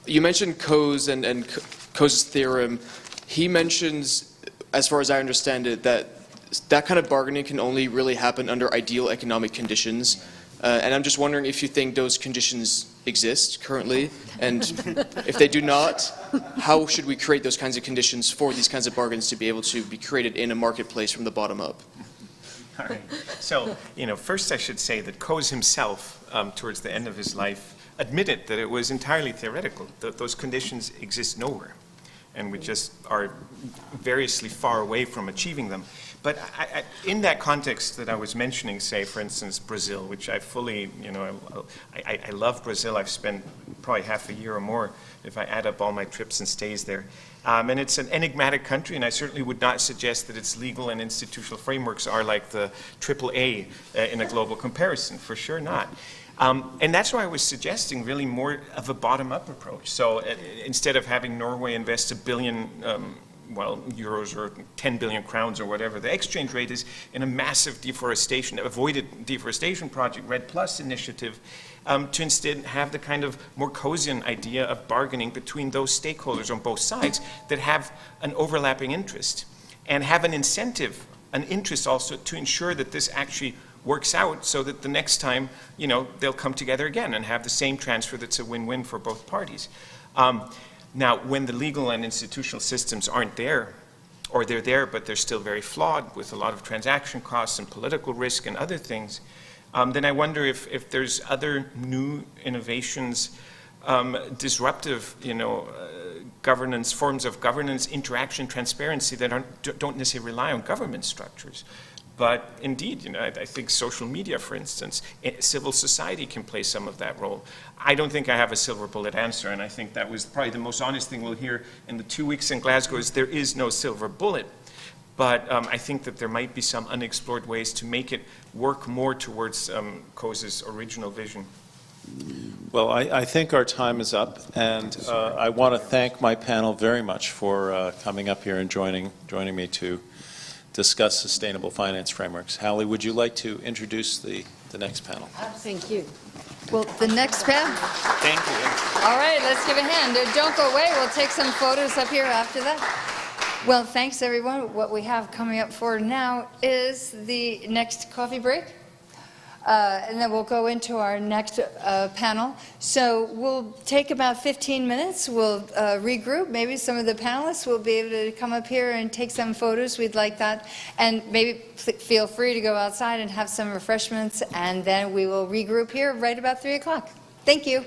You mentioned Coase and Coase's theorem. He mentions, as far as I understand it, that kind of bargaining can only really happen under ideal economic conditions. And I'm just wondering if you think those conditions exist currently, and if they do not, how should we create those kinds of conditions for these kinds of bargains to be able to be created in a marketplace from the bottom up? All right. So, first I should say that Coase himself, towards the end of his life, admitted that it was entirely theoretical, that those conditions exist nowhere, and we just are variously far away from achieving them. But in that context that I was mentioning, say, for instance, Brazil, which I fully, I love Brazil. I've spent probably half a year or more if I add up all my trips and stays there. And it's an enigmatic country, and I certainly would not suggest that its legal and institutional frameworks are like the AAA in a global comparison, for sure not. And that's why I was suggesting really more of a bottom-up approach. So instead of having Norway invest $1 billion euros or 10 billion crowns or whatever the exchange rate is in a massive avoided deforestation project, REDD+ initiative, to instead have the kind of more Coasean idea of bargaining between those stakeholders on both sides that have an overlapping interest and have an incentive, an interest also to ensure that this actually works out, so that the next time, they'll come together again and have the same transfer that's a win-win for both parties. Now, when the legal and institutional systems aren't there, or they're there but they're still very flawed with a lot of transaction costs and political risk and other things, then I wonder if there's other new innovations, disruptive, governance, forms of governance, interaction, transparency that don't necessarily rely on government structures. But indeed, I think social media, for instance, civil society can play some of that role. I don't think I have a silver bullet answer, and I think that was probably the most honest thing we'll hear in the 2 weeks in Glasgow is there is no silver bullet. But I think that there might be some unexplored ways to make it work more towards Coase's original vision. Well, I think our time is up, and I want to thank my panel very much for coming up here and joining me to discuss sustainable finance frameworks. Hallie, would you like to introduce the next panel? Thank you. Well, the next panel. Thank you. All right, let's give a hand. Don't go away. We'll take some photos up here after that. Well, thanks, everyone. What we have coming up for now is the next coffee break. And then we'll go into our next panel. So we'll take about 15 minutes. We'll regroup. Maybe some of the panelists will be able to come up here and take some photos. We'd like that. And maybe feel free to go outside and have some refreshments. And then we will regroup here right about 3 o'clock. Thank you.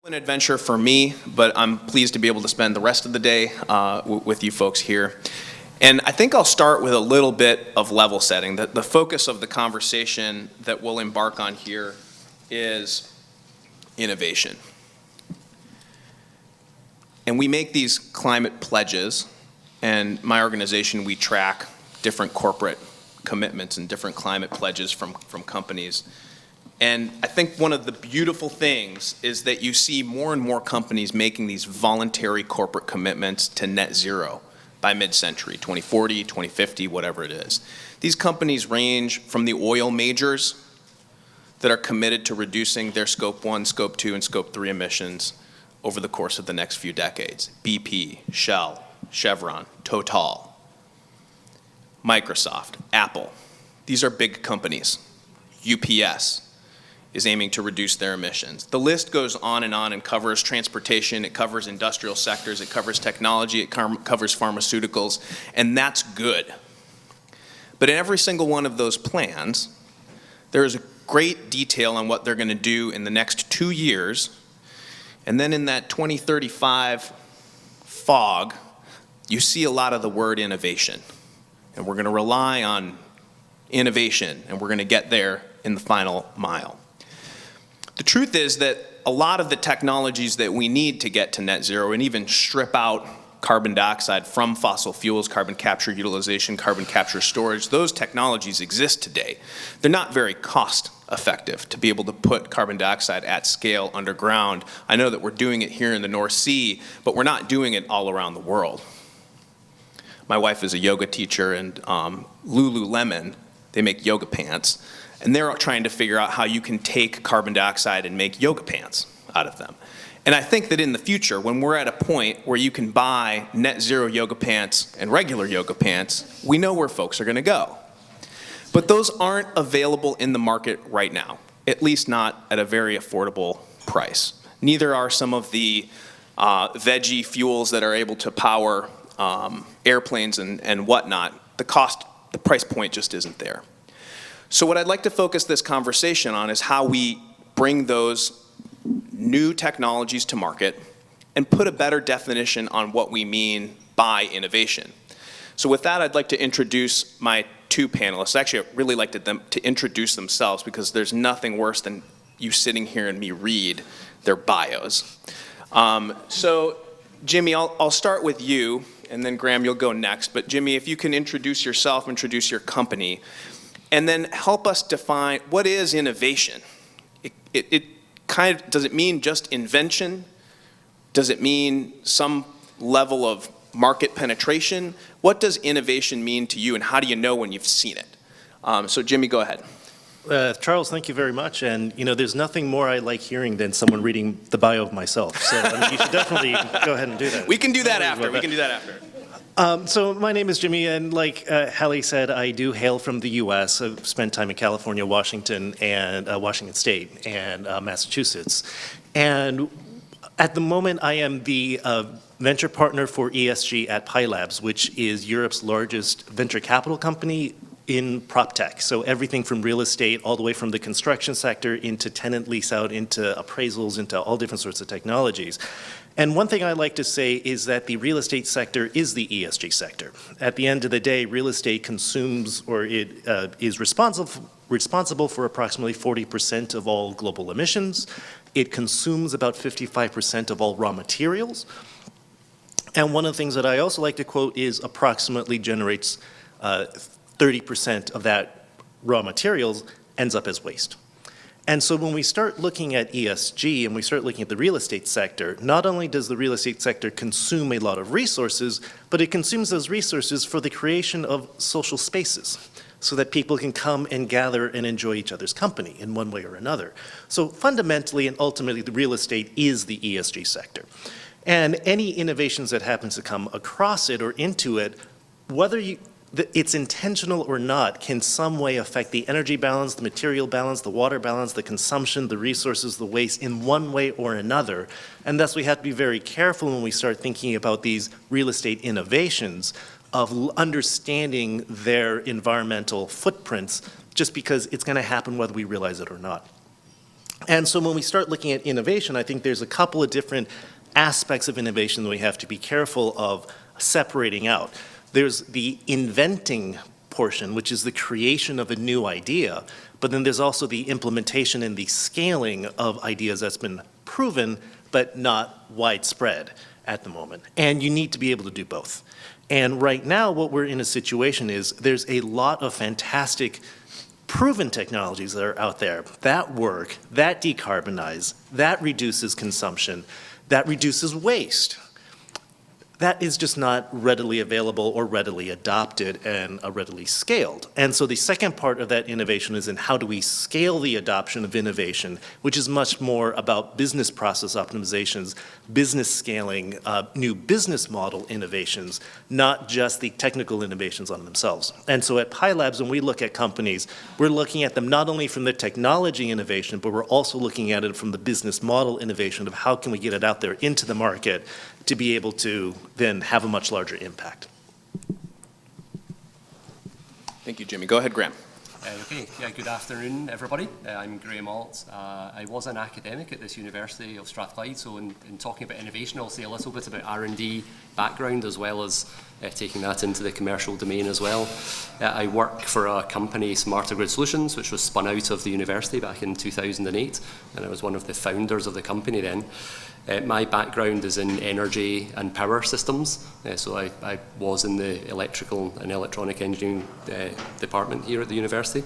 An adventure for me, but I'm pleased to be able to spend the rest of the day with you folks here. And I think I'll start with a little bit of level setting. The focus of the conversation that we'll embark on here is innovation. And we make these climate pledges, and my organization, we track different corporate commitments and different climate pledges from companies. And I think one of the beautiful things is that you see more and more companies making these voluntary corporate commitments to net zero by mid-century, 2040, 2050, whatever it is. These companies range from the oil majors that are committed to reducing their Scope 1, Scope 2, and Scope 3 emissions over the course of the next few decades. BP, Shell, Chevron, Total, Microsoft, Apple. These are big companies. UPS is aiming to reduce their emissions. The list goes on and covers transportation, it covers industrial sectors, it covers technology, it covers pharmaceuticals, and that's good. But in every single one of those plans, there is a great detail on what they're going to do in the next 2 years, and then in that 2035 fog, you see a lot of the word innovation. And we're going to rely on innovation, and we're going to get there in the final mile. The truth is that a lot of the technologies that we need to get to net zero and even strip out carbon dioxide from fossil fuels, carbon capture utilization, carbon capture storage, those technologies exist today. They're not very cost effective to be able to put carbon dioxide at scale underground. I know that we're doing it here in the North Sea, but we're not doing it all around the world. My wife is a yoga teacher, and Lululemon, they make yoga pants. And they're trying to figure out how you can take carbon dioxide and make yoga pants out of them. And I think that in the future, when we're at a point where you can buy net zero yoga pants and regular yoga pants, we know where folks are going to go. But those aren't available in the market right now, at least not at a very affordable price. Neither are some of the veggie fuels that are able to power airplanes and whatnot. The price point just isn't there. So what I'd like to focus this conversation on is how we bring those new technologies to market and put a better definition on what we mean by innovation. So with that, I'd like to introduce my two panelists. Actually, I'd really like them to introduce themselves, because there's nothing worse than you sitting here and me read their bios. So Jimmy, I'll start with you, and then Graham, you'll go next. But Jimmy, if you can introduce yourself, introduce your company, and then help us define what is innovation. Does it mean just invention? Does it mean some level of market penetration? What does innovation mean to you, and how do you know when you've seen it? So Jimmy, go ahead. Charles, thank you very much. And there's nothing more I like hearing than someone reading the bio of myself. So you should definitely go ahead and do that. We can do that after. We can do that after. So my name is Jimmy, and like Hallie said, I do hail from the U.S. I've spent time in California, Washington, and Washington State, and Massachusetts. And at the moment, I am the venture partner for ESG at Pi Labs, which is Europe's largest venture capital company in prop tech. So everything from real estate all the way from the construction sector into tenant lease out, into appraisals, into all different sorts of technologies. And one thing I like to say is that the real estate sector is the ESG sector. At the end of the day, real estate consumes, or it is responsible for approximately 40% of all global emissions. It consumes about 55% of all raw materials. And one of the things that I also like to quote is approximately generates 30% of that raw materials ends up as waste. And so when we start looking at ESG and we start looking at the real estate sector, not only does the real estate sector consume a lot of resources, but it consumes those resources for the creation of social spaces so that people can come and gather and enjoy each other's company in one way or another. So fundamentally and ultimately, the real estate is the ESG sector. And any innovations that happens to come across it or into it, whether it's intentional or not, can some way affect the energy balance, the material balance, the water balance, the consumption, the resources, the waste in one way or another. And thus we have to be very careful when we start thinking about these real estate innovations of understanding their environmental footprints, just because it's going to happen whether we realize it or not. And so when we start looking at innovation, I think there's a couple of different aspects of innovation that we have to be careful of separating out. There's the inventing portion, which is the creation of a new idea, but then there's also the implementation and the scaling of ideas that's been proven but not widespread at the moment. And you need to be able to do both. And right now what we're in a situation is there's a lot of fantastic proven technologies that are out there that work, that decarbonize, that reduces consumption, that reduces waste. That is just not readily available or readily adopted and readily scaled. And so the second part of that innovation is in how do we scale the adoption of innovation, which is much more about business process optimizations, business scaling, new business model innovations, not just the technical innovations on themselves. And so at Pi Labs, when we look at companies, we're looking at them not only from the technology innovation, but we're also looking at it from the business model innovation of how can we get it out there into the market to be able to then have a much larger impact. Thank you, Jimmy. Go ahead, Graham. Okay, yeah, good afternoon, everybody. I'm Graham Alt. I was an academic at this University of Strathclyde, so in talking about innovation, I'll say a little bit about R&D background as well as taking that into the commercial domain as well. I work for a company, Smarter Grid Solutions, which was spun out of the university back in 2008, and I was one of the founders of the company then. My background is in energy and power systems, so I was in the electrical and electronic engineering department here at the university.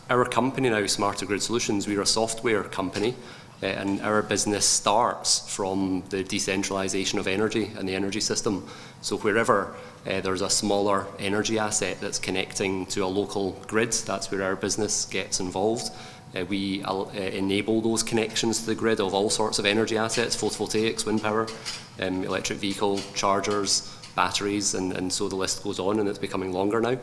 Our company now, Smarter Grid Solutions, we're a software company, and our business starts from the decentralization of energy and the energy system. So wherever there's a smaller energy asset that's connecting to a local grid, that's where our business gets involved. We enable those connections to the grid of all sorts of energy assets, photovoltaics, wind power, electric vehicle chargers, batteries, and so the list goes on, and it's becoming longer now.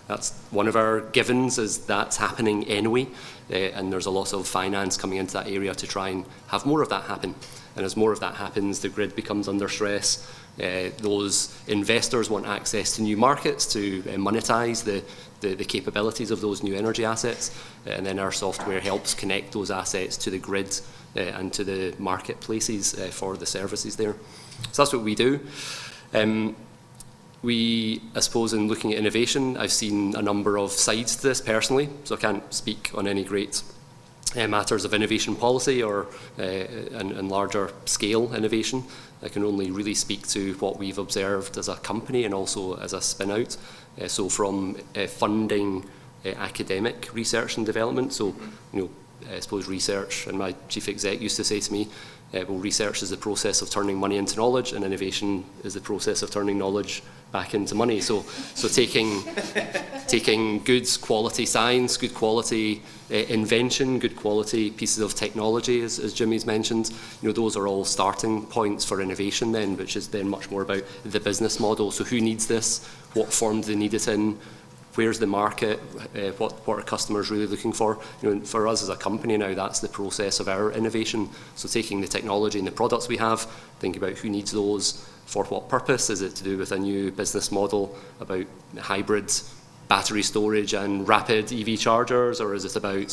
That's one of our givens, is that's happening anyway, and there's a lot of finance coming into that area to try and have more of that happen. And as more of that happens, the grid becomes under stress. Those investors want access to new markets to monetize the capabilities of those new energy assets, and then our software helps connect those assets to the grid and to the marketplaces for the services there. So that's what we do. I suppose in looking at innovation, I've seen a number of sides to this personally, so I can't speak on any great matters of innovation policy or and larger scale innovation. I can only really speak to what we've observed as a company and also as a spin out. So from funding academic research and development, so I suppose research, and my chief exec used to say to me, well, research is the process of turning money into knowledge, and innovation is the process of turning knowledge back into money. So taking good quality science, good quality invention, good quality pieces of technology, as Jimmy's mentioned, those are all starting points for innovation then, which is then much more about the business model. So who needs this? What form do they need it in? Where's the market? What are customers really looking for? For us as a company now, that's the process of our innovation. So taking the technology and the products we have, thinking about who needs those, for what purpose. Is it to do with a new business model about hybrid battery storage and rapid EV chargers, or is it about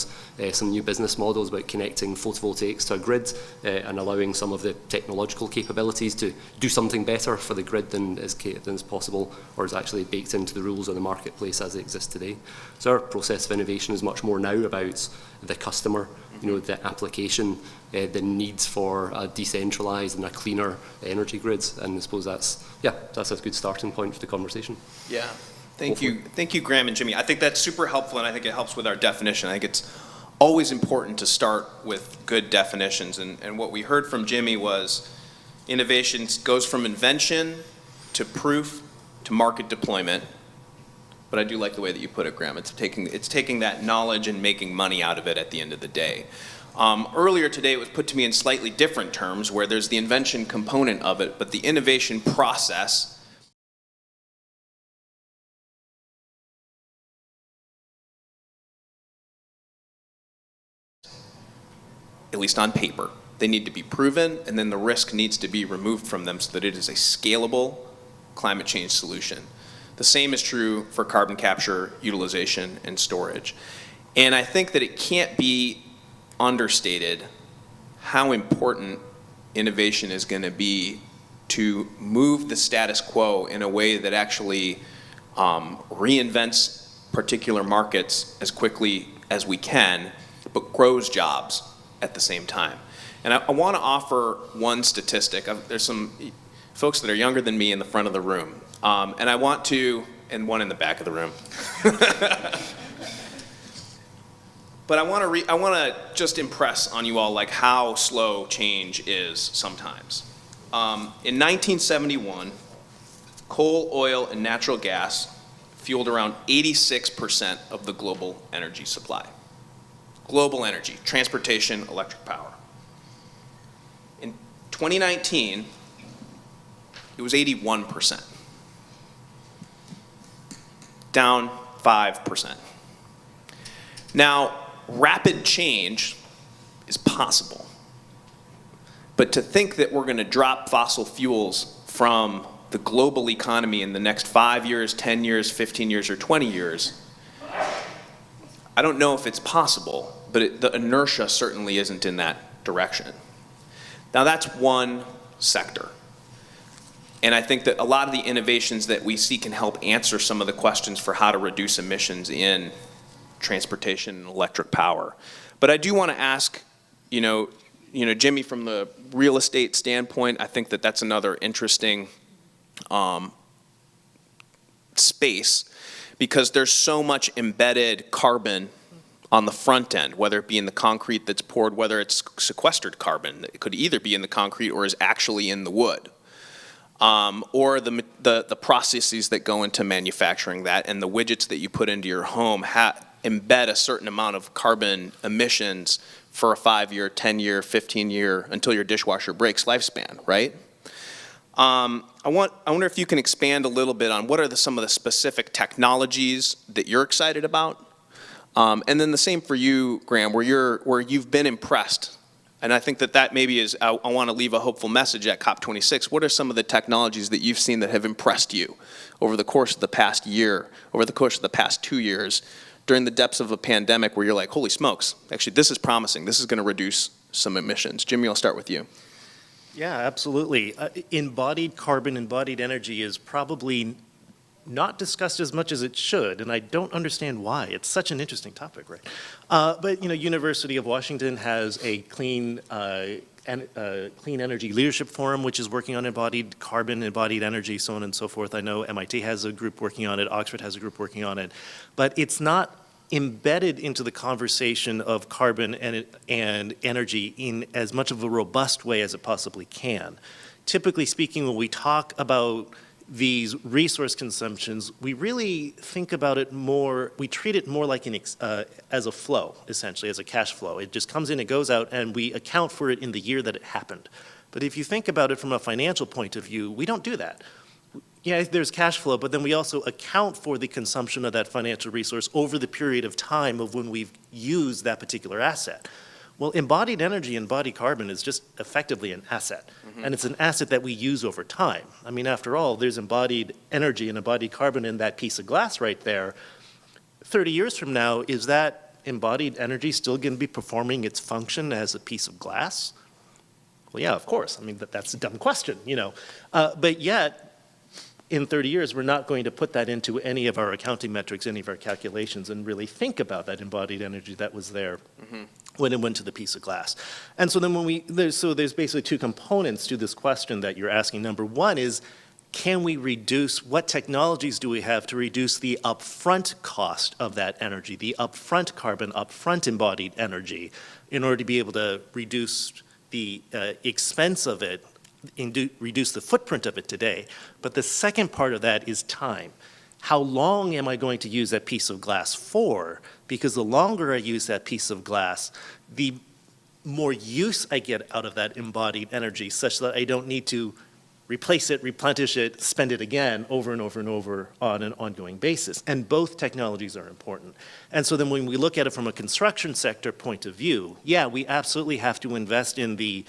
some new business models about connecting photovoltaics to a grid and allowing some of the technological capabilities to do something better for the grid than is possible, or is actually baked into the rules of the marketplace as they exist today? So our process of innovation is much more now about the customer, the application, the need for a decentralized and a cleaner energy grid, and I suppose that's a good starting point for the conversation. Yeah. Thank you, Graham and Jimmy. I think that's super helpful, and I think it helps with our definition. I think it's always important to start with good definitions, and what we heard from Jimmy was innovation goes from invention to proof to market deployment. But I do like the way that you put it, Graham. It's taking that knowledge and making money out of it at the end of the day. Earlier today, it was put to me in slightly different terms, where there's the invention component of it, but the innovation process at least on paper. They need to be proven, and then the risk needs to be removed from them so that it is a scalable climate change solution. The same is true for carbon capture, utilization, and storage. And I think that it can't be understated how important innovation is going to be to move the status quo in a way that actually reinvents particular markets as quickly as we can, but grows jobs at the same time. And I want to offer one statistic. There's some folks that are younger than me in the front of the room, and I want to, and one in the back of the room. But I want to just impress on you all like how slow change is sometimes. In 1971, coal, oil, and natural gas fueled around 86% of the global energy supply. Global energy, transportation, electric power. In 2019, it was 81%, down 5%. Now, rapid change is possible, but to think that we're going to drop fossil fuels from the global economy in the next 5 years, 10 years, 15 years, or 20 years, I don't know if it's possible, but the inertia certainly isn't in that direction. Now that's one sector. And I think that a lot of the innovations that we see can help answer some of the questions for how to reduce emissions in transportation and electric power. But I do want to ask, Jimmy, from the real estate standpoint, I think that that's another interesting space, because there's so much embedded carbon on the front end, whether it be in the concrete that's poured, whether it's sequestered carbon. It could either be in the concrete or is actually in the wood. Or the processes that go into manufacturing that, and the widgets that you put into your home embed a certain amount of carbon emissions for a 5-year, 10-year, 15-year, until your dishwasher breaks lifespan, right? I wonder if you can expand a little bit on what are some of the specific technologies that you're excited about, and then the same for you, Graham, where you've been impressed. And I think that maybe is, I want to leave a hopeful message at COP26. What are some of the technologies that you've seen that have impressed you over the course of the past year, over the course of the past 2 years, during the depths of a pandemic where you're like, holy smokes, actually this is promising, this is going to reduce some emissions? Jimmy, I'll start with you. Yeah, absolutely. Embodied carbon, embodied energy is probably not discussed as much as it should, and I don't understand why. It's such an interesting topic, right? But University of Washington has a clean energy leadership forum, which is working on embodied carbon, embodied energy, so on and so forth. I know MIT has a group working on it, Oxford has a group working on it, but it's not embedded into the conversation of carbon and energy in as much of a robust way as it possibly can. Typically speaking, when we talk about these resource consumptions, we really think about it more, we treat it more like as a flow, essentially, as a cash flow. It just comes in, it goes out, and we account for it in the year that it happened. But if you think about it from a financial point of view, we don't do that. Yeah, there's cash flow, but then we also account for the consumption of that financial resource over the period of time of when we've used that particular asset. Well, embodied energy, embodied carbon is just effectively an asset. Mm-hmm. And it's an asset that we use over time. I mean, after all, there's embodied energy and embodied carbon in that piece of glass right there. 30 years from now, is that embodied energy still going to be performing its function as a piece of glass? Well, yeah, of course. I mean, that's a dumb question, But yet, in 30 years, we're not going to put that into any of our accounting metrics, any of our calculations, and really think about that embodied energy that was there when it went to the piece of glass. And so then there's basically two components to this question that you're asking. Number one is, can we reduce, what technologies do we have to reduce the upfront cost of that energy, the upfront carbon, upfront embodied energy, in order to be able to reduce the expense of it, reduce the footprint of it today. But the second part of that is time. How long am I going to use that piece of glass for? Because the longer I use that piece of glass, the more use I get out of that embodied energy, such that I don't need to replace it, replenish it, spend it again over and over and over on an ongoing basis. And both technologies are important. And so then when we look at it from a construction sector point of view, yeah, we absolutely have to invest in the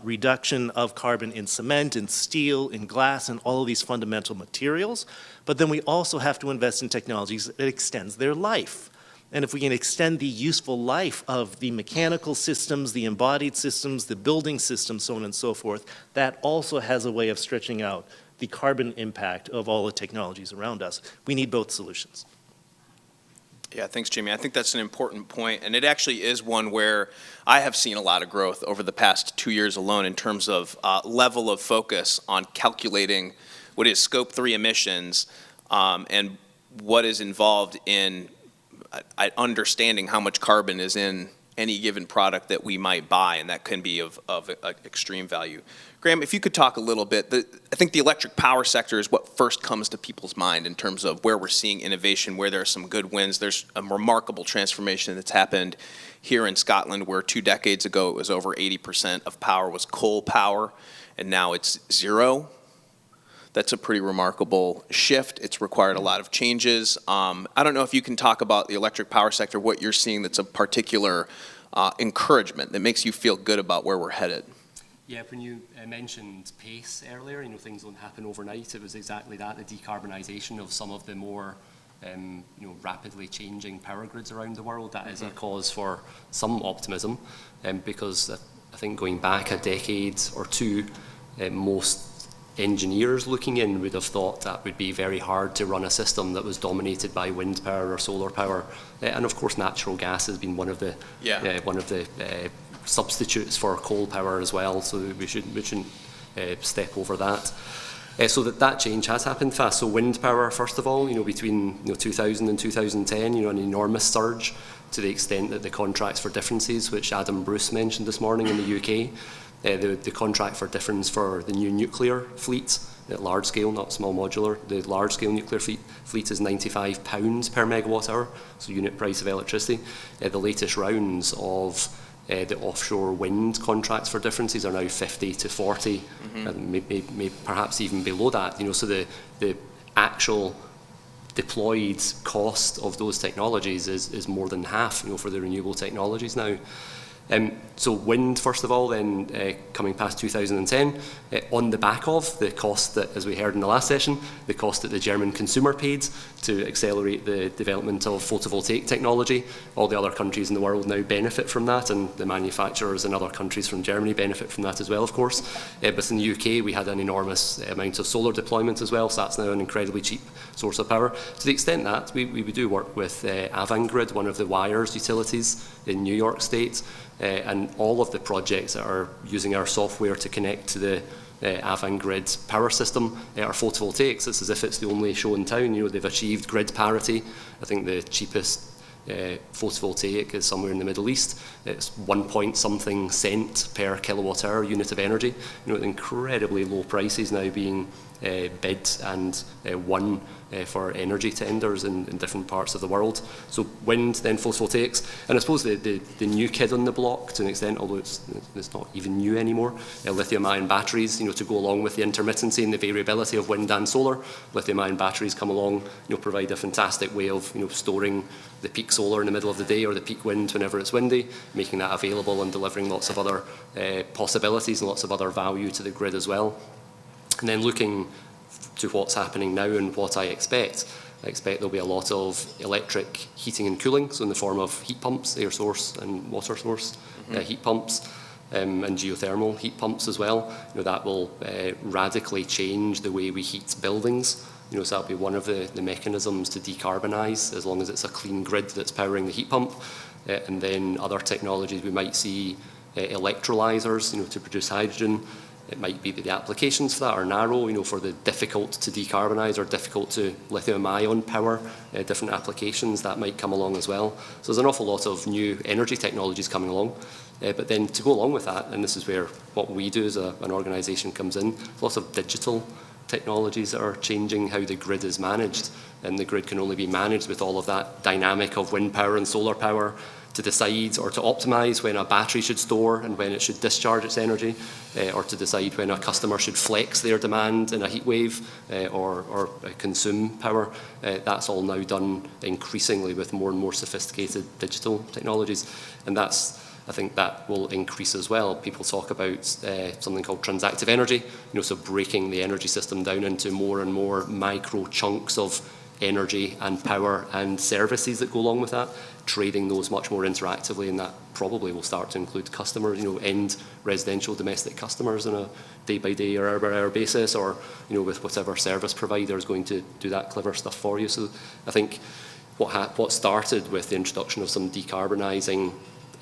reduction of carbon in cement, in steel, in glass, and all of these fundamental materials. But then we also have to invest in technologies that extends their life. And if we can extend the useful life of the mechanical systems, the embodied systems, the building systems, so on and so forth, that also has a way of stretching out the carbon impact of all the technologies around us. We need both solutions. Yeah, thanks, Jimmy. I think that's an important point, and it actually is one where I have seen a lot of growth over the past 2 years alone in terms of level of focus on calculating what is Scope 3 emissions and what is involved in understanding how much carbon is in any given product that we might buy, and that can be of extreme value. Graham, if you could talk a little bit, I think the electric power sector is what first comes to people's mind in terms of where we're seeing innovation, where there are some good wins. There's a remarkable transformation that's happened here in Scotland, where 2 decades ago it was over 80% of power was coal power, and now it's 0. That's a pretty remarkable shift. It's required a lot of changes. I don't know if you can talk about the electric power sector, what you're seeing that's a particular encouragement that makes you feel good about where we're headed. Yeah, when you mentioned pace earlier, things don't happen overnight. It was exactly that, the decarbonisation of some of the more rapidly changing power grids around the world. That is a cause for some optimism, because I think going back a decade or two, most engineers looking in would have thought that would be very hard to run a system that was dominated by wind power or solar power, and of course natural gas has been one of the substitutes for coal power as well. So we shouldn't step over that. So that change has happened fast. So wind power, first of all, between 2000 and 2010, an enormous surge to the extent that the contracts for differences, which Adam Bruce mentioned this morning in the UK. The contract for difference for the new nuclear fleet at large scale, not small modular, the large scale nuclear fleet is £95 per megawatt hour, so unit price of electricity. The latest rounds of the offshore wind contracts for differences are now 50 to 40, and maybe perhaps even below that. So the actual deployed cost of those technologies is more than half, for the renewable technologies now. So wind, first of all, then coming past 2010, on the back of the cost that, as we heard in the last session, the cost that the German consumer paid to accelerate the development of photovoltaic technology. All the other countries in the world now benefit from that, and the manufacturers in other countries from Germany benefit from that as well, of course. But in the UK, we had an enormous amount of solar deployment as well, so that's now an incredibly cheap source of power. To the extent that, we do work with Avangrid, one of the wires utilities in New York State, and all of the projects that are using our software to connect to the Avangrid power system are photovoltaics. It's as if it's the only show in town. They've achieved grid parity. I think the cheapest photovoltaic is somewhere in the Middle East. It's 1 point something cent per kilowatt hour unit of energy. Incredibly low prices now being bid and won for energy tenders in different parts of the world. So wind, then photovoltaics, and I suppose the new kid on the block to an extent, although it's not even new anymore, lithium-ion batteries, to go along with the intermittency and the variability of wind and solar. Lithium-ion batteries come along, provide a fantastic way of storing the peak solar in the middle of the day or the peak wind whenever it's windy, making that available and delivering lots of other possibilities and lots of other value to the grid as well. And then looking to what's happening now and what I expect there'll be a lot of electric heating and cooling, so in the form of heat pumps, air source and water source heat pumps, and geothermal heat pumps as well. That will radically change the way we heat buildings. So that'll be one of the mechanisms to decarbonise, as long as it's a clean grid that's powering the heat pump. And then other technologies, we might see electrolyzers, to produce hydrogen. It might be that the applications for that are narrow, for the difficult to decarbonise or difficult to lithium-ion power, different applications that might come along as well. So there's an awful lot of new energy technologies coming along. But then to go along with that, and this is where what we do as an organisation comes in, lots of digital technologies that are changing how the grid is managed. And the grid can only be managed with all of that dynamic of wind power and solar power to decide or to optimise when a battery should store and when it should discharge its energy, or to decide when a customer should flex their demand in a heat wave or consume power. That's all now done increasingly with more and more sophisticated digital technologies. And I think that will increase as well. People talk about something called transactive energy, so breaking the energy system down into more and more micro chunks of energy and power and services that go along with that, trading those much more interactively, and that probably will start to include customers, end residential domestic customers on a day-by-day or hour-by-hour basis, or with whatever service provider is going to do that clever stuff for you. So I think what started with the introduction of some decarbonising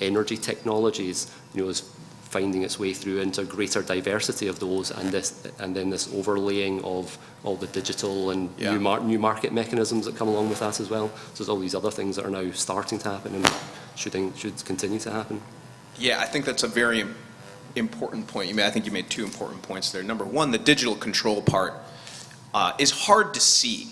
energy technologies, is finding its way through into a greater diversity of those, and then this overlaying of all the digital and new market mechanisms that come along with that as well. So there's all these other things that are now starting to happen and should continue to happen. Yeah, I think that's a very important point. I think you made two important points there. Number one, the digital control part is hard to see,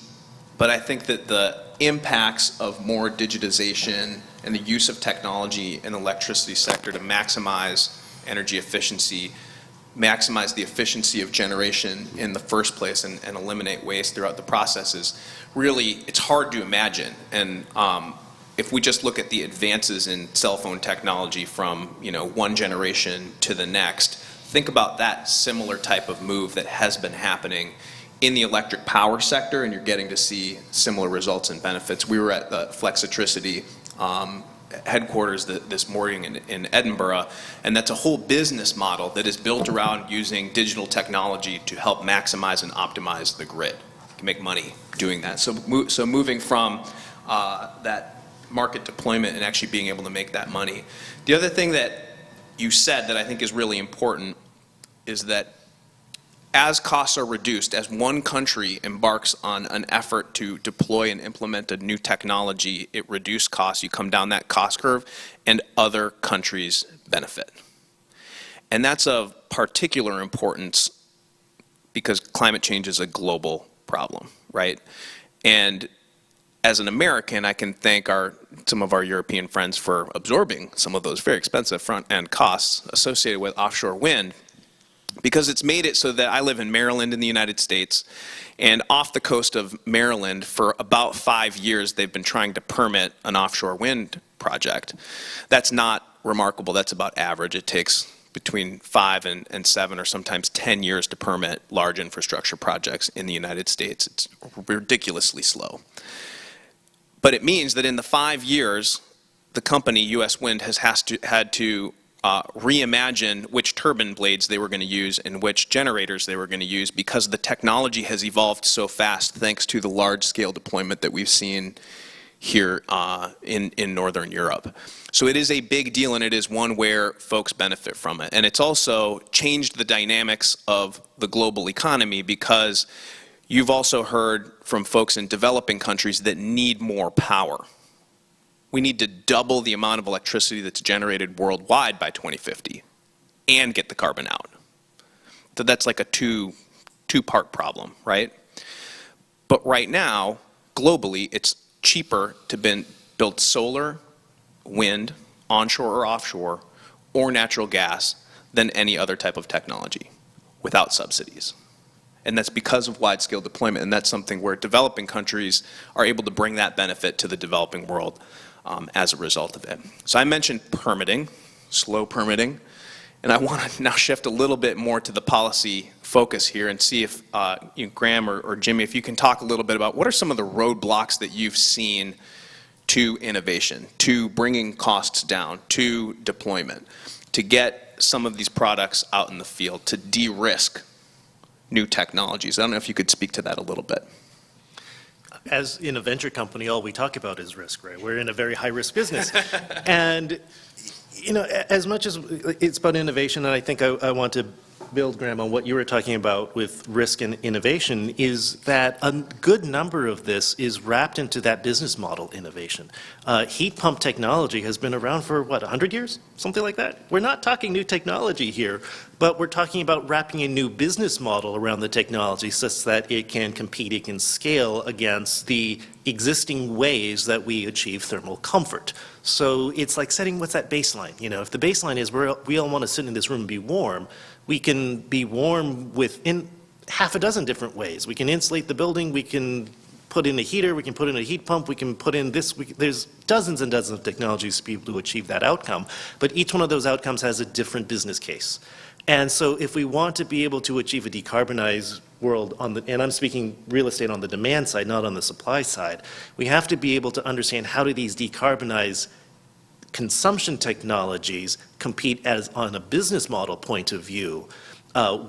but I think that the impacts of more digitization and the use of technology in the electricity sector to maximize energy efficiency, maximize the efficiency of generation in the first place, and eliminate waste throughout the processes, really, it's hard to imagine. And if we just look at the advances in cell phone technology from one generation to the next, think about that similar type of move that has been happening in the electric power sector, and you're getting to see similar results and benefits. We were at the Flexitricity headquarters this morning in Edinburgh, and that's a whole business model that is built around using digital technology to help maximize and optimize the grid. You can make money doing that. So moving from that market deployment and actually being able to make that money. The other thing that you said that I think is really important is that as costs are reduced, as one country embarks on an effort to deploy and implement a new technology, it reduces costs, you come down that cost curve, and other countries benefit. And that's of particular importance because climate change is a global problem, right? And as an American, I can thank some of our European friends for absorbing some of those very expensive front-end costs associated with offshore wind, because it's made it so that I live in Maryland in the United States, and off the coast of Maryland for about 5 years they've been trying to permit an offshore wind project. That's not remarkable, that's about average. It takes between 5 and 7 or sometimes 10 years to permit large infrastructure projects in the United States. It's ridiculously slow. But it means that in the 5 years, the company, U.S. Wind, has had to reimagine which turbine blades they were going to use and which generators they were going to use, because the technology has evolved so fast thanks to the large-scale deployment that we've seen here in Northern Europe. So it is a big deal, and it is one where folks benefit from it. And it's also changed the dynamics of the global economy, because you've also heard from folks in developing countries that need more power. We need to double the amount of electricity that's generated worldwide by 2050 and get the carbon out. So that's like a two-part problem, right? But right now, globally, it's cheaper to build solar, wind, onshore or offshore, or natural gas than any other type of technology without subsidies. And that's because of wide-scale deployment, and that's something where developing countries are able to bring that benefit to the developing world as a result of it. So I mentioned permitting, slow permitting, and I want to now shift a little bit more to the policy focus here and see if Graham or Jimmy, if you can talk a little bit about what are some of the roadblocks that you've seen to innovation, to bringing costs down, to deployment, to get some of these products out in the field, to de-risk new technologies. I don't know if you could speak to that a little bit. As in a venture company, all we talk about is risk, right? We're in a very high-risk business. And, as much as it's about innovation, and I think I want to build, Graham, on what you were talking about with risk and innovation, is that a good number of this is wrapped into that business model innovation. Heat pump technology has been around for, 100 years? Something like that? We're not talking new technology here, but we're talking about wrapping a new business model around the technology such that it can compete, it can scale against the existing ways that we achieve thermal comfort. So it's like setting, what's that baseline? If the baseline is we all want to sit in this room and be warm, we can be warm within half a dozen different ways. We can insulate the building, we can put in a heater, we can put in a heat pump, we can put in this. There's dozens and dozens of technologies to be able to achieve that outcome, but each one of those outcomes has a different business case. And so if we want to be able to achieve a decarbonized world, and I'm speaking real estate on the demand side, not on the supply side, we have to be able to understand how do these decarbonized consumption technologies compete as on a business model point of view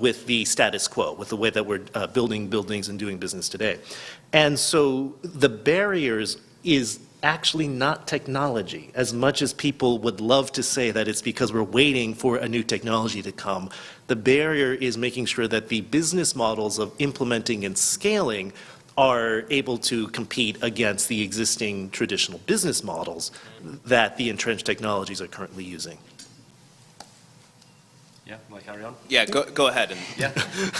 with the status quo, with the way that we're building buildings and doing business today. And so the barriers is actually not technology, as much as people would love to say that it's because we're waiting for a new technology to come. The barrier is making sure that the business models of implementing and scaling are able to compete against the existing traditional business models that the entrenched technologies are currently using. Yeah, will I carry on? Yeah, go ahead. And yeah,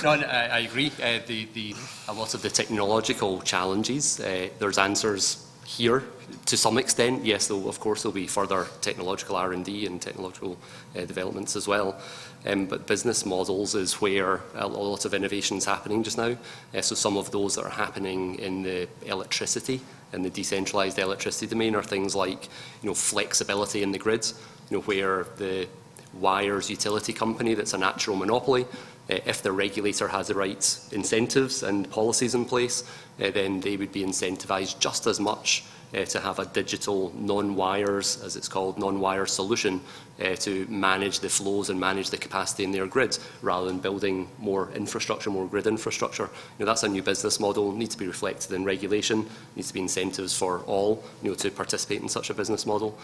no, I agree. A lot of the technological challenges, there's answers here to some extent. Yes, though, of course, there'll be further technological R&D and technological developments as well. But business models is where a lot of innovation is happening just now. So some of those that are happening in the electricity and the decentralized electricity domain are things like, flexibility in the grids, where the wires utility company that's a natural monopoly, if the regulator has the right incentives and policies in place, then they would be incentivized just as much to have a digital non-wires, as it's called, non-wire solution to manage the flows and manage the capacity in their grids, rather than building more infrastructure, more grid infrastructure. That's a new business model, needs to be reflected in regulation, needs to be incentives for all, to participate in such a business model.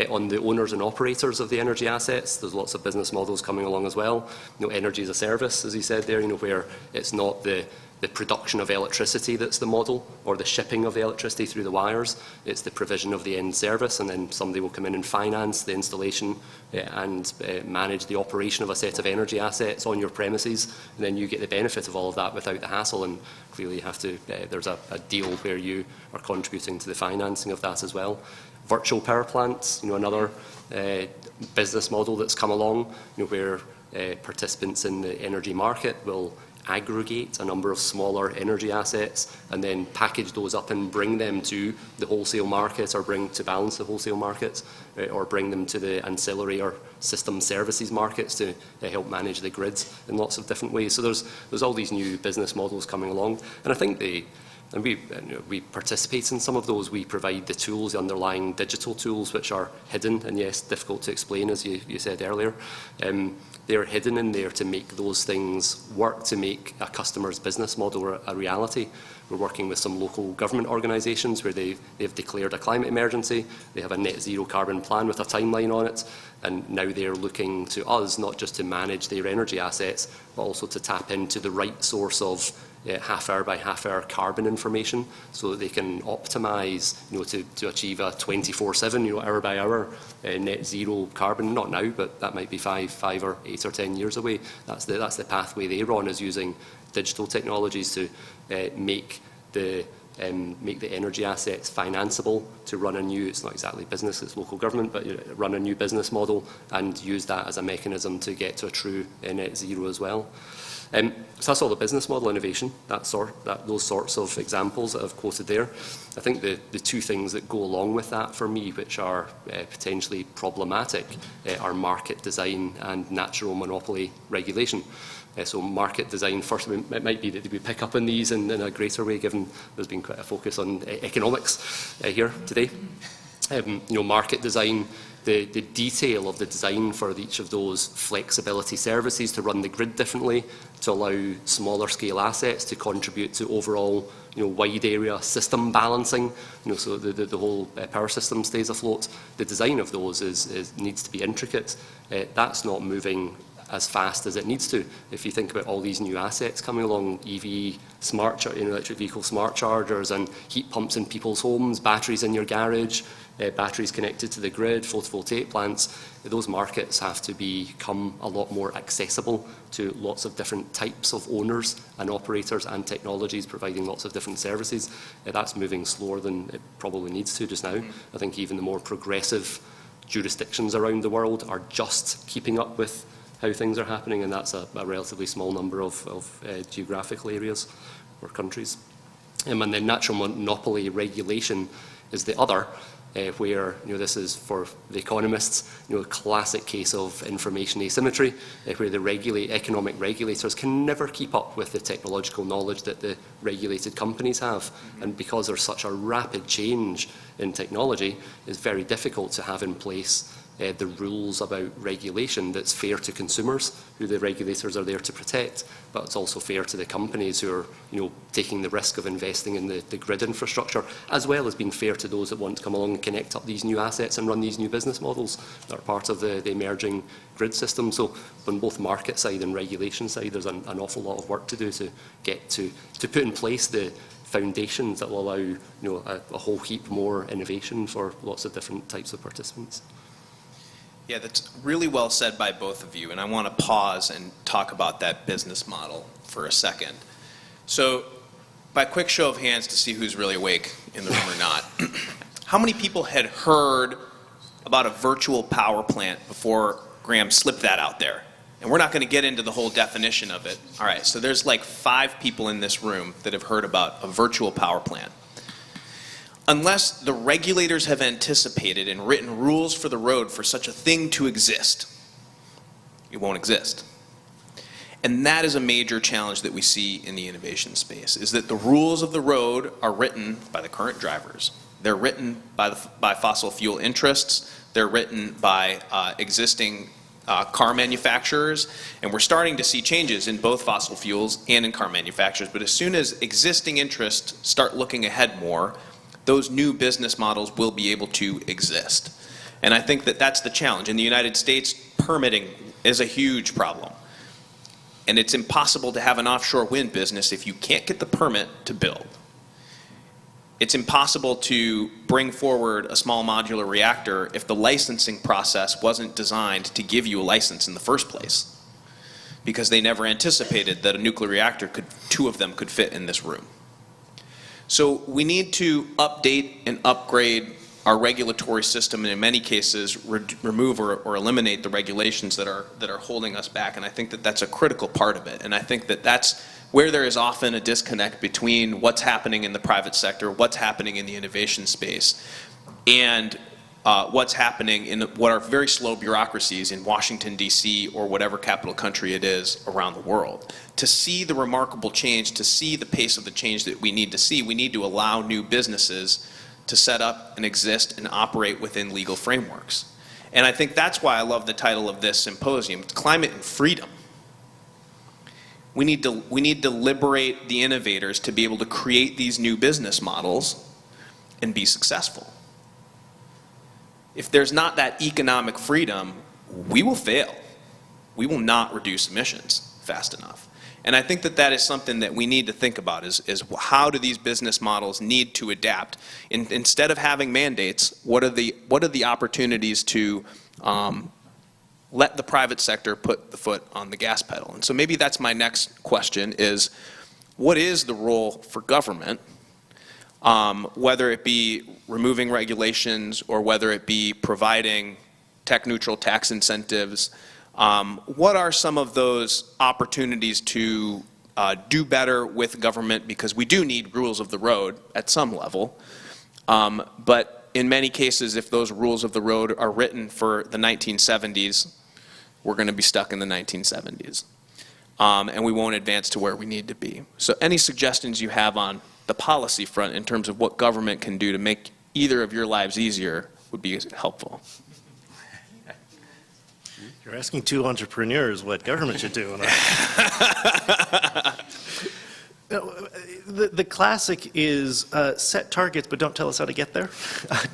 On the owners and operators of the energy assets, there's lots of business models coming along as well. Energy as a service, as you said there, where it's not the production of electricity that's the model, or the shipping of the electricity through the wires. It's the provision of the end service, and then somebody will come in and finance the installation and manage the operation of a set of energy assets on your premises, and then you get the benefit of all of that without the hassle. And clearly you have to, there's a deal where you are contributing to the financing of that as well. Virtual power plants, another business model that's come along, where participants in the energy market will aggregate a number of smaller energy assets and then package those up and bring them to the wholesale market, or bring to balance the wholesale markets, or bring them to the ancillary or system services markets to help manage the grids in lots of different ways. So there's all these new business models coming along, and I think we participate in some of those. We provide the tools, the underlying digital tools, which are hidden and, yes, difficult to explain, as you said earlier. They're hidden in there to make those things work, to make a customer's business model a reality. We're working with some local government organisations where they've declared a climate emergency. They have a net zero carbon plan with a timeline on it, and now they're looking to us not just to manage their energy assets, but also to tap into the right source of half-hour by half-hour carbon information, so that they can optimise, to achieve a 24/7, hour by hour net zero carbon. Not now, but that might be 5 or 8 or 10 years away. That's the pathway they're on, is using digital technologies to make the energy assets financeable, to run a new, it's not exactly business, it's local government, but run a new business model and use that as a mechanism to get to a true net zero as well. So that's all the business model innovation, those sorts of examples that I've quoted there. I think the two things that go along with that for me, which are potentially problematic, are market design and natural monopoly regulation. So market design, first, it might be that we pick up on these in a greater way, given there's been quite a focus on economics here today. Market design, the detail of the design for each of those flexibility services to run the grid differently, to allow smaller scale assets to contribute to overall wide area system balancing, so the whole power system stays afloat. The design of those needs to be intricate. That's not moving as fast as it needs to. If you think about all these new assets coming along, EV, electric vehicle smart chargers, and heat pumps in people's homes, batteries in your garage, batteries connected to the grid, photovoltaic plants, those markets have to become a lot more accessible to lots of different types of owners and operators and technologies providing lots of different services. That's moving slower than it probably needs to just now. I think even the more progressive jurisdictions around the world are just keeping up with how things are happening, and that's a relatively small number of geographical areas or countries. And then natural monopoly regulation is the other. where this is for the economists, a classic case of information asymmetry, where the economic regulators can never keep up with the technological knowledge that the regulated companies have, and because there's such a rapid change in technology, it's very difficult to have in place the rules about regulation that's fair to consumers, who the regulators are there to protect, but it's also fair to the companies who are taking the risk of investing in the grid infrastructure, as well as being fair to those that want to come along and connect up these new assets and run these new business models that are part of the emerging grid system. So on both market side and regulation side, there's an awful lot of work to do to get to put in place the foundations that will allow a whole heap more innovation for lots of different types of participants. Yeah, that's really well said by both of you, and I want to pause and talk about that business model for a second. So, by quick show of hands to see who's really awake in the room or not, how many people had heard about a virtual power plant before Graham slipped that out there? And we're not going to get into the whole definition of it. All right, so there's like 5 people in this room that have heard about a virtual power plant. Unless the regulators have anticipated and written rules for the road for such a thing to exist, it won't exist. And that is a major challenge that we see in the innovation space, is that the rules of the road are written by the current drivers. They're written by fossil fuel interests. They're written by existing car manufacturers, and we're starting to see changes in both fossil fuels and in car manufacturers. But as soon as existing interests start looking ahead more, those new business models will be able to exist. And I think that that's the challenge. In the United States, permitting is a huge problem. And it's impossible to have an offshore wind business if you can't get the permit to build. It's impossible to bring forward a small modular reactor if the licensing process wasn't designed to give you a license in the first place, because they never anticipated that a nuclear reactor 2 of them could fit in this room. So we need to update and upgrade our regulatory system, and in many cases remove or eliminate the regulations that are holding us back. And I think that that's a critical part of it. And I think that that's where there is often a disconnect between what's happening in the private sector, what's happening in the innovation space, and what's happening in what are very slow bureaucracies in Washington, D.C., or whatever capital country it is around the world. To see the remarkable change, to see the pace of the change that we need to see, we need to allow new businesses to set up and exist and operate within legal frameworks. And I think that's why I love the title of this symposium, Climate and Freedom. We need to liberate the innovators to be able to create these new business models and be successful. If there's not that economic freedom, we will fail. We will not reduce emissions fast enough. And I think that that is something that we need to think about, is how do these business models need to adapt? Instead of having mandates, what are the opportunities to let the private sector put the foot on the gas pedal? And so maybe that's my next question, is what is the role for government, whether it be removing regulations or whether it be providing tech-neutral tax incentives? What are some of those opportunities to do better with government? Because we do need rules of the road at some level. But in many cases, if those rules of the road are written for the 1970s, we're going to be stuck in the 1970s. And we won't advance to where we need to be. So any suggestions you have on the policy front in terms of what government can do to make either of your lives easier would be helpful. You're asking 2 entrepreneurs what government should do. The classic is set targets, but don't tell us how to get there.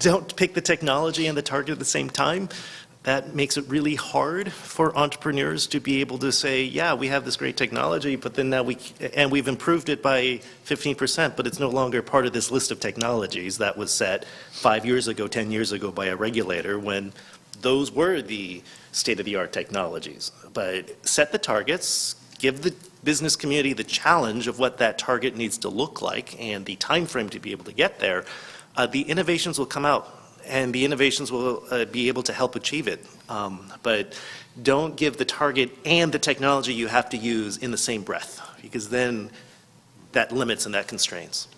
Don't pick the technology and the target at the same time. That makes it really hard for entrepreneurs to be able to say, yeah, we have this great technology, but then now we've improved it by 15%, but it's no longer part of this list of technologies that was set 5 years ago, 10 years ago by a regulator, when those were the state-of-the-art technologies. But set the targets, give the business community the challenge of what that target needs to look like and the time frame to be able to get there. The innovations will come out, and the innovations will be able to help achieve it. But don't give the target and the technology you have to use in the same breath, because then that limits and that constrains.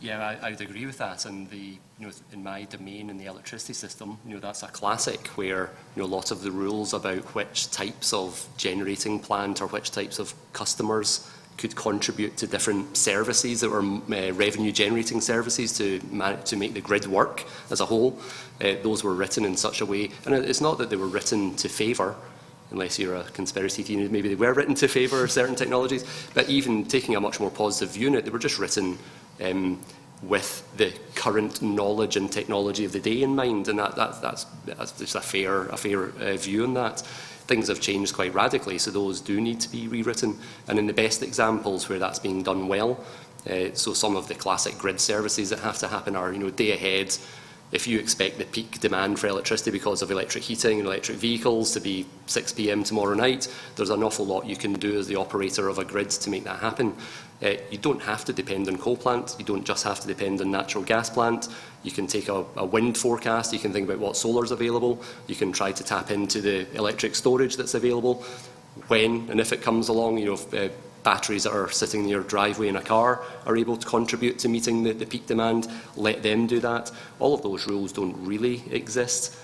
Yeah, I would agree with that. And in my domain in the electricity system, that's a classic where lots of the rules about which types of generating plant or which types of customers could contribute to different services that were revenue generating services to make the grid work as a whole. Those were written in such a way, and it's not that they were written to favour, unless you're a conspiracy theorist, maybe they were written to favour certain technologies, but even taking a much more positive view on it, they were just written with the current knowledge and technology of the day in mind, and that's just a fair view on that. Things have changed quite radically, so those do need to be rewritten. And in the best examples where that's being done well, so some of the classic grid services that have to happen are, day ahead. If you expect the peak demand for electricity because of electric heating and electric vehicles to be 6 p.m. tomorrow night, there's an awful lot you can do as the operator of a grid to make that happen. You don't have to depend on coal plant. You don't just have to depend on natural gas plant. You can take a wind forecast. You can think about what solar is available. You can try to tap into the electric storage that's available when and if it comes along. Batteries that are sitting in your driveway in a car are able to contribute to meeting the peak demand. Let them do that. All of those rules don't really exist.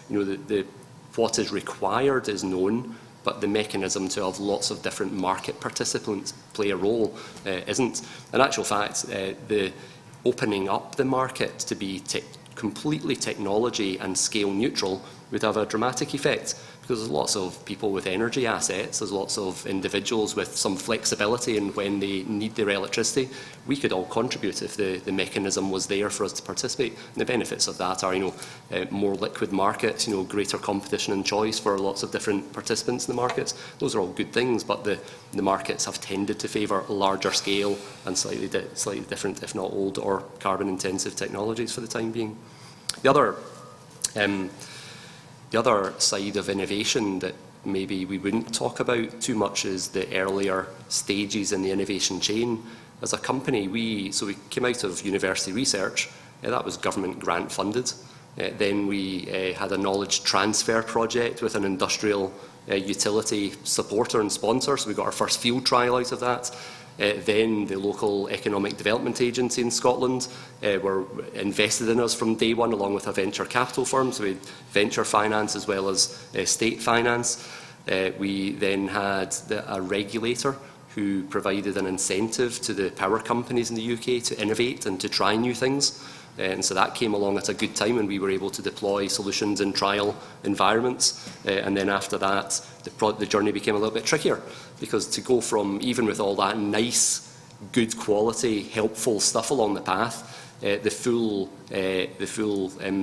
What is required is known, but the mechanism to have lots of different market participants play a role isn't. In actual fact, the opening up the market to be completely technology and scale neutral would have a dramatic effect, because there's lots of people with energy assets, there's lots of individuals with some flexibility in when they need their electricity. We could all contribute if the mechanism was there for us to participate. And the benefits of that are, more liquid markets, greater competition and choice for lots of different participants in the markets. Those are all good things, but the markets have tended to favour larger scale and slightly different, if not old or carbon intensive technologies for the time being. The other side of innovation that maybe we wouldn't talk about too much is the earlier stages in the innovation chain. As a company, we came out of university research, that was government grant funded. Then we had a knowledge transfer project with an industrial utility supporter and sponsor, so we got our first field trial out of that. Then the local economic development agency in Scotland were invested in us from day one, along with a venture capital firm, so we had venture finance as well as state finance. We then had a regulator who provided an incentive to the power companies in the UK to innovate and to try new things. And so that came along at a good time, and we were able to deploy solutions in trial environments. And then after that, the journey became a little bit trickier, because to go from, even with all that nice, good quality, helpful stuff along the path, the full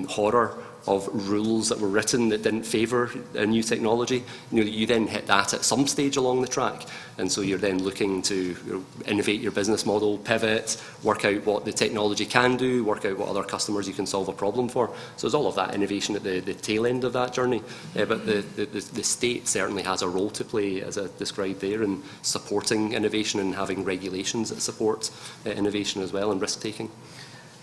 horror of rules that were written that didn't favour a new technology, you then hit that at some stage along the track. And so you're then looking to innovate your business model, pivot, work out what the technology can do, work out what other customers you can solve a problem for. So there's all of that innovation at the tail end of that journey. But the state certainly has a role to play, as I described there, in supporting innovation and having regulations that support innovation as well, and risk-taking.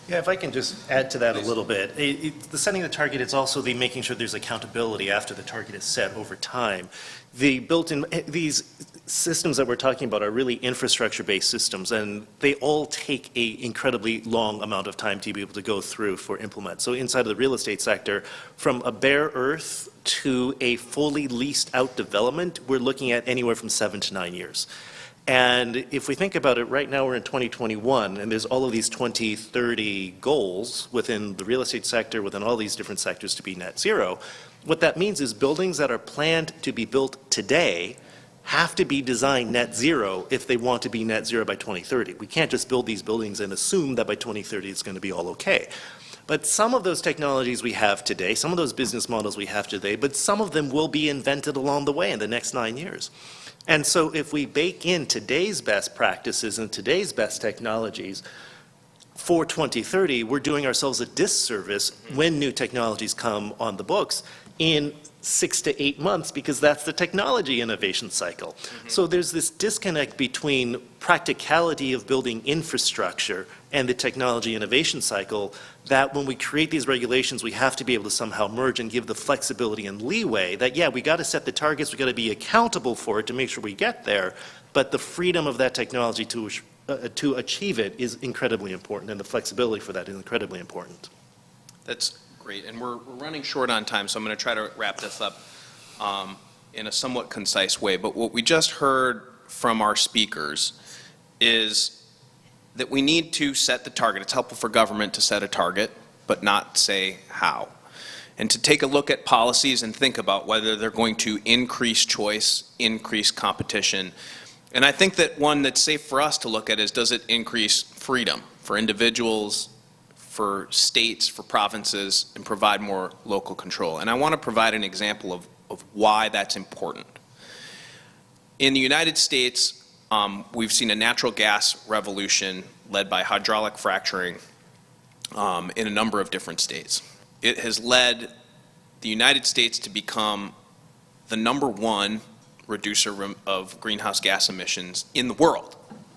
Yeah, if I can just add to that a little bit. The setting the target, it's also the making sure there's accountability after the target is set over time. These systems that we're talking about are really infrastructure-based systems, and they all take an incredibly long amount of time to be able to go through for implement. So inside of the real estate sector, from a bare earth to a fully leased out development, we're looking at anywhere from 7 to 9 years. And if we think about it, right now we're in 2021, and there's all of these 2030 goals within the real estate sector, within all these different sectors to be net zero. What that means is buildings that are planned to be built today have to be designed net zero if they want to be net zero by 2030. We can't just build these buildings and assume that by 2030 it's going to be all okay. But some of those technologies we have today, some of those business models we have today, but some of them will be invented along the way in the next 9 years. And so if we bake in today's best practices and today's best technologies for 2030, we're doing ourselves a disservice when new technologies come on the books in 6 to 8 months, because that's the technology innovation cycle. So there's this disconnect between practicality of building infrastructure and the technology innovation cycle, that when we create these regulations, we have to be able to somehow merge and give the flexibility and leeway that, yeah, we got to set the targets, we got to be accountable for it to make sure we get there, but the freedom of that technology to to achieve it is incredibly important, and the flexibility for that is incredibly important. That's great, and we're running short on time, so I'm going to try to wrap this up in a somewhat concise way. But what we just heard from our speakers is that we need to set the target. It's helpful for government to set a target, but not say how. And to take a look at policies and think about whether they're going to increase choice, increase competition. And I think that one that's safe for us to look at is, does it increase freedom for individuals, for states, for provinces, and provide more local control? And I want to provide an example of why that's important. In the United States, we've seen a natural gas revolution led by hydraulic fracturing in a number of different states. It has led the United States to become the #1 reducer of greenhouse gas emissions in the world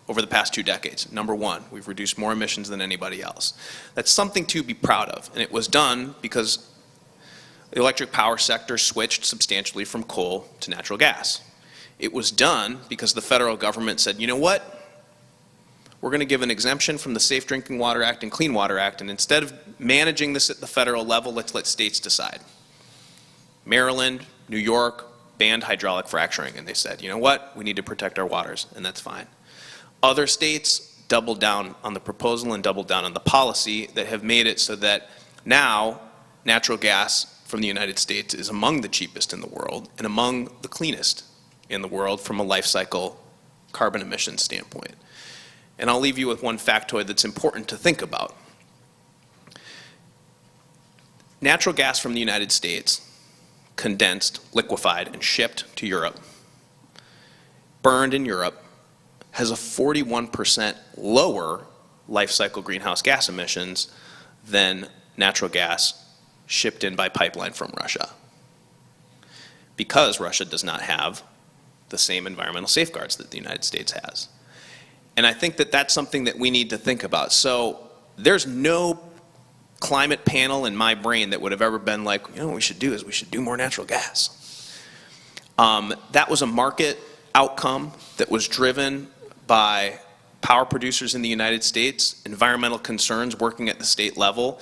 over the past 2 decades. #1, we've reduced more emissions than anybody else. That's something to be proud of, and it was done because the electric power sector switched substantially from coal to natural gas. It was done because the federal government said, you know what? We're going to give an exemption from the Safe Drinking Water Act and Clean Water Act, and instead of managing this at the federal level, let's let states decide. Maryland, New York banned hydraulic fracturing, and they said, you know what? We need to protect our waters, and that's fine. Other states doubled down on the proposal and doubled down on the policy that have made it so that now natural gas from the United States is among the cheapest in the world and among the cleanest in the world from a life cycle carbon emissions standpoint. And I'll leave you with one factoid that's important to think about. Natural gas from the United States, condensed, liquefied, and shipped to Europe, burned in Europe, has a 41% lower life cycle greenhouse gas emissions than natural gas shipped in by pipeline from Russia, because Russia does not have the same environmental safeguards that the United States has. And I think that that's something that we need to think about. So there's no climate panel in my brain that would have ever been like, you know, what we should do is we should do more natural gas. That was a market outcome that was driven by power producers in the United States, environmental concerns working at the state level,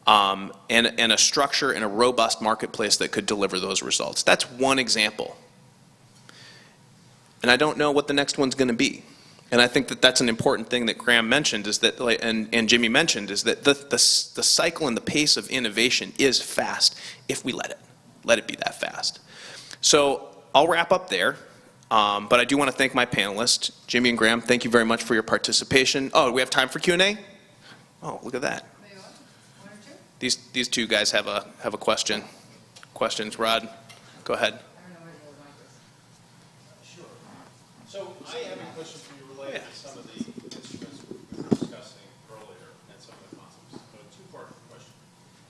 and a structure and a robust marketplace that could deliver those results. That's one example. And I don't know what the next one's going to be. And I think that that's an important thing that Graham mentioned, is that, and Jimmy mentioned, is that the cycle and the pace of innovation is fast if we let it be that fast. So I'll wrap up there, but I do want to thank my panelists. Jimmy and Graham, thank you very much for your participation. Oh, do we have time for Q&A? Oh, look at that. These two guys have a question. Questions, Rod? Go ahead. So I have a question for you related to some of the instruments we were discussing earlier and some of the concepts. So a two-part question.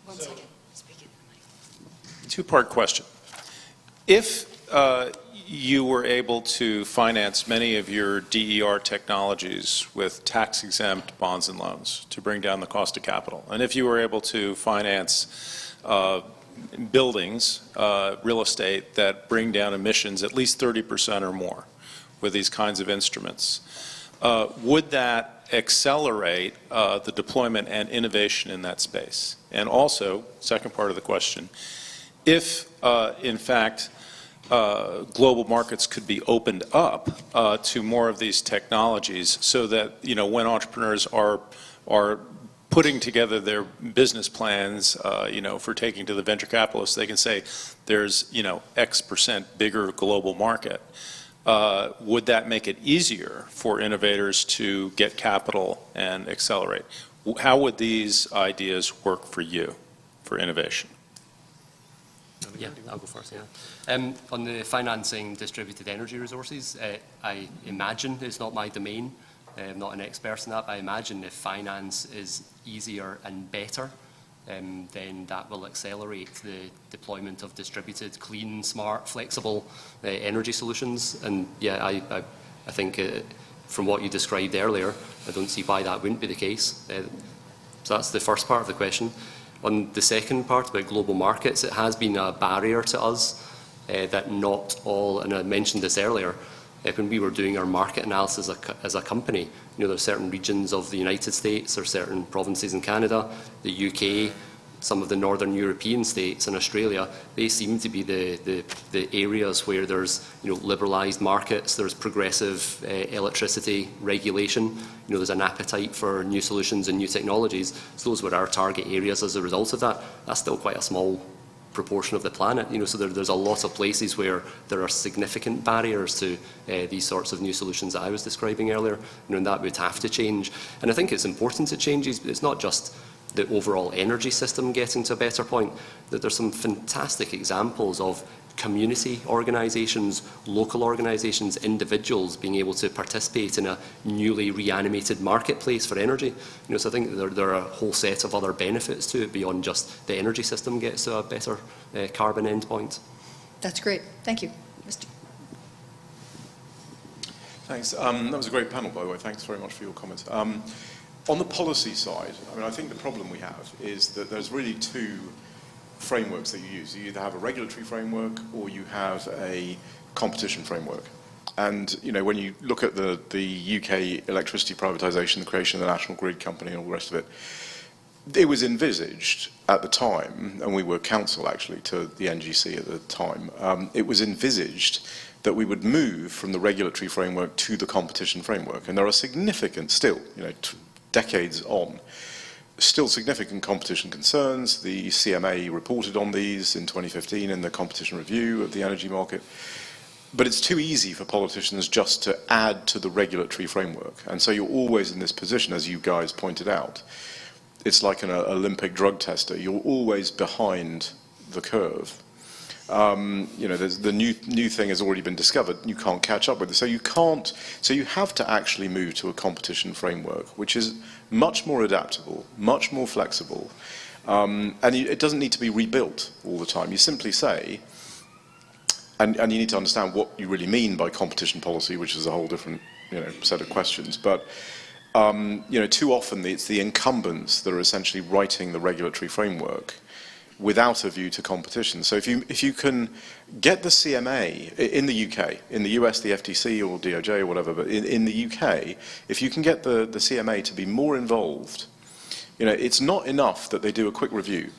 One second. Speak in the mic. Two-part question. If you were able to finance many of your DER technologies with tax-exempt bonds and loans to bring down the cost of capital, and if you were able to finance buildings, real estate that bring down emissions at least 30% or more with these kinds of instruments, would that accelerate the deployment and innovation in that space? And also, second part of the question, if in fact global markets could be opened up to more of these technologies, so that, you know, when entrepreneurs are putting together their business plans, you know, for taking to the venture capitalists, they can say there's, you know, X% bigger global market. Would that make it easier for innovators to get capital and accelerate? How would these ideas work for you, for innovation? Yeah, I'll go first, yeah. On the financing distributed energy resources, I imagine, it's not my domain, I'm not an expert in that, but I imagine if finance is easier and better, then that will accelerate the deployment of distributed, clean, smart, flexible energy solutions. And yeah, I think from what you described earlier, I don't see why that wouldn't be the case. So that's the first part of the question. On the second part about global markets, it has been a barrier to us that not all, and I mentioned this earlier, when we were doing our market analysis as a company, there are certain regions of the United States or certain provinces in Canada, the UK, some of the northern European states and Australia, they seem to be the areas where there's liberalised markets, there's progressive electricity regulation, there's an appetite for new solutions and new technologies. So those were our target areas as a result of that. That's still quite a small proportion of the planet, so there's a lot of places where there are significant barriers to these sorts of new solutions that I was describing earlier, and that would have to change. And I think it's important to change these, but it's not just the overall energy system getting to a better point. That there's some fantastic examples of community organisations, local organisations, individuals being able to participate in a newly reanimated marketplace for energy. So I think there are a whole set of other benefits to it beyond just the energy system gets to a better carbon endpoint. That's great. Thank you. Mr. Thanks. That was a great panel, by the way. Thanks very much for your comments. On the policy side, I think the problem we have is that there's really two frameworks that you use. You either have a regulatory framework or you have a competition framework. And when you look at the UK electricity privatisation, the creation of the National Grid Company and all the rest of it, it was envisaged at the time, and we were counsel actually to the NGC at the time, it was envisaged that we would move from the regulatory framework to the competition framework. And there are significant still, decades on, still significant competition concerns. The CMA reported on these in 2015 in the competition review of the energy market. But it's too easy for politicians just to add to the regulatory framework. And so you're always in this position, as you guys pointed out. It's like an Olympic drug tester. You're always behind the curve. There's the new thing has already been discovered. You can't catch up with it, so you have to actually move to a competition framework, which is much more adaptable, much more flexible, and it doesn't need to be rebuilt all the time. You simply say, and you need to understand what you really mean by competition policy, which is a whole different set of questions. But too often it's the incumbents that are essentially writing the regulatory framework without a view to competition. So if you can get the CMA in the UK, in the US the FTC or DOJ or whatever, but in the UK, if you can get the CMA to be more involved, it's not enough that they do a quick review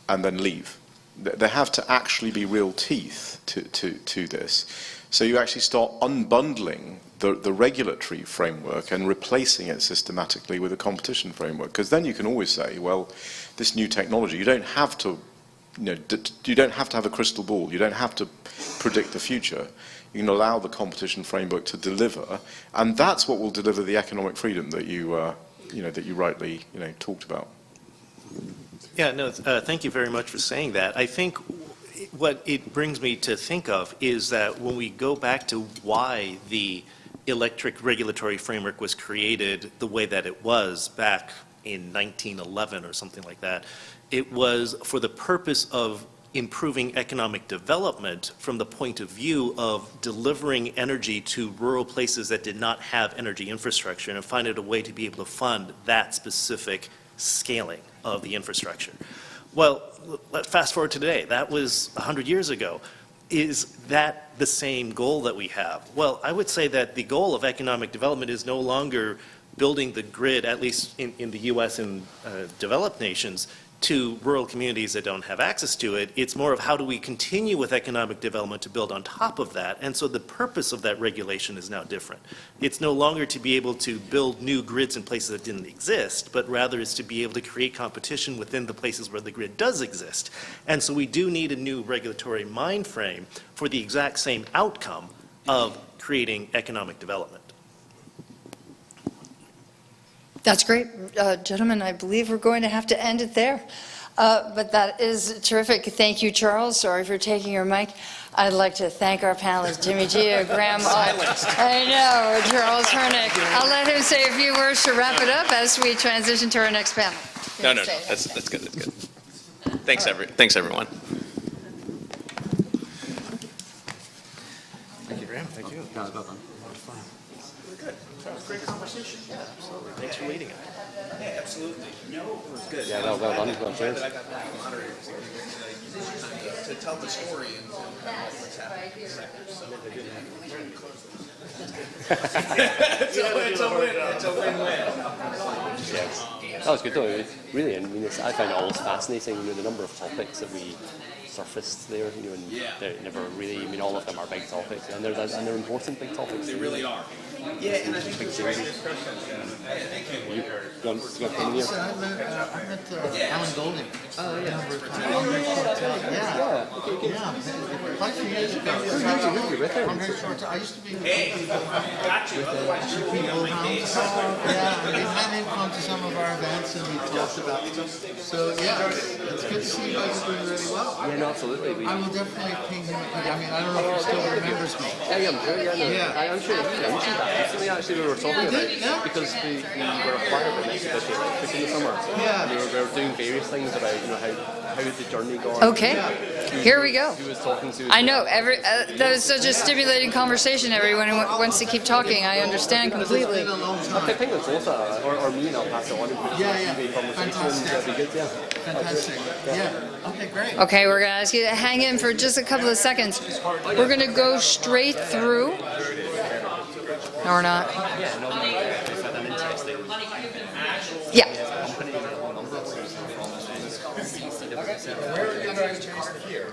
and then leave. There have to actually be real teeth to this. So you actually start unbundling the regulatory framework and replacing it systematically with a competition framework, because then you can always say, well, this new technology, you don't have to have a crystal ball. You don't have to predict the future. You can allow the competition framework to deliver, and that's what will deliver the economic freedom that you rightly talked about. Yeah, no, thank you very much for saying that. I think what it brings me to think of is that when we go back to why the electric regulatory framework was created the way that it was back in 1911 or something like that, it was for the purpose of improving economic development from the point of view of delivering energy to rural places that did not have energy infrastructure, and finding a way to be able to fund that specific scaling of the infrastructure. Well, fast forward to today. That was 100 years ago. Is that the same goal that we have? Well, I would say that the goal of economic development is no longer building the grid, at least in the U.S. and developed nations, to rural communities that don't have access to it. It's more of how do we continue with economic development to build on top of that. And so the purpose of that regulation is now different. It's no longer to be able to build new grids in places that didn't exist, but rather it's to be able to create competition within the places where the grid does exist. And so we do need a new regulatory mind frame for the exact same outcome of creating economic development. That's great. Gentlemen, I believe we're going to have to end it there. But that is terrific. Thank you, Charles. Sorry for taking your mic. I'd like to thank our panelists, Jimmy Gia, Graham. I know, Charles Hernick. I'll let him say a few words to wrap it up as we transition to our next panel. No. That's good. That's good. Thanks, everyone. Thank you, Graham. Thank you. We're good. Great conversation. Yeah, absolutely. Thanks for leading it. Yeah, absolutely. Absolutely. No, it was good. Yeah, well done. Well Glad played. that I got that moderator to tell the story and what's happening. It's a win. It's a win-win. Yes. That was good though. Really, I mean, I find it always fascinating, the number of topics that we surfaced there, and they're never really, all of them are big topics, and they're important big topics. They really are. Yeah, and I think it's great discussion. Thank you. You got come here? I met Alan Golding. Oh, yeah. Quite a few years ago. Who you with there? I used to be Got you. Otherwise, you'll be on my case. Yeah, I mean, had him come to some of our events and we talked about stuff. So, yeah, it's good to see you guys doing really well. Yeah, no, absolutely. I will definitely ping him. I mean, I don't know if he still remembers me. Yeah, I'm sure. I'm sure he mentioned that recently. Actually, we were talking about it because we were acquired by Mitsubishi in the summer. Yeah. And we were doing various things about how the journey gone. Okay, here we go. Who was talking to? I know, that was such a stimulating conversation. Everyone wants to keep talking. I understand completely. I think it's also, or me, and I'll pass it on. Yeah. Fantastic. That'd be good, yeah. Fantastic. Yeah. Okay, great. Okay, we're going to ask you to hang in for just a couple of seconds. We're going to go straight through. No, we're not. Yeah. Where are you guys based here?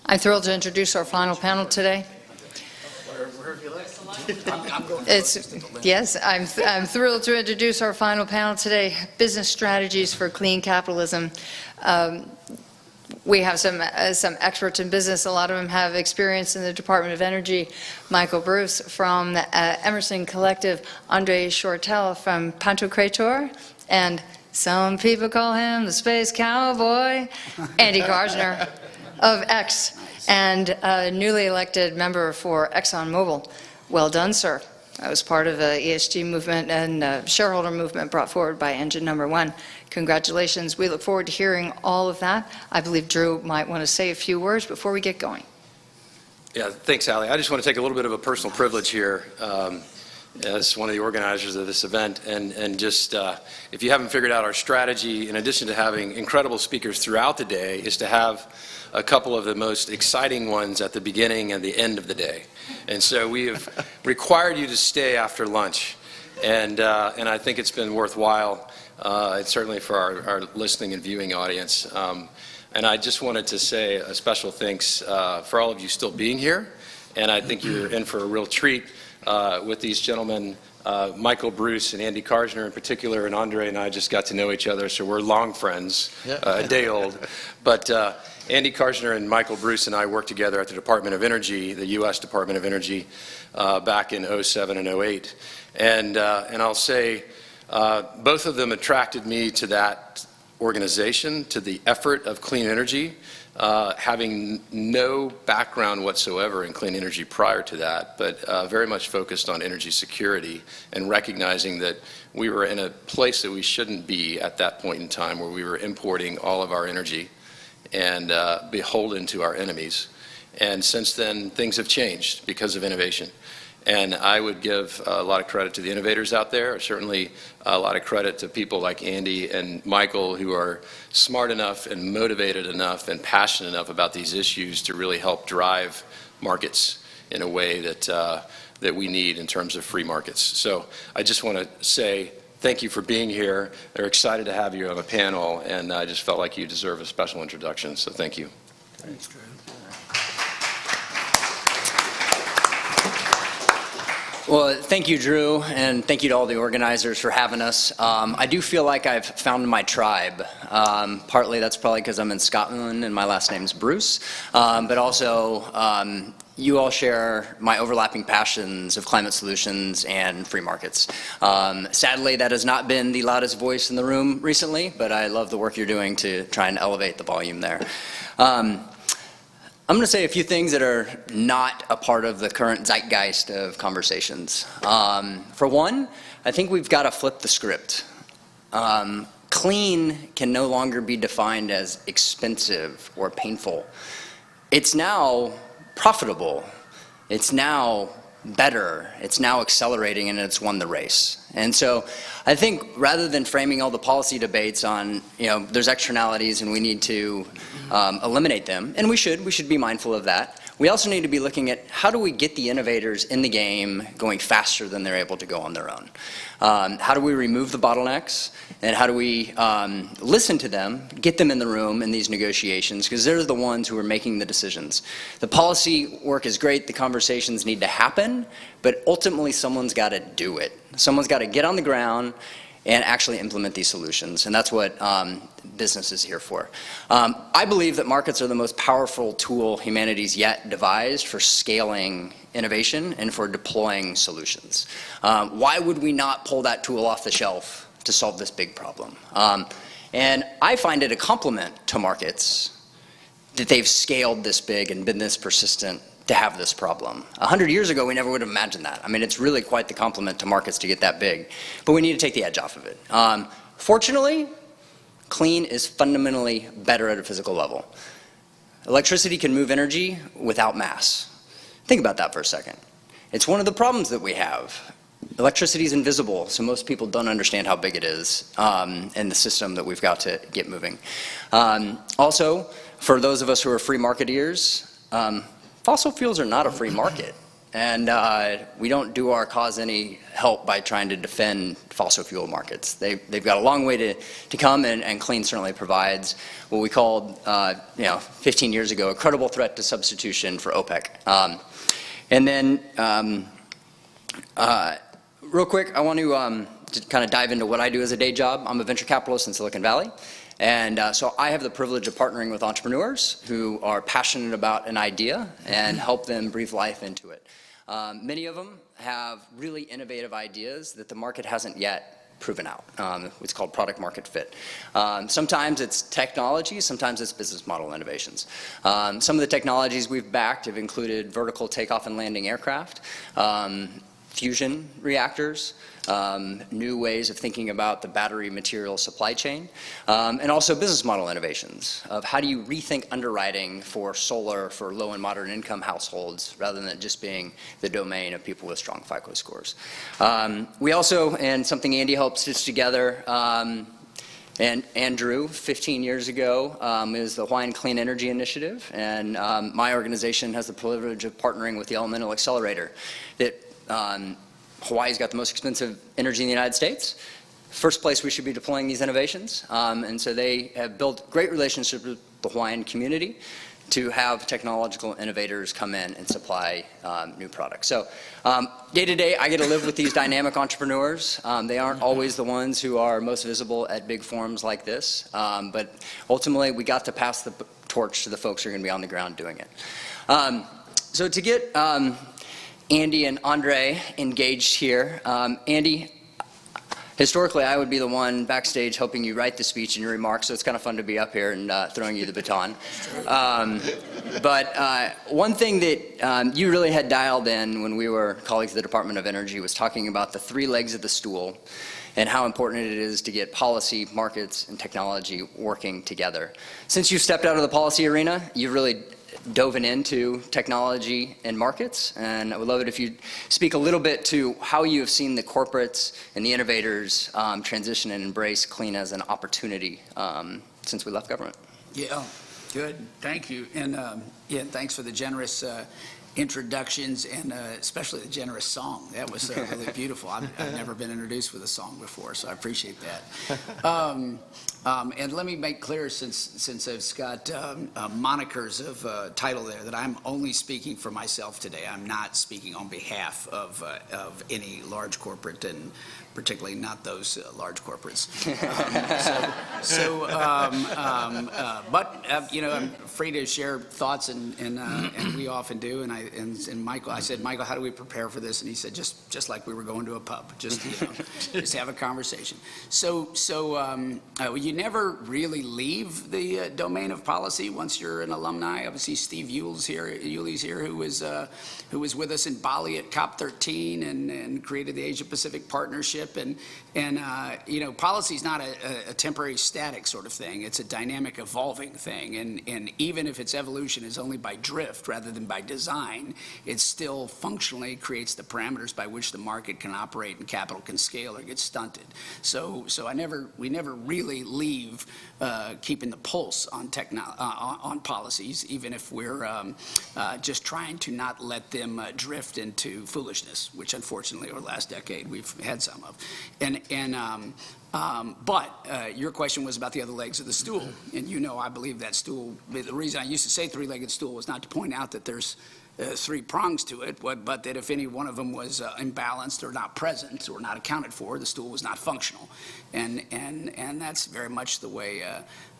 I'm thrilled to introduce our final panel today. Yes, I'm thrilled to introduce our final panel today, Business Strategies for Clean Capitalism. We have some experts in business. A lot of them have experience in the Department of Energy. Michael Bruce from the Emerson Collective, Andre Shortell from Pantocrator, and some people call him the Space Cowboy, Andy Karsner of X, and a newly elected member for ExxonMobil. Well done, sir. I was part of the ESG movement and shareholder movement brought forward by Engine Number 1. Congratulations. We look forward to hearing all of that. I believe Drew might want to say a few words before we get going. Yeah, thanks, Allie. I just want to take a little bit of a personal privilege here as one of the organizers of this event. And just, if you haven't figured out our strategy, in addition to having incredible speakers throughout the day, is to have a couple of the most exciting ones at the beginning and the end of the day. And so we have required you to stay after lunch. And I think it's been worthwhile, certainly for our listening and viewing audience. And I just wanted to say a special thanks for all of you still being here. And I think you're in for a real treat with these gentlemen, Michael Bruce and Andy Karsner in particular, and Andre and I just got to know each other, so we're long friends, a day old. But Andy Karsner and Michael Bruce and I worked together at the Department of Energy, the U.S. Department of Energy, back in 07 and 08. And I'll say both of them attracted me to that organization, to the effort of clean energy, having no background whatsoever in clean energy prior to that, but very much focused on energy security and recognizing that we were in a place that we shouldn't be at that point in time, where we were importing all of our energy and beholden to our enemies. And since then, things have changed because of innovation. And I would give a lot of credit to the innovators out there, certainly a lot of credit to people like Andy and Michael, who are smart enough and motivated enough and passionate enough about these issues to really help drive markets in a way that we need in terms of free markets. So I just want to say thank you for being here. They're excited to have you on the panel, and I just felt like you deserve a special introduction, so thank you. Thanks, Drew. Well, thank you, Drew, and thank you to all the organizers for having us. I do feel like I've found my tribe. Partly that's probably because I'm in Scotland and my last name's Bruce, but also you all share my overlapping passions of climate solutions and free markets. Sadly, that has not been the loudest voice in the room recently, but I love the work you're doing to try and elevate the volume there. I'm going to say a few things that are not a part of the current zeitgeist of conversations. For one, I think we've got to flip the script. Clean can no longer be defined as expensive or painful. It's now profitable. It's now better. It's now accelerating, and it's won the race. And so I think rather than framing all the policy debates on, there's externalities and we need to eliminate them, and we should be mindful of that. We also need to be looking at how do we get the innovators in the game going faster than they're able to go on their own. How do we remove the bottlenecks, and how do we listen to them, get them in the room in these negotiations, because they're the ones who are making the decisions. The policy work is great, the conversations need to happen, but ultimately someone's got to do it. Someone's got to get on the ground and actually implement these solutions, and that's what business is here for. I believe that markets are the most powerful tool humanity's yet devised for scaling innovation and for deploying solutions. Why would we not pull that tool off the shelf to solve this big problem? And I find it a compliment to markets that they've scaled this big and been this persistent to have this problem. 100 years ago, we never would have imagined that. I mean, it's really quite the compliment to markets to get that big. But we need to take the edge off of it. Fortunately, clean is fundamentally better at a physical level. Electricity can move energy without mass. Think about that for a second. It's one of the problems that we have. Electricity is invisible, so most people don't understand how big it is in the system that we've got to get moving. Also, for those of us who are free marketeers, fossil fuels are not a free market, and we don't do our cause any help by trying to defend fossil fuel markets. They've got a long way to come, and clean certainly provides what we called, 15 years ago, a credible threat to substitution for OPEC. And then, real quick, I want to kind of dive into what I do as a day job. I'm a venture capitalist in Silicon Valley. And so I have the privilege of partnering with entrepreneurs who are passionate about an idea and help them breathe life into it. Many of them have really innovative ideas that the market hasn't yet proven out. It's called product market fit. Sometimes it's technology, sometimes it's business model innovations. Some of the technologies we've backed have included vertical takeoff and landing aircraft, fusion reactors, new ways of thinking about the battery material supply chain, and also business model innovations of how do you rethink underwriting for solar for low and moderate income households rather than it just being the domain of people with strong FICO scores. We also, and something Andy helped stitch together, and Andrew, 15 years ago, is the Hawaiian Clean Energy Initiative, and my organization has the privilege of partnering with the Elemental Accelerator that Hawaii's got the most expensive energy in the United States. First place we should be deploying these innovations. And so they have built great relationships with the Hawaiian community to have technological innovators come in and supply new products. So day to day, I get to live with these dynamic entrepreneurs. They aren't always the ones who are most visible at big forums like this. But ultimately, we got to pass the torch to the folks who are going to be on the ground doing it. So to get Andy and Andre engaged here. Andy, historically I would be the one backstage helping you write the speech and your remarks, so it's kind of fun to be up here and throwing you the baton. But one thing that you really had dialed in when we were colleagues at the Department of Energy was talking about the three legs of the stool and how important it is to get policy, markets, and technology working together. Since you've stepped out of the policy arena, you've really dove into technology and markets, and I would love it if you'd speak a little bit to how you have seen the corporates and the innovators transition and embrace clean as an opportunity since we left government. Yeah, good, thank you. And yeah, thanks for the generous introductions and especially the generous song. That was really beautiful. I've never been introduced with a song before, so I appreciate that. And let me make clear, since I've got monikers of title there, that I'm only speaking for myself today. I'm not speaking on behalf of any large corporate, and particularly not those large corporates. But I'm free to share thoughts, and we often do. And Michael, I said, Michael, how do we prepare for this? And he said, just like we were going to a pub, just have a conversation. So you never really leave the domain of policy once you're an alumni. Obviously, Steve Yule's here, who was with us in Bali at COP13 and created the Asia Pacific Partnership. And you know, policy is not a temporary static sort of thing. It's a dynamic, evolving thing. And even if its evolution is only by drift rather than by design, it still functionally creates the parameters by which the market can operate and capital can scale or get stunted. So we never really leave keeping the pulse on on policies, even if we're just trying to not let them drift into foolishness, which unfortunately over the last decade we've had some of. But your question was about the other legs of the stool, and you know I believe that stool, the reason I used to say three-legged stool was not to point out that there's three prongs to it, but that if any one of them was imbalanced or not present or not accounted for, the stool was not functional. And that's very much the way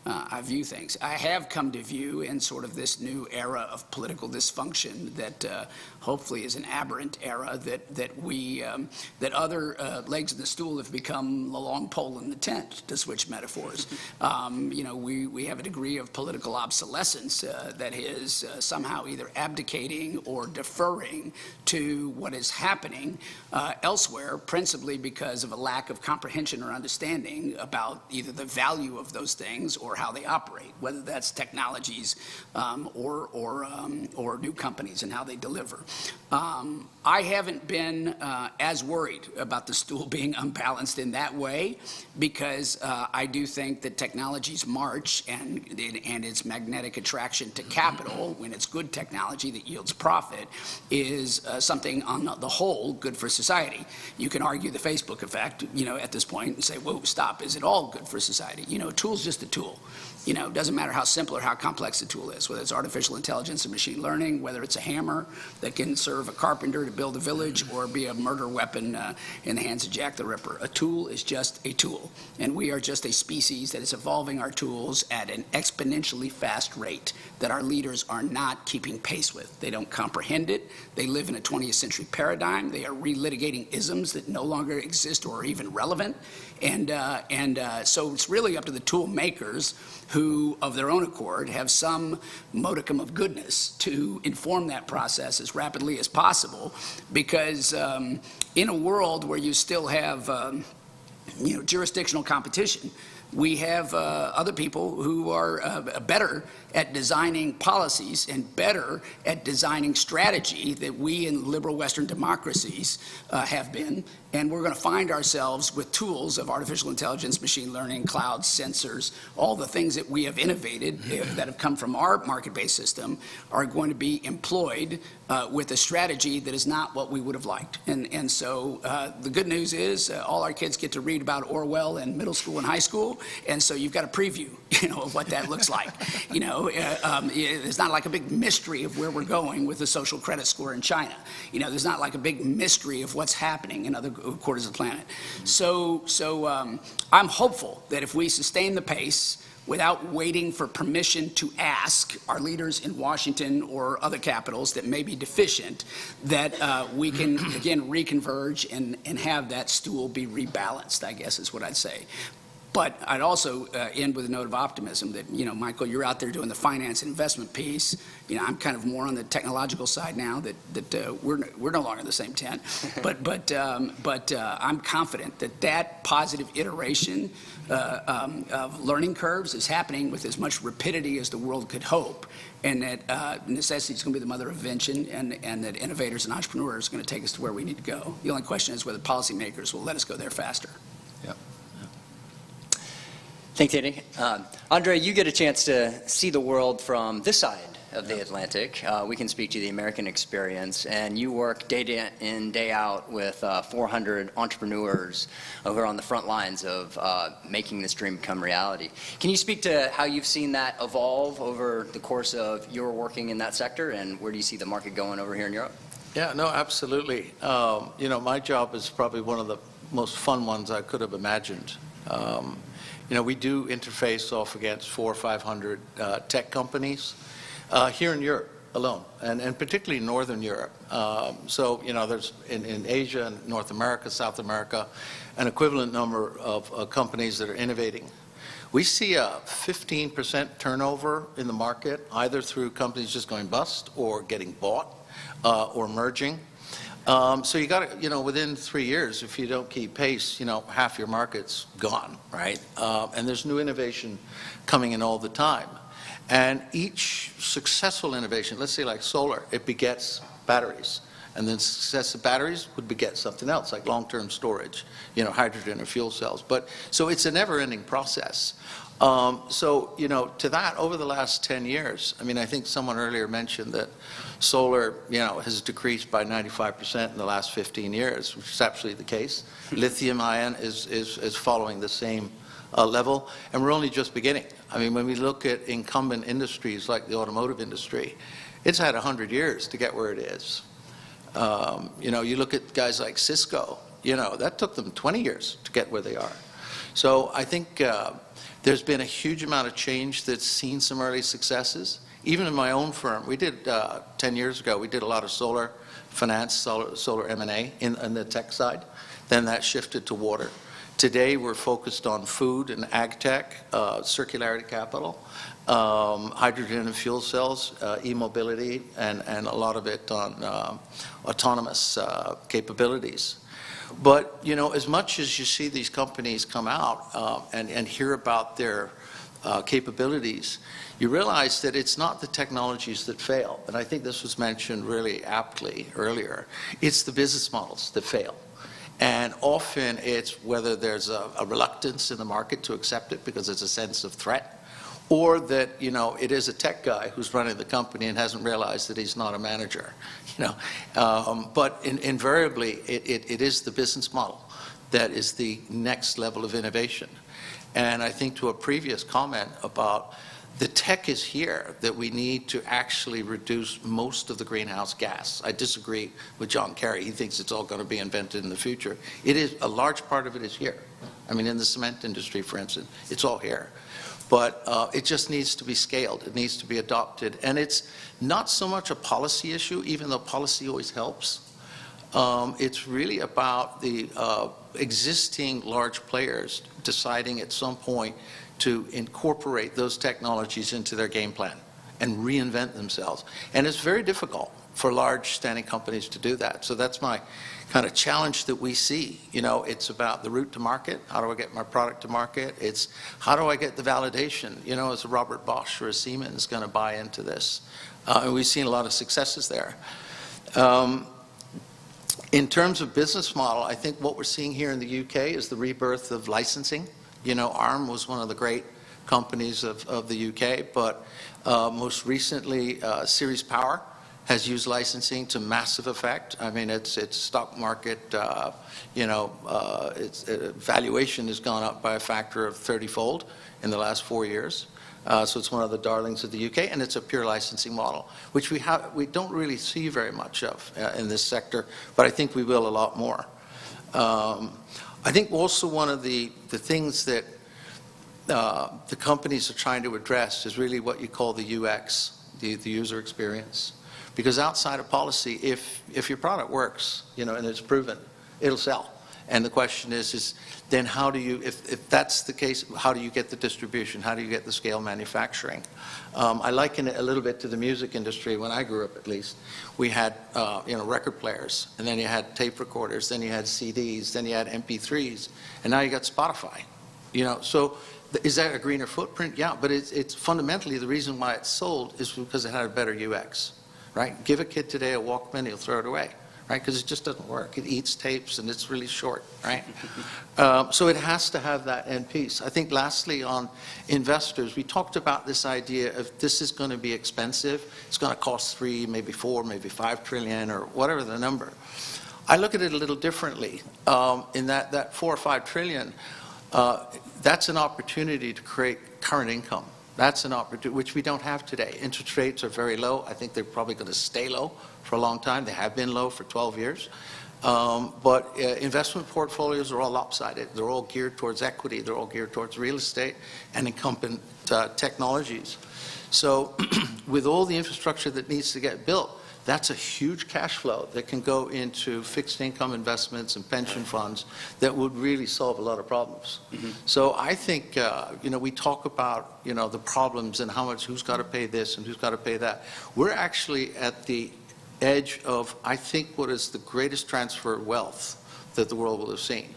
I view things. I have come to view in sort of this new era of political dysfunction that hopefully is an aberrant era, that other legs of the stool have become the long pole in the tent, to switch metaphors. You know, we have a degree of political obsolescence that is somehow either abdicating or deferring to what is happening elsewhere, principally because of a lack of comprehension or understanding about either the value of those things or how they operate, whether that's technologies or new companies and how they deliver. I haven't been as worried about the stool being unbalanced in that way, because I do think that technology's march and its magnetic attraction to capital, when it's good technology that yields profit, is something on the whole good for society. You can argue the Facebook effect, you know, at this point and say, whoa, stop, is it all good for society? You know, a tool's just a tool. You know, it doesn't matter how simple or how complex the tool is, whether it's artificial intelligence and machine learning, whether it's a hammer that can serve a carpenter to build a village or be a murder weapon in the hands of Jack the Ripper. A tool is just a tool, and we are just a species that is evolving our tools at an exponentially fast rate that our leaders are not keeping pace with. They don't comprehend it. They live in a 20th century paradigm. They are relitigating isms that no longer exist or are even relevant. So it's really up to the tool makers who, of their own accord, have some modicum of goodness to inform that process as rapidly as possible, because in a world where you still have you know, jurisdictional competition, we have other people who are better at designing policies and better at designing strategy that we in liberal Western democracies have been. And we're going to find ourselves with tools of artificial intelligence, machine learning, cloud, sensors, all the things that we have innovated that have come from our market-based system are going to be employed with a strategy that is not what we would have liked. And so the good news is all our kids get to read about Orwell in middle school and high school, and so you've got a preview, you know, of what that looks like. You know, it's not like a big mystery of where we're going with the social credit score in China. You know, there's not like a big mystery of what's happening in other quarters of the planet. So I'm hopeful that if we sustain the pace without waiting for permission to ask our leaders in Washington or other capitals that may be deficient, that we can, again, reconverge and have that stool be rebalanced, I guess is what I'd say. But I'd also end with a note of optimism that, you know, Michael, you're out there doing the finance and investment piece. You know, I'm kind of more on the technological side now that we're no longer in the same tent. But I'm confident that positive iteration of learning curves is happening with as much rapidity as the world could hope, and that necessity is going to be the mother of invention, and that innovators and entrepreneurs are going to take us to where we need to go. The only question is whether policymakers will let us go there faster. Thanks, Andy. Andre, you get a chance to see the world from this side of the Atlantic. We can speak to the American experience, and you work day in, day out with 400 entrepreneurs who are on the front lines of making this dream become reality. Can you speak to how you've seen that evolve over the course of your working in that sector, and where do you see the market going over here in Europe? Yeah, no, absolutely. You know, my job is probably one of the most fun ones I could have imagined. You know, we do interface off against 400 or 500 tech companies here in Europe alone, and particularly Northern Europe. So, you know, there's in Asia and North America, South America, an equivalent number of companies that are innovating. We see a 15% turnover in the market, either through companies just going bust or getting bought or merging. So you got to, within 3 years, if you don't keep pace, half your market's gone, right? And there's new innovation coming in all the time. And each successful innovation, let's say like solar, it begets batteries. And then success of batteries would beget something else, like long-term storage, hydrogen or fuel cells. So it's a never-ending process. To that, over the last 10 years, I think someone earlier mentioned that solar, has decreased by 95% in the last 15 years, which is absolutely the case. Lithium ion is following the same level, and we're only just beginning. When we look at incumbent industries like the automotive industry, it's had 100 years to get where it is. You look at guys like Cisco, that took them 20 years to get where they are. So I think there's been a huge amount of change that's seen some early successes. Even in my own firm, we did 10 years ago, we did a lot of solar finance, solar M&A in the tech side. Then that shifted to water. Today we're focused on food and ag tech, circularity capital, hydrogen and fuel cells, e-mobility, and a lot of it on autonomous capabilities. But, as much as you see these companies come out and hear about their capabilities, you realize that it's not the technologies that fail. And I think this was mentioned really aptly earlier. It's the business models that fail. And often it's whether there's a reluctance in the market to accept it because there's a sense of threat, or that, it is a tech guy who's running the company and hasn't realized that he's not a manager. But invariably, it is the business model that is the next level of innovation. And I think to a previous comment about the tech is here, that we need to actually reduce most of the greenhouse gas. I disagree with John Kerry. He thinks it's all going to be invented in the future. It is, a large part of it is here. In the cement industry, for instance, it's all here. But it just needs to be scaled. It needs to be adopted. And it's not so much a policy issue, even though policy always helps. It's really about the existing large players deciding at some point to incorporate those technologies into their game plan and reinvent themselves. And it's very difficult for large standing companies to do that. So that's my kind of challenge that we see. It's about the route to market. How do I get my product to market? It's how do I get the validation? Is a Robert Bosch or a Siemens going to buy into this? And we've seen a lot of successes there. In terms of business model, I think what we're seeing here in the UK is the rebirth of licensing. ARM was one of the great companies of the UK, but most recently, Ceres Power has used licensing to massive effect. Its stock market, its valuation has gone up by a factor of 30-fold in the last 4 years. So it's one of the darlings of the UK, and it's a pure licensing model, which we don't really see very much of in this sector, but I think we will a lot more. I think also one of the things that the companies are trying to address is really what you call the UX, the user experience. Because outside of policy, if your product works, and it's proven, it'll sell. And the question is then how do you, if that's the case, how do you get the distribution? How do you get the scale manufacturing? I liken it a little bit to the music industry. When I grew up, at least, we had record players, and then you had tape recorders, then you had CDs, then you had MP3s, and now you got Spotify. So is that a greener footprint? Yeah, but it's fundamentally the reason why it's sold is because it had a better UX, right? Give a kid today a Walkman, he'll throw it away. Right, because it just doesn't work. It eats tapes and it's really short, right? So it has to have that end piece. I think lastly on investors, we talked about this idea of this is going to be expensive. It's going to cost 3, maybe 4, maybe 5 trillion or whatever the number. I look at it a little differently. In that 4 or 5 trillion, that's an opportunity to create current income. That's an opportunity, which we don't have today. Interest rates are very low. I think they're probably going to stay low for a long time. They have been low for 12 years. But investment portfolios are all lopsided. They're all geared towards equity. They're all geared towards real estate and incumbent technologies. So with all the infrastructure that needs to get built, that's a huge cash flow that can go into fixed income investments and pension funds that would really solve a lot of problems. So I think, we talk about, the problems and how much, who's got to pay this and who's got to pay that. We're actually at the edge of, I think, what is the greatest transfer of wealth that the world will have seen.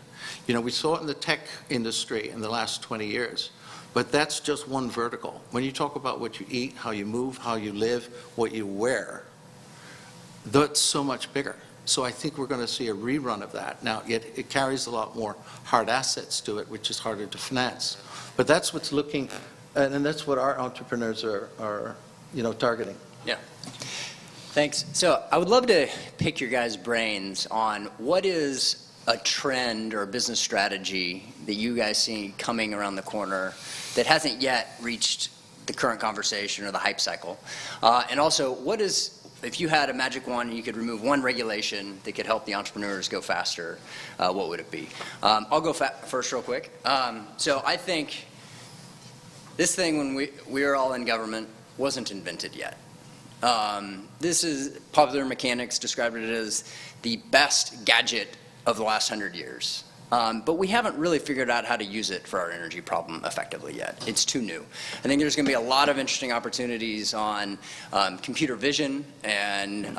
We saw it in the tech industry in the last 20 years. But that's just one vertical. When you talk about what you eat, how you move, how you live, what you wear, that's so much bigger. So I think we're going to see a rerun of that. Now, it carries a lot more hard assets to it, which is harder to finance. But that's what's looking, and that's what our entrepreneurs are targeting. Yeah. Thanks. So I would love to pick your guys' brains on what is a trend or a business strategy that you guys see coming around the corner that hasn't yet reached the current conversation or the hype cycle? And also, what is, if you had a magic wand and you could remove one regulation that could help the entrepreneurs go faster, what would it be? I'll go first real quick. So I think this thing, when we were all in government, wasn't invented yet. This is, Popular Mechanics described it as the best gadget of the last 100 years. But we haven't really figured out how to use it for our energy problem effectively yet. It's too new. I think there's going to be a lot of interesting opportunities on computer vision and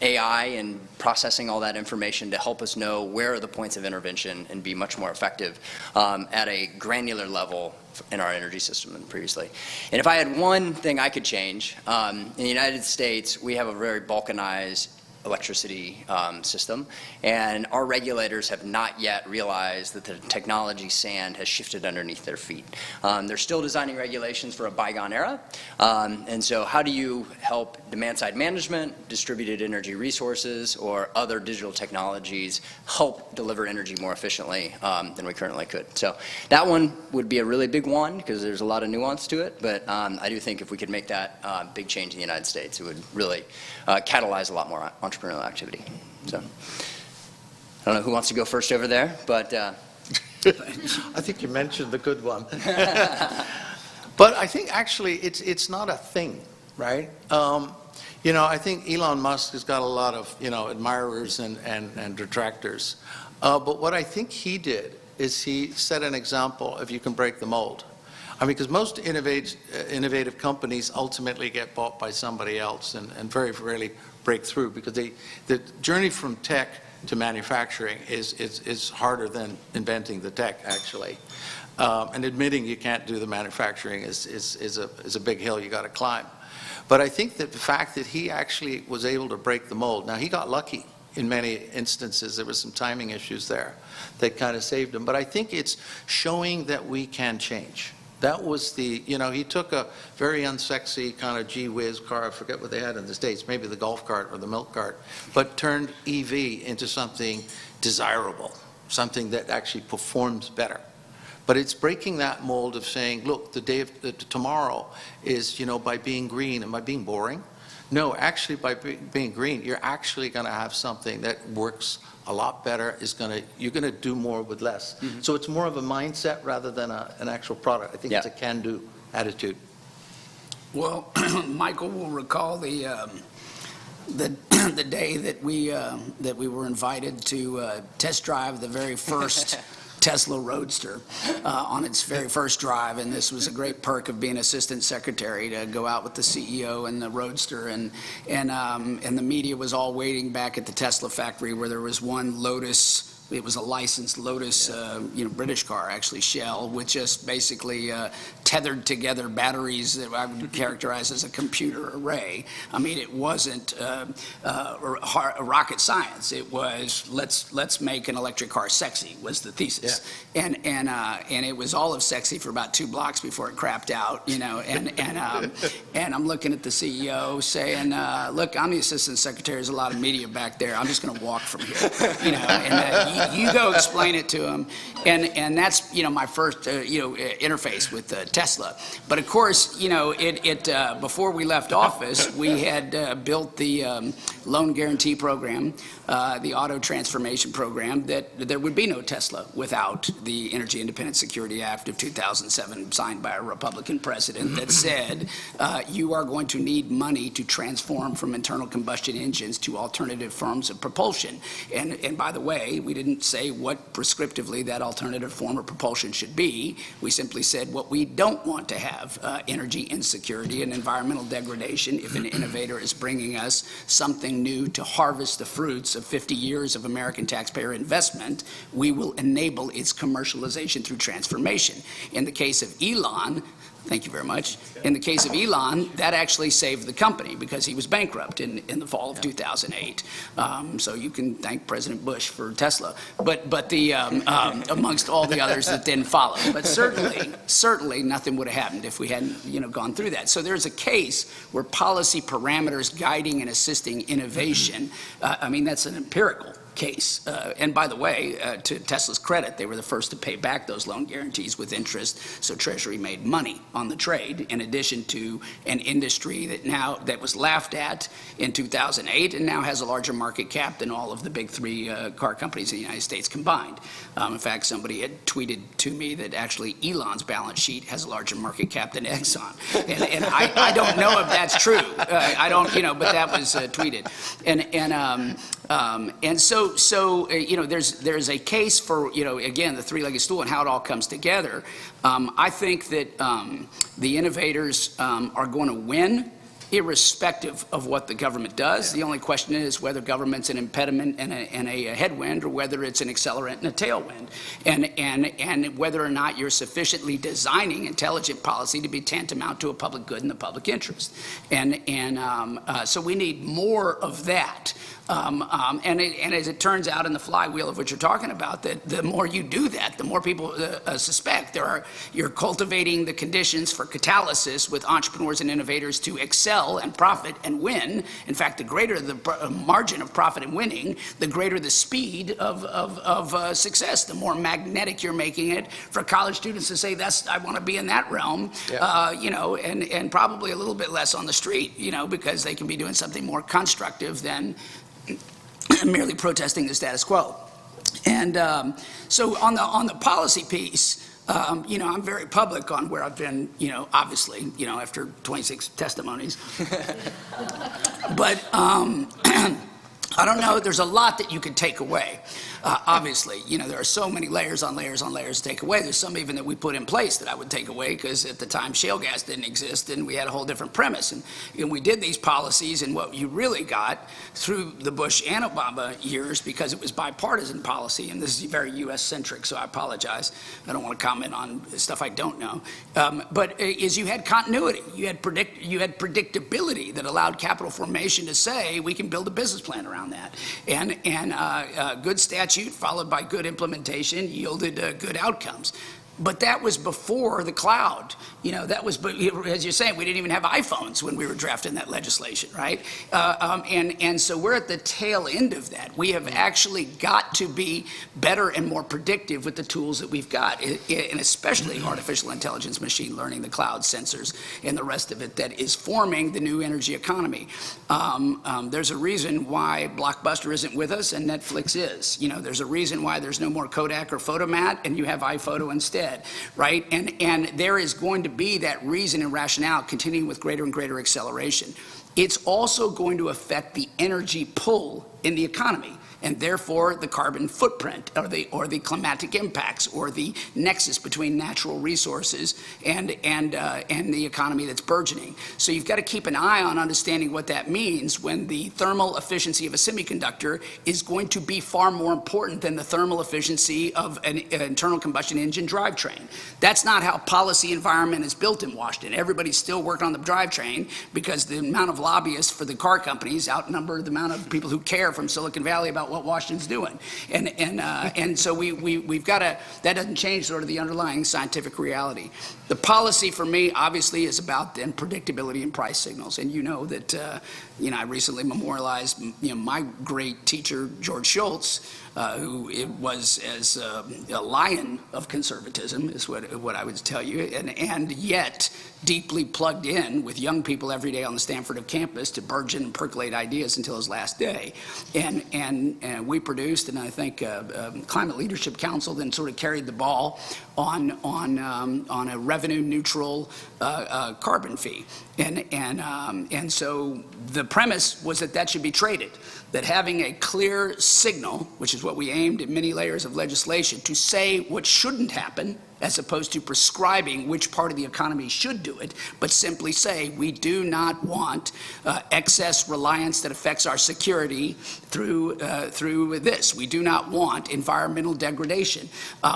AI and processing all that information to help us know where are the points of intervention and be much more effective at a granular level in our energy system than previously. And if I had one thing I could change, in the United States, we have a very balkanized electricity system, and our regulators have not yet realized that the technology sand has shifted underneath their feet. They're still designing regulations for a bygone era, and so how do you help demand-side management, distributed energy resources, or other digital technologies help deliver energy more efficiently than we currently could? So that one would be a really big one because there's a lot of nuance to it, but I do think if we could make that big change in the United States, it would really catalyze a lot more entrepreneurial activity. So I don't know who wants to go first over there, but I think you mentioned the good one. But I think actually it's not a thing, right? I think Elon Musk has got a lot of admirers and detractors. But what I think he did is he set an example if you can break the mold. I mean, because most innovative companies ultimately get bought by somebody else and very rarely break through because the journey from tech to manufacturing is harder than inventing the tech, actually. And admitting you can't do the manufacturing is a big hill you got to climb. But I think that the fact that he actually was able to break the mold, now he got lucky in many instances. There was some timing issues there that kind of saved him. But I think it's showing that we can change. That was the, he took a very unsexy kind of gee whiz car, I forget what they had in the States, maybe the golf cart or the milk cart, but turned EV into something desirable, something that actually performs better. But it's breaking that mold of saying, look, the day of tomorrow is, by being green and by being boring. No, actually by being green, you're actually going to have something that works a lot better, you're going to do more with less. Mm-hmm. So it's more of a mindset rather than an actual product. I think it's a can-do attitude. Well, Michael will recall the day that we were invited to test drive the very first Tesla Roadster on its very first drive, and this was a great perk of being assistant secretary to go out with the CEO and the Roadster, and the media was all waiting back at the Tesla factory where there was one Lotus. It was a licensed Lotus, British car, actually, Shell, with just basically tethered together batteries that I would characterize as a computer array. I mean, it wasn't rocket science. It was let's make an electric car sexy was the thesis, and it was all of sexy for about 2 blocks before it crapped out, and I'm looking at the CEO saying, look, I'm the assistant secretary. There's a lot of media back there. I'm just going to walk from here, and you go explain it to them. And that's, my first, interface with Tesla. But of course, before we left office, we had built the loan guarantee program, the auto transformation program, that there would be no Tesla without the Energy Independent Security Act of 2007, signed by a Republican president, that said you are going to need money to transform from internal combustion engines to alternative forms of propulsion. And by the way, we didn't say what prescriptively that alternative form of propulsion should be. We simply said what we don't want to have, energy insecurity and environmental degradation. If an innovator is bringing us something new to harvest the fruits of 50 years of American taxpayer investment, we will enable its commercialization through transformation. In the case of Elon, thank you very much. In the case of Elon, that actually saved the company because he was bankrupt in the fall of 2008. So you can thank President Bush for Tesla, but the amongst all the others that then followed. But certainly nothing would have happened if we hadn't gone through that. So there's a case where policy parameters guiding and assisting innovation. That's an empirical case. And by the way, to Tesla's credit, they were the first to pay back those loan guarantees with interest, so Treasury made money on the trade, in addition to an industry that was laughed at in 2008 and now has a larger market cap than all of the big three car companies in the United States combined. In fact, somebody had tweeted to me that actually Elon's balance sheet has a larger market cap than Exxon. And I don't know if that's true. I don't, but that was tweeted. And so there's a case for, again, the three-legged stool and how it all comes together. I think that the innovators are going to win irrespective of what the government does. The only question is whether government's an impediment and a headwind, or whether it's an accelerant and a tailwind, and whether or not you're sufficiently designing intelligent policy to be tantamount to a public good and the public interest. So we need more of that. And as it turns out in the flywheel of what you're talking about, that the more you do that, the more people suspect you're cultivating the conditions for catalysis with entrepreneurs and innovators to excel and profit and win. In fact, the greater the margin of profit and winning, the greater the speed of success, the more magnetic you're making it for college students to say, I want to be in that realm, and probably a little bit less on the street, because they can be doing something more constructive than merely protesting the status quo. And so on the policy piece, I'm very public on where I've been, obviously, after 26 testimonies. But I don't know, there's a lot that you could take away. Obviously, there are so many layers on layers on layers to take away. There's some even that we put in place that I would take away because at the time shale gas didn't exist and we had a whole different premise. And we did these policies, and what you really got through the Bush and Obama years, because it was bipartisan policy, and this is very U.S.-centric, so I apologize. I don't want to comment on stuff I don't know. But is you had continuity. You had predictability that allowed capital formation to say, we can build a business plan around that. And good statute followed by good implementation yielded good outcomes. But that was before the cloud. That was, as you're saying, we didn't even have iPhones when we were drafting that legislation, right? And so we're at the tail end of that. We have actually got to be better and more predictive with the tools that we've got, and especially artificial intelligence, machine learning, the cloud, sensors, and the rest of it that is forming the new energy economy. There's a reason why Blockbuster isn't with us and Netflix is. There's a reason why there's no more Kodak or Photomat and you have iPhoto instead. Right? And there is going to be that reason and rationale continuing with greater and greater acceleration. It's also going to affect the energy pull in the economy, and therefore the carbon footprint or the climatic impacts or the nexus between natural resources and the economy that's burgeoning. So you've got to keep an eye on understanding what that means when the thermal efficiency of a semiconductor is going to be far more important than the thermal efficiency of an internal combustion engine drivetrain. That's not how policy environment is built in Washington. Everybody's still working on the drivetrain because the amount of lobbyists for the car companies outnumber the amount of people who care from Silicon Valley about what Washington's doing. And so we've got to, that doesn't change sort of the underlying scientific reality. The policy for me, obviously, is about then predictability and price signals. And you know that, I recently memorialized, my great teacher, George Shultz, who it was as a lion of conservatism, is what I would tell you, and yet deeply plugged in with young people every day on the Stanford campus to burgeon and percolate ideas until his last day. And we produced, and I think Climate Leadership Council then sort of carried the ball on a revenue neutral carbon fee. And so the premise was that should be traded, that having a clear signal, which is what we aimed in many layers of legislation, to say what shouldn't happen, as opposed to prescribing which part of the economy should do it, but simply say we do not want excess reliance that affects our security through this. We do not want environmental degradation.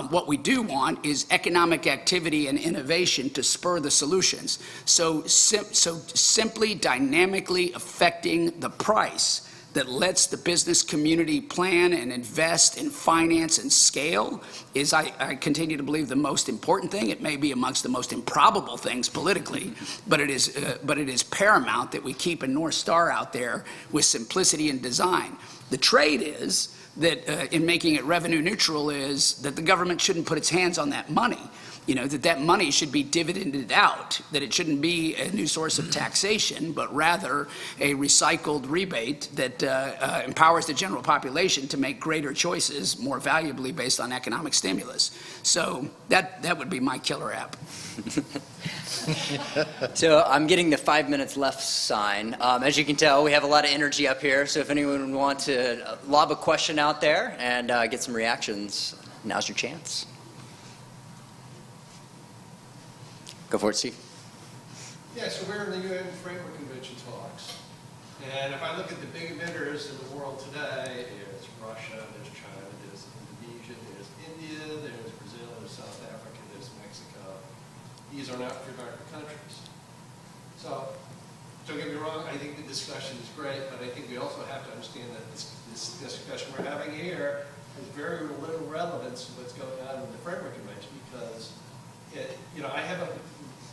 What we do want is economic activity and innovation to spur the solutions. So simply dynamically affecting the price that lets the business community plan and invest and finance and scale is, I continue to believe, the most important thing. It may be amongst the most improbable things politically, but it is paramount that we keep a North Star out there with simplicity and design. The trade is that in making it revenue neutral is that the government shouldn't put its hands on that money. That money should be dividended out, that it shouldn't be a new source of taxation, but rather a recycled rebate that empowers the general population to make greater choices more valuably based on economic stimulus. So that would be my killer app. So I'm getting the 5 minutes left sign. As you can tell, we have a lot of energy up here, so if anyone would want to lob a question out there and get some reactions, now's your chance. Go for it, Steve. Yeah, so we're in the UN Framework Convention talks. And if I look at the big emitters in the world today, there's Russia, there's China, there's Indonesia, there's India, there's Brazil, there's South Africa, there's Mexico. These are not free-market countries. So, don't get me wrong, I think the discussion is great, but I think we also have to understand that this discussion we're having here has very little relevance to what's going on in the Framework Convention because I haven't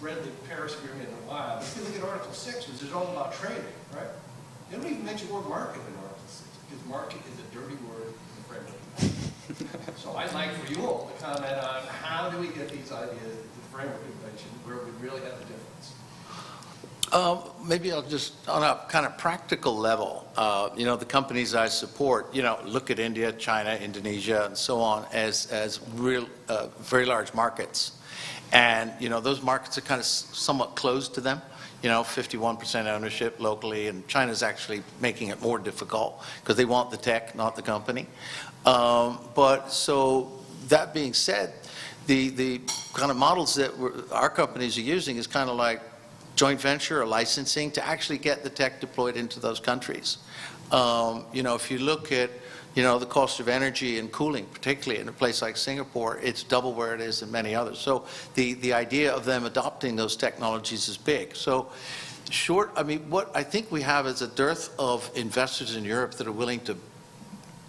read the Paris Agreement in a while, but if you look at Article 6, which is all about trading, right? They don't even mention the word market in Article 6, because market is a dirty word in the Framework Convention. So I'd like for you all to comment on how do we get these ideas into the Framework Convention where we really have a difference. Maybe I'll just, on a kind of practical level, the companies I support, look at India, China, Indonesia, and so on as real, very large markets. And, those markets are kind of somewhat closed to them, 51% ownership locally, and China's actually making it more difficult because they want the tech, not the company. But so that being said, the kind of models that our companies are using is kind of like joint venture or licensing to actually get the tech deployed into those countries. If you look at the cost of energy and cooling, particularly in a place like Singapore, it's double where it is in many others. So the idea of them adopting those technologies is big. So what I think we have is a dearth of investors in Europe that are willing to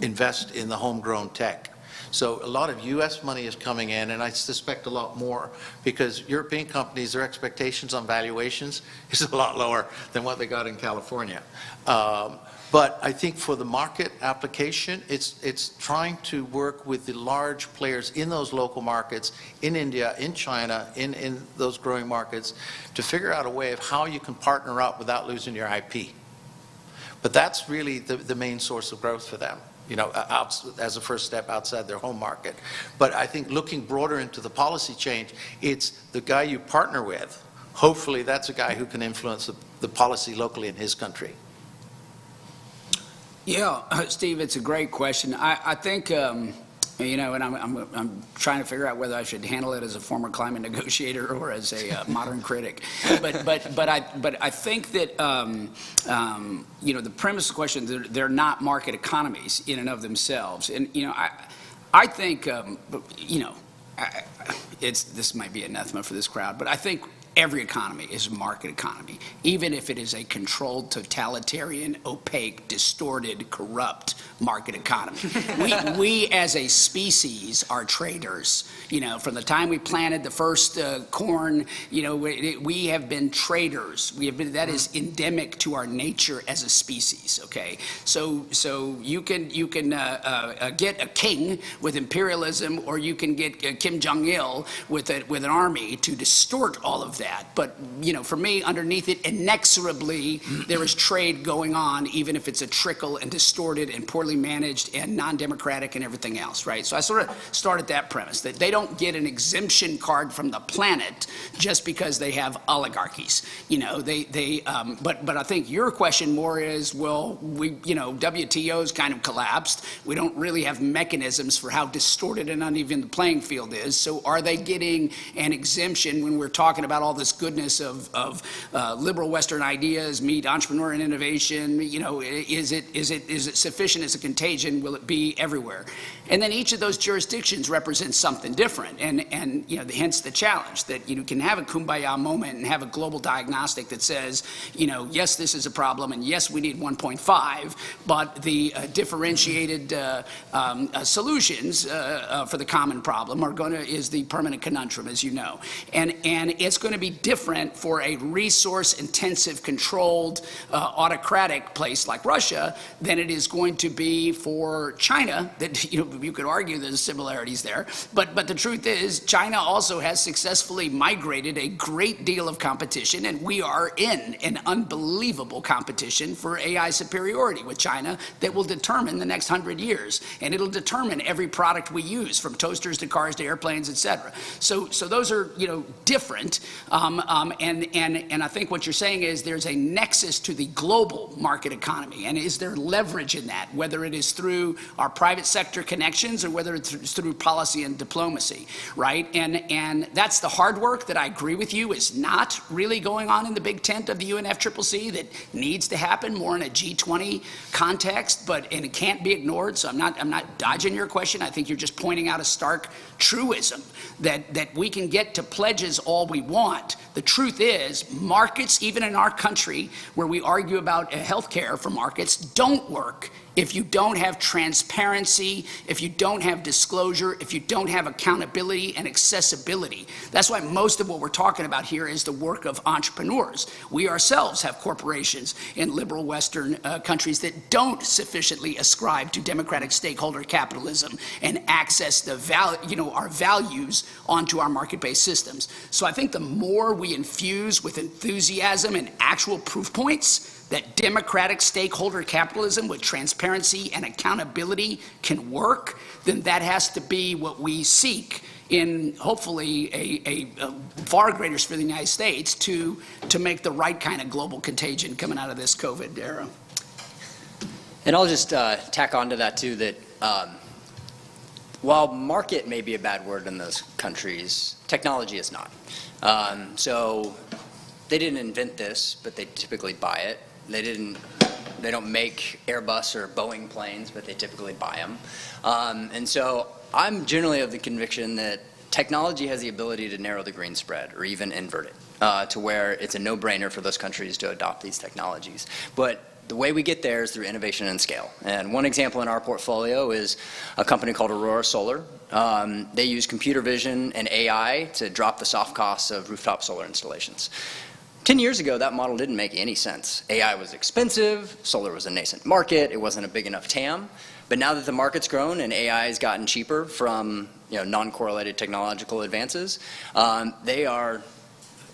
invest in the homegrown tech. So a lot of U.S. money is coming in, and I suspect a lot more, because European companies, their expectations on valuations is a lot lower than what they got in California. But I think for the market application, it's trying to work with the large players in those local markets, in India, in China, in those growing markets, to figure out a way of how you can partner up without losing your IP. But that's really the main source of growth for them, as a first step outside their home market. But I think looking broader into the policy change, it's the guy you partner with. Hopefully that's a guy who can influence the policy locally in his country. Yeah, Steve, it's a great question. I think, and I'm trying to figure out whether I should handle it as a former climate negotiator or as a modern critic. But I think that the premise of the question, they're not market economies in and of themselves. And I think this might be anathema for this crowd, but I think every economy is a market economy, even if it is a controlled, totalitarian, opaque, distorted, corrupt market economy. We as a species are traders. You know, from the time we planted the first corn, you know, we have been traders. That is endemic to our nature as a species. Okay, so you can get a king with imperialism, or you can get Kim Jong-il with an army to distort all of that. But you know, for me, underneath it, inexorably, there is trade going on, even if it's a trickle and distorted and poorly managed and non-democratic and everything else, right? So I sort of start at that premise, that they don't get an exemption card from the planet just because they have oligarchies. You know, but I think your question more is, well, WTO's kind of collapsed. We don't really have mechanisms for how distorted and uneven the playing field is. So are they getting an exemption when we're talking about all this goodness of liberal Western ideas, meet entrepreneur and innovation? You know, is it sufficient as a contagion? Will it be everywhere? And then each of those jurisdictions represents something different, and you know, hence the challenge that you can have a kumbaya moment and have a global diagnostic that says, you know, yes, this is a problem, and yes, we need 1.5, but the differentiated solutions for the common problem is the permanent conundrum, as you know, and it's going to be different for a resource-intensive, controlled, autocratic place like Russia than it is going to be for China. That, you know, you could argue there's similarities there, but the truth is China also has successfully migrated a great deal of competition, and we are in an unbelievable competition for AI superiority with China that will determine the next 100 years, and it'll determine every product we use, from toasters to cars to airplanes, etc. So those are, you know, different, and I think what you're saying is there's a nexus to the global market economy, and is there leverage in that, whether it is through our private sector connections or whether it's through policy and diplomacy, right? And that's the hard work that I agree with you is not really going on in the big tent of the UNFCCC, that needs to happen more in a G20 context, and it can't be ignored. So I'm not dodging your question. I think you're just pointing out a stark truism that we can get to pledges all we want. The truth is, markets, even in our country, where we argue about healthcare for markets, don't work if you don't have transparency, if you don't have disclosure, if you don't have accountability and accessibility. That's why most of what we're talking about here is the work of entrepreneurs. We ourselves have corporations in liberal Western countries that don't sufficiently ascribe to democratic stakeholder capitalism and access our values onto our market-based systems. So I think the more we infuse with enthusiasm and actual proof points that democratic stakeholder capitalism with transparency and accountability can work, then that has to be what we seek in hopefully a far greater sphere of the United States to make the right kind of global contagion coming out of this COVID era. And I'll just tack on to that too, that while market may be a bad word in those countries, technology is not. So they didn't invent this, but they typically buy it. They don't make Airbus or Boeing planes, but they typically buy them. And so I'm generally of the conviction that technology has the ability to narrow the green spread or even invert it to where it's a no-brainer for those countries to adopt these technologies. But the way we get there is through innovation and scale. And one example in our portfolio is a company called Aurora Solar. They use computer vision and AI to drop the soft costs of rooftop solar installations. 10 years ago, that model didn't make any sense. AI was expensive, solar was a nascent market, it wasn't a big enough TAM. But now that the market's grown and AI has gotten cheaper from non-correlated technological advances, they are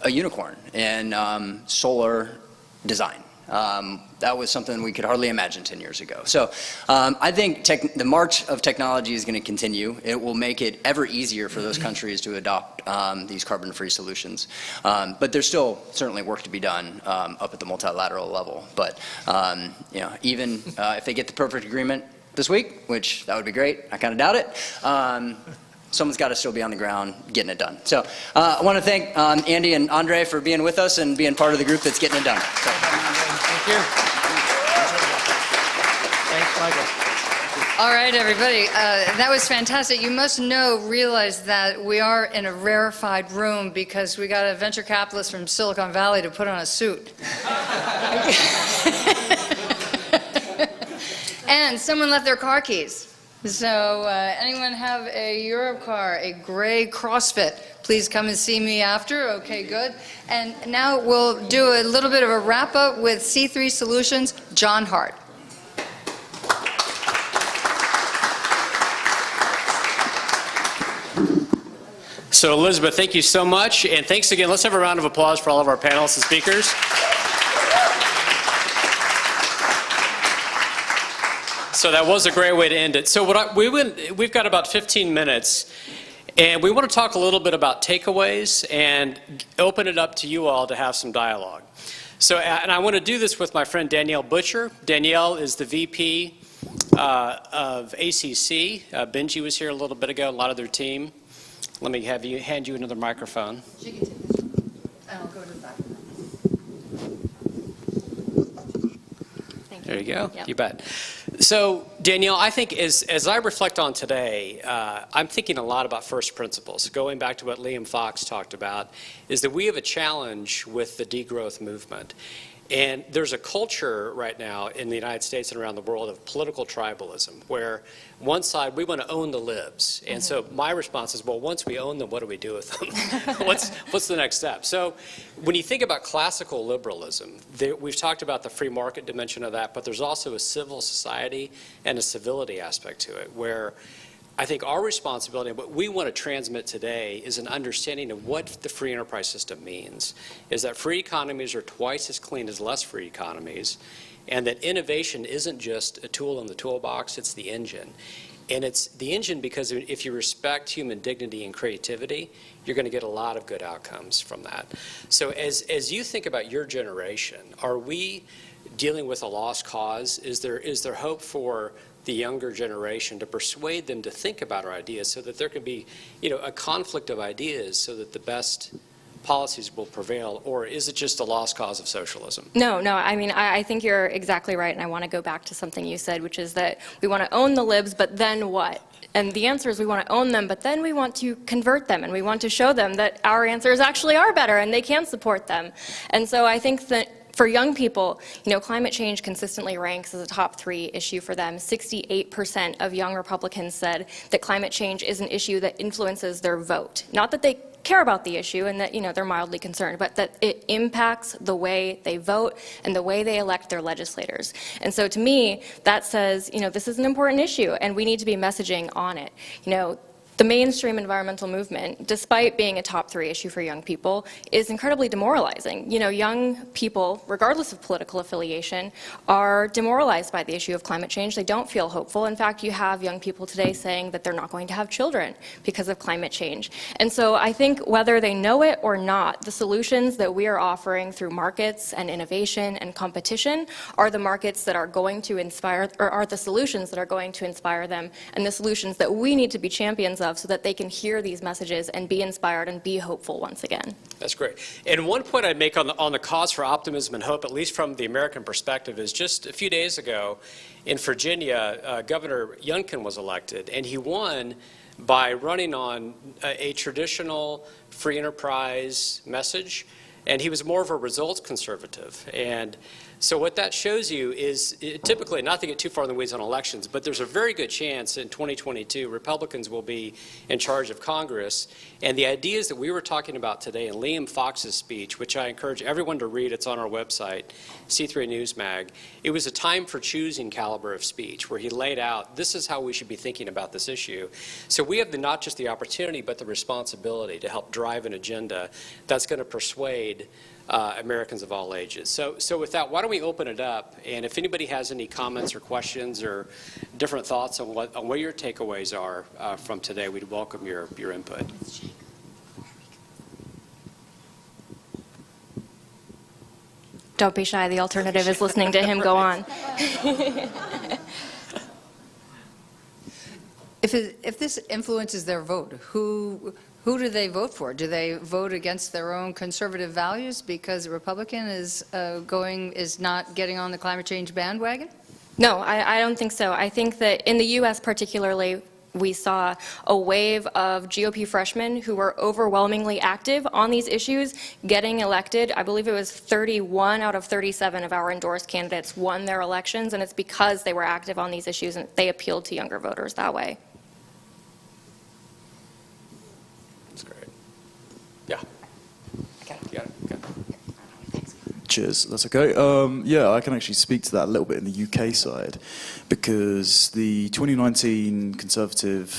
a unicorn in solar design. That was something we could hardly imagine 10 years ago. So I think the march of technology is going to continue. It will make it ever easier for those countries to adopt these carbon-free solutions. But there's still certainly work to be done up at the multilateral level. But even if they get the perfect agreement this week, which that would be great, I kind of doubt it, someone's got to still be on the ground getting it done. So I want to thank Andy and Andre for being with us and being part of the group that's getting it done. So. Thank you. Thanks, Michael. All right, everybody. That was fantastic. You must realize that we are in a rarefied room because we got a venture capitalist from Silicon Valley to put on a suit. And someone left their car keys. So anyone have a Europe car, a gray CrossFit? Please come and see me after. Okay, good. And now we'll do a little bit of a wrap up with C3 Solutions, John Hart. So Elizabeth, thank you so much. And thanks again. Let's have a round of applause for all of our panelists and speakers. So that was a great way to end it. So we've got about 15 minutes, and we want to talk a little bit about takeaways and open it up to you all to have some dialogue. So, and I want to do this with my friend Danielle Butcher. Danielle is the VP of ACC. Benji was here a little bit ago, a lot of their team. Let me hand you another microphone. She can take this one, and I'll go to the back. There you go. Yep. You bet. So, Danielle, I think as I reflect on today, I'm thinking a lot about first principles. Going back to what Liam Fox talked about, is that we have a challenge with the degrowth movement. And there's a culture right now in the United States and around the world of political tribalism, where one side, we want to own the libs. And so my response is, well, once we own them, what do we do with them? What's the next step? So when you think about classical liberalism, we've talked about the free market dimension of that, but there's also a civil society and a civility aspect to it, where I think our responsibility and what we want to transmit today is an understanding of what the free enterprise system means, is that free economies are twice as clean as less free economies, and that innovation isn't just a tool in the toolbox, it's the engine. And it's the engine because if you respect human dignity and creativity, you're going to get a lot of good outcomes from that. So as you think about your generation, are we dealing with a lost cause? Is there hope for the younger generation to persuade them to think about our ideas so that there can be, a conflict of ideas so that the best policies will prevail, or is it just a lost cause of socialism? No, I mean, I think you're exactly right, and I want to go back to something you said, which is that we want to own the libs, but then what? And the answer is we want to own them, but then we want to convert them, and we want to show them that our answers actually are better, and they can support them. And so I think that for young people, climate change consistently ranks as a top 3 issue for them. 68% of young Republicans said that climate change is an issue that influences their vote. Not that they care about the issue and that, they're mildly concerned, but that it impacts the way they vote and the way they elect their legislators. And so to me, that says, this is an important issue and we need to be messaging on it. The mainstream environmental movement, despite being a top 3 issue for young people, is incredibly demoralizing. Young people, regardless of political affiliation, are demoralized by the issue of climate change. They don't feel hopeful. In fact, you have young people today saying that they're not going to have children because of climate change. And so I think whether they know it or not, the solutions that we are offering through markets and innovation and competition are the markets that are going to inspire, or are the solutions that are going to inspire them, and the solutions that we need to be champions of so that they can hear these messages and be inspired and be hopeful once again. That's great. And one point I'd make on the cause for optimism and hope, at least from the American perspective, is just a few days ago in Virginia, Governor Youngkin was elected, and he won by running on a traditional free enterprise message, and he was more of a results conservative. And so what that shows you is, typically, not to get too far in the weeds on elections, but there's a very good chance in 2022 Republicans will be in charge of Congress. And the ideas that we were talking about today in Liam Fox's speech, which I encourage everyone to read, it's on our website, C3 News Mag, it was a time for choosing caliber of speech, where he laid out, this is how we should be thinking about this issue. So we have not just the opportunity, but the responsibility to help drive an agenda that's going to persuade Americans of all ages. So with that, why don't we open it up? And if anybody has any comments or questions or different thoughts on what your takeaways are from today, we'd welcome your input. Don't be shy. The alternative is listening to him go on. If this influences their vote, who do they vote for? Do they vote against their own conservative values because a Republican is not getting on the climate change bandwagon? No, I don't think so. I think that in the U.S. particularly, we saw a wave of GOP freshmen who were overwhelmingly active on these issues getting elected. I believe it was 31 out of 37 of our endorsed candidates won their elections, and it's because they were active on these issues and they appealed to younger voters that way. That's great. Yeah. Yeah. Cheers, that's okay. Yeah, I can actually speak to that a little bit in the UK side, because the 2019 Conservative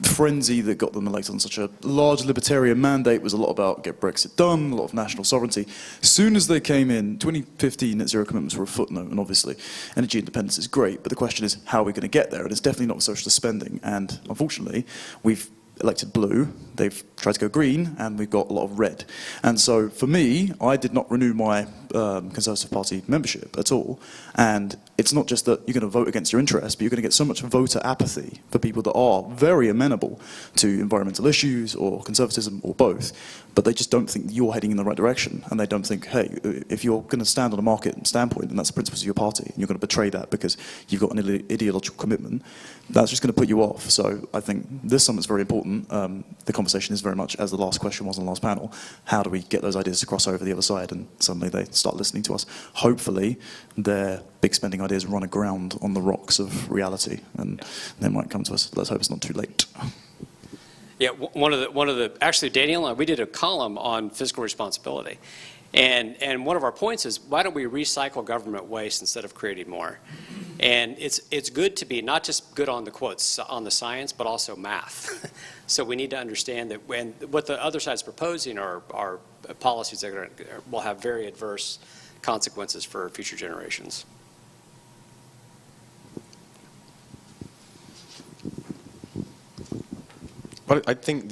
frenzy that got them elected on such a large libertarian mandate was a lot about get Brexit done, a lot of national sovereignty. As soon as they came in, 2015 net zero commitments were a footnote, and obviously energy independence is great, but the question is how are we going to get there? And it's definitely not with socialist spending, and unfortunately we've elected blue, they've tried to go green, and we've got a lot of red. And so for me, I did not renew my Conservative Party membership at all. And it's not just that you're going to vote against your interests, but you're going to get so much voter apathy for people that are very amenable to environmental issues or conservatism or both, but they just don't think you're heading in the right direction. And they don't think, hey, if you're going to stand on a market standpoint, and that's the principles of your party, and you're going to betray that because you've got an ideological commitment, that's just going to put you off. So I think this summit's very important. The conversation is very much, as the last question was on the last panel, how do we get those ideas to cross over the other side, and suddenly they start listening to us. Hopefully their big spending ideas run aground on the rocks of reality, and they might come to us. Let's hope it's not too late. Yeah, actually, Daniel and I, we did a column on fiscal responsibility. And one of our points is, why don't we recycle government waste instead of creating more? And it's good to be not just good on the quotes, on the science, but also math. So we need to understand that what the other side's proposing are policies that will have very adverse consequences for future generations. But I think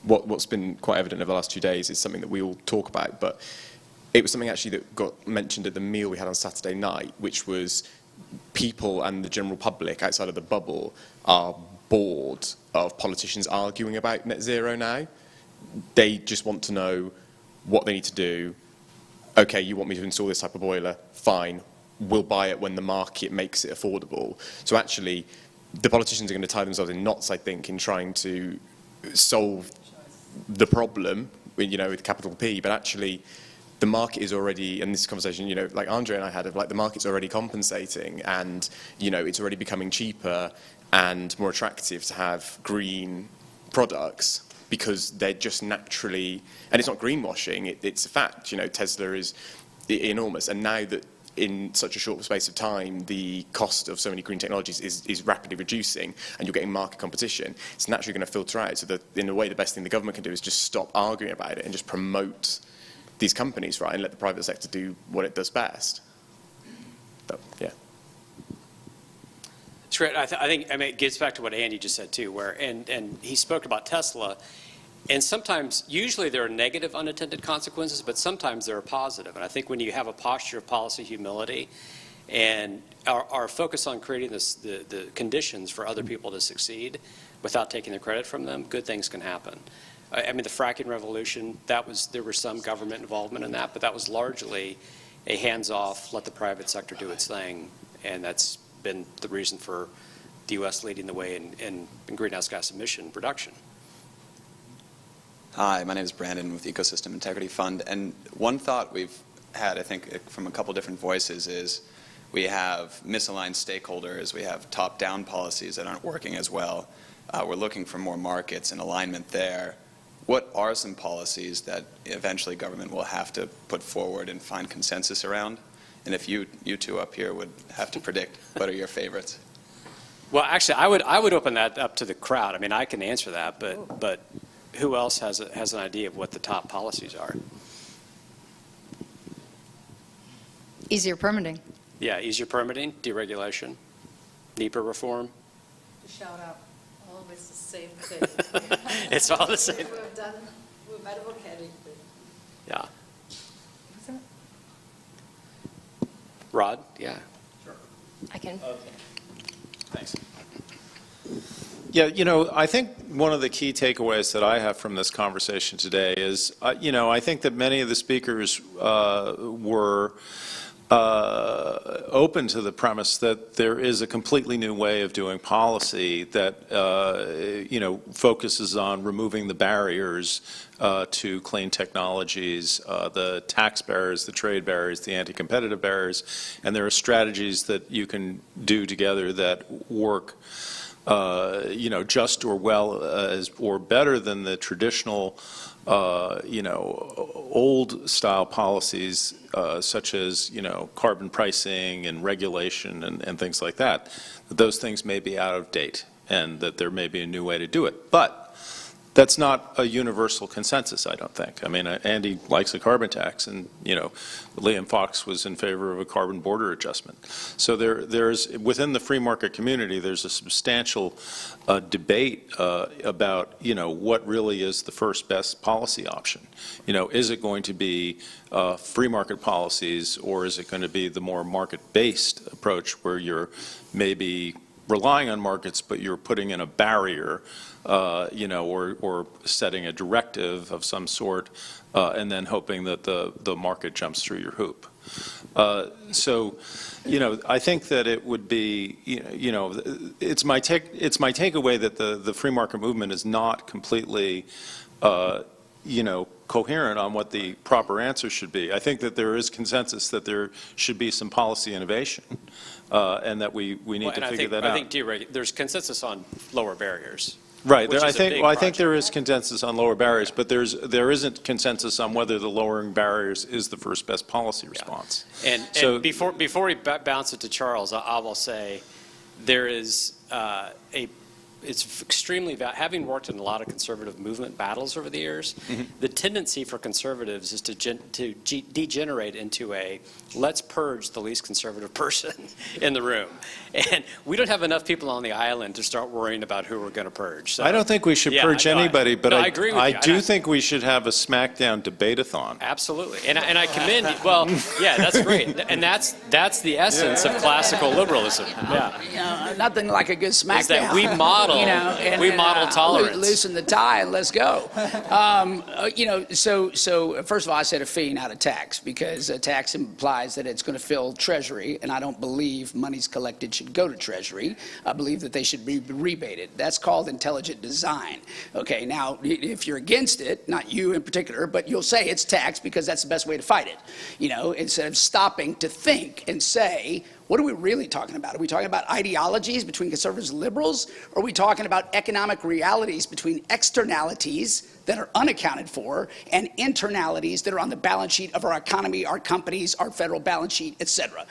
what's been quite evident over the last 2 days is something that we all talk about, but it was something actually that got mentioned at the meal we had on Saturday night, which was people and the general public outside of the bubble are bored of politicians arguing about net zero now. They just want to know what they need to do. Okay, you want me to install this type of boiler? Fine. We'll buy it when the market makes it affordable. So actually, the politicians are going to tie themselves in knots, I think, in trying to solve the problem, with capital P, but actually the market is already, and this conversation, like Andre and I had, of like the market's already compensating, and, it's already becoming cheaper and more attractive to have green products because they're just naturally, and it's not greenwashing, it's a fact, Tesla is enormous, and now that in such a short space of time, the cost of so many green technologies is rapidly reducing, and you're getting market competition, it's naturally going to filter out. So that, in a way, the best thing the government can do is just stop arguing about it and just promote these companies, right, and let the private sector do what it does best. But, yeah. That's great. I think it gets back to what Andy just said, too, where, and he spoke about Tesla. And sometimes, usually there are negative unintended consequences, but sometimes there are positive. And I think when you have a posture of policy humility and our focus on creating the conditions for other people to succeed without taking the credit from them, good things can happen. I mean, the fracking revolution, there was some government involvement in that, but that was largely a hands-off, let the private sector do its thing. And that's been the reason for the U.S. leading the way in greenhouse gas emission reduction. Hi, my name is Brandon with Ecosystem Integrity Fund, and one thought we've had, I think, from a couple different voices is we have misaligned stakeholders, we have top-down policies that aren't working as well. We're looking for more markets and alignment there. What are some policies that eventually government will have to put forward and find consensus around? And if you two up here would have to predict, what are your favorites? Well, actually, I would open that up to the crowd. I mean, I can answer that, but who else has an idea of what the top policies are? Easier permitting. Yeah, easier permitting, deregulation, NEPA reform. Shout out, always the same thing. It's all the same. We're better vocabulary. Yeah. Rod? Yeah. Sure. I can. Thanks. Yeah, I think one of the key takeaways that I have from this conversation today is, I think that many of the speakers were open to the premise that there is a completely new way of doing policy that, focuses on removing the barriers to clean technologies, the tax barriers, the trade barriers, the anti-competitive barriers, and there are strategies that you can do together that work just or well as or better than the traditional, old style policies such as, carbon pricing and regulation and things like that. Those things may be out of date and that there may be a new way to do it. But that's not a universal consensus, I don't think. I mean, Andy likes a carbon tax, and Liam Fox was in favor of a carbon border adjustment. So there's within the free market community, there's a substantial debate about what really is the first best policy option. Is it going to be free market policies, or is it going to be the more market-based approach where you're maybe relying on markets, but you're putting in a barrier, or setting a directive of some sort, and then hoping that the market jumps through your hoop. So, I think that it would be, it's my takeaway that the free market movement is not completely, coherent on what the proper answer should be. I think that there is consensus that there should be some policy innovation, and that we need to figure that out. I think there's consensus on lower barriers. Right. I think there is consensus on lower barriers, but there isn't consensus on whether the lowering barriers is the first best policy response. And before we bounce it to Charles, I will say there is it's extremely having worked in a lot of conservative movement battles over the years, the tendency for conservatives is to degenerate into a let's purge the least conservative person in the room. And we don't have enough people on the island to start worrying about who we're going to purge. So, I don't think we should purge anybody, but I agree with you. I do think we should have a smackdown debate-a-thon. Absolutely. And I commend you. Well, yeah, that's great. And that's the essence of classical liberalism. Yeah. Nothing like a good smackdown. Is that we model tolerance. Loosen the tie and let's go. So first of all, I said a fee, not a tax, because a tax implies that it's going to fill Treasury, and I don't believe monies collected should go to Treasury. I believe that they should be rebated. That's called intelligent design. Okay, now, if you're against it, not you in particular, but you'll say it's tax because that's the best way to fight it. Instead of stopping to think and say, what are we really talking about? Are we talking about ideologies between conservatives and liberals? Or are we talking about economic realities between externalities that are unaccounted for and internalities that are on the balance sheet of our economy, our companies, our federal balance sheet, et cetera?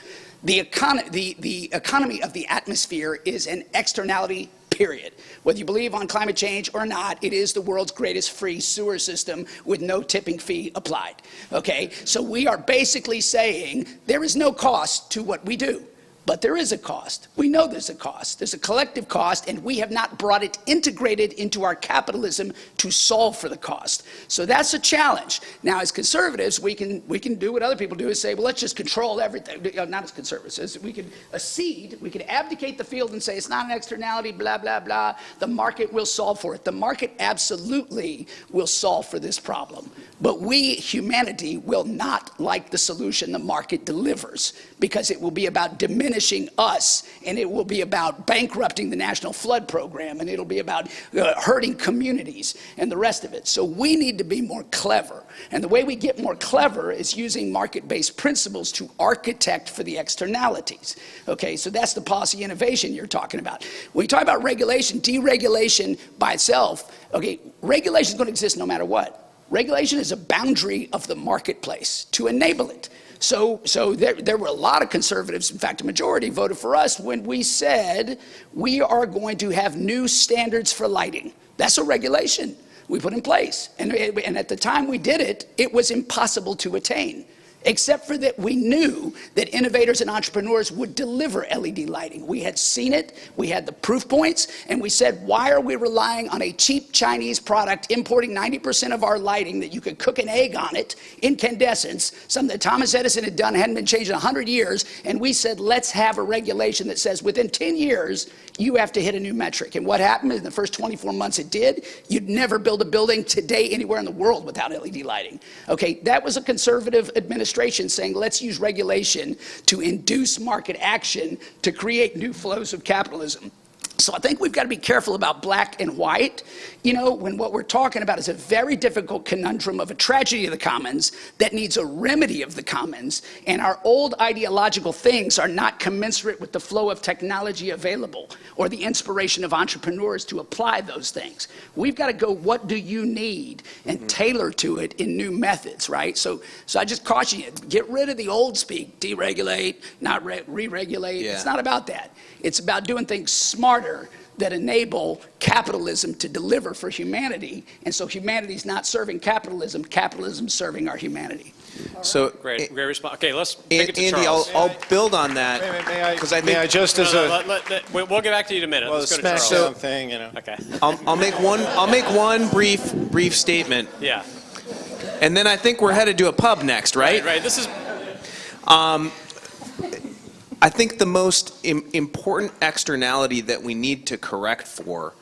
The economy of the atmosphere is an externality, period. Whether you believe on climate change or not, it is the world's greatest free sewer system with no tipping fee applied. Okay, so we are basically saying there is no cost to what we do. But there is a cost. We know there's a cost. There's a collective cost, and we have not brought it integrated into our capitalism to solve for the cost. So that's a challenge. Now, as conservatives, we can do what other people do is say, well, let's just control everything. Not as conservatives. As we can accede, we can abdicate the field and say it's not an externality, blah, blah, blah. The market will solve for it. The market absolutely will solve for this problem. But we, humanity, will not like the solution the market delivers, because it will be about diminishing us, and it will be about bankrupting the National Flood Program, and it'll be about hurting communities and the rest of it. So we need to be more clever. And the way we get more clever is using market-based principles to architect for the externalities. Okay, so that's the policy innovation you're talking about. When you talk about regulation, deregulation by itself, okay, regulation is going to exist no matter what. Regulation is a boundary of the marketplace to enable it. So there were a lot of conservatives, in fact, a majority voted for us when we said we are going to have new standards for lighting. That's a regulation we put in place. And at the time we did it, it was impossible to attain, except for that we knew that innovators and entrepreneurs would deliver LED lighting. We had seen it, we had the proof points, and we said, why are we relying on a cheap Chinese product, importing 90% of our lighting that you could cook an egg on it, incandescence, something that Thomas Edison had done, hadn't been changed in 100 years, and we said, let's have a regulation that says within 10 years, you have to hit a new metric. And what happened in the first 24 months it did, you'd never build a building today anywhere in the world without LED lighting. Okay, that was a conservative administration administration saying, let's use regulation to induce market action to create new flows of capitalism. So I think we've got to be careful about black and white, when what we're talking about is a very difficult conundrum of a tragedy of the commons that needs a remedy of the commons, and our old ideological things are not commensurate with the flow of technology available or the inspiration of entrepreneurs to apply those things. We've got to go, what do you need, and tailor to it in new methods, right? So I just caution you, get rid of the old speak, deregulate, not re-regulate. Yeah. It's not about that. It's about doing things smarter that enable capitalism to deliver for humanity. And so humanity's not serving capitalism, capitalism's serving our humanity. So Great response. Okay, let's take it to Andy, Charles. I'll build on that. Because I think we'll get back to you in a minute. Well, Let's the go to Charles. SmackDown thing, Okay. I'll make one brief statement. Yeah. And then I think we're headed to a pub next, right? Right. This is. I think the most important externality that we need to correct for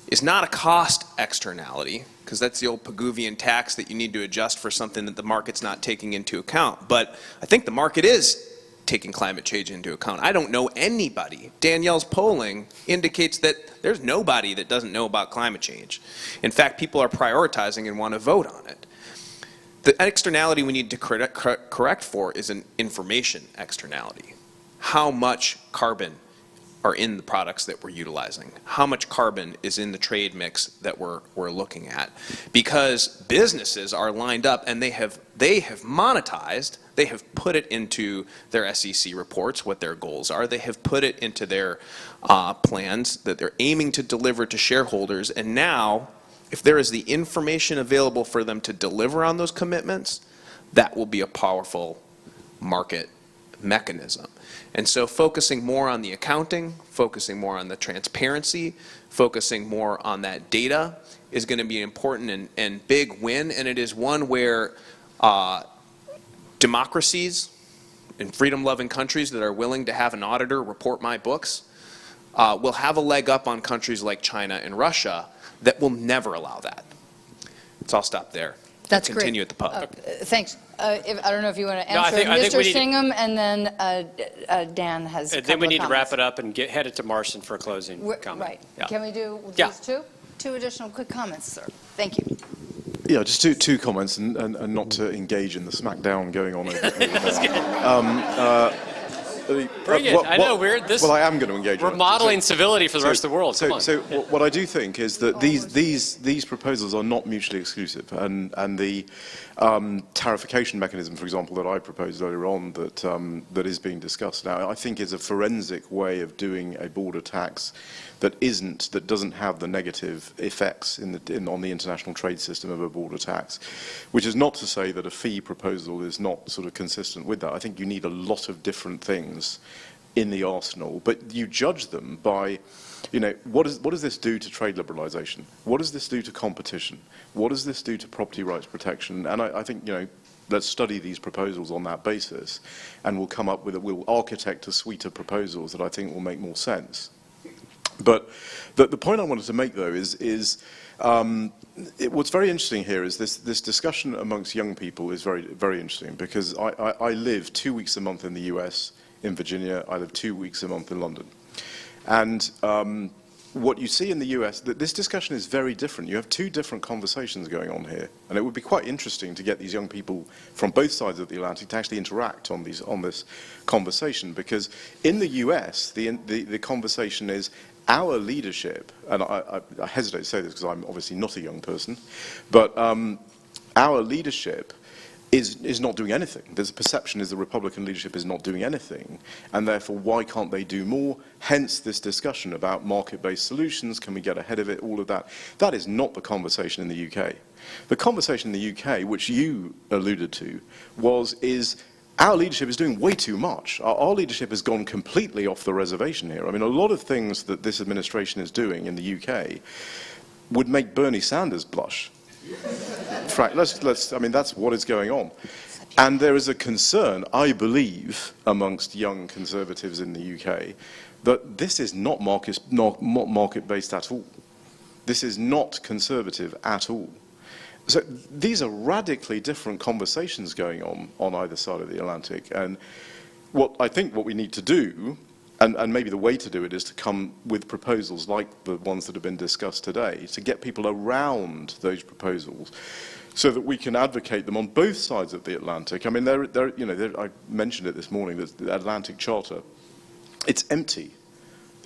is not a cost externality, because that's the old Pigouvian tax that you need to adjust for something that the market's not taking into account. But I think the market is taking climate change into account. I don't know anybody. Danielle's polling indicates that there's nobody that doesn't know about climate change. In fact, people are prioritizing and want to vote on it. The externality we need to correct for is an information externality. How much carbon are in the products that we're utilizing? How much carbon is in the trade mix that we're looking at? Because businesses are lined up and they have monetized, they have put it into their SEC reports, what their goals are. They have put it into their plans that they're aiming to deliver to shareholders. And now, if there is the information available for them to deliver on those commitments, that will be a powerful market mechanism. And so focusing more on the accounting, focusing more on the transparency, focusing more on that data is going to be an important and big win. And it is one where democracies and freedom-loving countries that are willing to have an auditor report my books will have a leg up on countries like China and Russia that will never allow that. So I'll stop there. That's Continue great. at the pub. Thanks. I don't know if you want to No, I answer think we Mr. need to- Singham, and then Dan has a And then couple we of need to wrap comments. it up and head it to Marston for a closing comment. Right. Yeah. Can we do Yeah. these two additional quick comments, sir? Thank you. Yeah, just two comments, and not to engage in the smackdown going on over Bring it. I know, well, I am going to engage. We're in it. modeling civility for the rest of the world. Come on. So what I do think is that these proposals are not mutually exclusive, and the tarification mechanism, for example, that I proposed earlier on, that is being discussed now, I think is a forensic way of doing a border tax that doesn't have the negative effects on the international trade system of a border tax, which is not to say that a fee proposal is not sort of consistent with that. I think you need a lot of different things in the arsenal, but you judge them by, what does this do to trade liberalization? What does this do to competition? What does this do to property rights protection? And I think, let's study these proposals on that basis, and we'll architect a suite of proposals that I think will make more sense. But the point I wanted to make, though, is what's very interesting here is this discussion amongst young people is very, very interesting, because I live 2 weeks a month in the US, in Virginia. I live 2 weeks a month in London. And what you see in the US, this discussion is very different. You have two different conversations going on here. And it would be quite interesting to get these young people from both sides of the Atlantic to actually interact on this conversation. Because in the US, the conversation is, our leadership, and I hesitate to say this because I'm obviously not a young person, but our leadership is not doing anything. There's a perception is the Republican leadership is not doing anything, and therefore why can't they do more? Hence this discussion about market-based solutions, can we get ahead of it, all of that. That is not the conversation in the UK. The conversation in the UK, which you alluded to, is our leadership is doing way too much. Our leadership has gone completely off the reservation here. I mean, a lot of things that this administration is doing in the UK would make Bernie Sanders blush. I mean, that's what is going on. And there is a concern, I believe, amongst young conservatives in the UK, that this is not market-based at all. This is not conservative at all. So these are radically different conversations going on either side of the Atlantic. And what we need to do, and maybe the way to do it, is to come with proposals like the ones that have been discussed today, to get people around those proposals so that we can advocate them on both sides of the Atlantic. I mean, I mentioned it this morning, the Atlantic Charter, it's empty.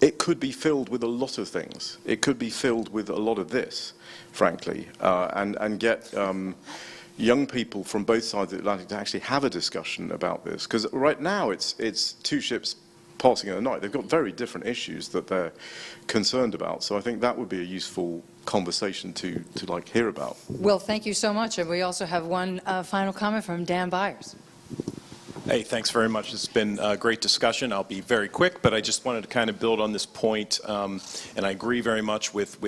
It could be filled with a lot of things. It could be filled with a lot of this, frankly, and get young people from both sides of the Atlantic to actually have a discussion about this. Because right now it's two ships passing in the night. They've got very different issues that they're concerned about. So I think that would be a useful conversation to hear about. Well, thank you so much. And we also have one final comment from Dan Byers. Hey, thanks very much. It's been a great discussion. I'll be very quick, but I just wanted to kind of build on this point, and I agree very much with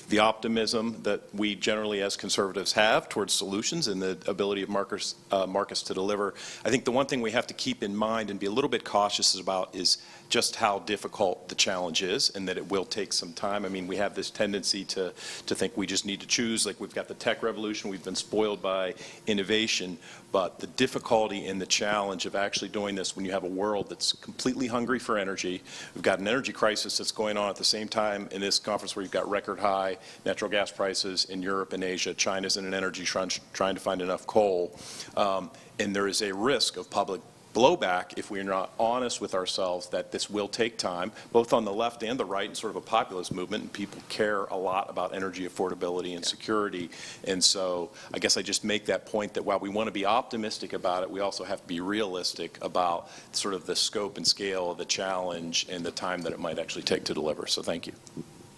the optimism that we generally as conservatives have towards solutions and the ability of markets to deliver. I think the one thing we have to keep in mind and be a little bit cautious about is just how difficult the challenge is, and that it will take some time. I mean, we have this tendency to think we just need to choose, like we've got the tech revolution, we've been spoiled by innovation, but the difficulty and the challenge of actually doing this when you have a world that's completely hungry for energy. We've got an energy crisis that's going on at the same time in this conference where you've got record high natural gas prices in Europe and Asia. China's in an energy crunch trying to find enough coal. And there is a risk of public blowback if we're not honest with ourselves that this will take time, both on the left and the right, in sort of a populist movement, and people care a lot about energy affordability and security. And so I guess I just make that point that while we want to be optimistic about it, we also have to be realistic about sort of the scope and scale of the challenge and the time that it might actually take to deliver. So thank you.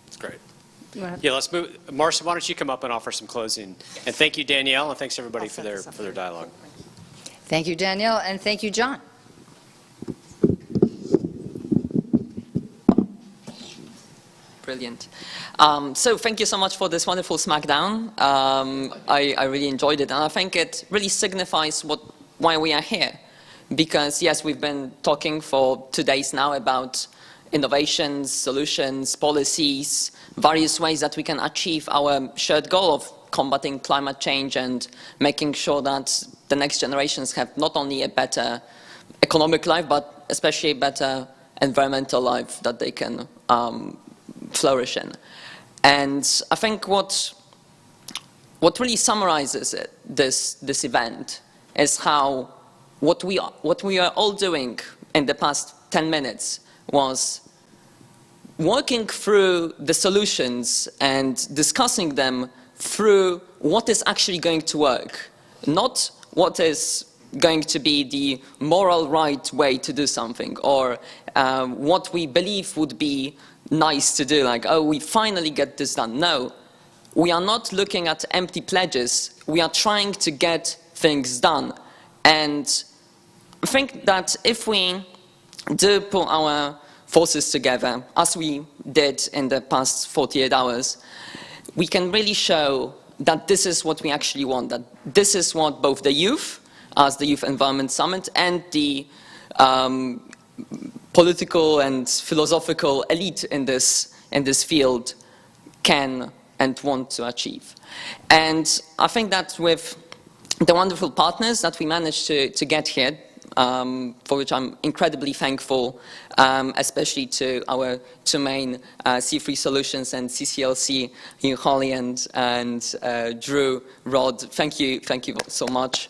That's great. Yeah, let's move. Marcia, why don't you come up and offer some closing? And thank you, Danielle, and thanks everybody for their dialogue. Thank you, Danielle, and thank you, John. Brilliant. So thank you so much for this wonderful smackdown. I really enjoyed it, and I think it really signifies why we are here. Because yes, we've been talking for 2 days now about innovations, solutions, policies, various ways that we can achieve our shared goal of combating climate change and making sure that the next generations have not only a better economic life, but especially a better environmental life that they can flourish in. And I think what really summarizes this event is how what we are all doing in the past 10 minutes was working through the solutions and discussing them through what is actually going to work, not what is going to be the moral right way to do something, or what we believe would be nice to do, like, oh, we finally get this done. No, we are not looking at empty pledges. We are trying to get things done. And I think that if we do put our forces together, as we did in the past 48 hours, we can really show that this is what we actually want, that this is what both the youth, as the Youth Environment Summit, and the political and philosophical elite in this for can and want to achieve. And I think that with the wonderful partners that we managed to get here, for which I'm incredibly thankful, especially to our two main C3 Solutions and CCLC, Holly and Drew, Rod. Thank you so much.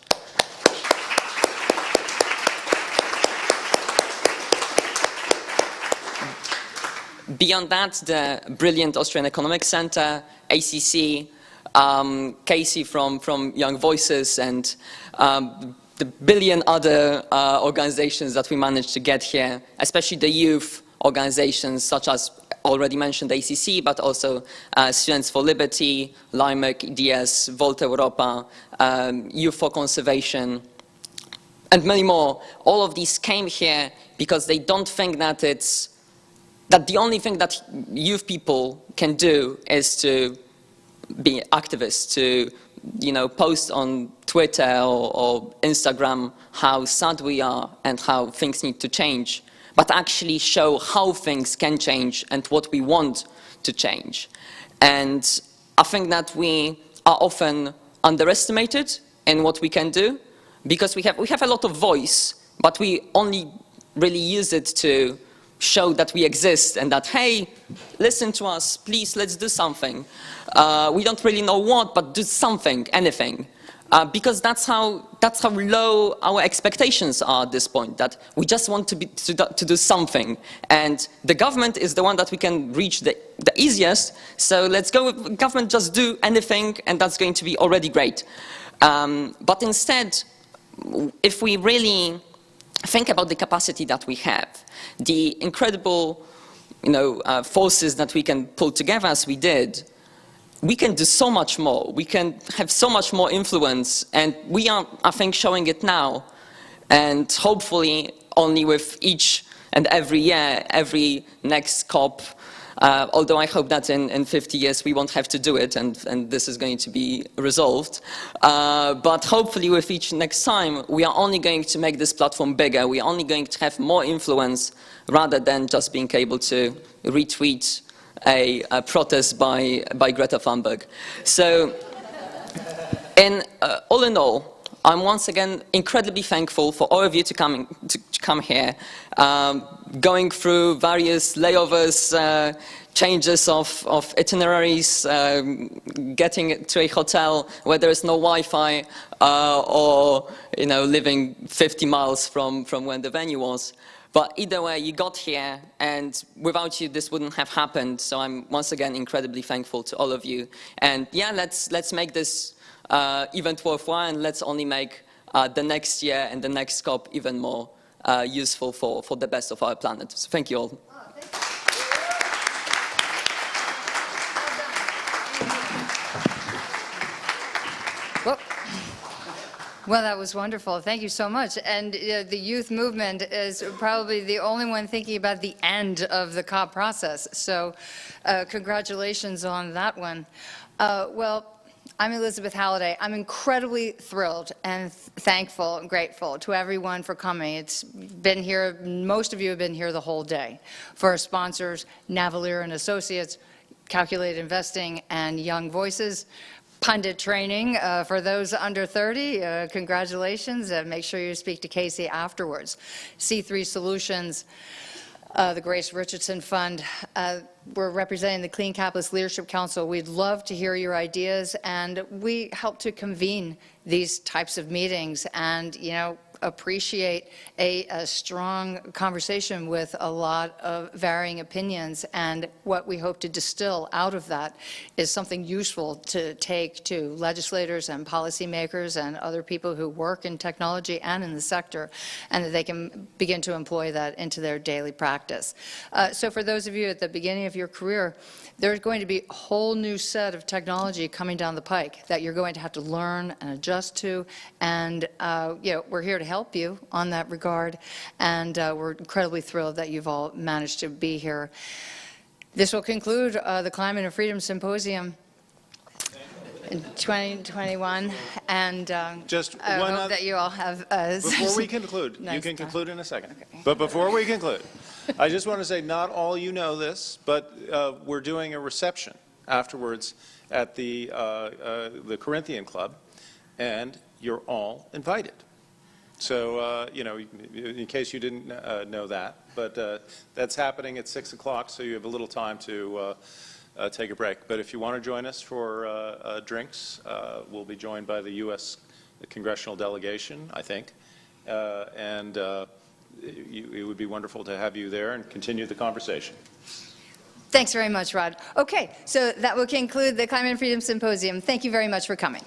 Beyond that, the brilliant Austrian Economic Center, ACC, Casey from Young Voices, and the billion other organizations that we managed to get here, especially the youth organizations such as already mentioned ACC, but also Students for Liberty, LIMEC, EDS, Volta Europa, Youth for Conservation, and many more. All of these came here because they don't think that the only thing that youth people can do is to be activists, to post on Twitter or Instagram how sad we are and how things need to change, but actually show how things can change and what we want to change. And I think that we are often underestimated in what we can do, because we have a lot of voice, but we only really use it to show that we exist and that, hey, listen to us, please, let's do something. We don't really know what, but do something, anything. Because that's how low our expectations are at this point, that we just want to do something. And the government is the one that we can reach the easiest, so let's go with government, just do anything, and that's going to be already great. But instead, if we really think about the capacity that we have, the incredible forces that we can pull together as we did, we can do so much more. We can have so much more influence, and we are, I think, showing it now. And hopefully, only with each and every year, every next COP, although I hope that in 50 years we won't have to do it, and this is going to be resolved. But hopefully, with each next time, we are only going to make this platform bigger. We are only going to have more influence, rather than just being able to retweet a protest by Greta Thunberg. So, all in all, I'm once again incredibly thankful for all of you to come here, going through various layovers, changes of itineraries, getting to a hotel where there is no Wi-Fi, or living 50 miles from when the venue was. But either way, you got here, and without you, this wouldn't have happened. So I'm once again incredibly thankful to all of you. And yeah, let's make this event worthwhile, and let's only make the next year and the next COP even more useful for the best of our planet. So thank you all. Well, that was wonderful. Thank you so much. And the youth movement is probably the only one thinking about the end of the COP process. So congratulations on that one. Well, I'm Elizabeth Halliday. I'm incredibly thrilled and thankful and grateful to everyone for coming. It's been here, most of you have been here the whole day. For our sponsors, Navalier and Associates, Calculated Investing, and Young Voices. Pundit training for those under 30, congratulations, and make sure you speak to Casey afterwards. C3 Solutions, the Grace Richardson Fund, we're representing the Clean Capitalist Leadership Council. We'd love to hear your ideas, and we help to convene these types of meetings and, appreciate a strong conversation with a lot of varying opinions, and what we hope to distill out of that is something useful to take to legislators and policymakers and other people who work in technology and in the sector, and that they can begin to employ that into their daily practice. So for those of you at the beginning of your career, there's going to be a whole new set of technology coming down the pike that you're going to have to learn and adjust to, and we're here to help you on that regard, and we're incredibly thrilled that you've all managed to be here. This will conclude the Climate and Freedom Symposium in 2021, and just I one hope other, that you all have before we conclude, nice you can time. conclude in a second. Okay. But before we conclude, I just want to say, not all you know this, but we're doing a reception afterwards at the Corinthian Club, and you're all invited. So, in case you didn't know that, but that's happening at 6 o'clock, so you have a little time to take a break. But if you want to join us for drinks, we'll be joined by the U.S. congressional delegation, I think, and it would be wonderful to have you there and continue the conversation. Thanks very much, Rod. Okay, so that will conclude the Climate and Freedom Symposium. Thank you very much for coming.